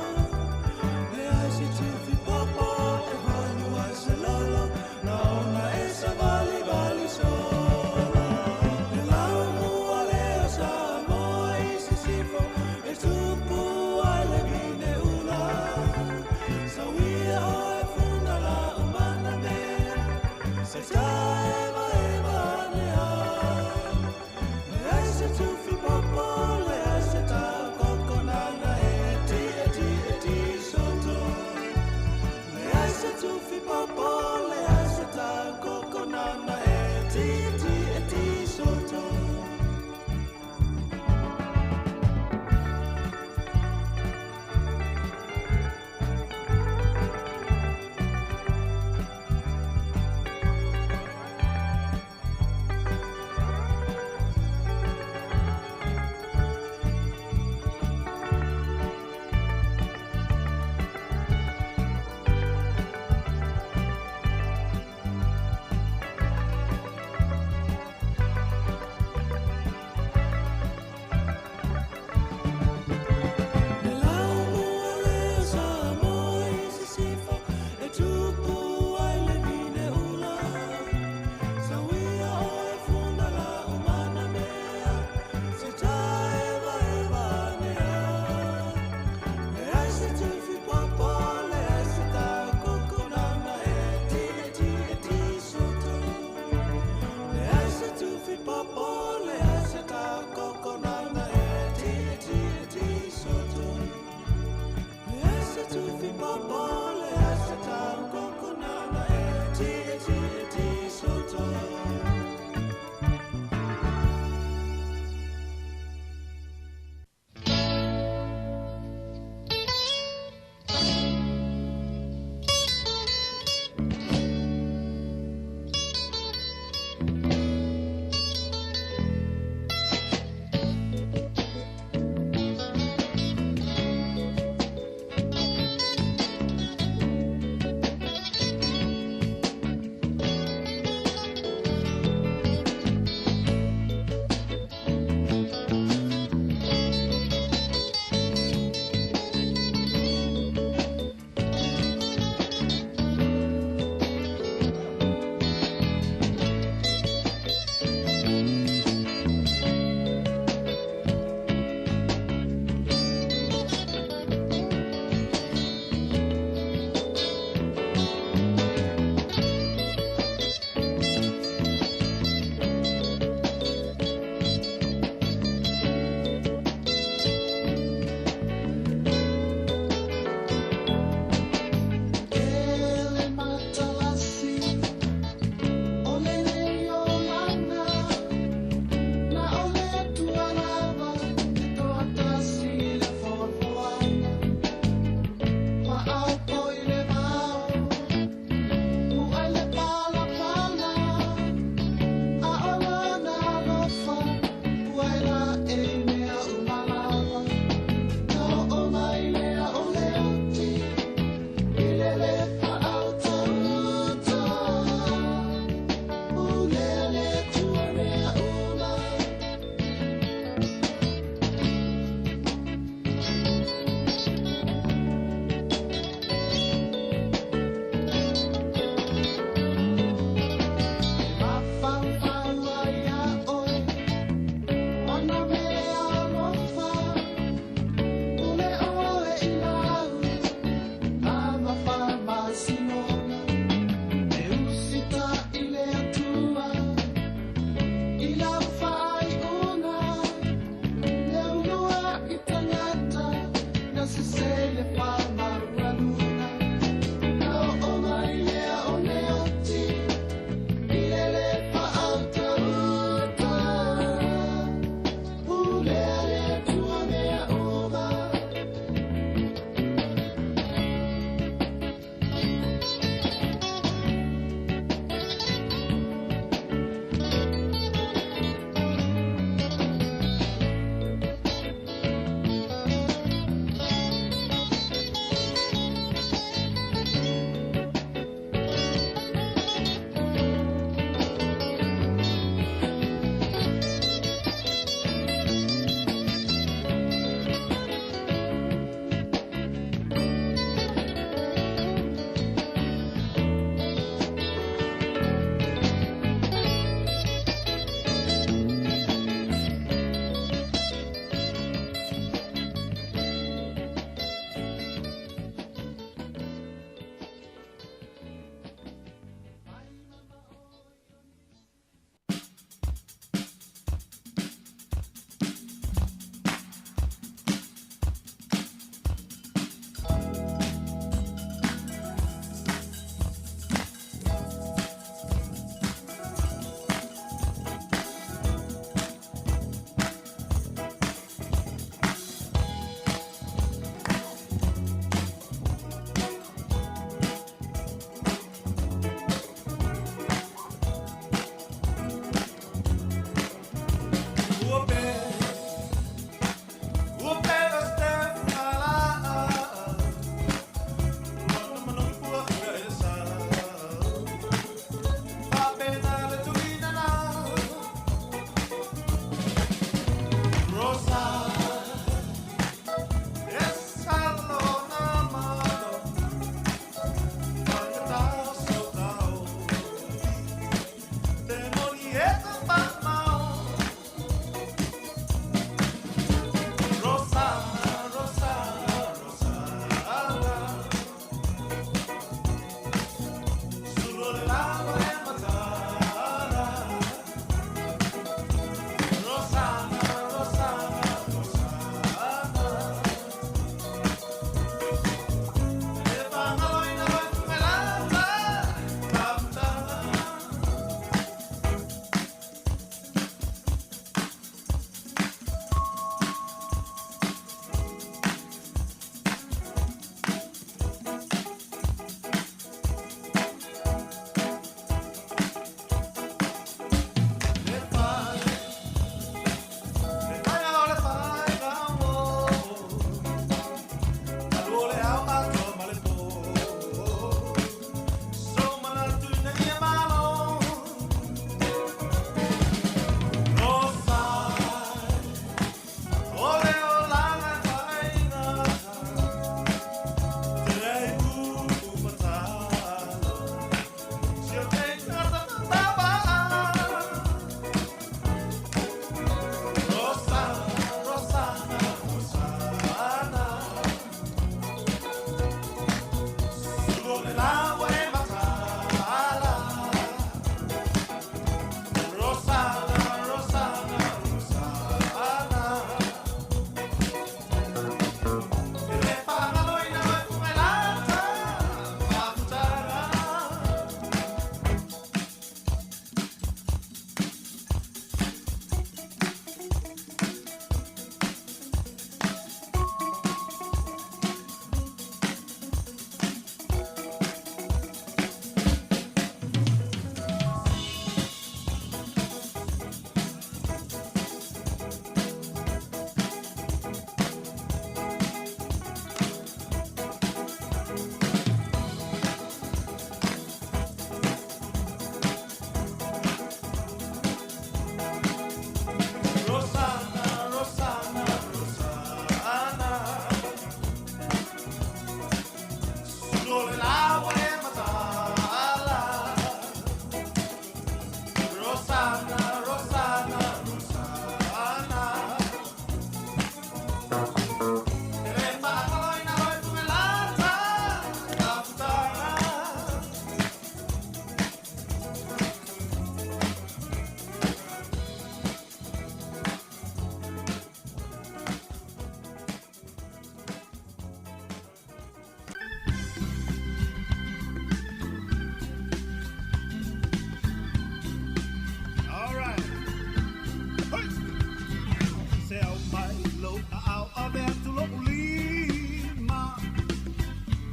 ave atu lo lima.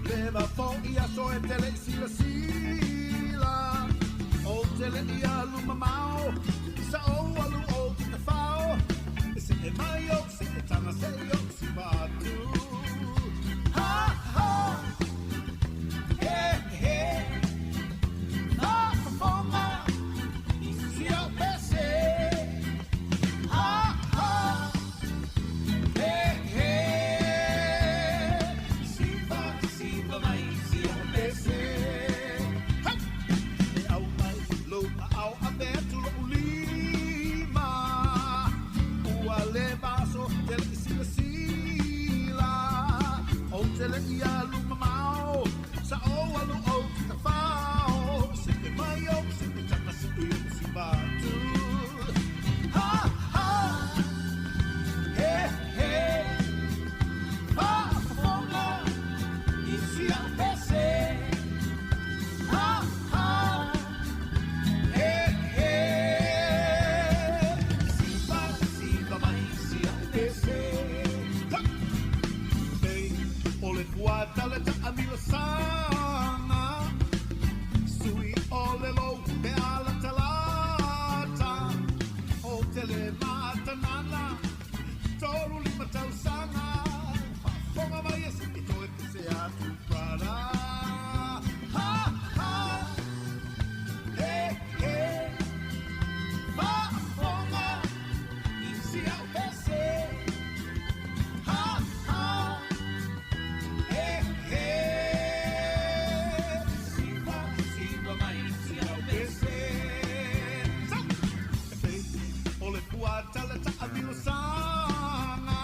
Leva fo ia so e tele sila sila. O tele ia luma mau. Sa o alu o tika fao. Se e mai o se e tana se o si batu. Ha ha. He he. Ha fonga. Si au pese. Ha ha. He he. Siva mai si au pese. Ha. E au mai lo au aberto lo lima. Ua le baso del sila sila. O tele ia luma mau. Sa o alu o tika fao. Se te mai o se te tata se te o si batu. Ha ha. He he. Ha fonga. Isi a pese. Ha ha. He he. Siva mai si a pese. Ha. Ei, ole kuata le ta amila sana. Sui ole lo be ala talata. O tele mata nana. Toru lima tau sana. Fonga mai esi i toi ke se atu prada. Ha ha. He he. Va fonga. Isi au pese. Ha ha. He he. Siva mai isi au pese. Ole puata le ta avilo sana.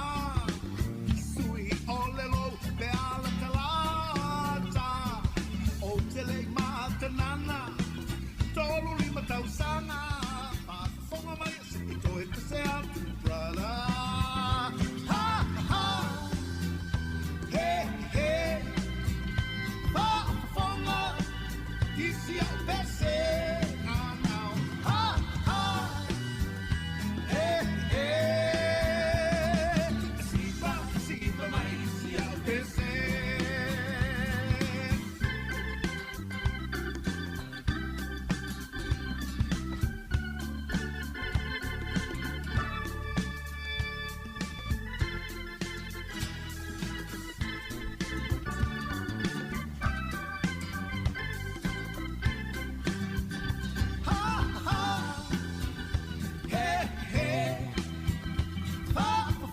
Sui ole lo be ala talata. O tele mata nana. Tolu lima tau sana. Pa fonga mai se i toi te se atu brada. Ha ha. He he. Pa fonga. Isi au pese. Now. Ha ha. He he. Siva mai si au pese. Ha ha. He he. Pa fonga.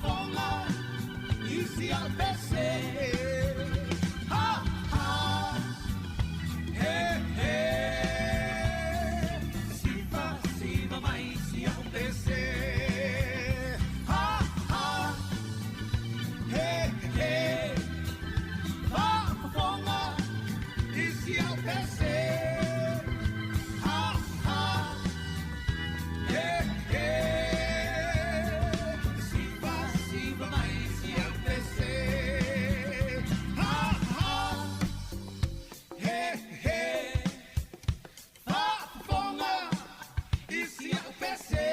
Isi au pese. Ha ha. He he. Siva mai si au pese. Ha ha. He he. Pa fonga. Isi au pese. Ha ha. He he. Siva mai si au pese. Ha ha. He he. Pa fonga. Isi au pese.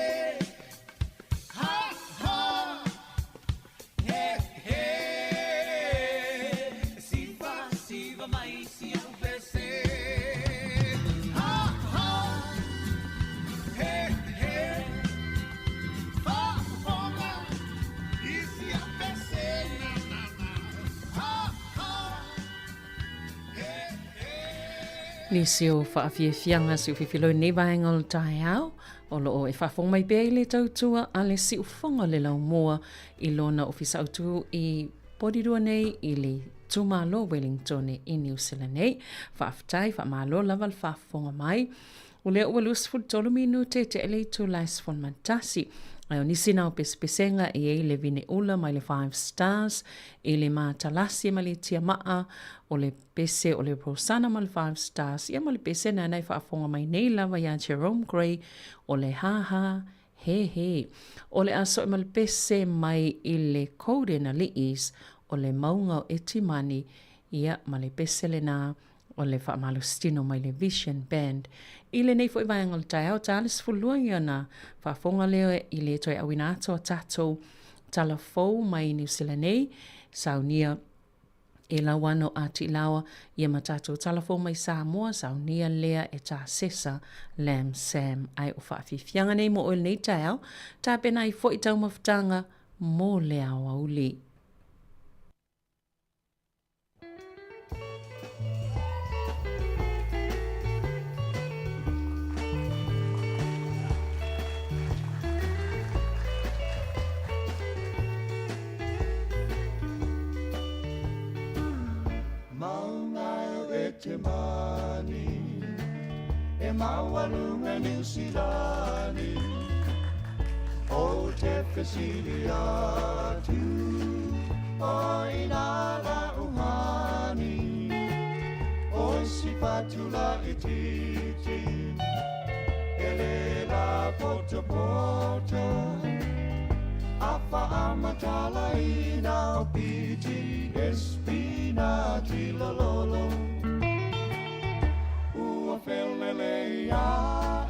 Ha ha. He he. Siva mai si au pese. Ha ha. He he. Pa fonga. Isi au pese. Ha ha. He he. Nisi o whaafiafianga si uwhiwhilo nei vaenga o tai au. O lo o e whawhong mai bea i le tautua a le si uwhonga le lau moa i lona o fisautu i porirua nei i le tumalo Wellington i New Zealand nei. Whaaftai, whaamalo lava le whawhonga mai. O le ua lusful tolu minute te ele tu lais fon mantasi. Ai o nisi nao pespesenga i e le vine ula mai le 5 stars, i le mātalasi ma le tia maa, o le pese o le prosana ma le 5 stars, ia ma le pese na nei whaafonga mai nei lava ia Jerome Gray, o le haha, he he. O le aso ma le pese mai i le kore na liis, o le maunga o etimani, ia ma le pese le na, o le whaamalustino mai le Vision Band. I le nei fo i vaiangal tai au talis fulua i ana whaafonga leo i le toi awina ato tatou talafou mai New Zealand nei, saunia e lawano ati lawa ia matatou talafou mai Sāmoa, saunia lea e tā sesa Lam Sam ai o whaafifianga nei mo oil nei taiao, tā pena i fo i tau mawhitanga mō lea o auli. Te mani e mawalunga New Zealani o te whesiri atu o inala uhani o si patula I titi e le la poto poto apa amatala ina o piti espina ti lololo Felele ya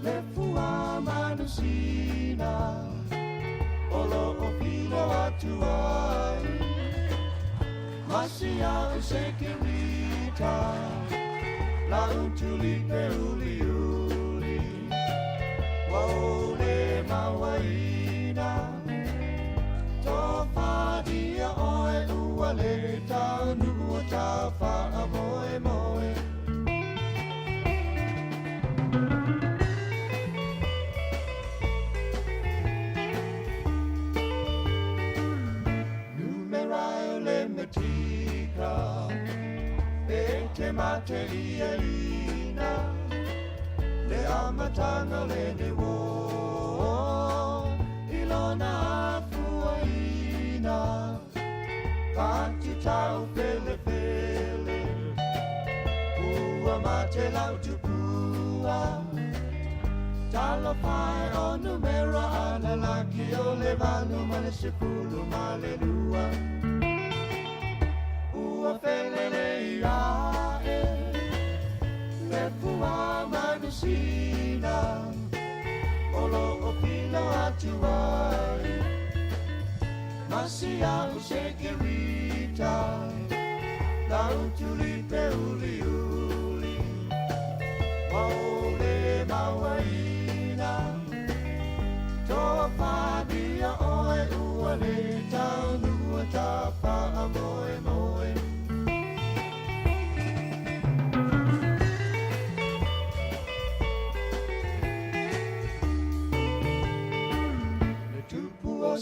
le fua manusina olo opilo atuai masia usekirita la utulipe uli waole mawaina tofadia oe uale taunu tafa amoe moe Te mate ina le amatanga le ne wo ilona fuaina kanti tau pele pele ua mate lau tupua talo pai o numera ana laki o le vanu male sepulu male lua ua felele ia Fua manusina Olo opilo atuai Masia usekirita Lau tulipe uli uli Waole mawaina Toa padia oe uale Taunu atapa amoe moe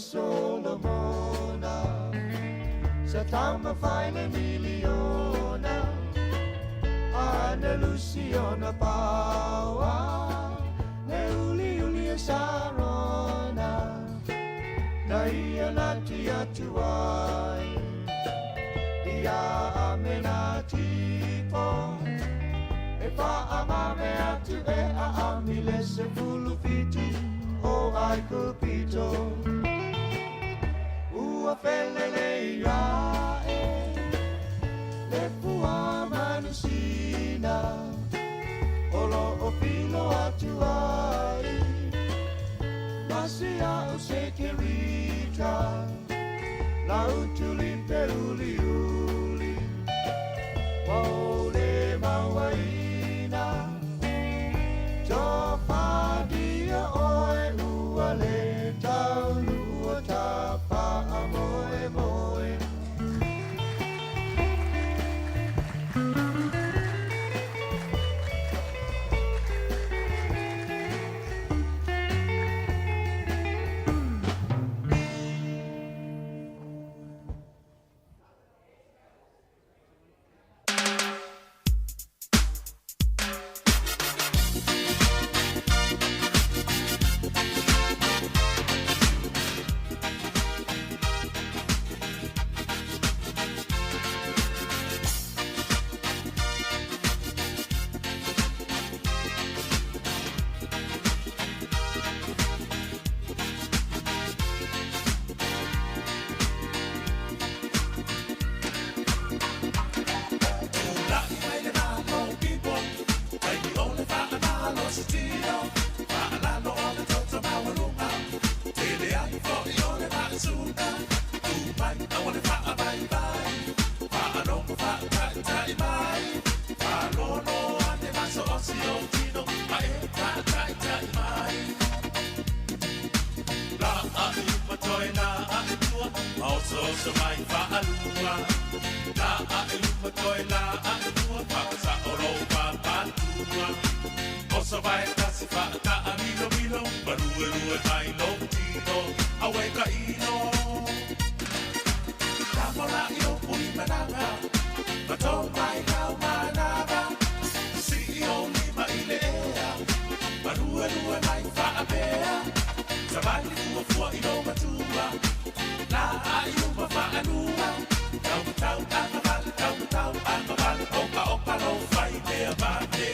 Solomona Sa tama faile miliona Ana Luciona Paua Ne uli sarona Na ia nati atuai Ia amenati po E pa amame atu e a amile se fulu fiti O ai kupito Ua felele ia Le fua manusina Olo opilo atuai Masia usekirita Lau tulipe uli uli Waole mawaina Topa dia oe uale taunu tapa amoe moe so mai whaalua. La a e lupa toi la a e tua whakasa o rau papatua. O sa vai tasi whaata a milo milo, marue rue mai lo tino, awe ka ino. Tamora i o pui mananga, mato mai kau manava. Si o lima i le ea, marue rue mai whaapea. Sabali ua fua i lo matua, la a i upa whaanua. Tau tau angavale, tau tau angavale, oka oka lo whai mea mate.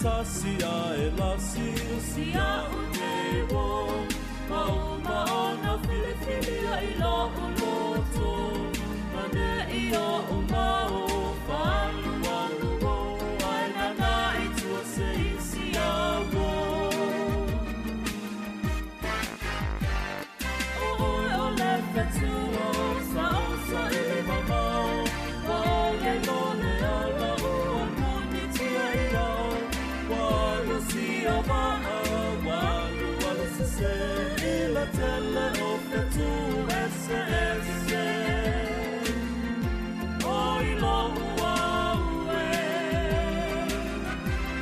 tasia e lasi o sia o nei wo ma ona fili fili ai lo o loto mane I o mao falu alu o ai nana I tua se isia wo o le fetua sa ili mamao o le lole ala o muni tia I lao walu sia maa walu se ila tele o fetu ese oi lo ue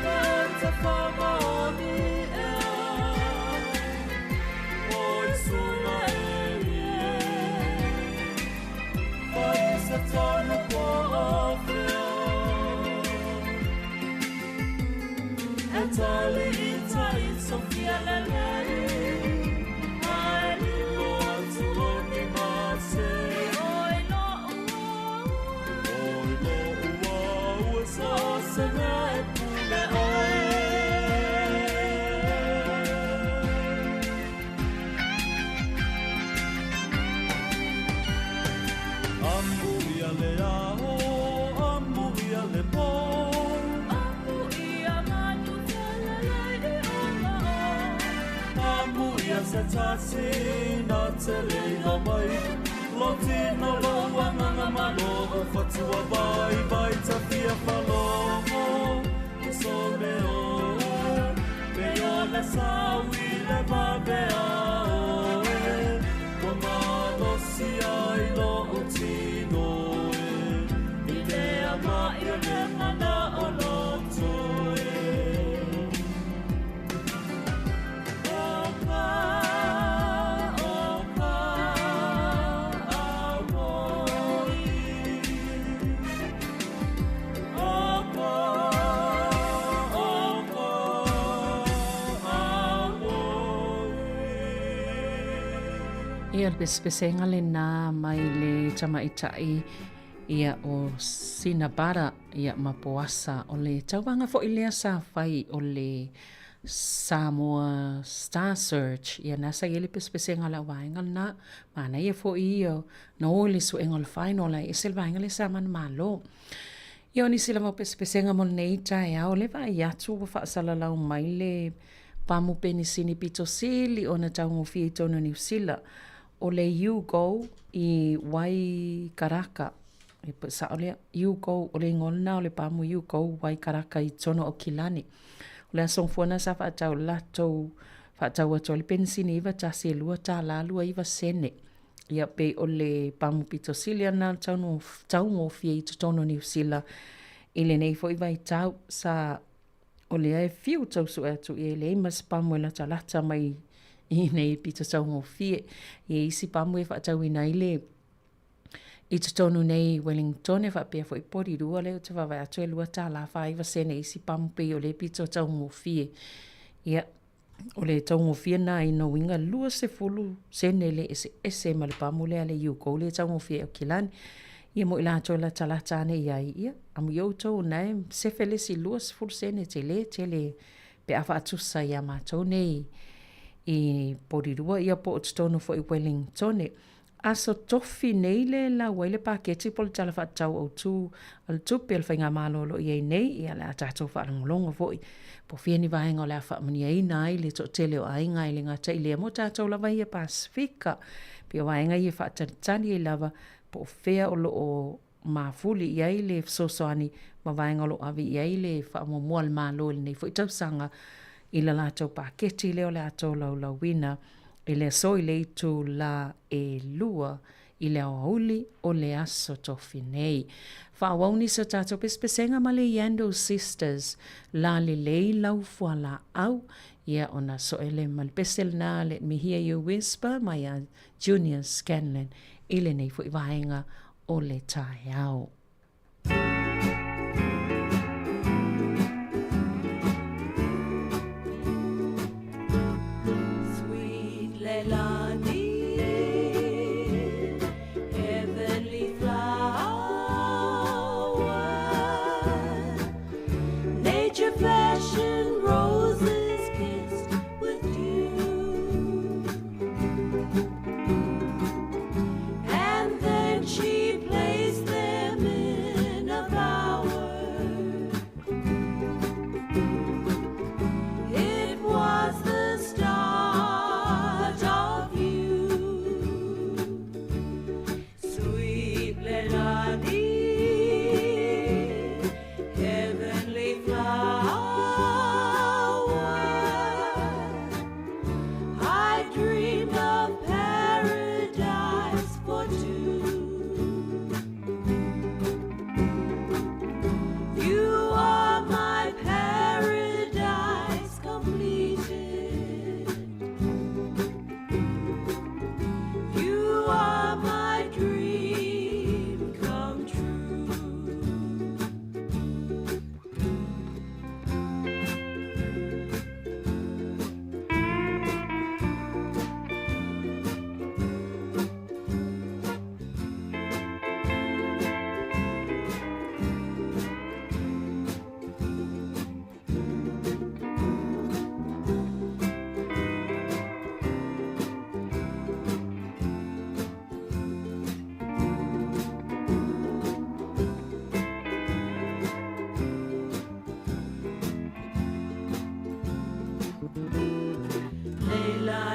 Panta fama oni oi suma oi se tono po ofeo Etali itai Sofia lelei ai lo tuoni mase oi lo ua so se me pule oi Amu ia le aho amu ia le po amu ia manu talalai Amu ia se tasi na te leina mai Loti no lo wanganga malo o fatua vai ta fia falomo I so meo Meo le sawi le babea Wa malo si ai lo o tino I le ama I le mana o loto Ia le spesenga le nā mai le tamaitai ia o Sinabara ia mapoasa o le tauanga fo ilea sa fai o le Sāmoa Star Search ia nasa ia le spesenga la wainga na mana ia fo ia na o le suenga le final la isel wainga le sa man malo ia o nisi la mo spesenga mo nei tai au le vai atu wa faasala lau mai le pamu penisini pitosili o na taungo fie tono New Zealand o le Yugo I wai karaka e sa o le Yugo o le ngona o le pamu Yugo wai karaka I tono o Kilani o le asongfuana sa whaatau lato whaatau ato le pensini iwa tasi e lua tā la lua iwa sene ia pe o le pamu pitosili ana taungo fie I tono New Zealand I le nei fo iwa I tau sa o le ai fiu tau su atu I le imas pamu e lata lata mai I nei pita taungo fie. I isi pamu e whaatau I nei le I te tonu nei Wellington e whapea fo I pori rua leo te whawai atu e lua tā la whaiva sene isi pamu pe o le pita taungo fie. Ia, o le taungo fie na I no winga lua se fulu sene le ese ma le pamu le ale yuko le taungo fie o Kilani. Ia mo ila atoe la talata ane iai ia. Amu iau tau nae sefele si lua se fulu sene te le pe awha atusa ia mātou nei I porirua ia po o tonu fo I Wellington. Aso tofi nei le la waile paketi pol tala whaatau au tū al tupi al whainga mālolo I nei ia le atatou whaarangolongo fo I. Po whiani vahenga o le awhaamani ai nai le to tele o ainga I le ngata I le mo tātou lava ia Pasifika. Pia vahenga ia whaataritani I lava po whea o lo o mafuli iai le sosoani ma vahenga lo avi iai le whaamomua al mālolo nei fo I tausanga I la lātou paketi leo le atou lau wina I le so I le itu la e lua I le auli o le aso tofi nei. Whawauni sa tātou pespesenga ma le Yando Sisters la le lei lau fuala au ia ona so ele malpesel na Let Me Hear You Whisper mai a Junior Scanlon I le nei fu I vahenga o le tai au. Fashion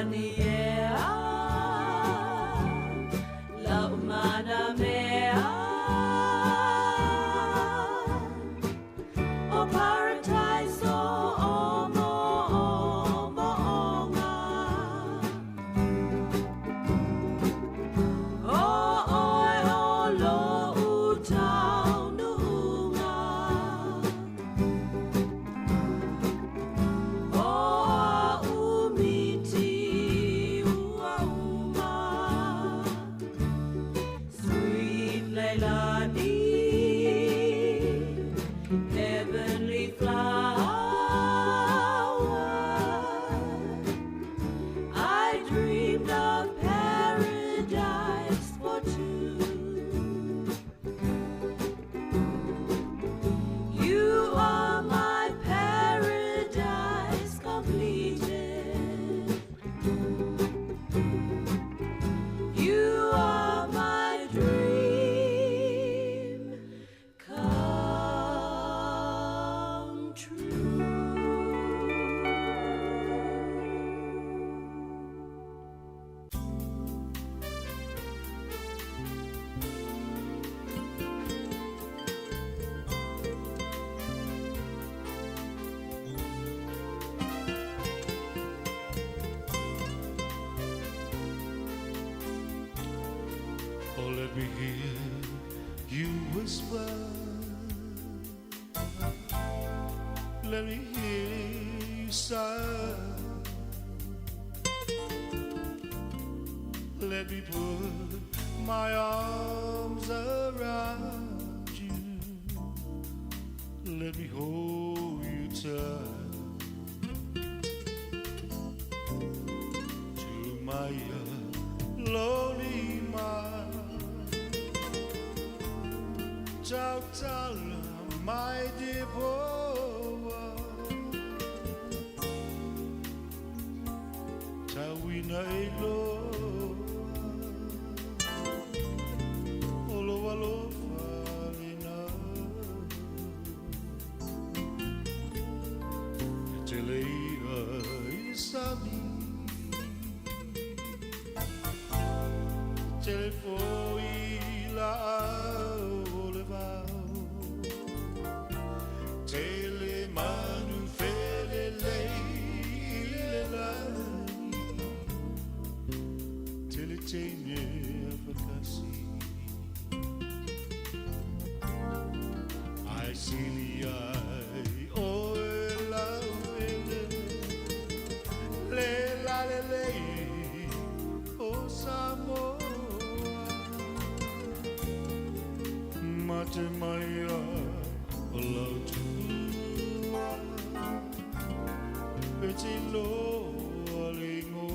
Let me hear you whisper. Let me hear you sigh. Let me put my arms around you. Let me hold you tight to my lonely mind. Ciao, Tala, my dear boy. Ciao, we know. Olo, olo, falina. Teleia, isabi. Telefoi la. I see the eye, oh la le la le, oh Sāmoa, mate Maria, la tua, petit lo alingo.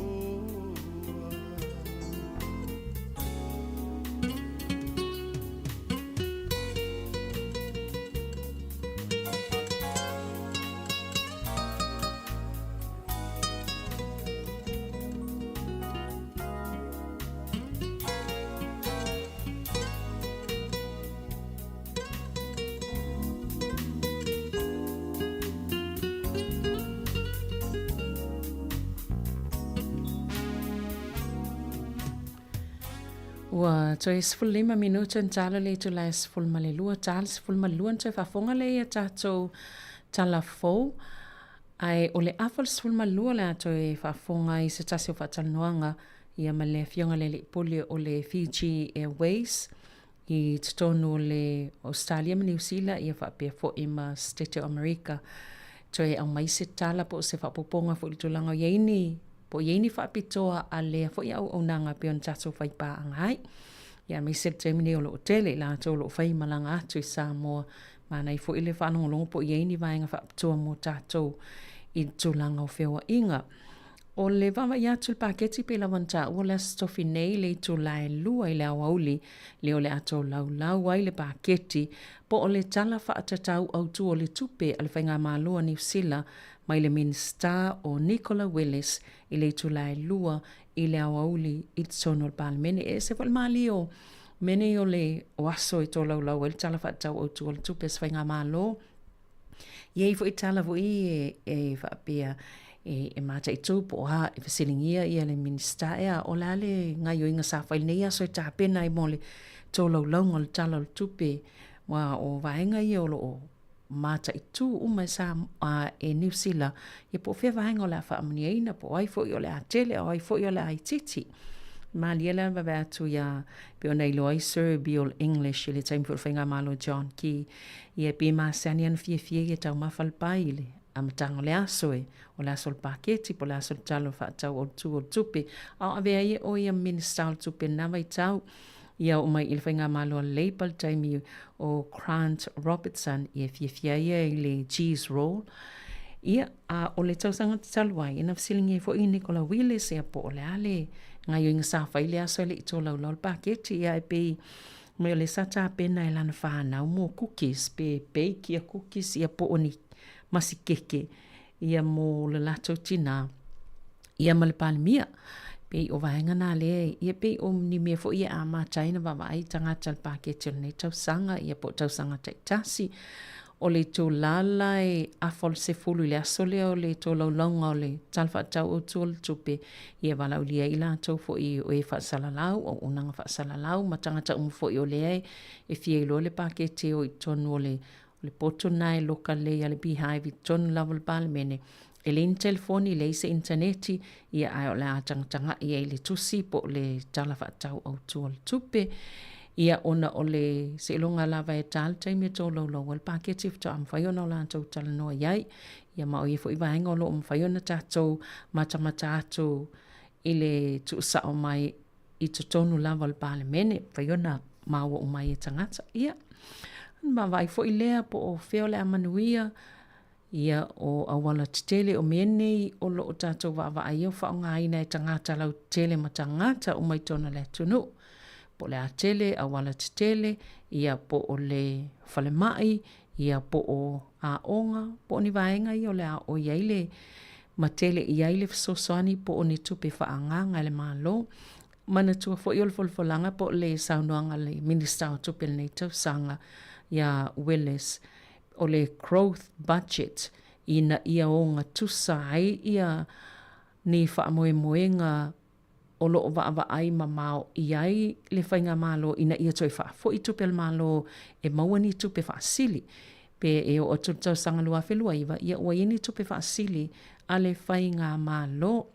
Ua toe 15 minuta yn tala le tu lai 12 tala 12 toe whafonga le ia tātou tala fou. Ai o le awhal 12 le toe whafonga i se tasi o whatanoanga ia ma le fionga le poli o le Fiji Airways i tutonu o le Australia ma New Zealand ia whapea fo i ma State of America. Toe au mai se tala po se whapoponga fo i tulanga o yeini po yeini whapitoa a lea fo i au o nanga pe on tato whaipa angai. Ia mai se temini o lo tele la to lo whai malanga atu i Sāmoa mana i fo i le whanongo longo po yeini vaenga whapitoa mo tato i tulanga o whewa inga. O le vama i atu paketi pe la wanta ua le stofi nei le tu lai lua i le awauli le o le ato lau lau ai le paketi po o le tala whaatatau au tu o le tupe al whainga mālua New Zealand mai le minister o Nicola Willis i le tu lai lua i le awauli i tsono le palmene e se wal mali o mene o le oaso i tō lau lau e le tala whaatau au tu o le tupe as whainga mālua. Iei fo i tala vo i e whaapea e mata i tū po ha e whasilingia ia le minista ea o la le ngai o inga sa whaile ia so e tāpena i mole tō lau launga le tala le tupe wa o vaenga ia o lo o mata i tū umai sa e New Zealand e po whea vaenga o la whaamania ina po ai fo i o le a tele o ai fo i o le a titi Maliela va atu ya pe ona ilo ai Serbian English le time for finga malo John ki ia pe ma sanian fie e tau mafal paile am tango le aso o la sol paketi po la sol talo fa tau o tupe a ave ai o ia minister tupe na vai tau ia o mai il finga malo le pal time o Grant Robertson ia fie ia le cheese roll ia a o le tau sanga talwai ina fsilingi fo i Nicola Willis ia po le ale ngai inga sa faile aso le ito lau paketi ia e pe me le sata pena e lana whanau mo cookies pe bake ia cookies ia po oni masikeke ia mo le lato tina ia ma le palmia pe o vaenga na le ia pe o ni me fo ia ama chaina vai tangata le paketi le tau sanga ia po tau sanga taitasi o le tō lala e afol se fulu le aso lea o le tō laulonga o le talfa tau o tō le tupe ia walau lia ila tau fo i o e whaasalalau o unanga whaasalalau ma tangata fo i o lea e fia ilo le pakete o i tonu o le poto nai loka le a le beehive i tonu level palemene e le telefoni le se interneti ia ai o le a tangtanga ia i le tusi po le talafa tau o tō le tupe ia ona o le se ilonga lava e tal taimi tō lau wal paketi fito am whaiona o la tau tala noa iai ia ma o i fo i vahenga o lo am whaiona tātou mata atu i le tu sao mai i to tonu lava le pale mene whaiona maua o mai e tangata ia ma vai fo i lea po o feo le amanuia ia o awala tele o menei o lo o tātou wa ai o whaonga ina e tangata lau tele ma tangata o mai tona le tunu po le atele, awala tele, ia po o le whalemai, ia po o aonga, po o ni vaenga i o le a o iaile, matele i iaile fisosoani po o ni tupe whaanganga le malo, mana tua fo i o le folfolanga po le saunoanga le minister o tupe le neitau sanga, ia Willis, o le growth budget, ina ia o ngā tusai, ia ni whaamoemoenga o lo wa ai mamao iai le whainga malo ina ia toi wha fo i tupe malo e maua ni tupe wha sili pe e o tau sanga lua whelua iwa ia ua ini tupe wha sili a le whainga malo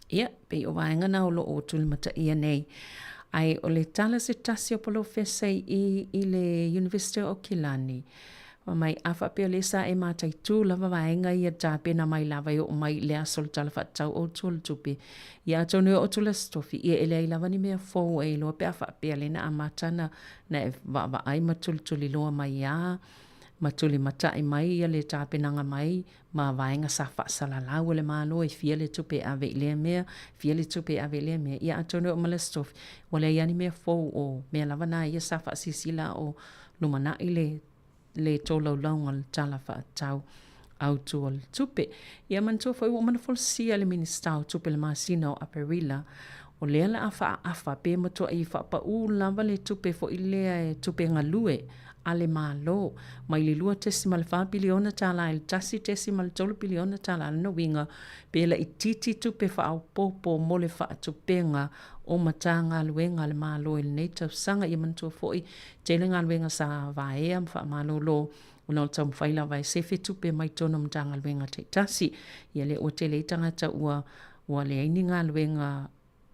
ia pe o waenga na o lo o tulimata ia nei ai o le tala se tasi o polo whesei i le University o Kilani mai afa pe le sa e matai tu lava vaenga ia tapena mai lava o mai le asol tala fatau o tul tupi ia tonu o tul stofi ia ele lava ni me fo e lo pe afa pe le na amatana na va ai matul tuli lo mai ya matuli matai mai ia le tapena nga mai ma vaenga sa fa sala la le malo e fia le tupi ave le me fia le tupi ave le me ia tonu o mala stofi wala ia ni me fo o me lava na ia sa fa sisila o lumana ile le tōlau launga le tala wha tau au tua le tupe. Ia mantua whai o mana folsia le minister o tupe le masina o Aparila o lea la afa pe matua i wha pa u lava le tupe fo i lea e tupe ngalue a le malo. Mai le lua tesima le 5 biliona tala e le tasi tesima le 3 biliona tala le winga pe la i titi tupe wha au popo mo le wha tupenga o matanga luenga le malo i le neitau sanga i mantua foi te le luenga sa vaea mwha malo lo una o tau mwhaila vai sefe tupe mai tono matanga luenga te tasi ia le o te le tangata ua le aini ngā luenga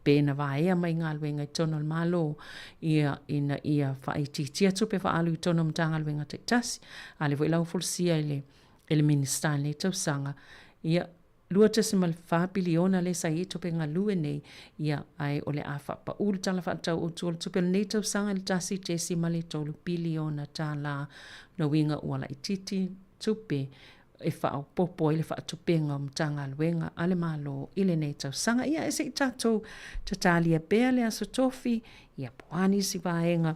pēna vaea mai ngā luenga i tono le malo ia ina ia whaititia tupe wha alu i tono matanga luenga te tasi a le voi lau fulsia i le minister le tau sanga ia lua tesima le 5 biliona le sa i tupe ngā lue nei ia ai o le awha pa ulu tala whaatau o tuol tupe le neitau sanga le tasi tesima le 3 biliona tala na winga uala i titi tupe e whao popo i le whaatupenga mtanga luenga ale malo i le neitau sanga ia e se i tatou tatalia bea le aso tofi ia poani si vaenga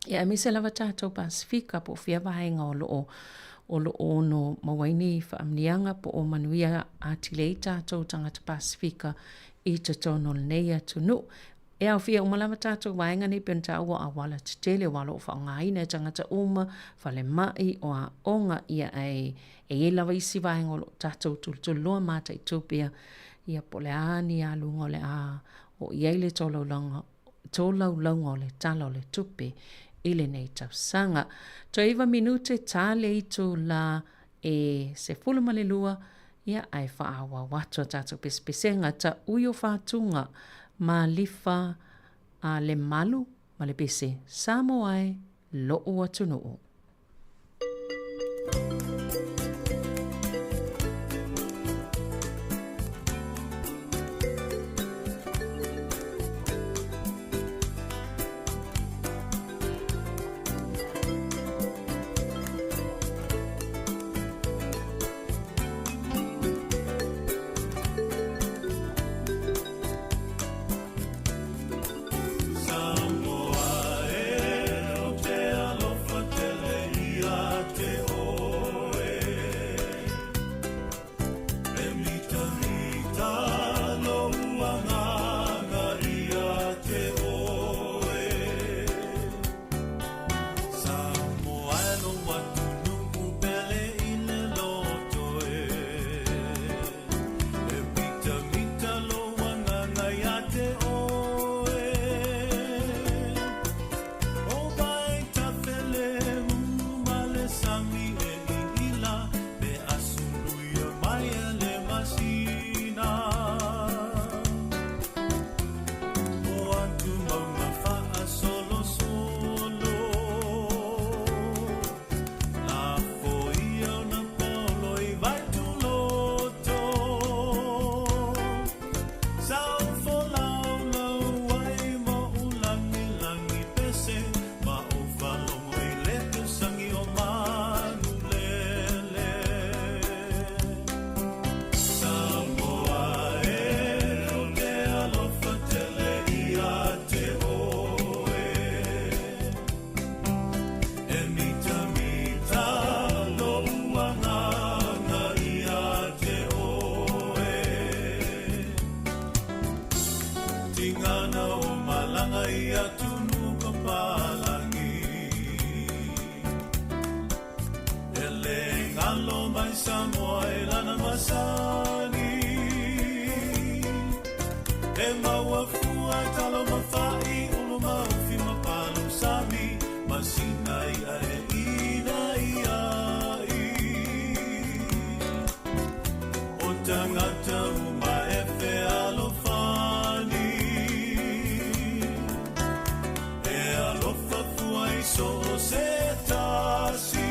ia e mise lava tatou Pasifika po fia vaenga o lo ono mawaini whaamnianga po o manuia a tilei tatou tangata Pasifika i te tono nei atu nu E au fia umalama tātou waenga ni penta ua awala tele walo fa ngai ne tangata uma fale mai o a onga ia e lawa isi waenga lo tātou tuloloa mata i tupia ia poleani a lunga le a o iele tōlau launga o le tala o le tupe ile nei tausanga. To iwa minute tale itu la e se fuluma le lua ia ai whaawa watu tātou pespesenga ta uyo whātunga ma lifa a le malu ma le pese Sāmoa lo ua tunuu. Sāmoa e lana masani e maua fua e talo mawhai ulu mawhi mapalo sami masina ia e ina ia o tangata uma e whe alofani e alofa fua i so se tasi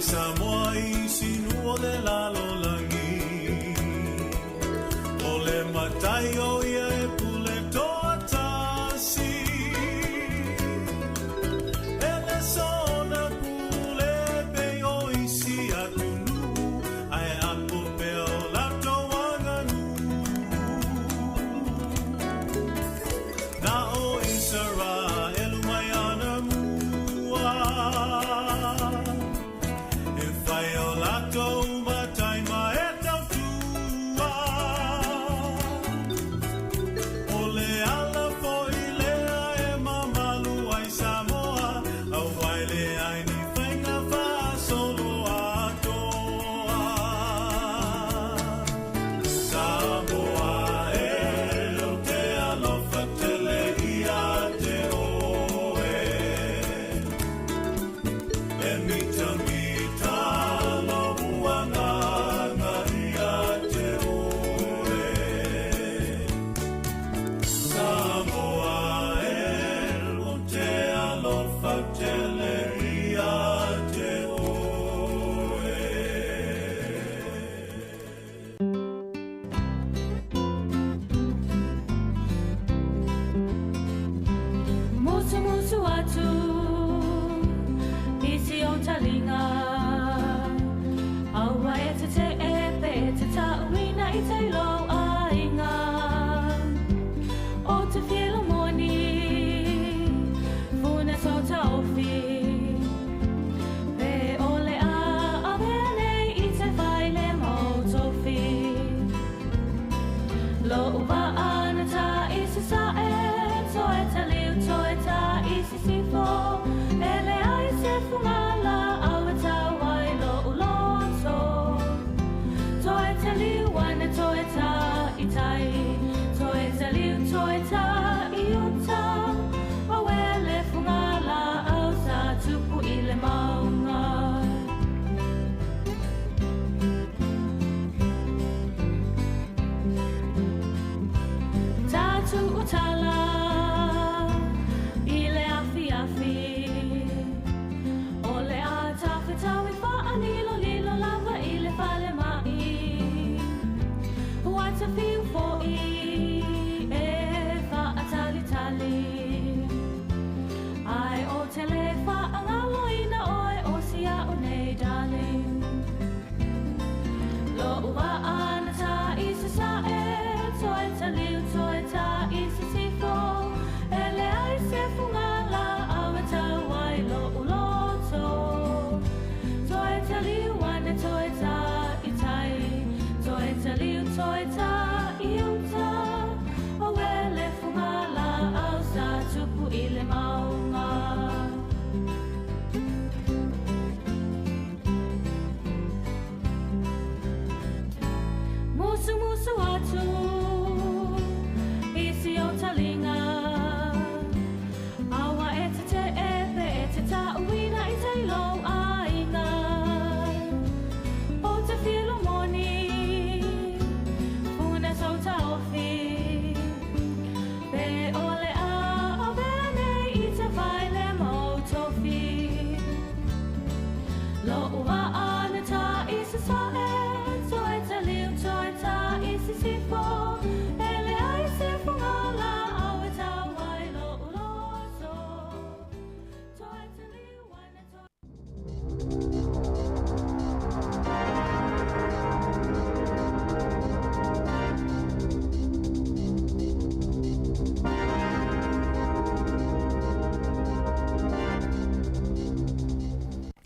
Sāmoa i sinua de la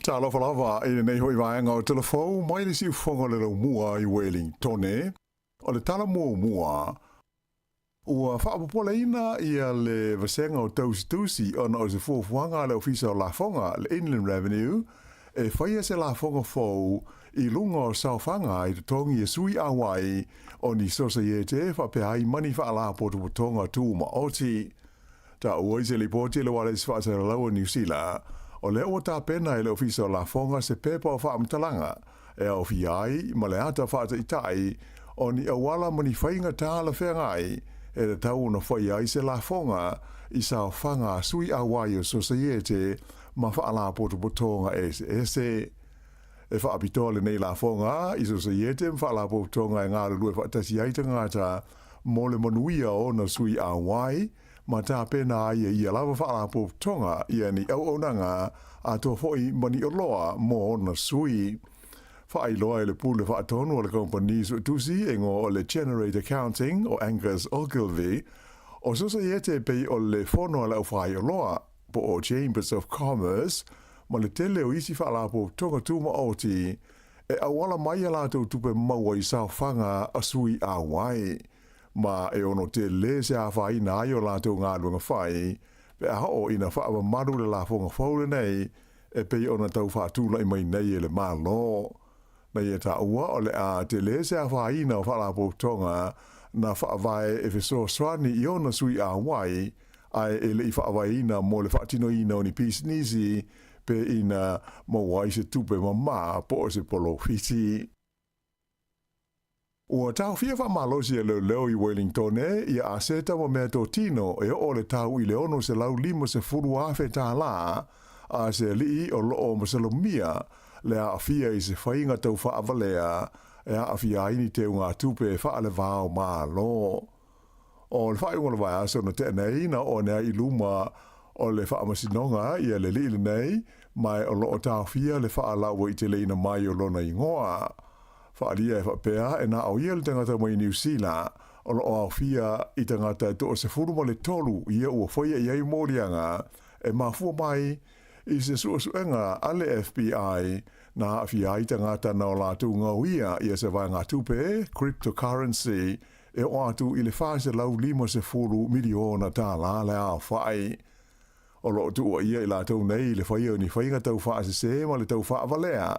Talo falava e nei hoi vaenga o telefou, mai le si ufonga le mua I Wellington. O le tala mua. Ua whaapopoleina ia le vasenga o tausi ona o se fuafuanga le ofisa o lafonga, le Inland Revenue, e whaia se lafonga fau I lunga o saufanga I te tongi e sui awai o ni societe whapehai mani whaalapo tu tonga tūma oti. Ta ua I se li poti le wale se whaatara lau New Zealand, o le o tā pena le ofisa o lafonga se pepa o whaamtalanga, e au fiai ma le ata whaata itai o ni awala mani whainga tā la whengai, e le tau na whaiai se lafonga I sa whanga sui awai o societe ma whaalapo tu tonga ese. E whaapitoa le nei lafonga I societe ma whaalapo tu tonga e ngāru lue whaatasi aita ngāta mo le manuia o na sui awai, ma tā pena ia lava whaalapo tonga ia ni au nanga a tō hoi mani o loa mo na sui. Whaailoa e le pūle whaatonu o le company su tusi e ngō o le Generate Accounting o Angus Ogilvy o societe pei o le whono le au whai o loa po o Chambers of Commerce ma le tele o isi whaalapo tonga tūma oti e awala mai ala tau tupe maua I sao whanga a sui a wai. Ma e ono te le se a whai na ai o lātou ngā luanga whai, pe a ho ina whaawa maru le lafonga whaule nei, e pei ona tau whaatula I mai nei e le mālo. Nei e ta ua o le a te le se a whai na o whaalapo tonga, na whaawai e wheso swani I ona sui a wai, ai e le I whaawai ina mo le whaatino ina o ni pisnisi, pe ina mawai se tupe mamā po o se polo fiti. Ua tau fia whamalosi e leo I Wellington ia a seta mo mea tō tino e o le tau I leono se lau limo se furu awhe tā la a se lii o loo mo se lomia le a fia I se whainga tau whaavalea e a fia ini te unga tupe e whaale vāo mā lo. O le whaiunga le vai aso na te neina o nea I luma o le whaamasinonga ia le lii le nei mai o loo tau fia le whaalau I te leina mai o lona ingoa. Whaalia e whapea e nā au ia le tangata mai New Zealand o lo au fia I tangata e toa se furuma le tolu ia ua whaia I ai mōrianga e mafua mai I se suenga ale FBI na fia I tangata na o lātu ngauia ia se vai ngā tupe cryptocurrency e o atu I le whaase lau 5 miliona tā la le a whai. O lo tua ia I lātou nei le whaia ni whainga tau whaase se ma le tau whaavalea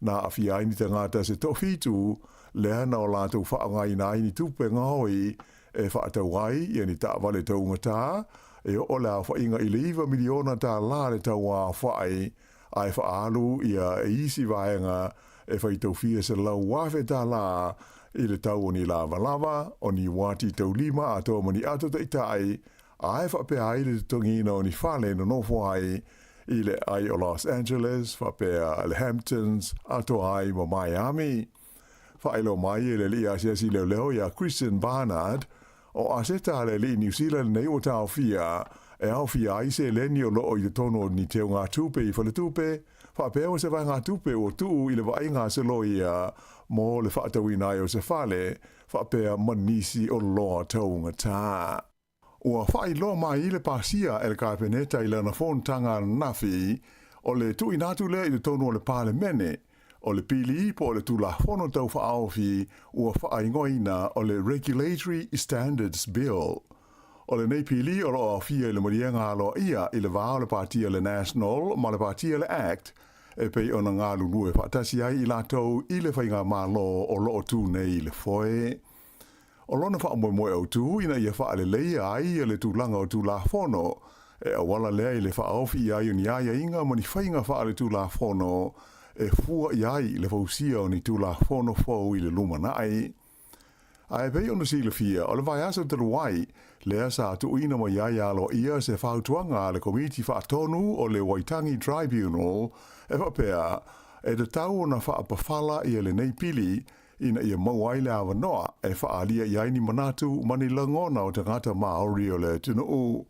na afia ini tangata se tofitu lea na o lātou whaangai na ini tupe ngāoi e whaatau ai ia ni tā wale tau ngata e o la whainga I le 1 miliona tā la le tau a whai ai whaalu ia e isi vaenga e whaitau fia se lau wafe tā la I le tau o ni lava o ni wati tau 5 a tō mani ato te itai ai whapea ai le tongina o ni whale no nofo ai I le ai o Los Angeles, whapea le Hamptons, ato ai mo Miami. Whaelo mai e le li a siasi leo ia Christian Barnard, o aseta le li New Zealand nei o tau fia, e au fia ai se leni o loo I te tono ni teo ngā tupe I whale tupe, whapea o se vai ngā tupe o tuu I le vai ngā se lo ia, mo le whaatawina o se whale, whaapea manisi o loa taunga tā. Ua whai loa mai le pasia e le kāpeneta i lana whontanga nafi, o le tui nātu le i le tonu o le pāle mene, o le pili po o le tula whono tau whaawhi ua whaingoina o le Regulatory Standards Bill. O le nei pili o loa whia i le marianga alo ia i le vāo le pātia le National ma le pātia le Act, e pei ona ngā lunue whaatasi ai i lātou i le whainga mālo o loo tū nei le foe. O lona wha moe au tū ina ia wha le leia ai i le tūlanga o tū la whono, e awala lea i le wha awhi i ai o ni aia inga ma ni whainga wha le tū la whono, e fua i ai le fausia o ni tū la whono fau i le lumanai. A e pei ona si le fia, o le vai aso te luai, lea sa tu ina mo iai alo ia se whautuanga le komiti whaatonu o le Waitangi Tribunal, e whapea, e te tau o na whaapawhala i le nei pili, ina ia mauai le awa noa, e whaalia iai ni manatu mani langona o te ngata Māori o le tunu u.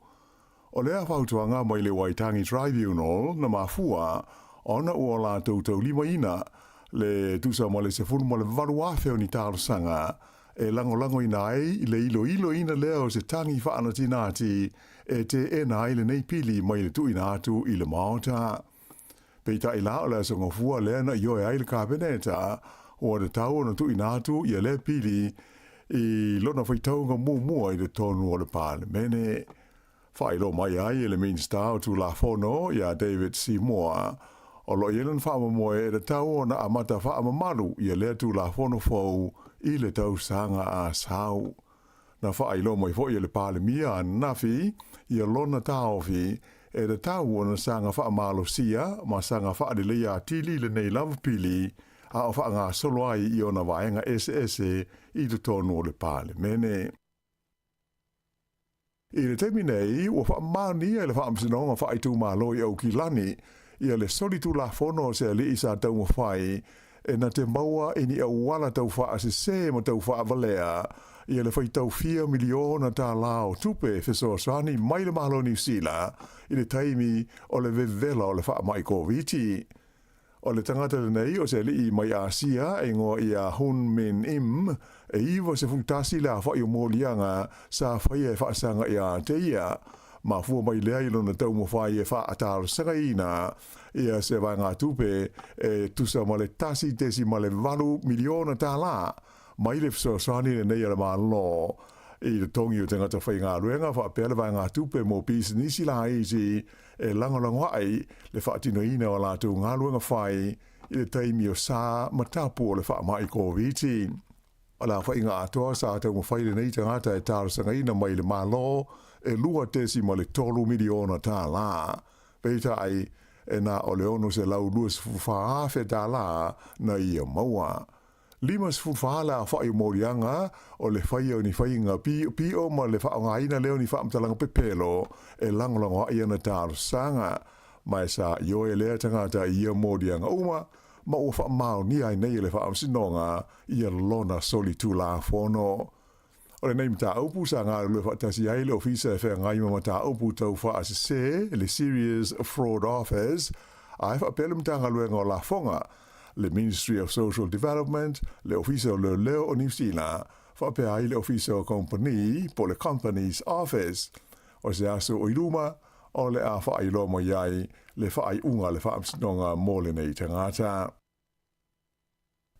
O lea whautuanga mo i le Waitangi Tribunal, na mafua, ona ua la tau lima ina, le tusa mo le se funu mo le varu awheo ni tāro sanga, e lango ina ai, i le ilo ina lea o se tangi whaanatinati, e te ena ai le nei pili mai le tu ina atu i le maota. Peita i la o le songofua lea na ioe ai le kāpeneta, o le tau na tu ina atu i le pili, i lona whaitaunga mua i le tonu o le pāle mene. Whailo mai ai le minsta o tu la fono, ia David Sāmoa, o lo yelan whaamamoe e le tau o na amata whaamamaru i le tu la fono fau i le tau sanga a sau. Na whailo mai fo i le pāle mia a nafi, i a lona tāofi, e le tau o na sanga whaamalo sia, ma sanga whaadilea tili le nei lavapili, a o whaanga solo ai i o na vaenga SS i le tonu o le pāle mene. I le temi nei, ua whaamani e le whaamsinonga whaaitu malo i au ki lani, ia le solitu la fono se ali isa tau mawhai, e na te maua e ni au wala tau wha se ma tau wha avalea, ia le whai tau 4 miliona tā lao tupe feso sani mai le mahalo New Zealand, i le taimi o le vevela o le wha mai koviti. O le tangata le nei o se li i mai Asia e ngoa i a Hun Min Im, e iwa se futasi le a wha i o mōlianga sa whai e whaasanga i a te ia, ma fua mai lea i lona tau mo whai e wha ataro sangaina, ia se vai ngā tupe e tusa ma le tasi tesi ma le 8 miliona tā la, mai le fsosani le nei ala maa lo, i le tongi o te ngata whai ngā ruenga, wha pēle vai ngā tupe mo pisi nisi la eisi, e langolango ai, le wha tino ina o lātu ngā ruenga whai, i le taimi o sā matapu o le wha mai koviti. O la whai ngā atoa sa tau mo whai le nei te ngata e tāro sangaina mai le maa lo, e lua tesi ma le 3 miliona tā la. Peita ai, e na o le ono se lau lua sifufaa fe tā la na ia maua. 5 sifufaa la whai morianga o le whai au ni whai ngā pio ma le wha ngā ina leo ni wha amtalanga pepelo e langolango ia na tāro sanga. Mai sa io e lea tangata ia morianga uma, ma ua wha mao ni ai nei le wha amsinonga ia lona soli tu la fono. O le nei mta aupu sa ngā lua whaatasi ai le ofisa e whea ngai mata aupu tau wha asese, le Serious Fraud Office, a e whaapele mta ngā lua ngā la fonga, le Ministry of Social Development, le ofisa o le leo o New Zealand, whaapea ai le ofisa o company, po le Companies Office, o se aso o iluma, o le a whaai lomo iai, le whaai unga le whaamsinonga mō le nei tangata.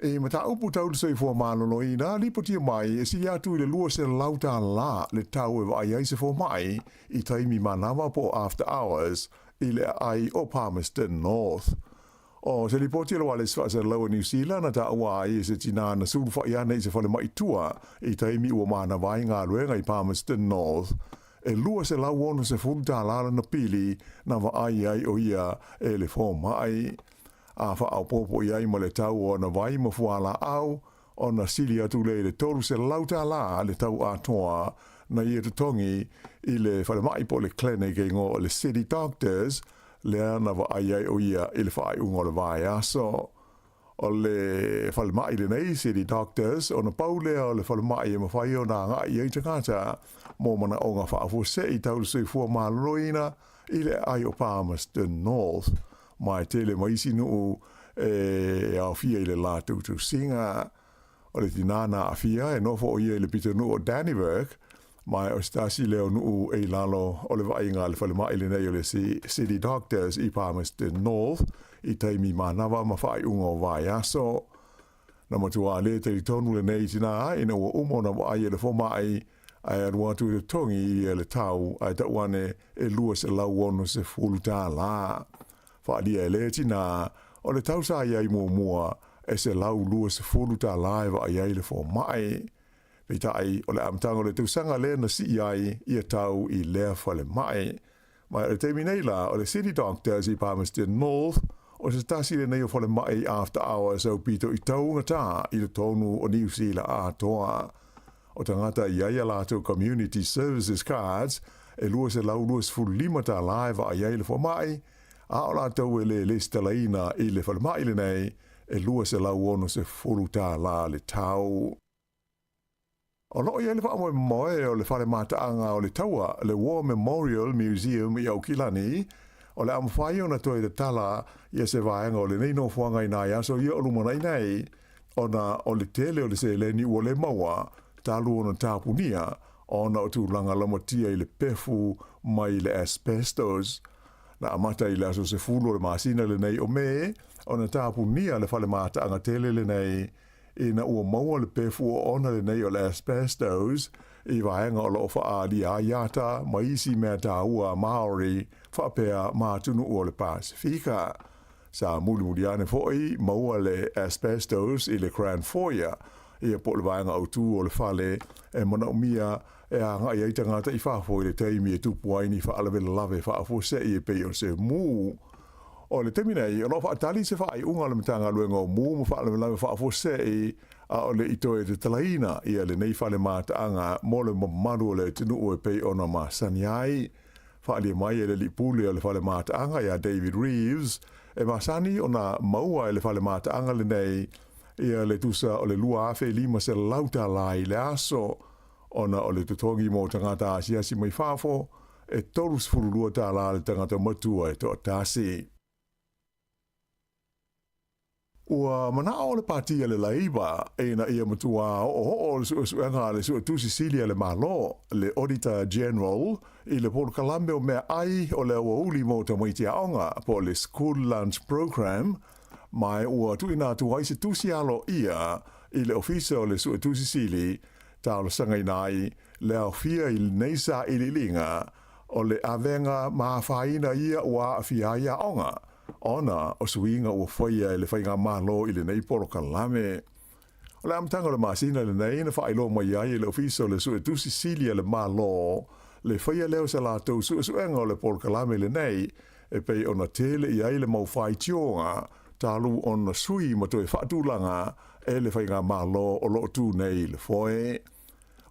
E mata upu tau le soi fua mālono ina, lipotia mai e si atu i le lua se lauta la le tau e vai ai se fua mai i taimi manawa po after hours i le ai o Palmerston North. O se lipotia le wale swa se laua New Zealand na ta ua ai se tina na sulu fa iana i se fale mai tua i taimi ua manawa i ngā ruenga i Palmerston North. E lua se lau ono se fulta lala na pili na wa ai o ia e le fua mai. A wha au popo i ai ma le tau o na vai ma fuala au, o na sili atu le toru se lauta la le tau atoa na i e tongi i le whale mai po le clinic e ngō le city doctors, le ana wa ai o ia i le whaai ungo le vai aso. O le whale mai le nei city doctors, o na paulea o le whale mai e ma whai o na ngā i te kata, mō mana o ngā whaafu se i tau le sui fua māloina i le ai o Palmerston North. Mai tele mai sinu au fia i le la tu singa o le tinana a fia e nofo o ia i le pitonu o Dannyburg mai o stasi leo nuu e lalo o le vainga le whale mai le nei o le City Doctors i Palmerston North i teimi manawa ma whai unga o vai aso na matua le te tonu le nei tina ina ua umona wa ai le fo mai ai arua tu le tongi i le tau ai ta wane e lua se lau ono se fuluta la whaalia e le tina o le tau sa iai mua e se lau lua se fuluta la e wa ai le fo mai Pita ai o le amtango le tausanga le na si iai i a tau i lea whale mai. Mai le teimi nei la o le City Doctors i Palmerston North o se tasi le nei o whale mai after hours au pito i taunga tā i le tonu o New Zealand a toa. O tangata i aia lato Community Services Cards e lua se lau lua se fulu lima tā laiva a iai le fo mai a o lato e le stalaina i le whale mai le nei e lua se lau ono se fulu tā la le tau. O loo ia le wha moe o le whare mataanga o le taua, le War Memorial Museum i Aukilani, o le amwhai o na toi le tala ia se vaenga o le neino fuanga i nai aso ia o lumana i nei, o na o le tele o le se leni ua le maua, talu o na tāpunia, o na o tūlanga lamatia i le pefu mai le asbestos. Na amata i le aso se fulu o le masina le nei o me, o na tāpunia le whale mataanga tele le nei, ina ua maua le pefu o ona le nei o le asbestos i vaenga o loo whaali a iata ma isi mea tā ua Maori whapea mātunu o le Pasifika. Sa muli ane foi maua le asbestos i le Crown Foyer i a po le vaenga au tū o le whale e mana umia e a ngai eita ngata i whafo i le teimi e tupu aini whaalawela lave whafo se i e peo se mū. O le teminei, o no whaatali se whaai unga le mitanga luenga o mū ma whaalawela lave whafo se i a o le itoe te talaina i a le nei whale mātaanga mo le mamaru o le tinu o e pei ona ma saniai. Whaali mai e le lipule o le whale mātaanga i a David Reeves e masani o na maua e le whale mātaanga le nei i a le tusa o le lua afe lima se lauta lai le aso ona o le tutongi mo tangata asiasi mai whafo e torus furulua tā la le tangata matua e to tasi. Ua mana o le patia le laiba e na ia matua o le suenga le tu Sicilia le malo le Auditor General i le Port Columbia mea ai o le uli mo ta mai aonga po le School Lunch Program mai ua tu ina tu ai se tu sialo ia i le ofisa o le tu Sicily ta o sanga inai le ofia i neisa i linga o le avenga maafaina ia ua afia ia aonga ona o suinga ua whaia le whainga malo i le nei Port Columbia. O le amtanga le masina le nei na whailo mai ai le ofisa o le tu Sicilia le malo le whaia leo sa lātou suenga o le Port Columbia le nei e pei ona tele i ai le mau whai tionga talu ona sui ma toi whaatulanga e le whainga malo o lo tu nei le foe.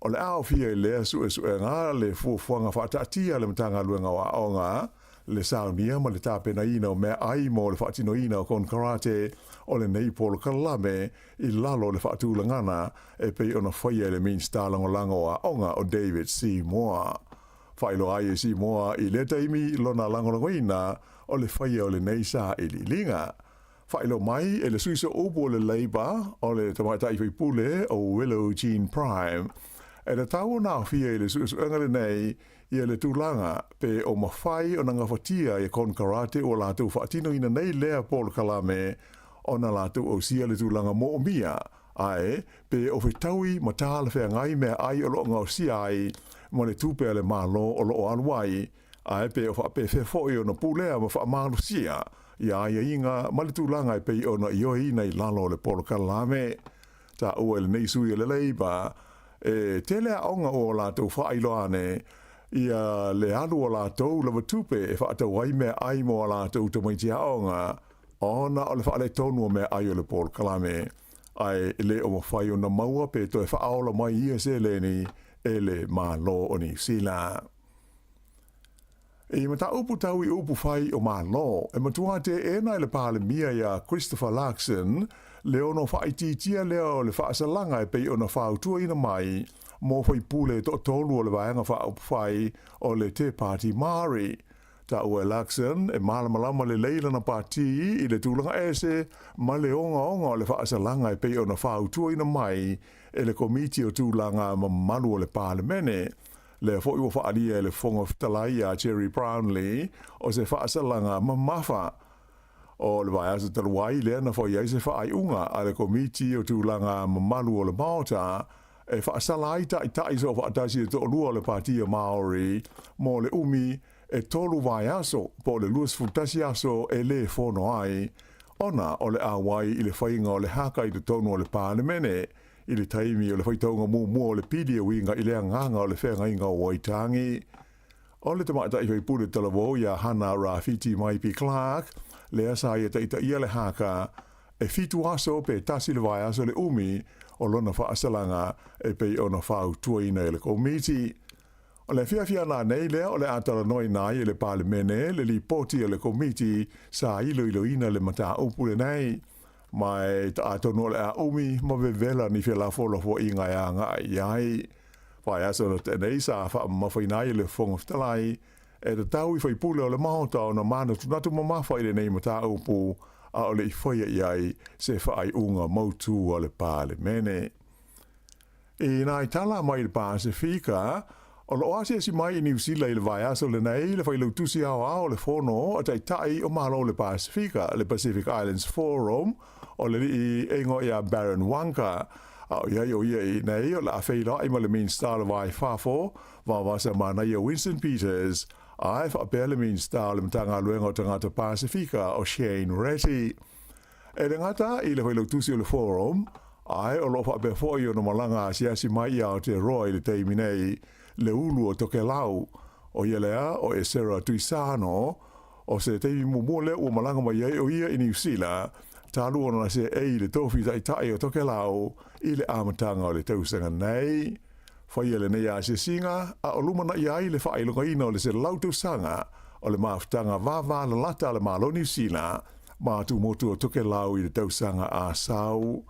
O le ao fia i lea suenga le fuafuanga whaatatia le mtanga luenga wa aonga le saunia ma le tāpena ina o mea ai mo le whaatino ina o kon karate o le nei Port Columbia i lalo le whaatulangana e pei ona whaia le min stalango lango a onga o David Sāmoa. Whailo ai e Sāmoa i le taimi lona langolangoina o le whaia o le nei sa i li linga. Whailo mai e le suiso upo le Labour o le tamatai whaipule o Willow Jean Prime. E le tau nā whia i le suisoanga le nei i le tūlanga pe o mawhai o nga whatia i kon karate o lātou whaatino ina nei lea Port Columbia o na lātou o sia le tūlanga mo o mia. Ae, pe o whetaui ma tāle whea ngai mea ai o loo ngau sia ai mo le tūpea le mālo o loo aluai. Ae, pe o whape whefoi o na pūlea ma whaamālu sia i aia inga ma le tūlanga i pe o na ioi nei lalo le Port Columbia. Ta ua le nei sui le Labour e tele aonga o lātou whaailoane ia le alu o lātou lava tupe e whaatau ai mea ai mo lātou tamaiti aonga ona o le whaale tonu o mea ai o le Port Columbia ai le o mawhai o na maua pe to e whaaola mai ia se leni e le mālo o New Zealand. E mata upu tau i upu whai o mālo e matua te ena i le pāle mia ia Christopher Larkson le ono whaititia leo le whaasalanga e pei ona whautua ina mai mo whai pule to tolu o le vaenga whaupwhai o le te Party Māori. ta ua election e malamalama le leila na pati i le tūlanga ese ma le onga o le whaasalanga e pei o na whautua ina mai e le komiti o tūlanga ma malu o le parlemene le fo iwa whaalia e le fonga fitalai a Jerry Brownlee o se whaasalanga ma mafa o le vai asa taluai lea na fo iai se whaai unga a le komiti o tūlanga ma malu o le maota e whaasala ai tai so whaatasi e to lua o le patia Maori mo le umi e tolu vai aso po le luas futasi aso e le fono ai ona o le awai i le whainga o le haka i le tonu o le parlemene i le taimi o le whaitaunga mua o le pidi e winga i le anganga o le whenga inga o Waitangi. O le tamata i whaipule talavo ia Hana Rafiti Maipi Clark le asa i taita ia le haka e fitu aso pe tasi le vai aso le umi o lona whaasalanga e pei ona whau tuaina e le komiti. O le whiawhia nā nei lea o le atara noi nai e le parlemene le li poti e le komiti sa ilo ina le mata upule nei. Mai ta atono le a umi ma vevela ni whia la folo fo inga e anga iai. Whai aso na tenei sa wha mawhainai le fonga fitalai e te tau i whaipule o le mahota o na mana tunatu mamafa i le nei mata upu a o le i whaia iai se whaai unga mautu o le parlemene. I nai tala mai le Pasifika o lo oase si mai i New Zealand le vai aso le nei le whailau tusi au le fono a tai o malo le Pasifika le Pacific Islands Forum o le i engo ia Baron Wanka au ia o ia i nei o la awhaila i ma le mean star le vai fafo wa wasa mana ia Winston Peters ai wha le mean star le mtanga luenga o tangata Pasifika o Shane Retty. E le ngata i le whailau tusi o le forum ai o lo wha fo i o no malanga si mai au te roa i le teimi nei le ulu o Tokelau o ia lea o e Sarah Tuisano o se teimi mumole o malanga mai o ia i New Zealand talu ona se e le tofi tai o Tokelau i le amatanga o le tausanga nei whai ele nei a se singa a o lumana i ai le whailunga ina o le se lautusanga o le maftanga vava la lata le malo New Zealand ma tu motu o Tokelau i le tausanga a sau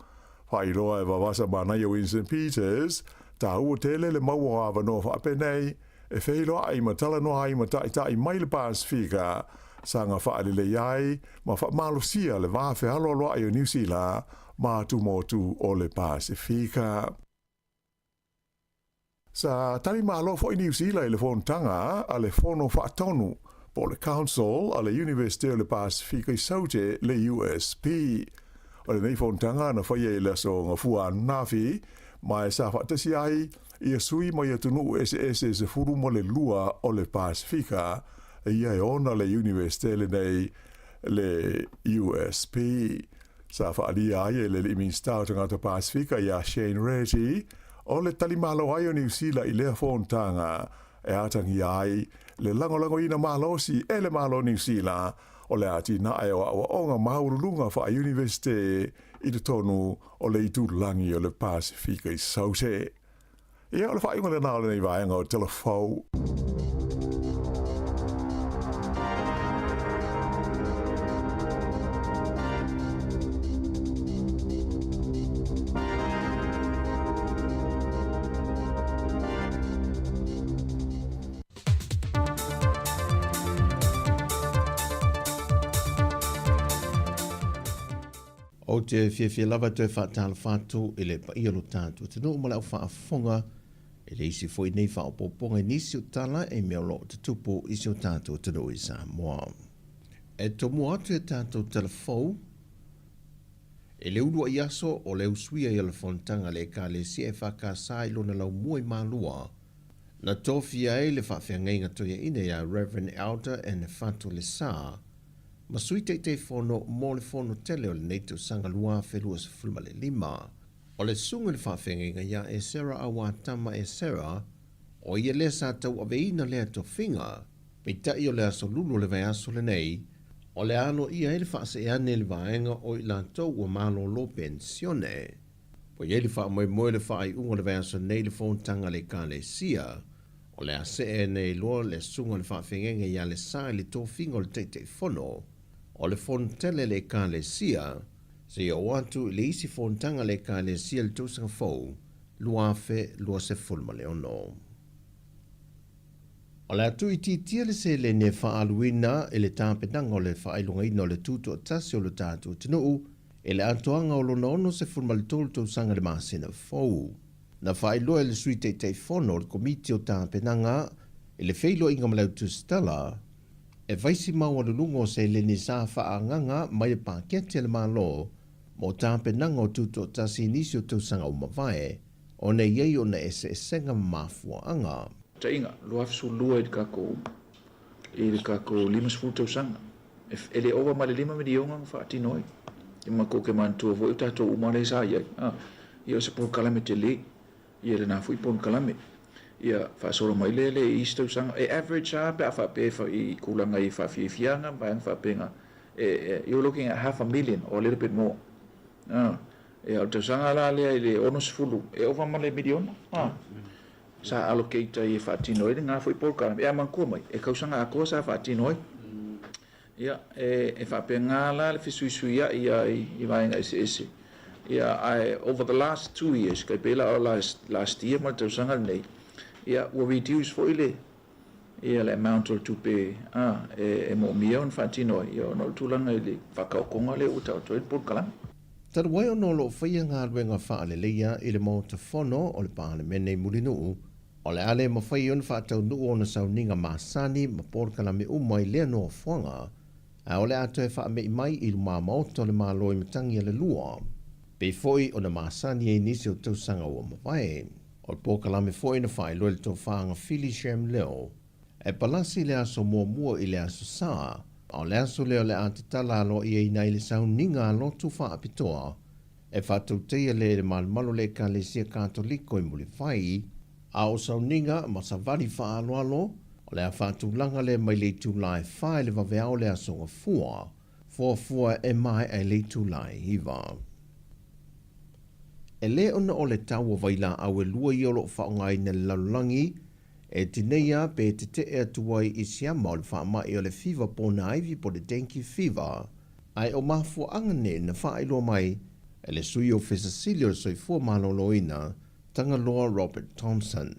whai roa e wawasa manai o Winston Peters ta ua tele le maua awa no whapenei, e whehilo ai matala no ai tai mai le Pasifika, sanga whaalile iai, ma whamalosia le wafe halolo ai o New Zealand, ma tu motu o le Pasifika. Sa tali malo fo i New Zealand le fontanga a le fono whaatonu, po le Council a le University o le Pasifika i saute le USP. O le nei fontanga na whaia i le so ngā fua nafi, mai sa fatasi ai ia sui mai atunu SS se furu mo le lua o le Pasifika ia ona le University le nei le USP sa faali ai le limin star tanga Pasifika ia Shane Retty o le talimalo ai o New Zealand i le fontanga e atangi ai le lango ina malosi e le malo New Zealand o le ati na e o onga maurulunga fa University i te tonu o le itulangi o le Pasifika i sause. Ia o le whainga le nāle nei vaenga o telefau. O te whiawhia lava te whaatala whātou e le pa ia lo tātou. Te nō mala o whaafonga e le isi fwoi nei whaopoponga nisi o tala e mea lo te tupo isi o tātou te nō i Sāmoa. E to mua atu e tātou telefou e le urua i aso o le usuia i ala fontanga le ka le si e whakasai lona lau mua i mālua na tōwhia e le whawhia ngai ngatoia ine ya Reverend Elder e ne whātou le sā ma sui te whono mō le whono tele o le neito sanga lua whelua sa fulma le lima. O le sunga le whawhenga ia e Sarah awa tama e Sarah o ia le sa tau aveina lea to whinga me tai o le aso lulu le vai aso le nei o le ano ia e le whaase e ane le vaenga o i lantou ua malo lo pensione. Po ia le wha moe le wha i unga le vai aso nei le whontanga le ka le sia o le ase e nei loa le sunga le whawhenga ia le sa le to whinga o le te whono o le fontele le ka le sia, se o atu le isi fontanga le ka le sia le tūsanga fau, luafe lua se fulma le ono. O le atu i titia le se le ne whaaluina e le tāpenanga o le whailungaina o le tūtu o tasi o le tātu tinuu e le atoanga o lona ono se fulmalitolu tau sanga le masina fau. Na whailua e le sui teitei whono le komiti o tāpenanga e le feilo inga malau tu stela e vaisi maua lulungo se le ni sa whaanganga mai e pākete le malo mo tāpenanga o tūtu o tasi nisi o tau sanga o mawai o ne iei o na ese senga mafua anga. Tainga, lo afsu lua i le kako limas full sanga. E le owa ma le 5 milionga whaatinoi. I mako ke mantua vo i tatou umare sa iai. Ia se pon kalame te le. Ia le nafu i pon kalame. Ia whaasoro mai le i tau sanga. E average sa pe a whapefa i kulanga i whawhiafianga. Vai ang whapenga. You're looking at 500,000 or a little bit more. E au tau sanga la lea i le onos fulu. E owa ma le miliona. Sa allocate i whaatinoi ngā fwy pol kalame. E a mankua mai. E kausanga a koa sa whaatinoi. Ia, e whape ngā la le whisuisuia i vaenga ese. Ia, over the last 2 years, kai pela o last year, ma tau sanga nei, ia, ua reduce fo ile, ia le amount o tupe, e mo mia on whaatinoi, ia, no tūlanga i le whakaokonga le uta o toi pol kalame. Tara wai o nolo o whaia ngā ruenga whaale leia i le mo te whono o le pāne mene mulinuu, o le ale ma whai on whaatau nuu o na sauninga māsani ma por kalame umai lea no whanga, a ole ato e wha mei mai i luma maoto le māloi matangi le lua. Pei foi o na māsani e nisi o tausanga o mawai. O le pōkalame foi na whai loe le tō whaanga Philly Shem leo. E palasi le aso mua i le aso saa. O le aso leo le ate tala alo i e nai le sauninga alo tu wha apitoa. E whātou teia le malmalo le ka le sia katoliko i muli whai. A o sauninga ma sa vari wha alo alo. O le a whātulanga le mai le tūlai whae le waweao le asonga fua e mai e le tūlai hiva. E le ona o le tau o waila au e lua i olo whaongai na lalulangi, e tineia pe te te ea tuai i siama o le whaamai o le fiva pōna aivi po le dengue fever, ai o mafua angane na whaeloa mai, e le sui o Fesasilio le soifua maloloina, tanga loa Robert Thompson.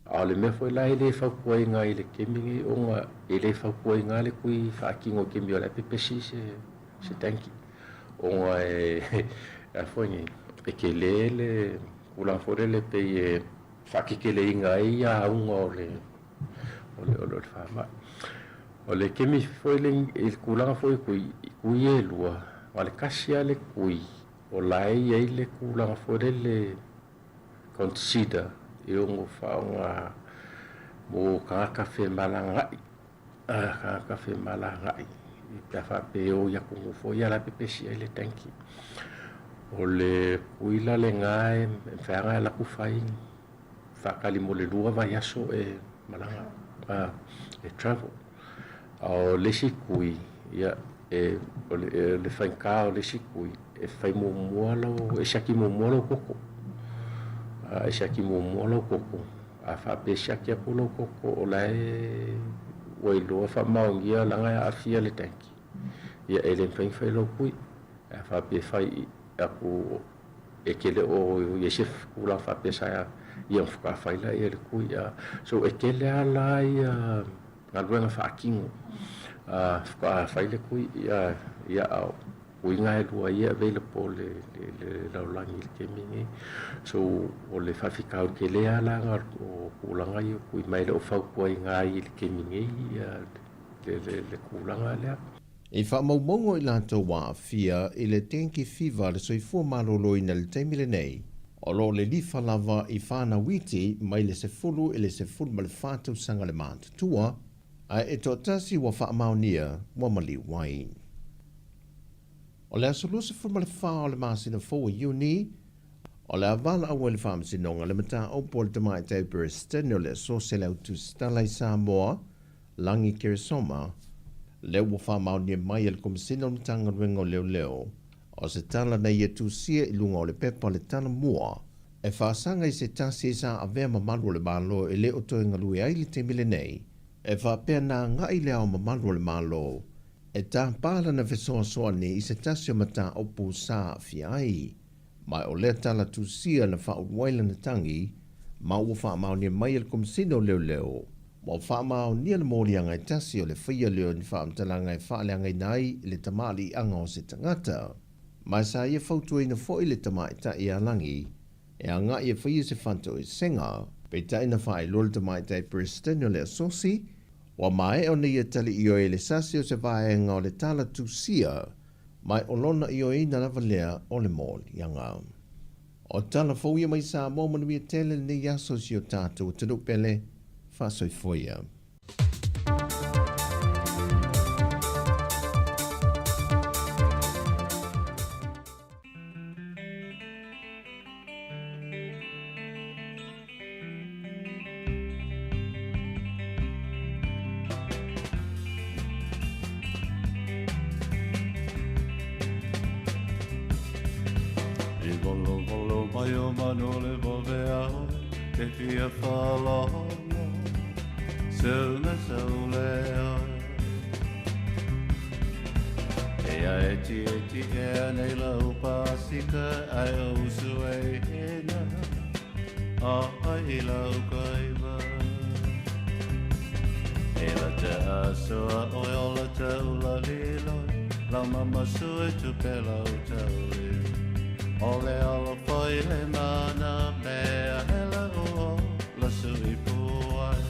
A le mea foi lai le whakua i ngā i le kemingi o ngā i le whakua i ngā le kui whaakingo kemi o le pepesi se tanki. O ngā e whaingi e ke le kulanfore le pe e whakikele i ngā i a unga o le whaamai. O le kemi foi le kulanga foi kui e lua, ma le kasia le kui o lai e le kulanga foi le consider e o ngo whaonga mo kākawhe malangai. Kākawhe malangai. I pia whape o iakungu fo i ala pepesi ai le tanki. O le kuila le ngai, whaanga e laku whai. Whakali mo le lua vai aso e malanga. E travel. O le sikui, ia, le whainka o le sikui. E whai mo mualo, e saki mo mualo koko. E saki mo molo koko a fa pe saki a polo koko o lai o lo fa maungia langa a fia le tanki ia ele pen fa lo kui a fa pe fai a ku e kele o ye chef ku la fa pe sa ia fa fa la e le kui so e kele ala ia na luenga fa kingo fa fa le kui ia o inga e lua ia available le laulangi le kemingi. So o le whawhikau ke lea langa o kulanga i o kui mai le o whaukua i ngā i le kemingi le kulanga lea. E whamaumongo i lanto wā fia i le tenki fiva le soifua malolo i na le teimile nei. O lo le lifa lava i whana witi mai le se fulu i le se fulu ma le whātau sanga le mātutua a e tō tasi wa whaamaunia wa mali wai. O le asolusa fuma le wha o le masina fōa iuni, o le avala awa le whaamasinonga le mata opo le tamai tau Preston o le sose le autu stalai Sāmoa, langi Keresoma, le ua whaamaunia mai le komisina o le tanga ruenga o leo, o se tala na ia tūsia i lunga o le pepa le tana mua, e whaasanga i se tasi sa avea mamalu o le malo e le o toi ngalui ai le te mile nei, e whaapea nā ngai le au mamalu o le malo, e tā pāla na whesoa ni i se tasio mata opu sā fiai. Mai o lea tala tūsia na wha uwaila na tangi, ma ua wha maonia mai al komisino leo, Mo whaamao nia le mōria ngai tasi o le whia leo ni whaamtalanga i whaaleangai nai le tamali anga o se tangata. Mai sa ia whautua ina fo i le tamai ta i alangi, e anga ia whia se whanto i senga, pe ta ina whae lole tamai ta i Preston o le asosi, wa mai o ni ia tali i o e le sasi o se vaenga o le tala tusia, mai o lona i o ina lava lea o le mōli anga. O tala fōia mai Sāmoa manui e tele ni yaso si o tātou tanu pele, whasoi fōia. Mai o manole mo vea te fia whalongo Sauna saulea Ea eti ea nei lau pasika ai o usu e hena A ai lau kaiwa E la te asoa o ola taula liloi Lau mama sue tu pe lau tauli Ole ala whai le mana mea hele o la sui puai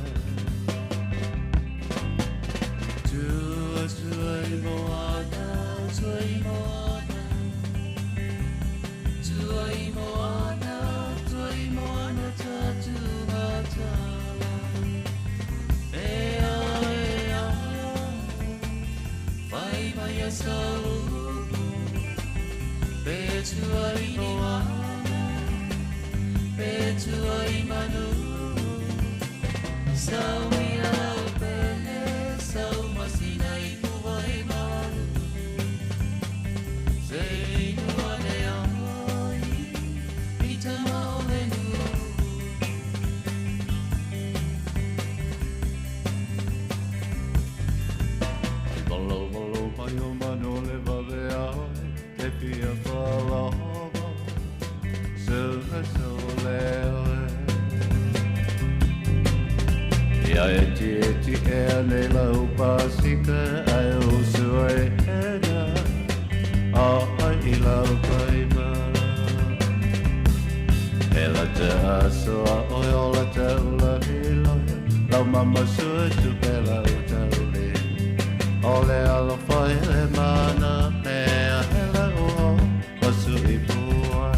Tua i moana, tua i moana Tua i moana, tua i moana tatu matala Ea, whai mai a sau Petua i moana, petua i manu Sau i au pele, sau masina i kuwa i malu Se inua le ahoi, i te mao le nu Bolo, bolo, mai o mano le vave ahoi Te pia whalawa, sauna sauleo Ia eti ea nei lau pasika ai o sua e hena A ai i lau kaima E la te asoa o ola taula hiloia Lau mama sua tu pe lau tauli O le alo whai le mana mea hele o pasu i puai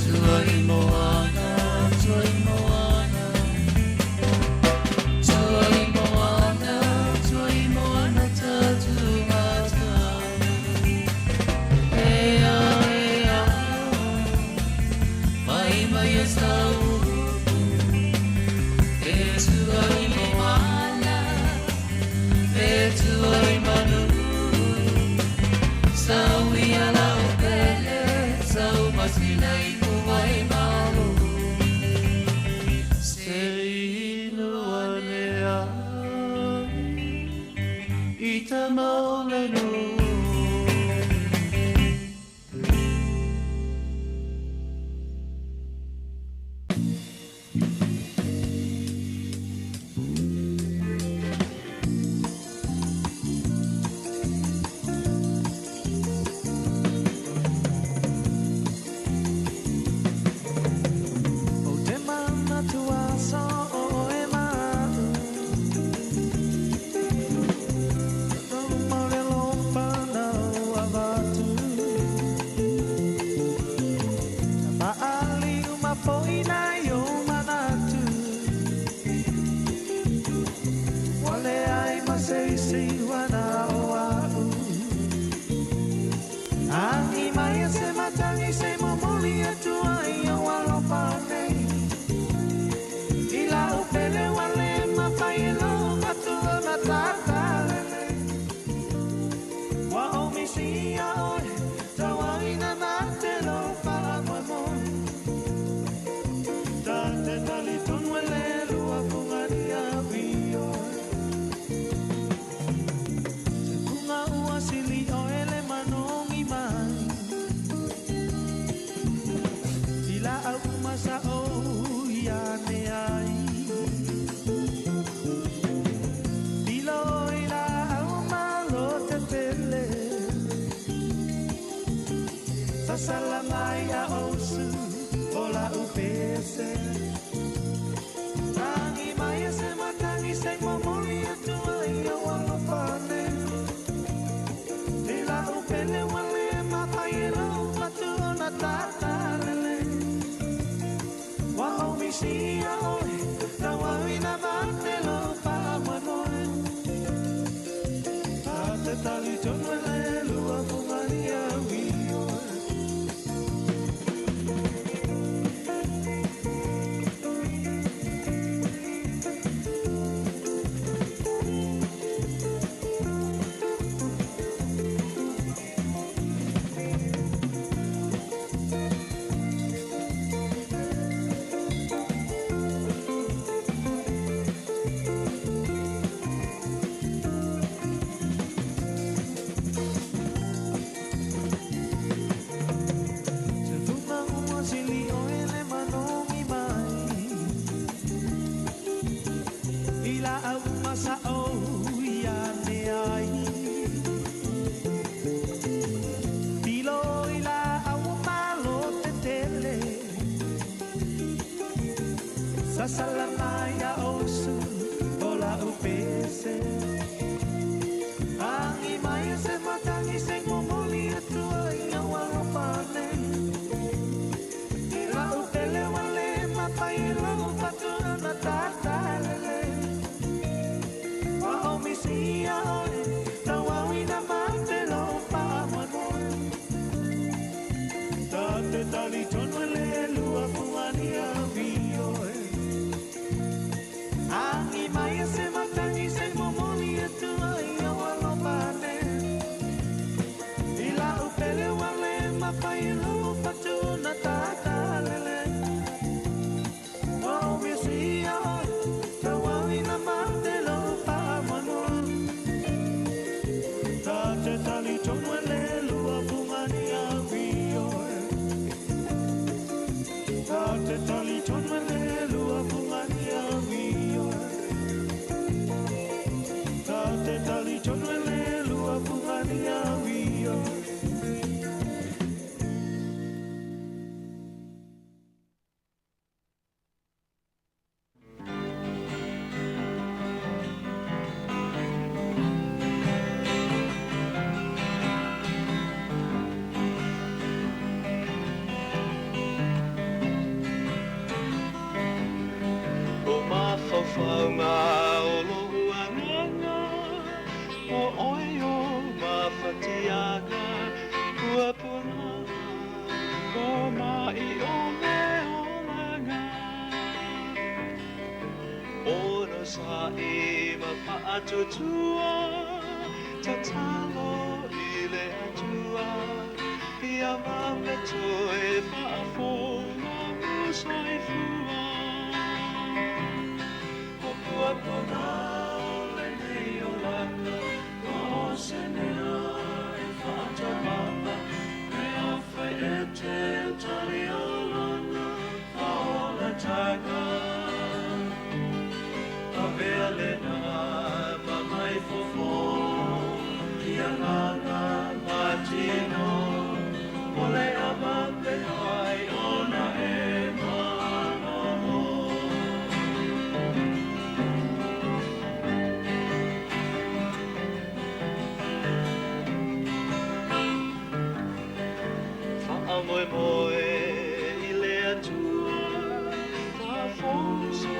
Tua i moana, tua i moana Tua i moana, tua i moana tatu matana Ea, mai mai e sau E tua i moana, e tua i manu Sau i ala o pele, sau masina i kuwa i malu Se inua le ai, i ta maule nu salamai a osu o la upese tangi mai se matangi se momoli atua ia wala pane ila upele wale mapaira upatu na tatarele wa omisia oi na wawina matelo pa manoe tate tali tonwele lua kumania wio salamaya osu ola upese angi maya se matangi se momoli atua ia wala pane ila upele wale mapaila upatu na tatalele wa omisia oi na wawina matelo pa manoe tate tali tonwele lua kuania vioe angi maya se matangi se momoli atua ia wala pane ila upele wale mapaila upatu na tatalele o misia na wawina matelo pa manoe tate tali tonwele lua kumania vioe tate tali tonwele lua kumania vioe tate tali tonwele lua kumania vioe O mawhawhaunga o lohuanganga o oio mawhatiaga kua puna ko mai o me olanga Ono sa e mawhaatutua tatalo i le atua ia mame toe whaafona usoifua Wapona ole nei o lana o se nea e whata mama me awhai e te tali o lana a ola taga a vea lena mamai fofo ia nganga matino ole a mame ai ona e manomo Moe moe I le atua Whafonso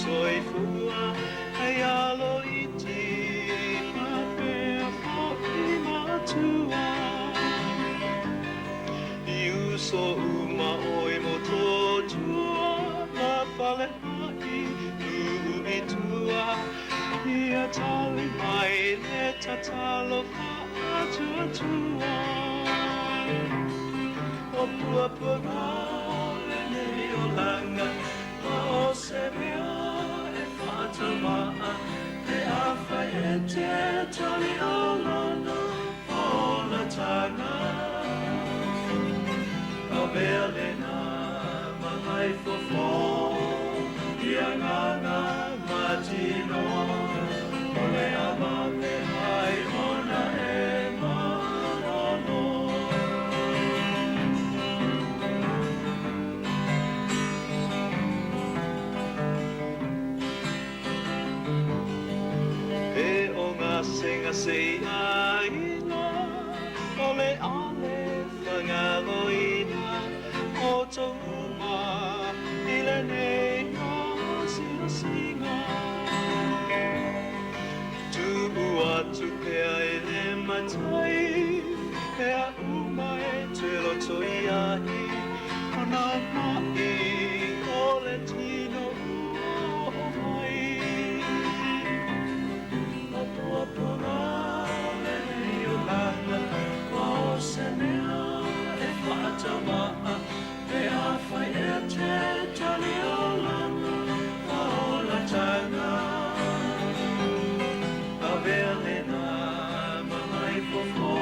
soifua Hei alo iti Whapea wha'i matua I uso uma oi mo totua La whale mai Nuhu I tua Ia tali mai le tatalo whaatua tua O puapuna le nei o langa O se mea e whatamaa E awhai e te tali o lana O na tanga O mea lena mahai fofo Ia nganga matino O le amame hai ona e manono se aina ole ale whangaroina o touma ile nei o singa tu atu pea ele matai pea umae te loto iai ona mai ole tino mai o puapuna le iolana kwa o senea e whaatamaa pea whai e te tali olana kwa o la tanga a velena mahai fofo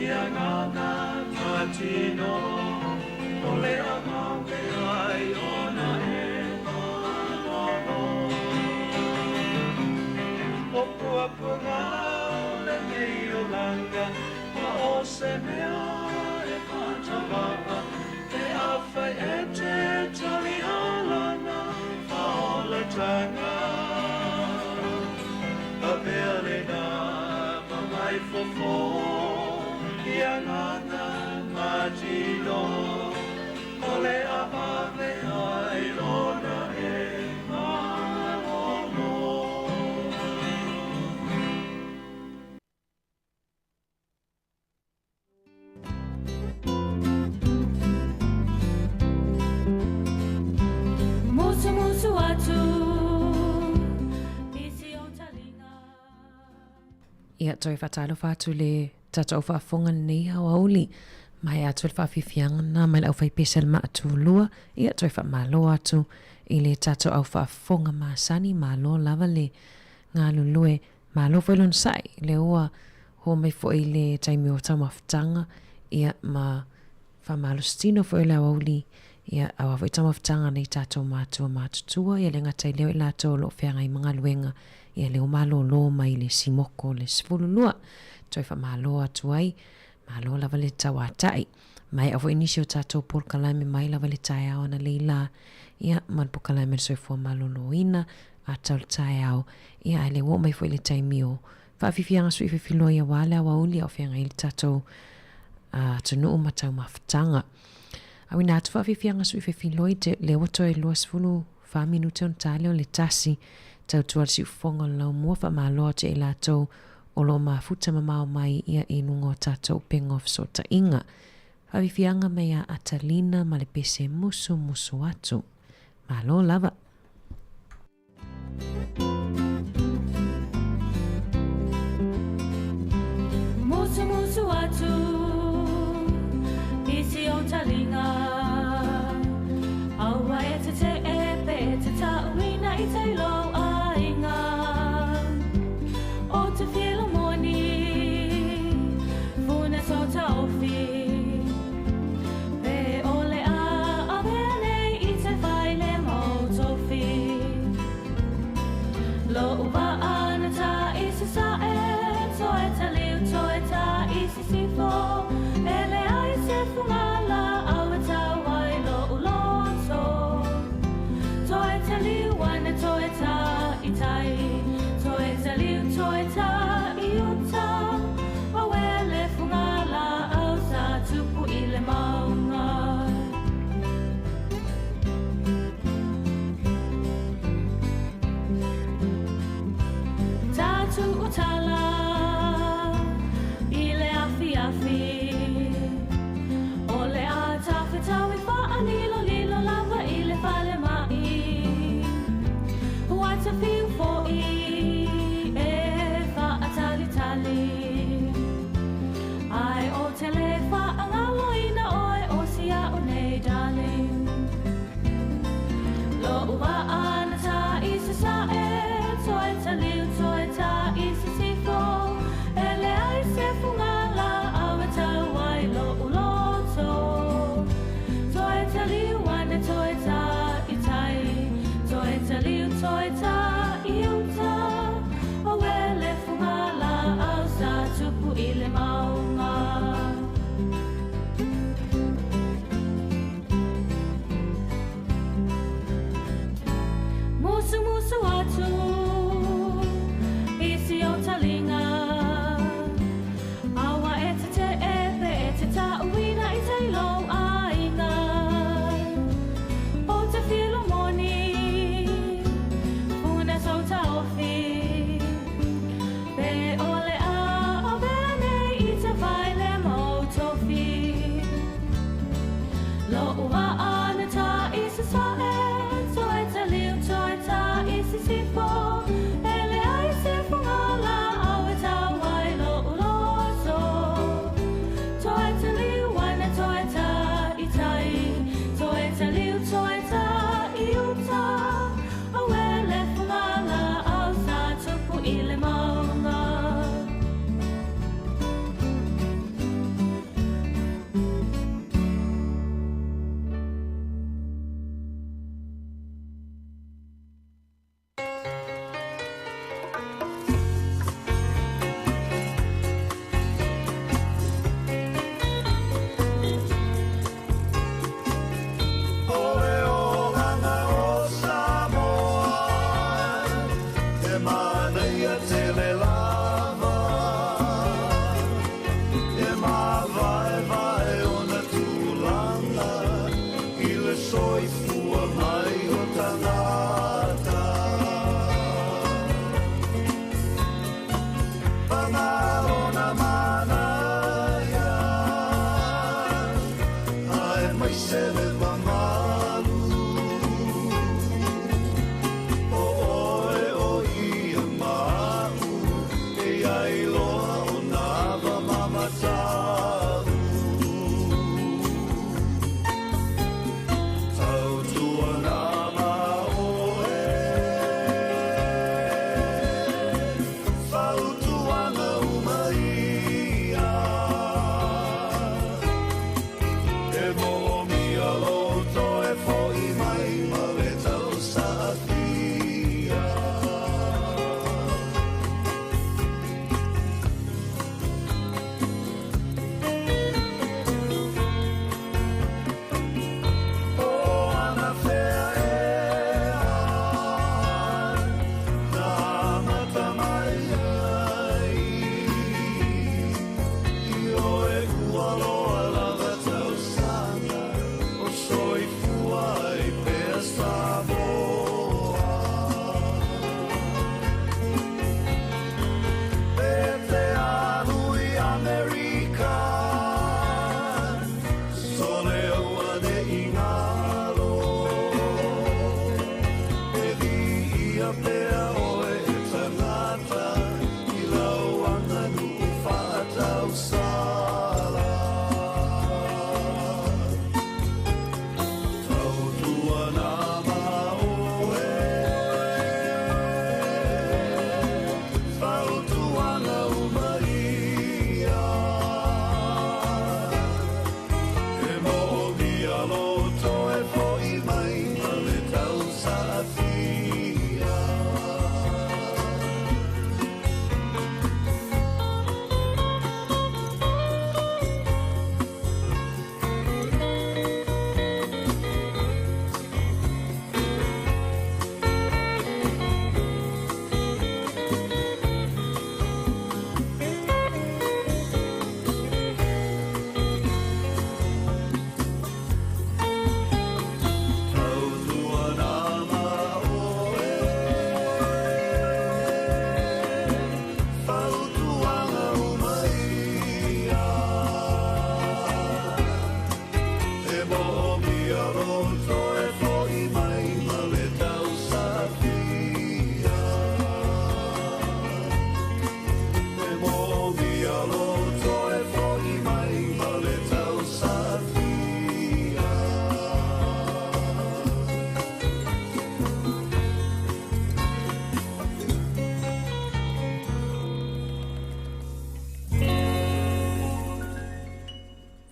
ia ngana matino ole a mawe ai ona e mano o puapuna le mei o langa ma o se mea e patamaa te awhai e te tali alana a ole tanga a velena mamai fofo ia ngana matino ole a mawe ai ona e mano Musu musu atu isi o talinga. Ia toi whatalo whātu le tata o whaafonga nei hau auli. Mai atu le whaafifianga na mai lau whai pesel ma atu lua. Ia toi whaamalo atu i le tata au whaafonga maasani malo lava le ngā lulue. Malo whailon sai le ua ho mai fo i le taimi o tamawhtanga. Ia ma whaamalo stino fo i le auli. Ia awa fo i tamawhtanga nei tata o mātua mātutua. Ia le ngatai leo i lato lo whianga i mga luenga. Ia leo malo lo mai le simoko le sifululua. Toi whaamalo atu ai. Malo lava le tawatai. Mai awo inisio tato por kalame mai lava le tai au na leila. Ia man po kalame soi fua malo loina. A tau le tai au. Ia ele wo mai fo le taimio. Whaafifianga sui whiwhilo ia wale awa uli au whianga ili tato tunu o matau mawhtanga. Awina atu whaafifianga sui whiwhilo i te le wato e lua sifulu 5 minute on tale o le tasi. Tau tual si ufonga lau mua whaamaloa te i lato o lo mafuta mamao mai ia inungo tatou pengof so ta inga. Whawifianga mei a atalina ma le pese musu musu atu. Malo lava. Musu musu atu isi o talinga. Aua e te pe te tauina i te lo ainga. O te whilo moni, funa so tauwhi. Pe ole a vene i te whaile mo tō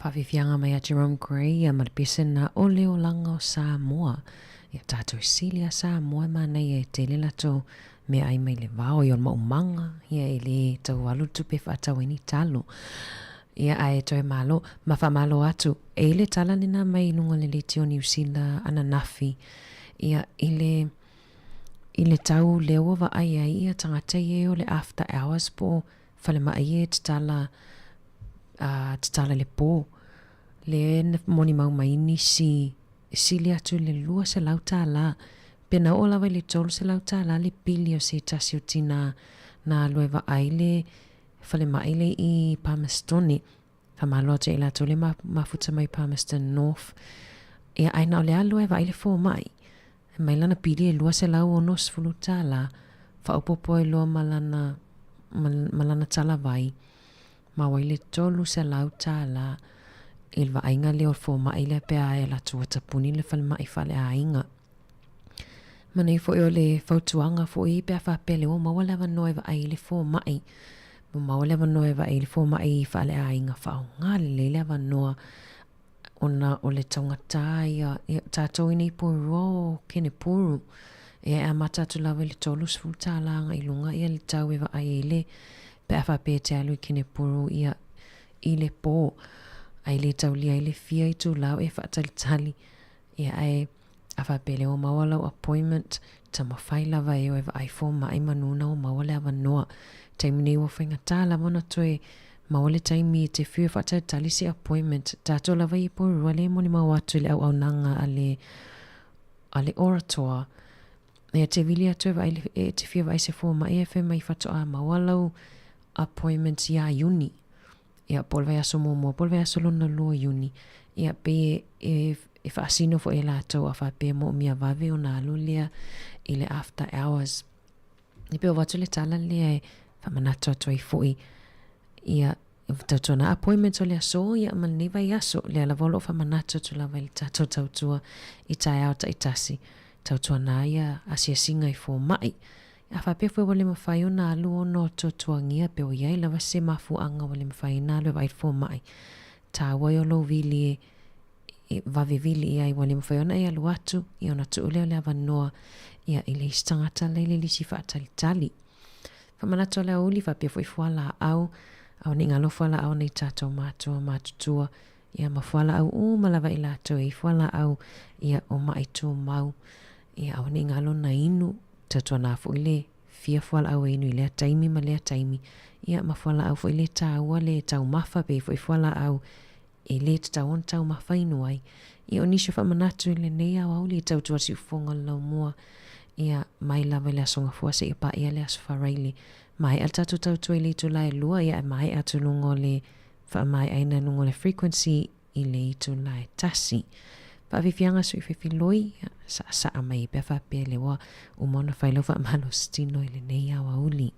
Whawhiwhianga mai a Jerome Gray a maripese na ole o langa o Sāmoa. Ia tātou Silia Sāmoa mānei e te lela tō mea ai mai le vao i o maumanga. Ia e le tau alu tupe whaatau ini talo. Ia ai toi malo, mawha malo atu. E le tala nina mai nunga le leti o New Zealand ananafi. Ia ile tau leo wa ai ai ia tangata i o le after hours po whale mai e te tala le po. Le moni mau mai ni si le atu le lua se lau tāla. Pena o lawa le tolu se lau tāla le pili o se tasi o tina na lue wa ai le whale mai le i Palmerston. Whamaloa te ila tole mafuta mai Palmerston North. Ia aina o le alue wa ai le fō mai. Mai lana pili e lua se lau o nos fulu tāla. Whaupopo e lua malana tala vai. Ma wai le tolu se lau tāla. Ilwa ainga leo fō mai le pea e la tua tapuni le whale mai whale a inga. Manei fo eo le whautuanga fo i pea whapele o maua lewa noe wa ai le fō mai. Maua lewa noe wa ai le fō mai i whale a inga whao ngā le lewa noa ona o le taungata ia tātou inei pōru o kene pōru. Ia a matatu lawa le tolu sfulu tālanga i lunga ia le tau e wa ai le pea whape te alu i kene pōru ia i le pō. Ai le tau lia i le fia i tū lau e whaatalitali. Ia ai a whapele o mawalau appointment ta mawhai lawa e o e wa ai fō mai manuna o mawale awa noa. Taimini ua whainga tā lawa na toe mawale taimi e te whiu whaatalitali se appointment. Tātou lawa i pōrua le moni mau atu le au nanga ale orator. Ia te wili atu e te whiu wa ai se fō mai e whai mai whatoa mawalau appointment ia uni. ia polve aso mo polve aso lona lua iuni ia pe e whaasino fo e lātou a whape mo mia vave o nā alu lea i le after hours. Ni pe o watu le tala lea e whamanato atu i fui ia tautua na appointment o le aso ia maniva i aso lea la volo o whamanato tu lava i tātou tautua i tae au ta i tasi tautua na ia asia singa i fō mai. A whape fwe wale mawhai o nā alu o no tuangia pe o iai lava se mafu anga wale mawhai nā alu vai fō mai. Tā wai o lo vili e vave vili ia i wale mawhai ona i alu atu i ona tu uleo le avanoa ia i le istangata leile lisi whaatali tali. Whamanato le uli whape fwe fuala au au ni ngalo fuala au nei tātou mātua mātutua ia mafuala au malawa i lātou i fuala au ia o maitu mau ia au ni ngalo na inu tatua nā fu ile fia fuala au inu i lea taimi ma lea taimi ia mafuala au fu ile tāua le tau mafa pe fu fuala au i le tau on tau mafa inu ai ia o nisho whamanatu i le nei au au le tau tua si ufonga lau mua ia mai lava le asonga fuase i pa ia le asofaraili mai al tatu tau tua i le tu lai lua ia mai atu lungo le wha mai aina lungo le frequency i le itu lai tasi whaawifianga sui whiwhiloi sa mai pe whapea le wa umona whailau wha malo stino i le nei awa uli.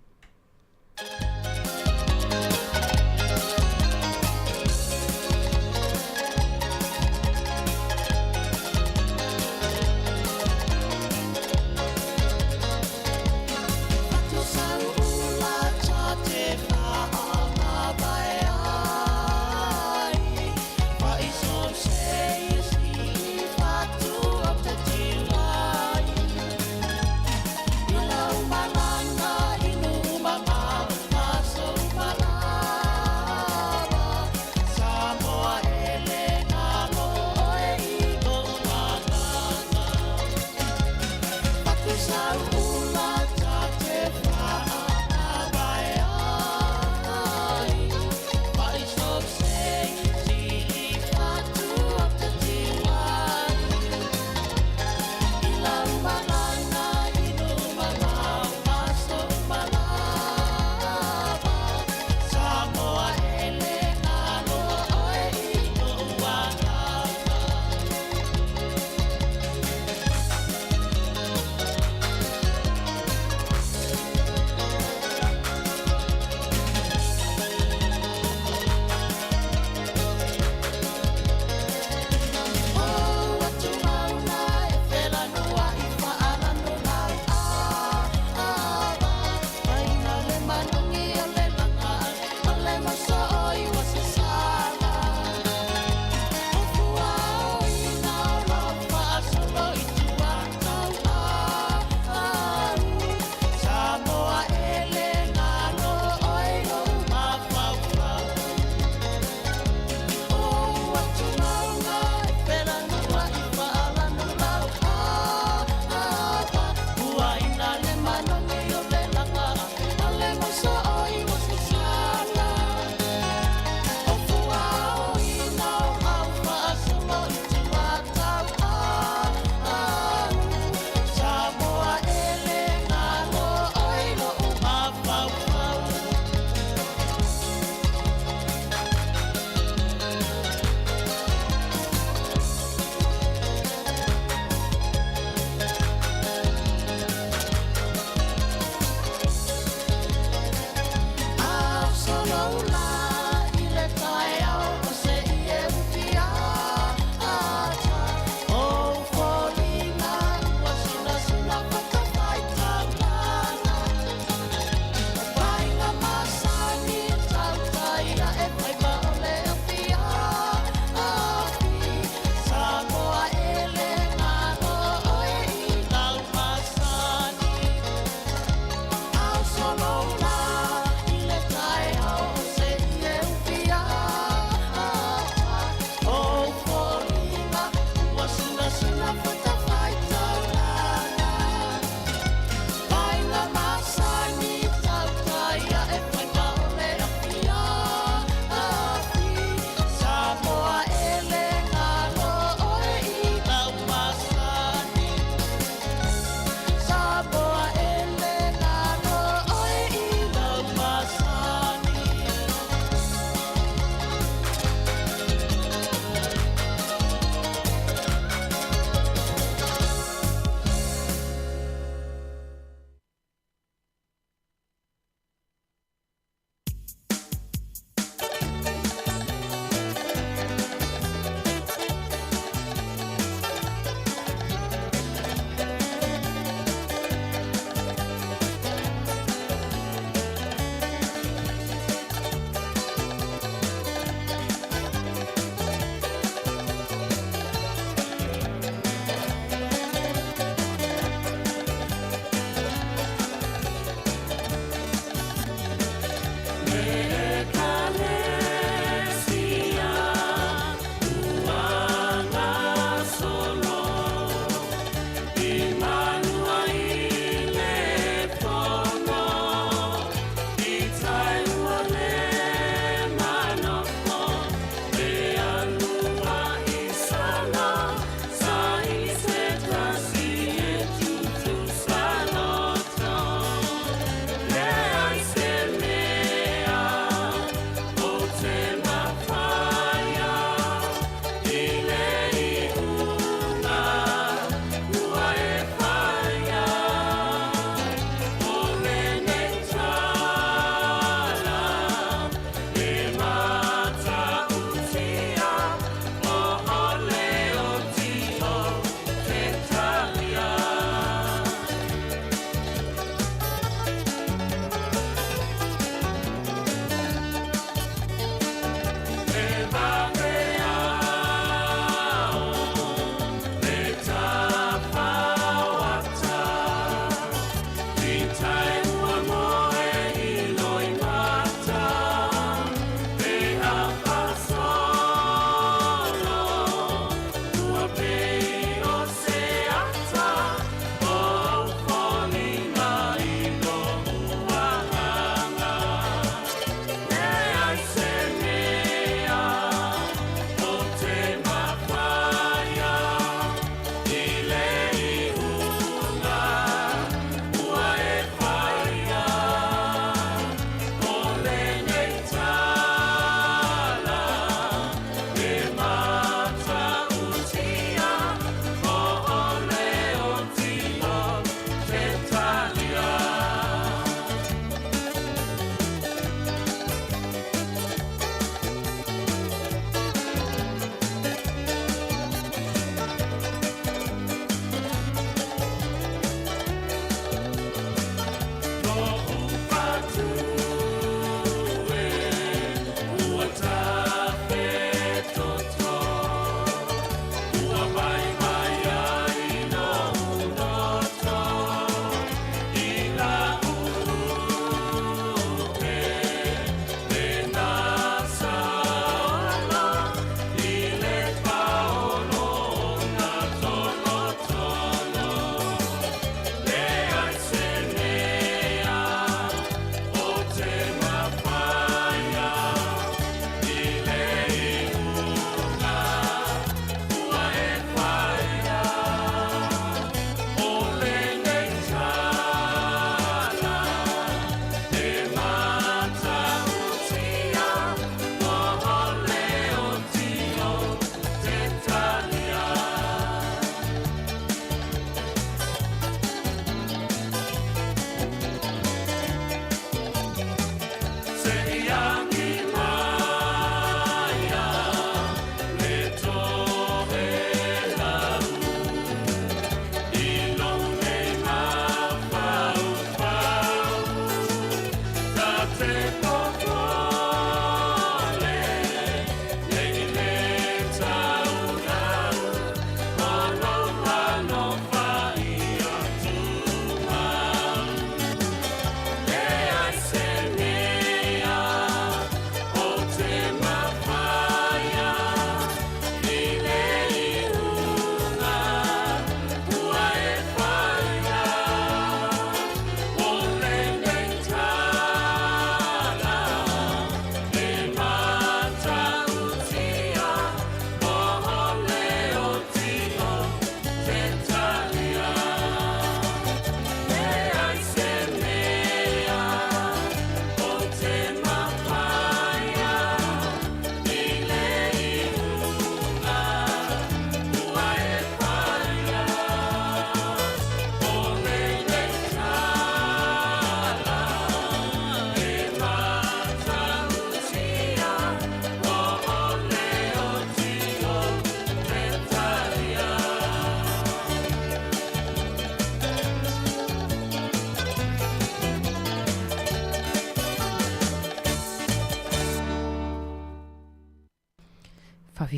Mama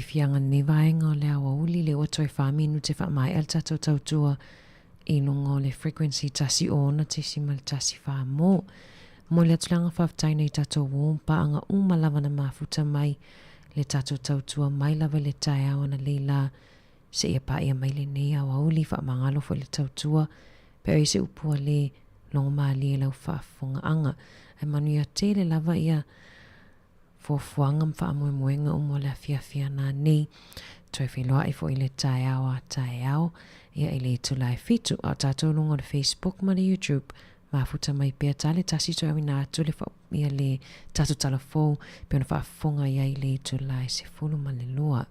fianga ni vaenga o le awa uli le o toi wha minu te wha mai al tatou tautua I lunga o le frequency tasi ona te simal tasi wha mo. Mo le atulanga whaftai nei tatou wōmpa anga umalawa na mafuta mai le tatou tautua mai lava le tai awana leila se ia pa ia mai le nei awa uli wha mangalo fo le tautua pe o se upua le longa maali e lau whaafonga anga. E manu ia te le lava ia fuafuanga mwha amue moenga umo le afia na nei. Toi whiloa I fo I le tai awa tai au. Ia I le tulai fitu a tatou lunga le Facebook ma le YouTube. Mafuta mai pia tale tasi toi awina atu le ia le tatou talafou pe ona whaafonga ia I le tulai se fulu ma le lua.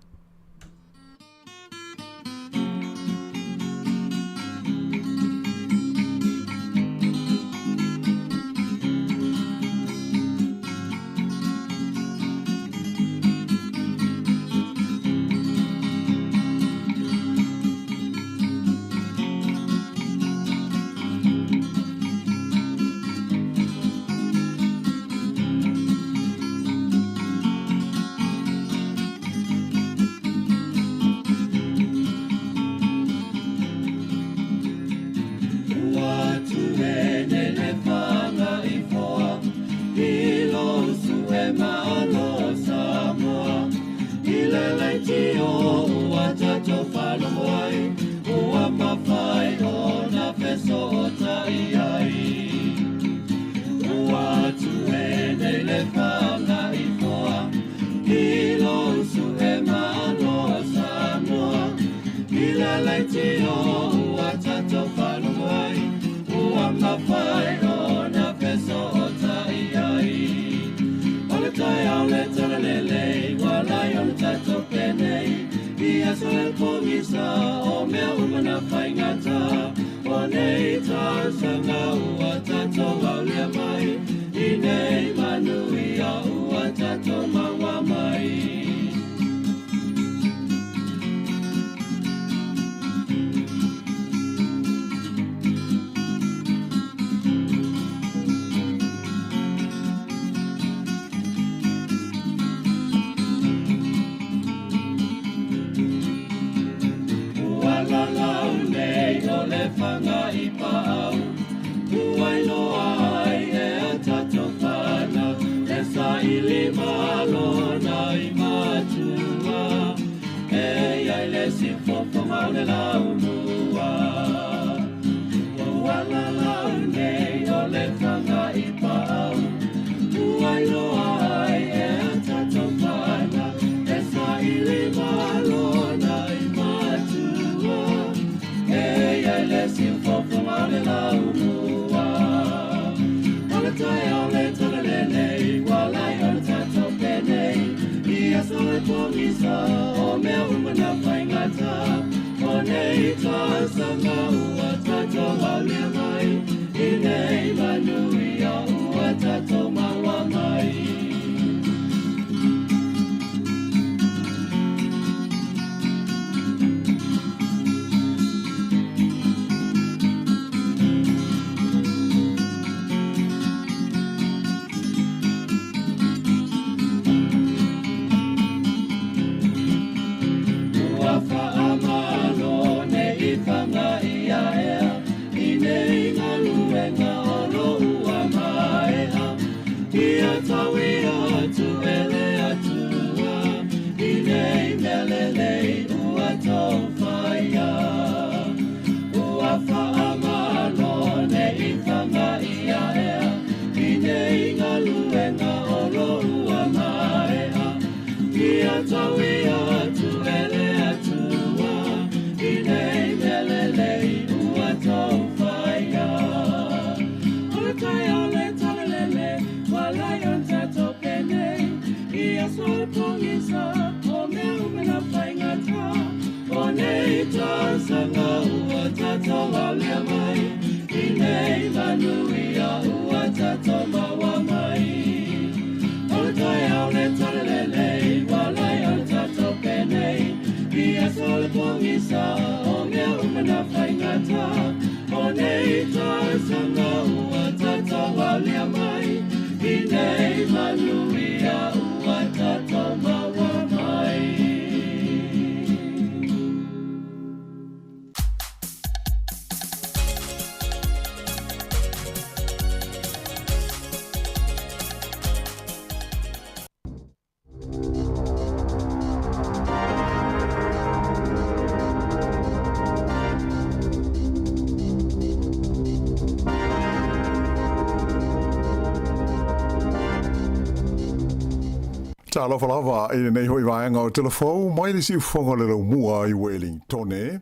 Ta lofa lava e nei hoi vaenga o telefou, mai le siu whonga le rau mua I Wellingtone.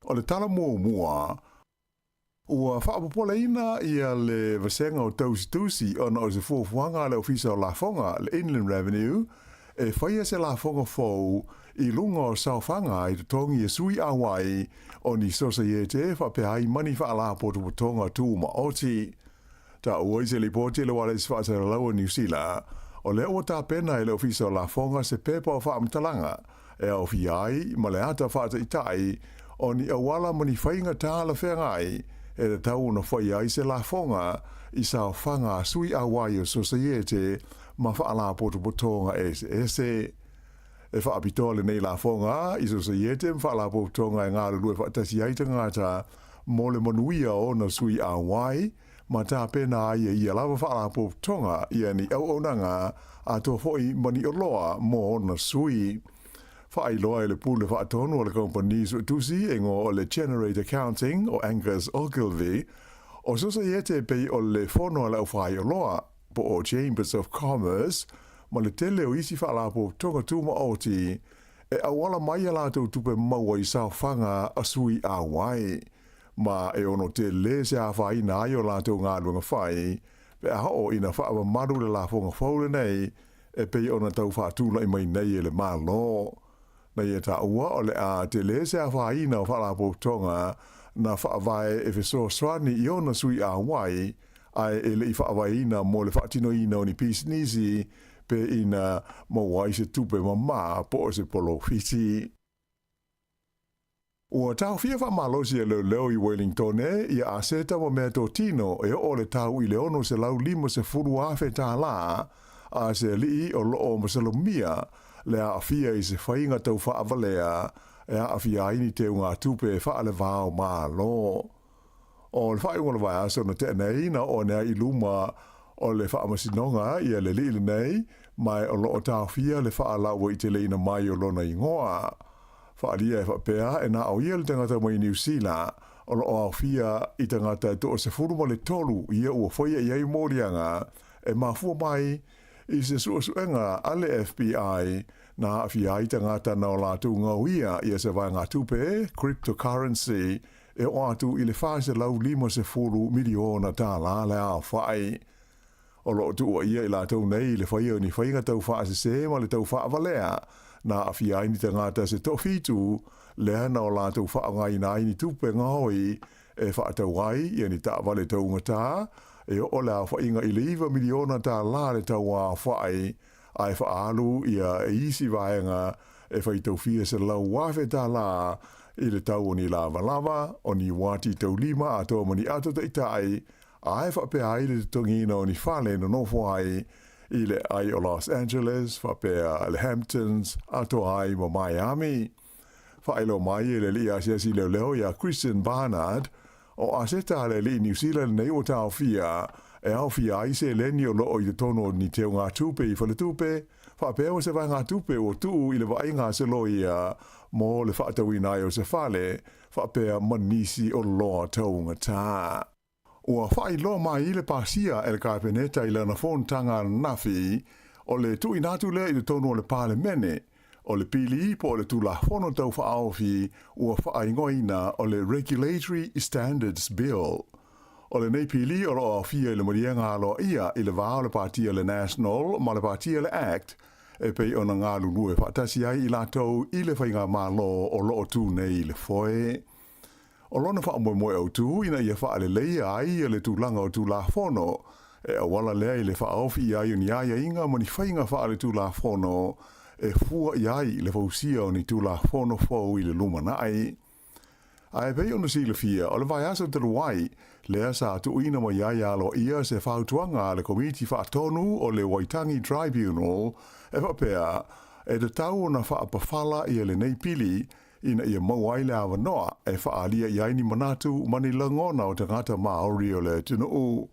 O le tala mua, ua whaapopola ina ia le vasenga o tausi ona o se fuafuanga le ofisa o la fonga, le Inland Revenue, e whaia se la fonga fau I lunga o sauwhanga I te tongi e sui awai o ni sosaiete whapehai mani whaala poto potonga tūma oti. Ta ua I se li poti le wale se whaasara laua New Zealand, o le o tā pena I le ofisa o la fonga se pepa o whaamtalanga, e au fiai ma le ata whaata itai o ni awala mani whainga tāla whengai, e le tau na whaia I se la fonga I sao whanga sui awai o sosaiete ma whaala poto potonga ese. E whaapitoa le nei la fonga, I sosaiete ma whaala poto potonga e ngā rurua whaatasi ai tangata mo le manuia o na sui awai, ma tā pena ai ia lava whaala poto potonga ia ni au onanga a tō hoi mani o loa mo na sui. Whaai loa le pule whaatonu o le kompani su tusi e ngō o le Generate Accounting o Angus Ogilvy, o sosaiete pei o le whono le au whaai o loa po o Chambers of Commerce, ma le tele o isi whaala po tonga tūma oti, e awala mai a lātou tupe maua I sao whanga a sui a wai, ma e ono te le se a whai na ai o lātou ngā runga whai, pe a ho ina whaava maru le la fonga whaule nei, e pei ona tau whaatula I mai nei e le mālo. Na ia ta ua o le a te le se a whai na o whaala po tonga, na whaavae e wheso swani I ona sui a wai, ai e le I whaavai ina mo le whaatino ina o ni pisnisi, pe ina mo wai se tupe ma po o se polo fiti. Ua tau fia wha malosi e leo I Wellingtone, ia a seta wa mea tō tino e o le tau I leono se lau lima se furu awhe tā la, a se li o loo masalomia, le a fia I se whainga tau wha avalea, e a fia ini te unga tupe e wha le vāo mā lo. O le whai unga vai aso na te nei na o nea I luma o le wha amasinonga ia le li nei, mai o loo tau fia le wha alaua I te leina mai o lona I ngoa. Whaalia e whapea e na au ia le tangata mai New Zealand, o lo au fia I tangata e toa se furuma le tolu ia ua whaia I ei mōrianga, e mafua mai I se suenga ale FBI na fia I tangata na o lātu ngauia ia se vai ngā tupe, cryptocurrency, e o atu I le whaise lau 5 miliona tā la le au whai. O lo tua ia I lātou nei le whaia ni whainga tau whaase se ma le tau whaavalea, na afia ini tangata se tofitu le na o lātou whaangai na ini tupe ngāoi e whaatau ai ia ni tā wale tau ngata e o la whainga I le 1 miliona tā la le tau a whai ai whaalu ia e isi vaenga e whaitau fia se lau wafe tā la I le tau o ni lava lava o ni wati tau 5 a tō mani ato te itai ai whapea ai le tongina o ni whale no nofo ai I le ai o Los Angeles, whapea le Hamptons, ato ai mo Miami. Whaelo mai e le li a siasi leo ia Christian Barnard, o aseta le li New Zealand nei o tau fia, e au fia ai se leni o loo I te tono ni teo ngā tupe I whale tupe, whapea o se vai ngā tupe o tuu I le vai ngā se lo ia, mo le whaatawina o se whale, whapea manisi o loa taunga tā. Ua whai lo mai I le pasia e le kāpeneta I lana whontanga nafi o le tui natu le I le tonu o le pāle mene o le pili po o le tula whono tau whaawhi ua whai ngoina o le Regulatory Standards Bill. O le nei pili o lo awhia I le morienga alo ia I le vāo le pātia le National ma le pātia le Act e pei ona ngā lulu e whaatasi ai I lātou I le whainga mālo o lo tū nei le foe. O lona wha moe au tū, ina ia wha ale leia ai le tūlanga o tū la whono, e awala lea I le wha awhi I ai o ni aia inga mani whainga wha ale tū la whono, e fua I ai le whausia o ni tū la whono whau I le lumanai. Ai pei ona si le fia, o le vai asa te ruai, lea sa tu ina mo iai alo ia se whautuanga le komiti wha tonu o le Waitangi Tribunal, e whapea, e te tau na wha apawhala I le nei pili, ina ia mauai le awa noa e whaalia I aini manatu mani langona o tangata Māori o le tino u.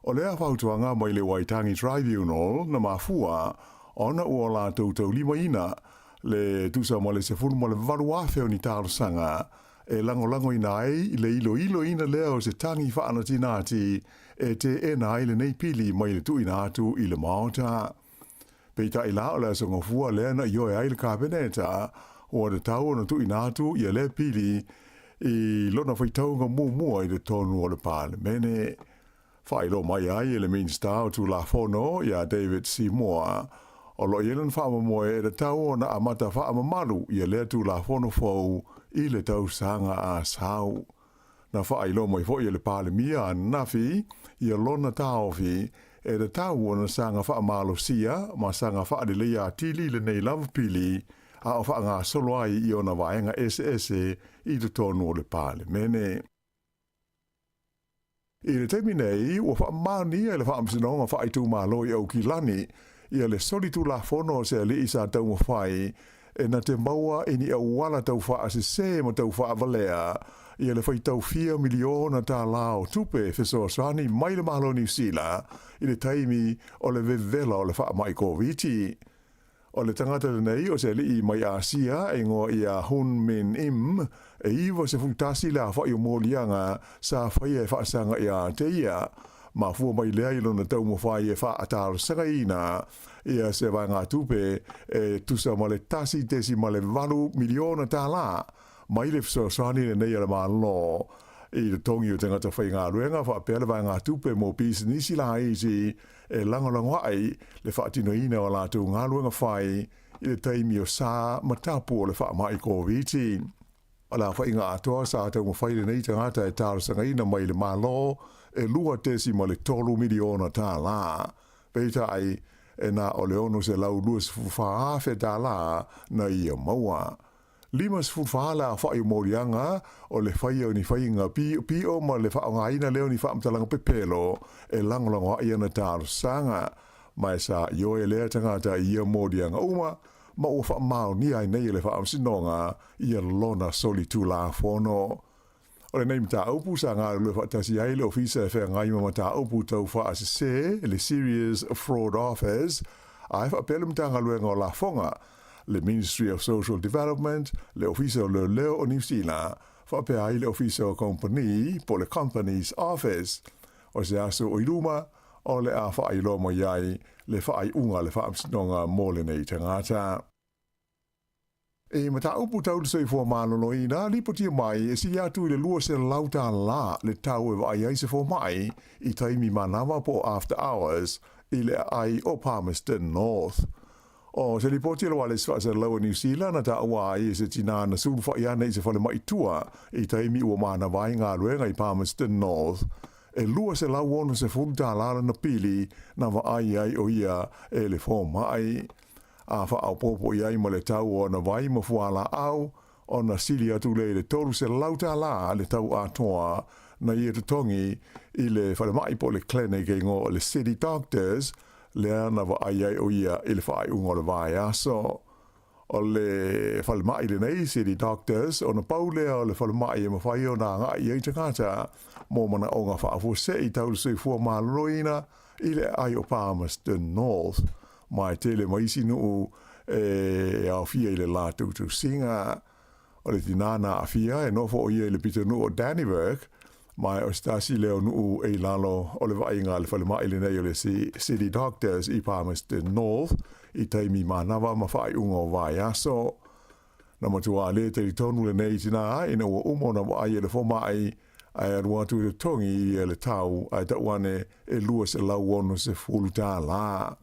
O lea whautuanga mai le Waitangi Tribunal na mafua, ona ua lātou tau 5 ina le tusa mo le sefuru mo le varuawheo ni tārosanga e lango ina ai le ilo ina lea o se tangi whaanatinati e te ena ai le nei pili mai le tu ina atu I le maota. Peita i la o le songa fua lea na io e ai le kabineta o le tau na tu inatu i le pili i lona whaitau ngā mua i le tonu o le pāle. Mene whailo mai ai le minsta o tu la fono ia David Sāmoa o lo ielan whaamamoe e le tau o na amata whaamamalu i le tu la fono fau i le tau sanga a sau. Na whailo mai fo i le pāle mia nafi i lona taofi e le tau o na sanga whaamalo sia ma sanga whaadilea tili le nei lavapili a o wha ngā solo ai i ona vaenga SS i te tonu o le pāle. Mene. I le teimi nei, ua wha maani e le wha amsinonga wha i tū māloi au ki lani, i le soli tū la fono se li isa tau ma whai, e na te maua i ni au wala tau wha ase se ma tau wha avalea, i le whai tau 4 miliona tā lao tupe feso swani mai le malo New Zealand, i le taimi o le vevela o le wha mai koviti. O le tangata le nei o se li mai Asia e ngoa i a Hun Min Im e iwa se futasi la wha i o mōlianga sa whai e whaasanga i a te ia. Ma fua mai lea i lona tau mo whai e wha ataro sanga ina i a se vai ngā tupe e tusa ma le tasi tesi ma le 8 miliona tā la. Mai le fso swani le nei ala maa lo i le tongi o tangata whai ngā ruenga wha pēle vai ngā tupe mo pisi nisi la isi e langolango ai le whaatino ina o lātou ngā luenga whai i le taimi o sā matapu o le wha mai koviti. O la whai ngā atoa sā tau mo whai le nei tangata e tāra sanga ina mai le malo e lua tesi ma le 3 miliona tā la. Peita ai e nā o le ono se lau luas fuwhaafe tā la na ia maua. Limas fuwhala a whai morianga o le whai o ni whai ngā pio ma le wha ngā ina leo ni wha amtalanga pepelo e langolango a iana tāru sanga. Mai sa io e lea tangata ia morianga uma ma ua wha mao ni ai nei le wha amsinonga ia lona soli tu la fono. O le neim tā aupu sa ngā le wha tasi ai le ofisa e whea ngai mama tā aupu tau wha asese le Serious Fraud Office a e wha pelum tanga luenga o la fonga. Le Ministry of Social Development, le officer o leo o New Zealand, whape ai le officer o company po le Companies Office. O se aso o iluma, o le a whaai lomo iai, le whaai unga le whaamsinonga mō le nei tangata. E mata upu tau le soifua mālono ina, lipotia mai e si atu le lua se lauta la le tau e vai ai se fo mai, i taimi manawa po after hours, i le ai o Palmerston North. O se li poti lo ale swa se Lower New Zealand na ta wa i se tina na sul fa ia nei se fa le mai tua i taimi ua mana vai ngā luenga i Palmerston North e lua se lau ono se funta lala na pili na wa ai o ia e le fo mai a fa au popo ia i ma le tau o na vai ma fuala au o na sili atu le toru se lauta la le tau atoa na i e tongi i le fa le mai po le clinic e ngo le city doctors lea na wa ai o ia i le whaai ungo le vai aso. O le whalemai le nei city doctors o na pau lea o le whalemai e mawhai o nā ngā i eita ngāta mō mana o ngā whaafu se i tau sui fua māloina i le ai o Palmerston North. Mai tele maisi nuu e au fia i le la tutu singa. O le tinana a fia e nofo o ia i le pita nuu o Danneberg mai o stasi leo nuu e lalo o le vai ngā le whalemai le nei o le city doctors i Palmerston North i taimi manawa ma whai ungo vai aso. Na matua le te tonu le nei tina ina ua umona wa ai e le whomai ai aruatu le tongi i le tau ai tauane e lua se lau ono se fuluta la.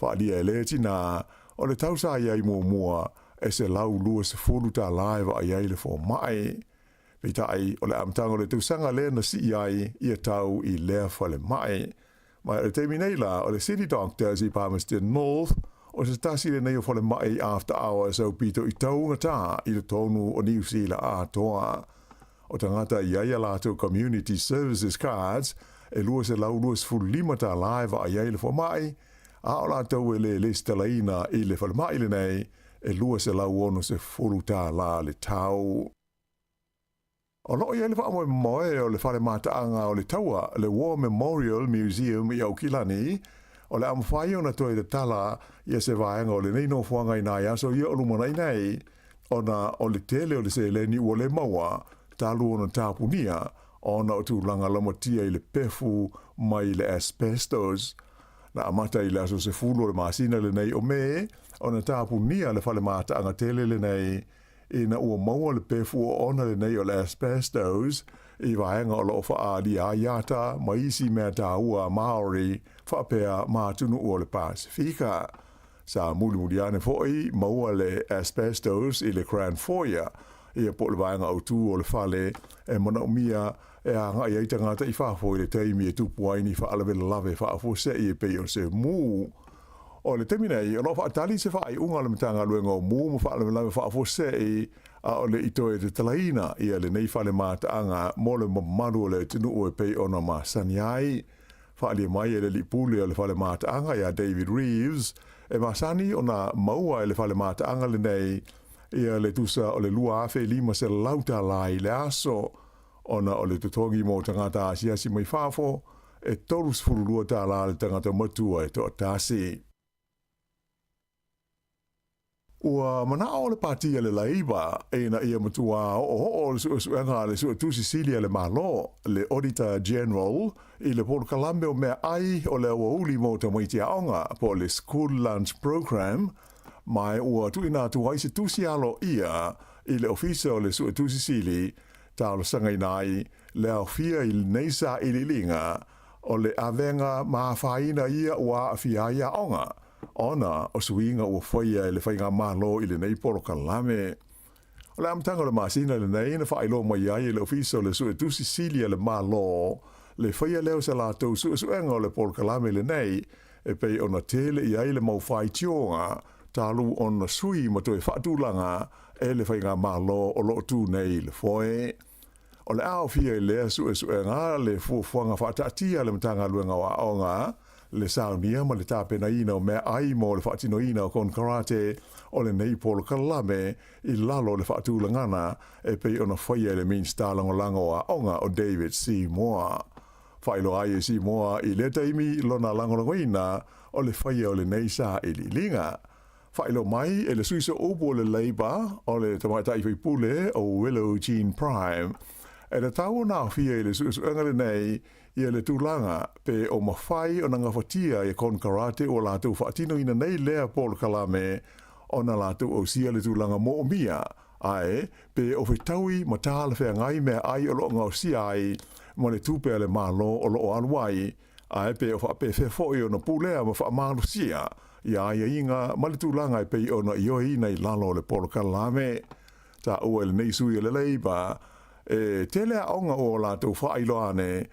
Whaalia e le tina o le tau sa iai mua e se lau lua se fuluta la e wa ai le whomai. Vitai o le amtango le tausanga le na si ai i a tau i lea whale mai. Mai o te minei la o le city doctors i Palmerston North o se tasi le nei o whale mai after hours au pito i taunga tā i le tonu o New Zealand a toa. O tangata i aia lato community services cards e lua se lau lua sfulu lima tā live a iai le whamai a o lato e le listalaina i le whale mai le nei e lua se lau ono se fulu tā la le tau. O no ia le wha moe o le whare mātaanga o le taua, le War Memorial Museum i Aukilani, o le amwhai o na toi te tala i se vaenga o le neino fuanga i nai aso i o lumana i nei, o na o le tele o le se leni ua le maua, talu o na tāpunia, o na o tūlanga lamatia i le pefu mai le asbestos. na amata i le aso se fulu le masina le nei o me, o na tāpunia le whale mata anga tele le nei, i na ua maua le pefu o ona le nei o le asbestos, i vaenga o lo wha a li a iata, maisi mea tā ua Maori, whapea mātunu o le Pasifika. Sa muli ane foi, maua le asbestos i le Crown Foyer, i a po le vaenga o tū o le whale, e mana umia, e a ngai ai tangata i whafo i le teimi e tupu aini whaalawe lave whafo se i e pei o se mū. O le temi nei, o lo whaatali se whaai unga le matanga luenga o mū, mo whaalawe lave whafo se i a o le itoe te talaina i a le nei whale mātaanga mo le mamaru o le tinu o e pei ona ma sani ai. Whaali mai e le lipuli o le whale mātaanga i a David Reeves, e masani o na maua e le whale mātaanga le nei i a le tusa o le lua afe lima se lauta lai le aso, ona o le tutongi mo tangata asiasi mai whafo, e torus furulua tā la le tangata matua e to atasi. Ua mana o le patia le laiba, e na ia matua o le suenga le sua tu Sicilia le malo, le Auditor General, i le Port Kalambe o mea ai o le wauli mo ta maitia onga po le School Lunch Program, mai ua tuina tu waise tusi alo ia i le ofisa o le sua tu Sicili, tālo sangai nai, le au fia i neisa i li linga, o le avenga mawhaina ia ua fia ia onga, ona o suinga ua whaia i le whainga malo i le nei Port Kalame. O le amtanga le masina le nei, na whailo mai ai i le ofisa o le sua tu Sicilia le malo, le whaia leo sa lātou suenga o le Port Kalame le nei, e pei ona tele i ai le mau whai tionga, tālu ona sui ma toi whaatulanga, e le whainga malo o lo tu nei le foe. O le ao fia i lea suenga le fuafuanga whaatatia le matanga luenga wa aonga, le saunia ma le tāpena ina o mea ai mo le whaatino ina o kon karate o le nei Port Kalame i lalo le whaatulangana e pei ona whaia le min stalango lango a aonga o David Sāmoa. Whailo ai e Sāmoa i le taimi lona langorangoina o le whaia o le nei sa i li linga. Whailo mai e le suiso upo o le Labour o le tamaitai whaipule o Willow Jean Prime. E le tau nā fia i le suisoenga le nei i le tūlanga pe o mawhai o nga whatia i kon karate o lātou whaatino ina nei lea Port Kalame o na lātou o sia le tūlanga mo o mia. Ai, pe o whitaui ma tāle whea ngai mea ai o lo ngau sia ai mo le tūpea le malo o lo o aluai. Ai, pe o whape whewhoi o na pūlea ma whaamaru sia. Ia ia inga ma le tūlanga i pei o na ioi nei lalo le Port Kalame. Ta ua le nei sui le Labour. E tele a onga o lātou whaailoane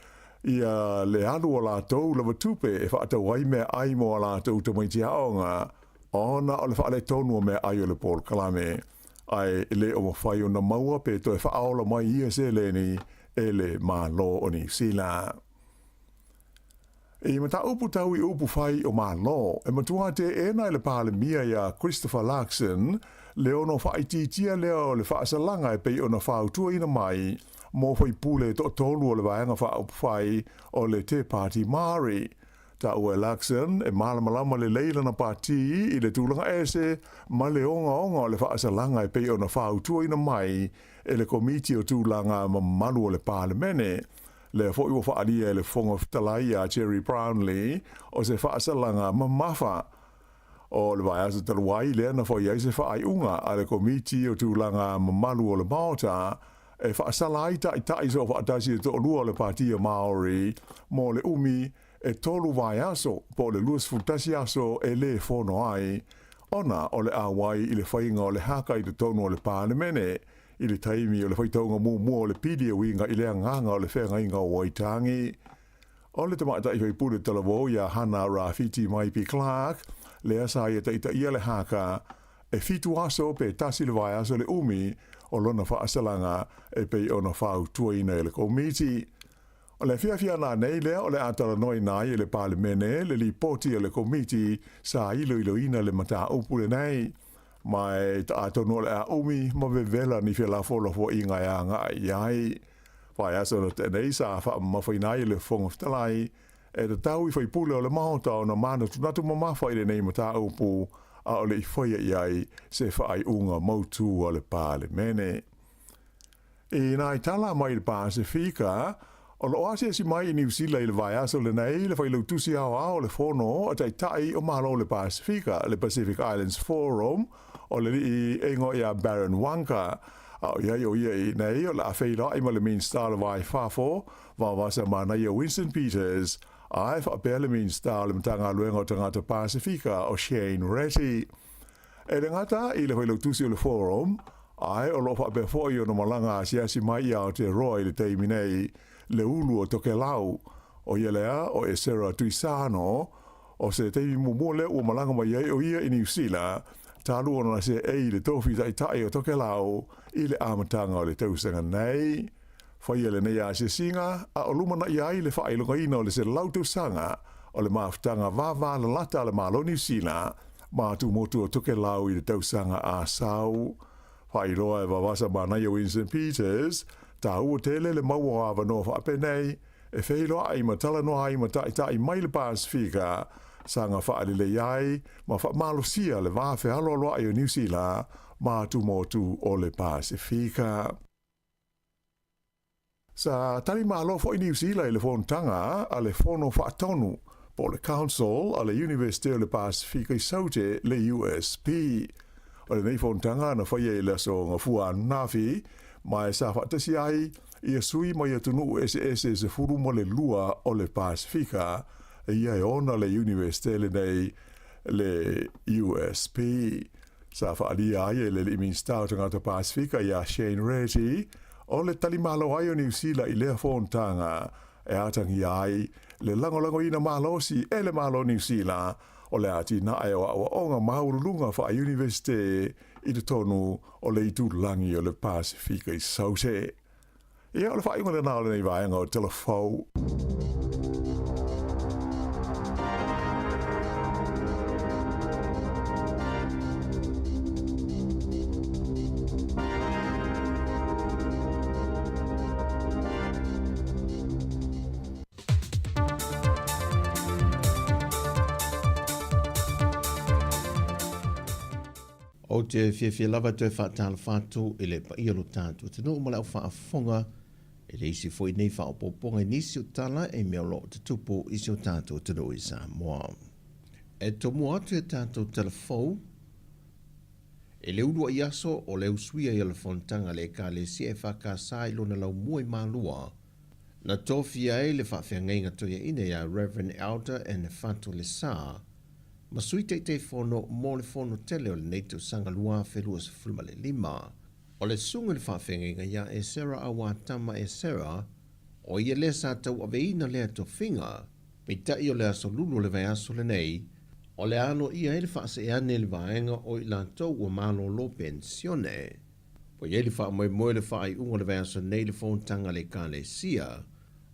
ia le alu o lātou lava tupe e whaatau wai mea ai mo a lātou te maiti a onga ona o le whaale tonu o mea ai o le Port Kalame ai le o mawhai o na maua pe to e whaaola mai ia se leni e le malo o New Zealand. E mata upu tau i upu whai o malo e matua te ena i le pāle mia ia Christopher Larkson le ono whaititia leo le whaasalanga e pei ona whautua ina mai mo whai pule to tolu o le vaenga whai o le te party Māori. Ta ue Larkson e malamalama le leila na party i le tūlanga ese ma le onga o le whaasalanga e pei ona whautua ina mai e le komiti o tūlanga ma malu o le parlemene. Le fo ua whaalia e le whonga talai a Jerry Brownlee o se whaasalanga ma mafa. O le vai asa taluai lea na fo iai se whaai unga a le komiti o tūlanga ma malu o le Maota e whaasala ai tai so whaatasi e to'olua o le Patia Māori mo le umi e tolu vai aso po le luas futasi aso e le fono ai ona o le awai i le whainga o le haka i te tonu o le Pālemene i le taimi o le whaitaunga mua o le pidi e winga i le anganga o le whenga inga o Waitangi. O le tamata i whaipule talavo ia Hana Rafiti Maipi Clark le asa i taita ia le haka e fitu aso pe tasi le vai aso le umi o lona whaasalanga e pei ona whau tuaina e le komiti. O le whiawhia nā nei lea o le atara noi nai e le Pālemene le li poti e le komiti sa iloina le mata upule nei. Mai ta atono le a umi ma vevela ni whiala wholafo i ngai a ngai iai. Whai asa na tenei sa wha mawhainai le whongoftalai e te tau i whaipule o le Maota o na mana tunatu mamafa i le nei mata upu a o le i whaia iai se whaai unga mautu o le Pālemene. I nai tala mai le Pasifika O lo ase si mai I New Zealand le vai aso le nei le fai lo tusi ao le fono a tai o malo le Pasifika, le Pacific Islands Forum, o le I engo ia Baron Wanka, au ia I nei o la feila I ma le mean star le vai fafo, va wasa mana ia Winston Peters, ai fa pe le mean star le mtanga luenga o tangata Pasifika o Shane Retty. E le ngata I le fai lo tusi o le forum, ai o lo fa pe fo I o no malanga si mai ia o te roi le teimi nei, le ulu o toke lau, o ia lea o e sera tuisano, o se teimi mumole o malanga mai ai o ia I New Zealand, talu ona se e le tofi tai o toke lau, I le amatanga o le tausanga nei, fai ele nei a se singa, a o lumana I ai le fai longa ina o le se lau tausanga, o le maftanga vava la lata le malo New Zealand, ma tu motu o toke lau I le tausanga a sau, fai loa e vavasa mana I Winston Peters, ta ua tele le maua awa no wha penei, e whilo ai matala no ai matai mai le Pasifika, sanga wha alile iai, ma wha malo sia le wafe alo aloa I o New Zealand, ma tu motu o le Pasifika. Sa tali malo fo I New Zealand le fontanga a le fono wha tonu, po le Council a le University o le Pasifika I saute le USP. O le nei fontanga na whaia I le so ngafua nafi, mai sa fatasi ai ia sui mai atunu SS se furu mo le lua o le Pasifika ia e ona le University le nei le USP sa faali ai le minsta o tangata Pasifika ia Shane Retty o le talimalo ai o New Zealand I le fontanga e atangi ai le lango ina malosi e le malo New Zealand o le ati na e o nga maurulunga fa University I te tonu o le itulangi o le Pasifika I sause. Ia o le whaingo le nao le nei vaenga o telefou. O te fia lava te whaatala whātou I le pa ia lo tātou. Te noo mala o whaafonga e le isi foi nei whaapoponga nisi o tala e mea lo te tupo isi o tātou te noo I Sāmoa. E to mua atu e tātou telefou e le urua I aso o le usuia I le fontanga le ka le si e whakasā I lona lau mua I mālua. Na tōwhia e le whaawhiangainga toia ina ia Reverend Elder e ne whātou le sā ma sui te fono mo le fono tele o le neito sanga lua whelua sa fulma le lima. O le sunga le whawhenga ia e sera a wātama e sera o ia le sa tau aveina lea to whinga pe tai o le aso lulu le vai aso le nei o le ano ia e le whaase e ane le vaenga o I lantou ua malo lo pensione. Po ia le wha moe le whaai unga le vai aso nei le fontanga le ka le sia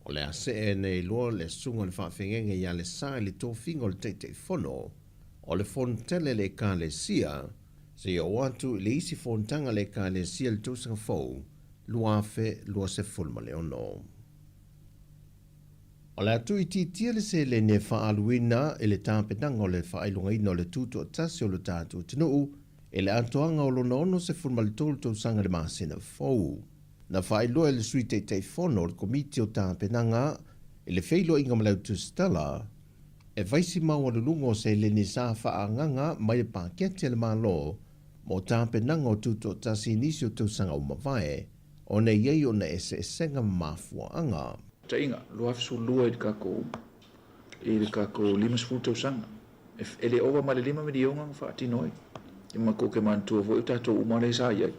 o le ase e nei loa le sunga le whawhenga ia le sa le to whinga o le te fono. O le fontele le ka le sia, se o atu le isi fontanga le ka le sia le tūsanga fau, luafe lua se fulma le ono. O le atu I titia le se le ne whaaluina e le tāpenanga o le whaailunga ina o le tūtu o tasi o le tātu tinuu, e le atoanga o lona ono se fulma le tōlu tūsanga le māsina fau. Na whaailua e le sui te fono o le komiti o tāpenanga, e le whailo inga malau tu stala, e vaisi maua lulungo se le ni sa whaanganga mai pakete le malo mo tāpenanga o tuto tasi nisi o tūsanga o mawai o ne iei o na ese senga mafua anga. Ta inga, lo afsu lua I le kako limas futa usanga. E le owa ma le 5 milionga whaati noi. I mako ke mantua vo I tato umare sa iai.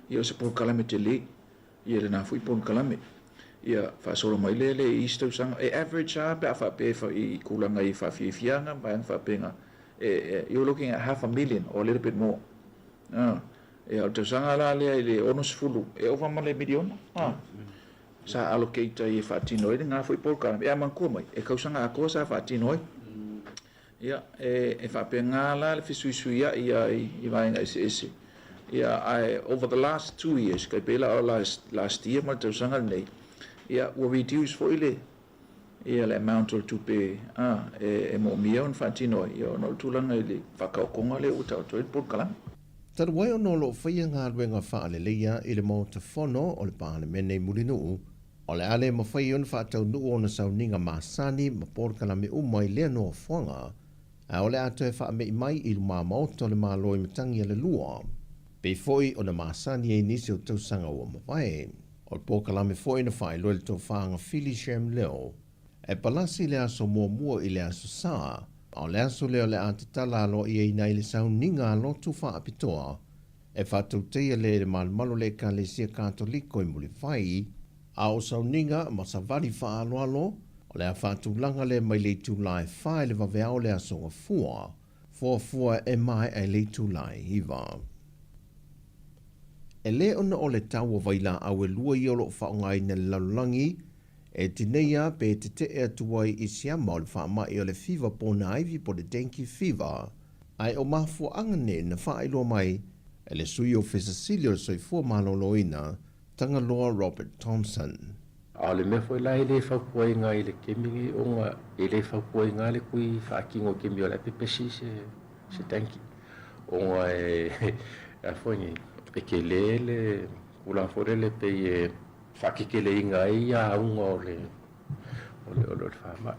Ia se pon kalame te le. Ia le na fui pon kalame. Ia whaasora mai le Easter usanga. E average a pe a whapefa I kulanga I whawhiwhianga mai ang whapenga. You're looking at 500,000 or a little bit more. E au te usanga la lea I le onos fulu. E owa ma le miliona. Sa allocate I whaatino I ngā fui pol kalame. E a mankua mai. E kausanga a koa sa whaatino I. Ia, e whapenga la le fisuisuia I vaenga ese. Yeah, over the last 2 years, kai pela o last year, ma tau sanga nei. Yeah, we reduce for ile. Yeah, le amount to pay. E mo mia on fatino. Yo no tulanga ile whakaokonga le uta o toi por kalang. Tara wai o no lo whaia ngā ruenga whaale leia I le mo te whono o le pāne mene mulinu O le ale mawhai on whaatau nuu ona sauninga masani ma porkalame umai lea noa fuanga, a o le ato e wha mei mai ilu maa maoto le maa loi matangi le lua. Pei foi o na masani e nisi o tausanga ua mawai. O le porkalame foi na whai loi le tau whaanga Philly Shem leo. E palasi le aso mua i le aso saa, o le aso leo le atatala alo i e nai le sauninga alo tu wha apitoa, e whaatau teia le malumalo le ka le sia katoliko i muli whai, a o sauninga ma sa vari wha alo, o le a whaatau langa le mai le tūlai whai le waweao le aso nga fua e mai ai le tūlai hiva. E le ona o le taua vaila au e lua i olo whaongai na lalulangi, e tineia pe te te ea tuai i siama o le whaamai o le fiva pōna aivi po le dengue fever, ai o mafua angane na whaeloa mai, e le sui o Fesasilio soifua maloloina, tanga loa Robert Thompson. A le mea foi lai le whapua inga i le kemingi o ngā, i le whapua inga le kui whaakingo kemi o le pepesi se tanki. O ngā e whaingi, e ke le kula forele pe e whakikele inga i a unga o le whaamai.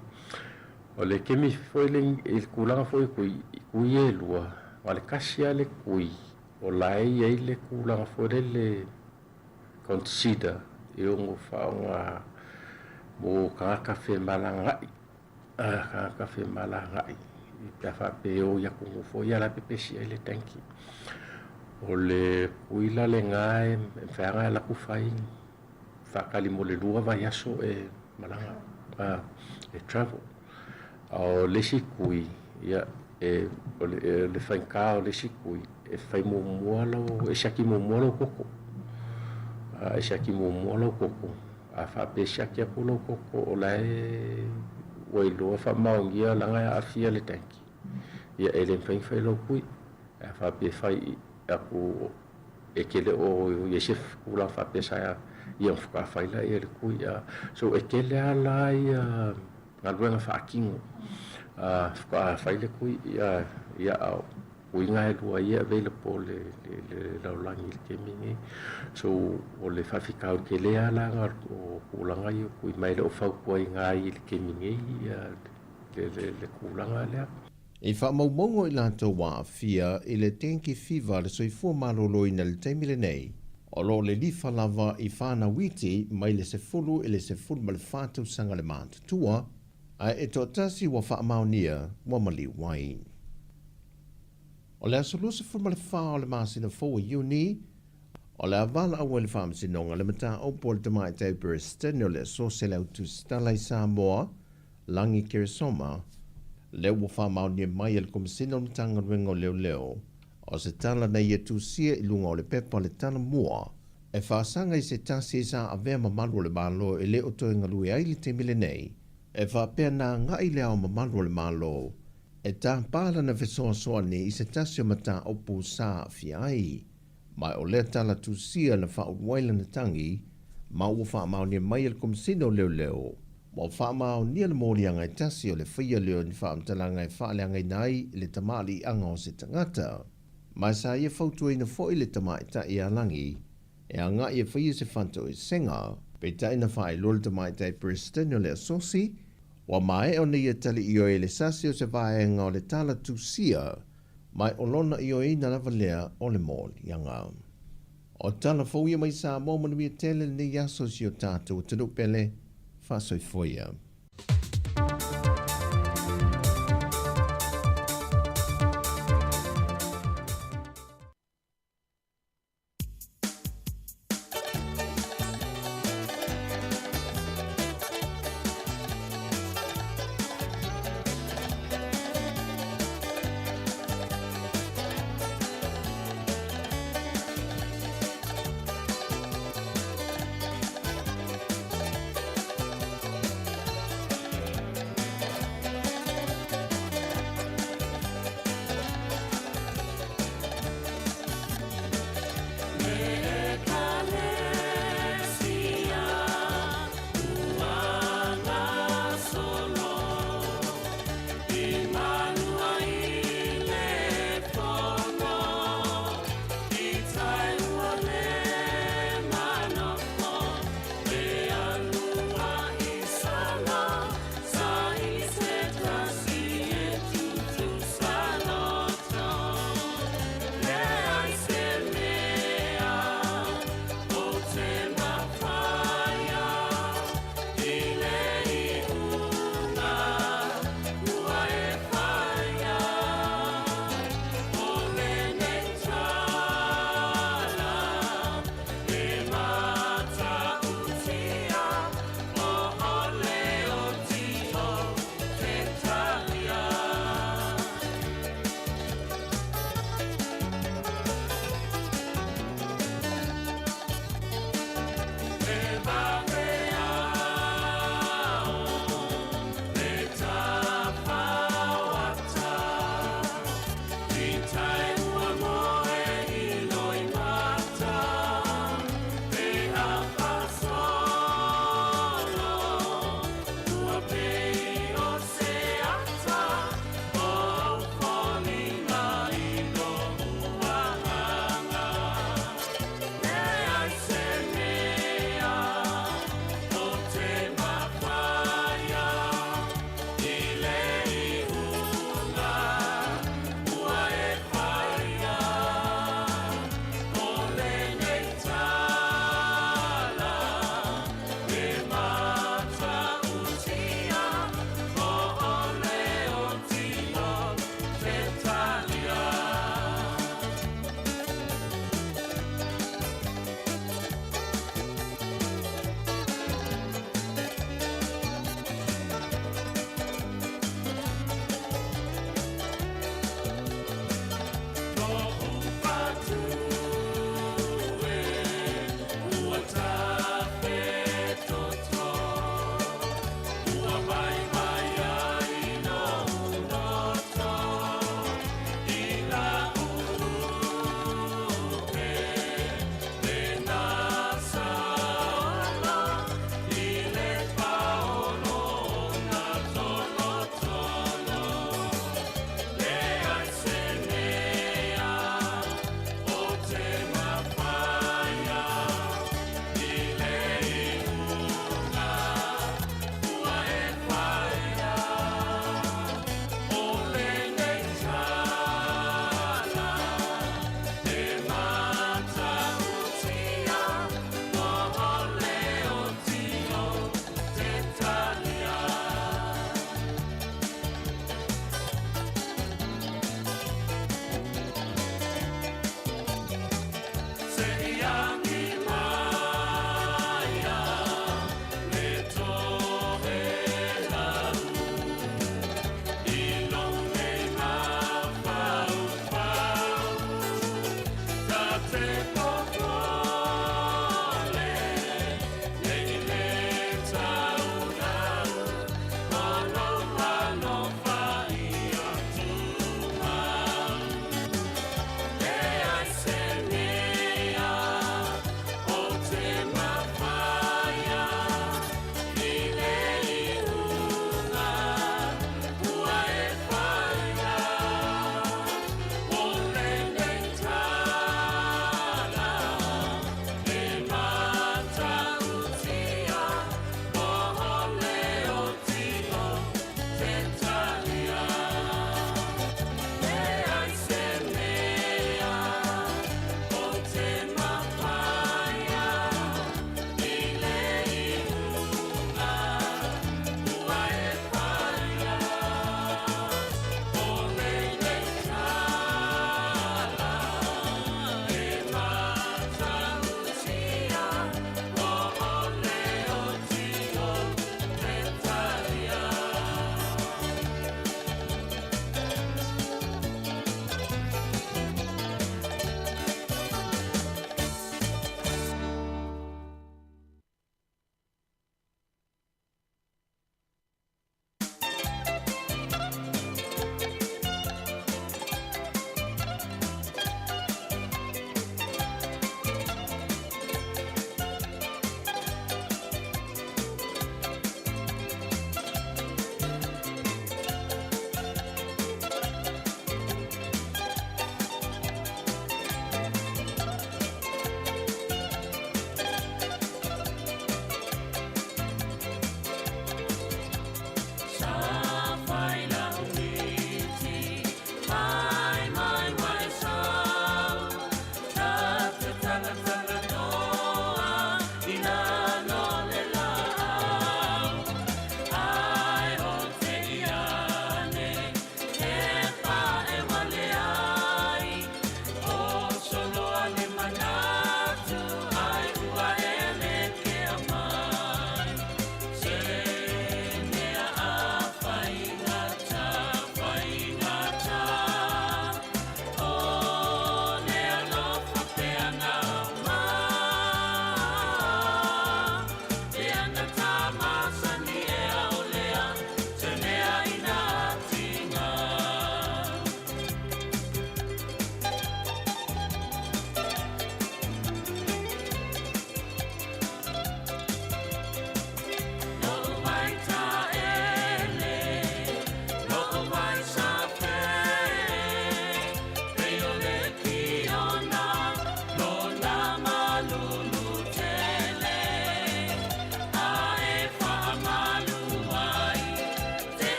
O le kemi foi le kulanga foi kui e lua, ma le kasia le kui, o lai e le kulanga forele consider e ongo whaonga mo ka kafe malangai, ka kafe malangai, i pia whape o ia kungu fo ia la pepesi e le tanki. O le kuila le ngai, e whaanga e laku whai, whakali mo le lua vai aso e malanga, e travel. O le si kui, ia, o le whainka o le si kui, e whai mo mualo, e shaki mo mualo koko. E shaki mo mualo koko. A whape shaki a pulo koko, o lai, wailoa wha maungia langa a fia le tanki. Ia e le whainwhai lo kui, e whape whai aku e kele o Yesef kula whape saya ia whuka whaila e le kui. So e kele ala ia ngā ruenga whaakingo. Whuka whaile kui ia au. Uinga e lua ia available le laulangi le kemingi. So o le whawhikau kele ala ngā o kulanga i kui mai le o whaupua i ngā i le kemingi le kulanga lea. E whaamaumongo i lātou wā fia i le dengue fever le soifua maloloi na le teimile nei. O lo le lifa lava i whāna witi mai le sefulu i le sefulu ma le whātau sanga le mātutua, a e tō tasi wa whaamaunia wa mali wai. O le asolu sefulu ma le whā o le māsina fōa iuni, o le avala awa le whaamasinonga le mata opo le tamai tau Preston o le sosele au tu stalai Sāmoa, langi Keresoma, leo wa whaamaunia mai el komisina o mtanga ruenga o leo, o se tala na ia tūsia i lunga o le pepa le tala mua, e whaasanga i se tasi e sa avea mamalu o le malo e leo toi ngalui ai li te mile nei, e whaapea nā ngai lea o mamalu o le malo, e tā pāla na fesoa soa ni i se tasi o mata opu sā fi ai, mai o lea tala tūsia na whaudwaila na tangi, ma ua whaamaunia mai el komisina o leo, mo whaamau nia le mōrianga i tasi o le whia leo ni whaamtalanga i whaaleanga i nai le tamali anga o se tangata. Mai sa ia whautua ina fo i le tamai ta i alangi, e anga ia whia se whanto i senga, pe ta ina whae lole tamai ta i Preston o le asosi, wa mai o nia tali i o e le sasi o se vaenga o le tala tūsia, mai o lona i o ina lava lea o le mōrianga. O tala fauia mai Sāmoa manumia tele ni yaso si o tātou tanu pele, Fasoifoia.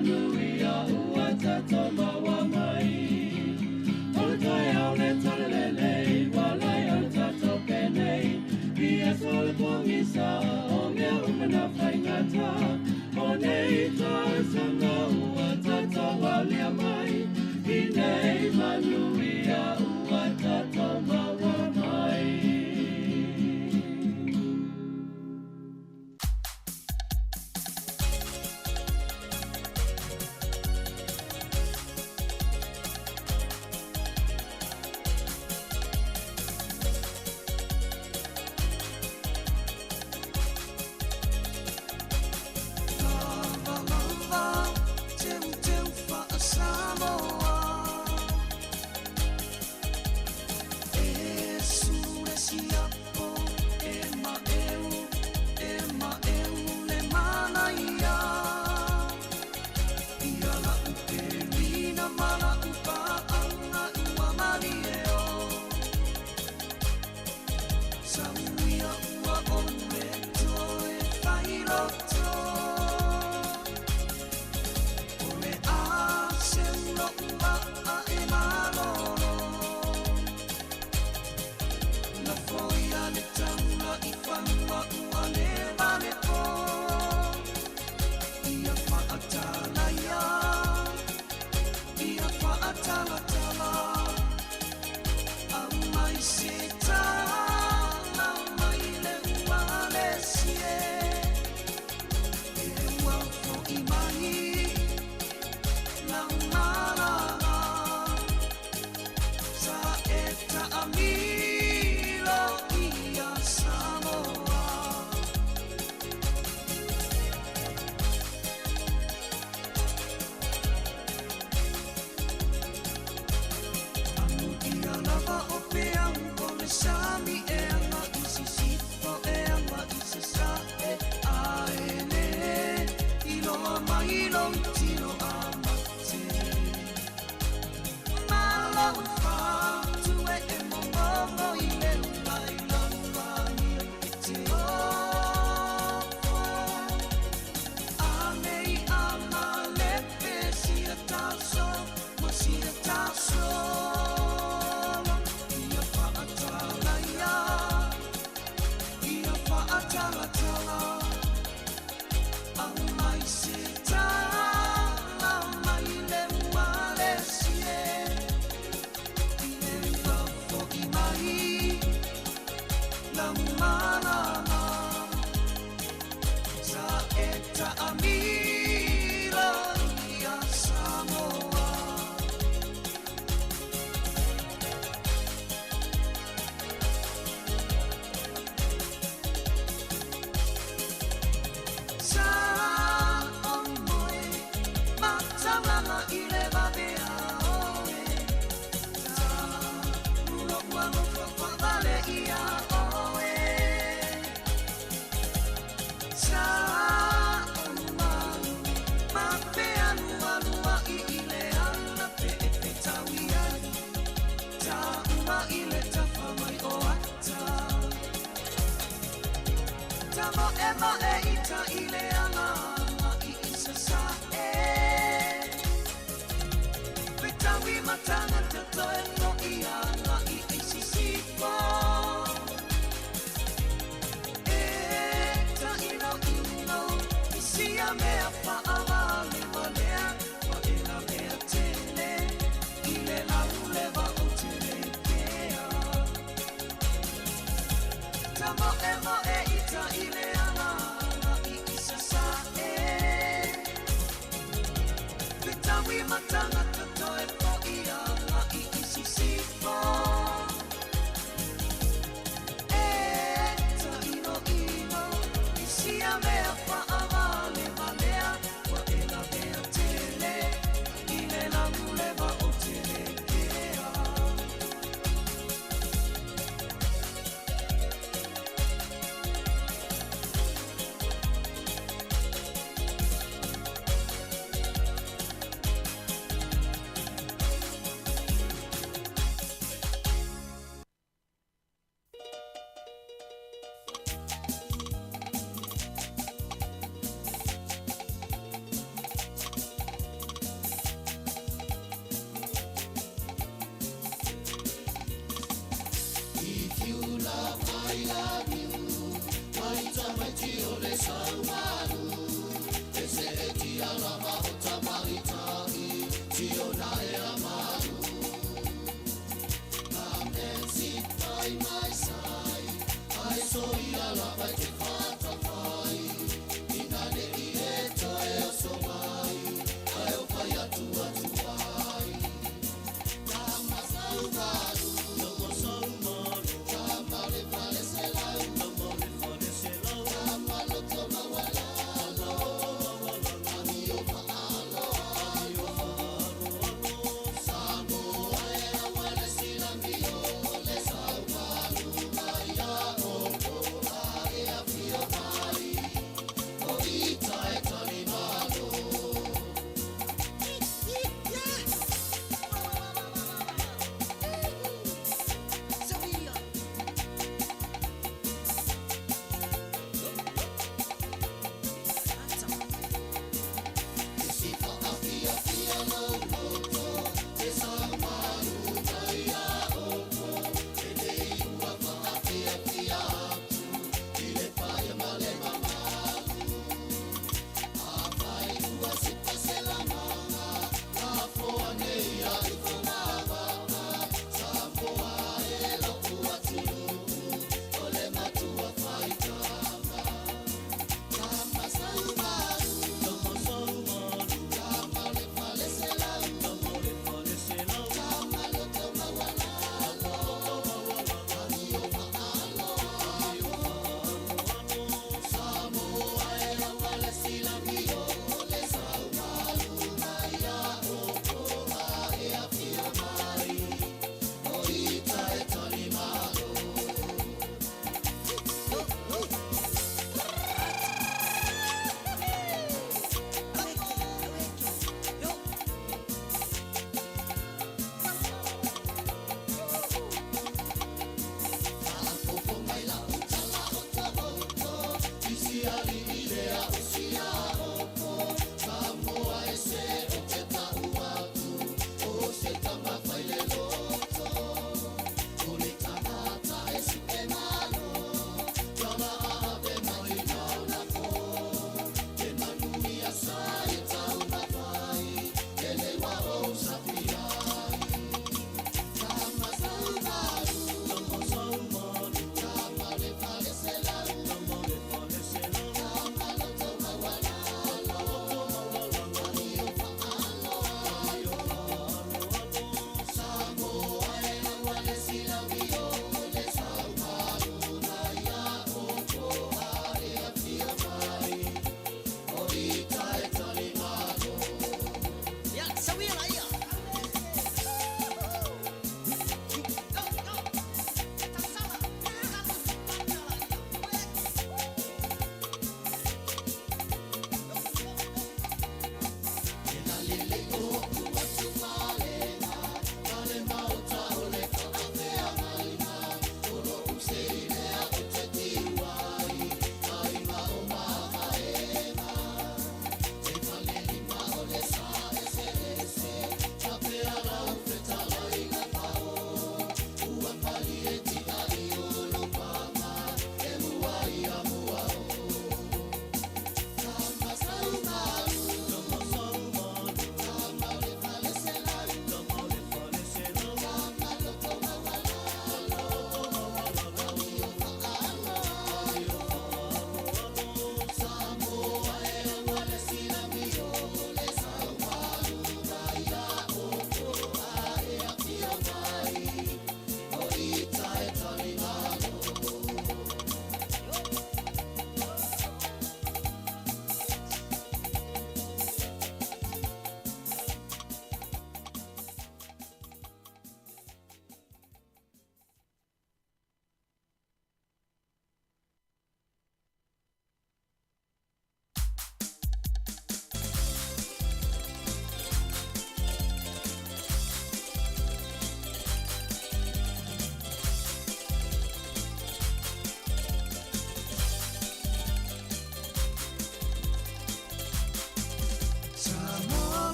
manuia ua tato maua mai. O le tai au le tole lelei, walai au tato penei. Pia sole pongisa, o mea umana whaingata. O nei toi sanga ua tato walia mai. I nei manuia ua tato maua mai.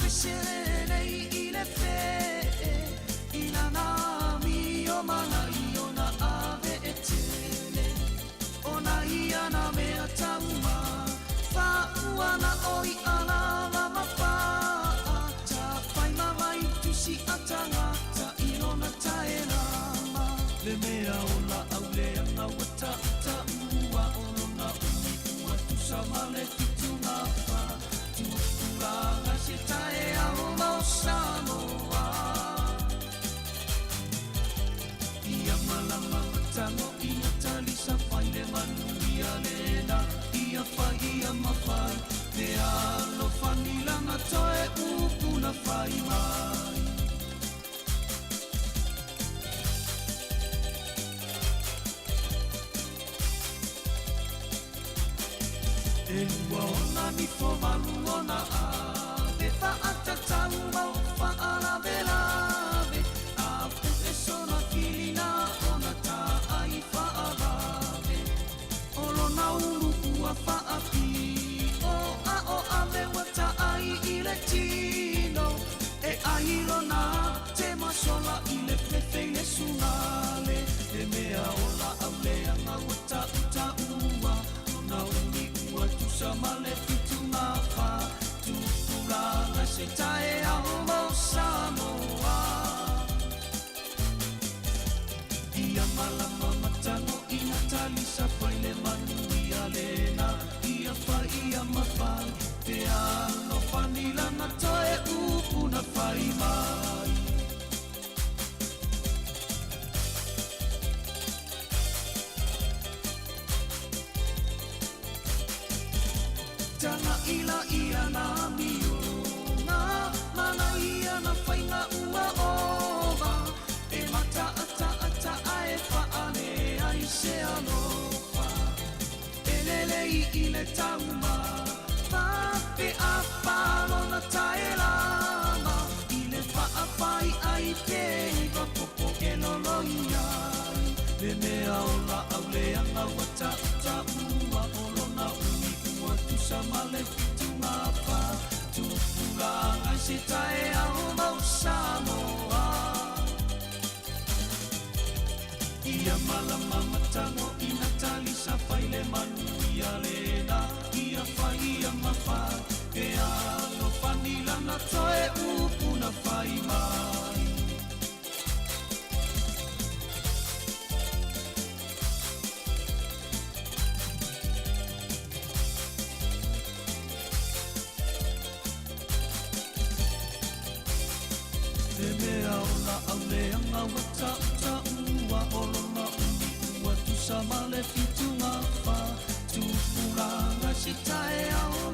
Serei ile fe ila na mi o mana i ona ave etele mawhai Te alo whanilanga toe upuna whai mai E lua ona ni fo malu ona a Te whaata tau mau whaara lave A pu e sona kilina ona ta ai whaarave Olo na uru ua whaapi O a me wata ai i le tino E ahilo na te masola i le pepe le sunale E mea ola au leanga wata uta ua Na uni ua tusa male fitu ngā wha Tupulanga se tae au mau Sāmoa Ia malama matango ina talisa pai le manu ia lena Ia whai ia mawhai Te ano whanila na toe upu na whai mai Tana ila ia na miunga Mana ia na whainga ua oba E mata ata ae whaane ai se alofa E lele i le tauma Pape a palo na tae lama I le whaawhai ai pei Wapopo e loloi ai Le mea ola au leanga wata uta ua Olo na uni ua tusa male fitu ngā wha Tupulanga se tae au mau Sāmoa Ia malama matango ina talisa whai le manu ia lena Ia whai ia mawhai E alo whanila na toe upu na whai mai E mea ola au leanga wata uta ua Olona uni ua tusa male fitu ngā wha Tupulanga si tae au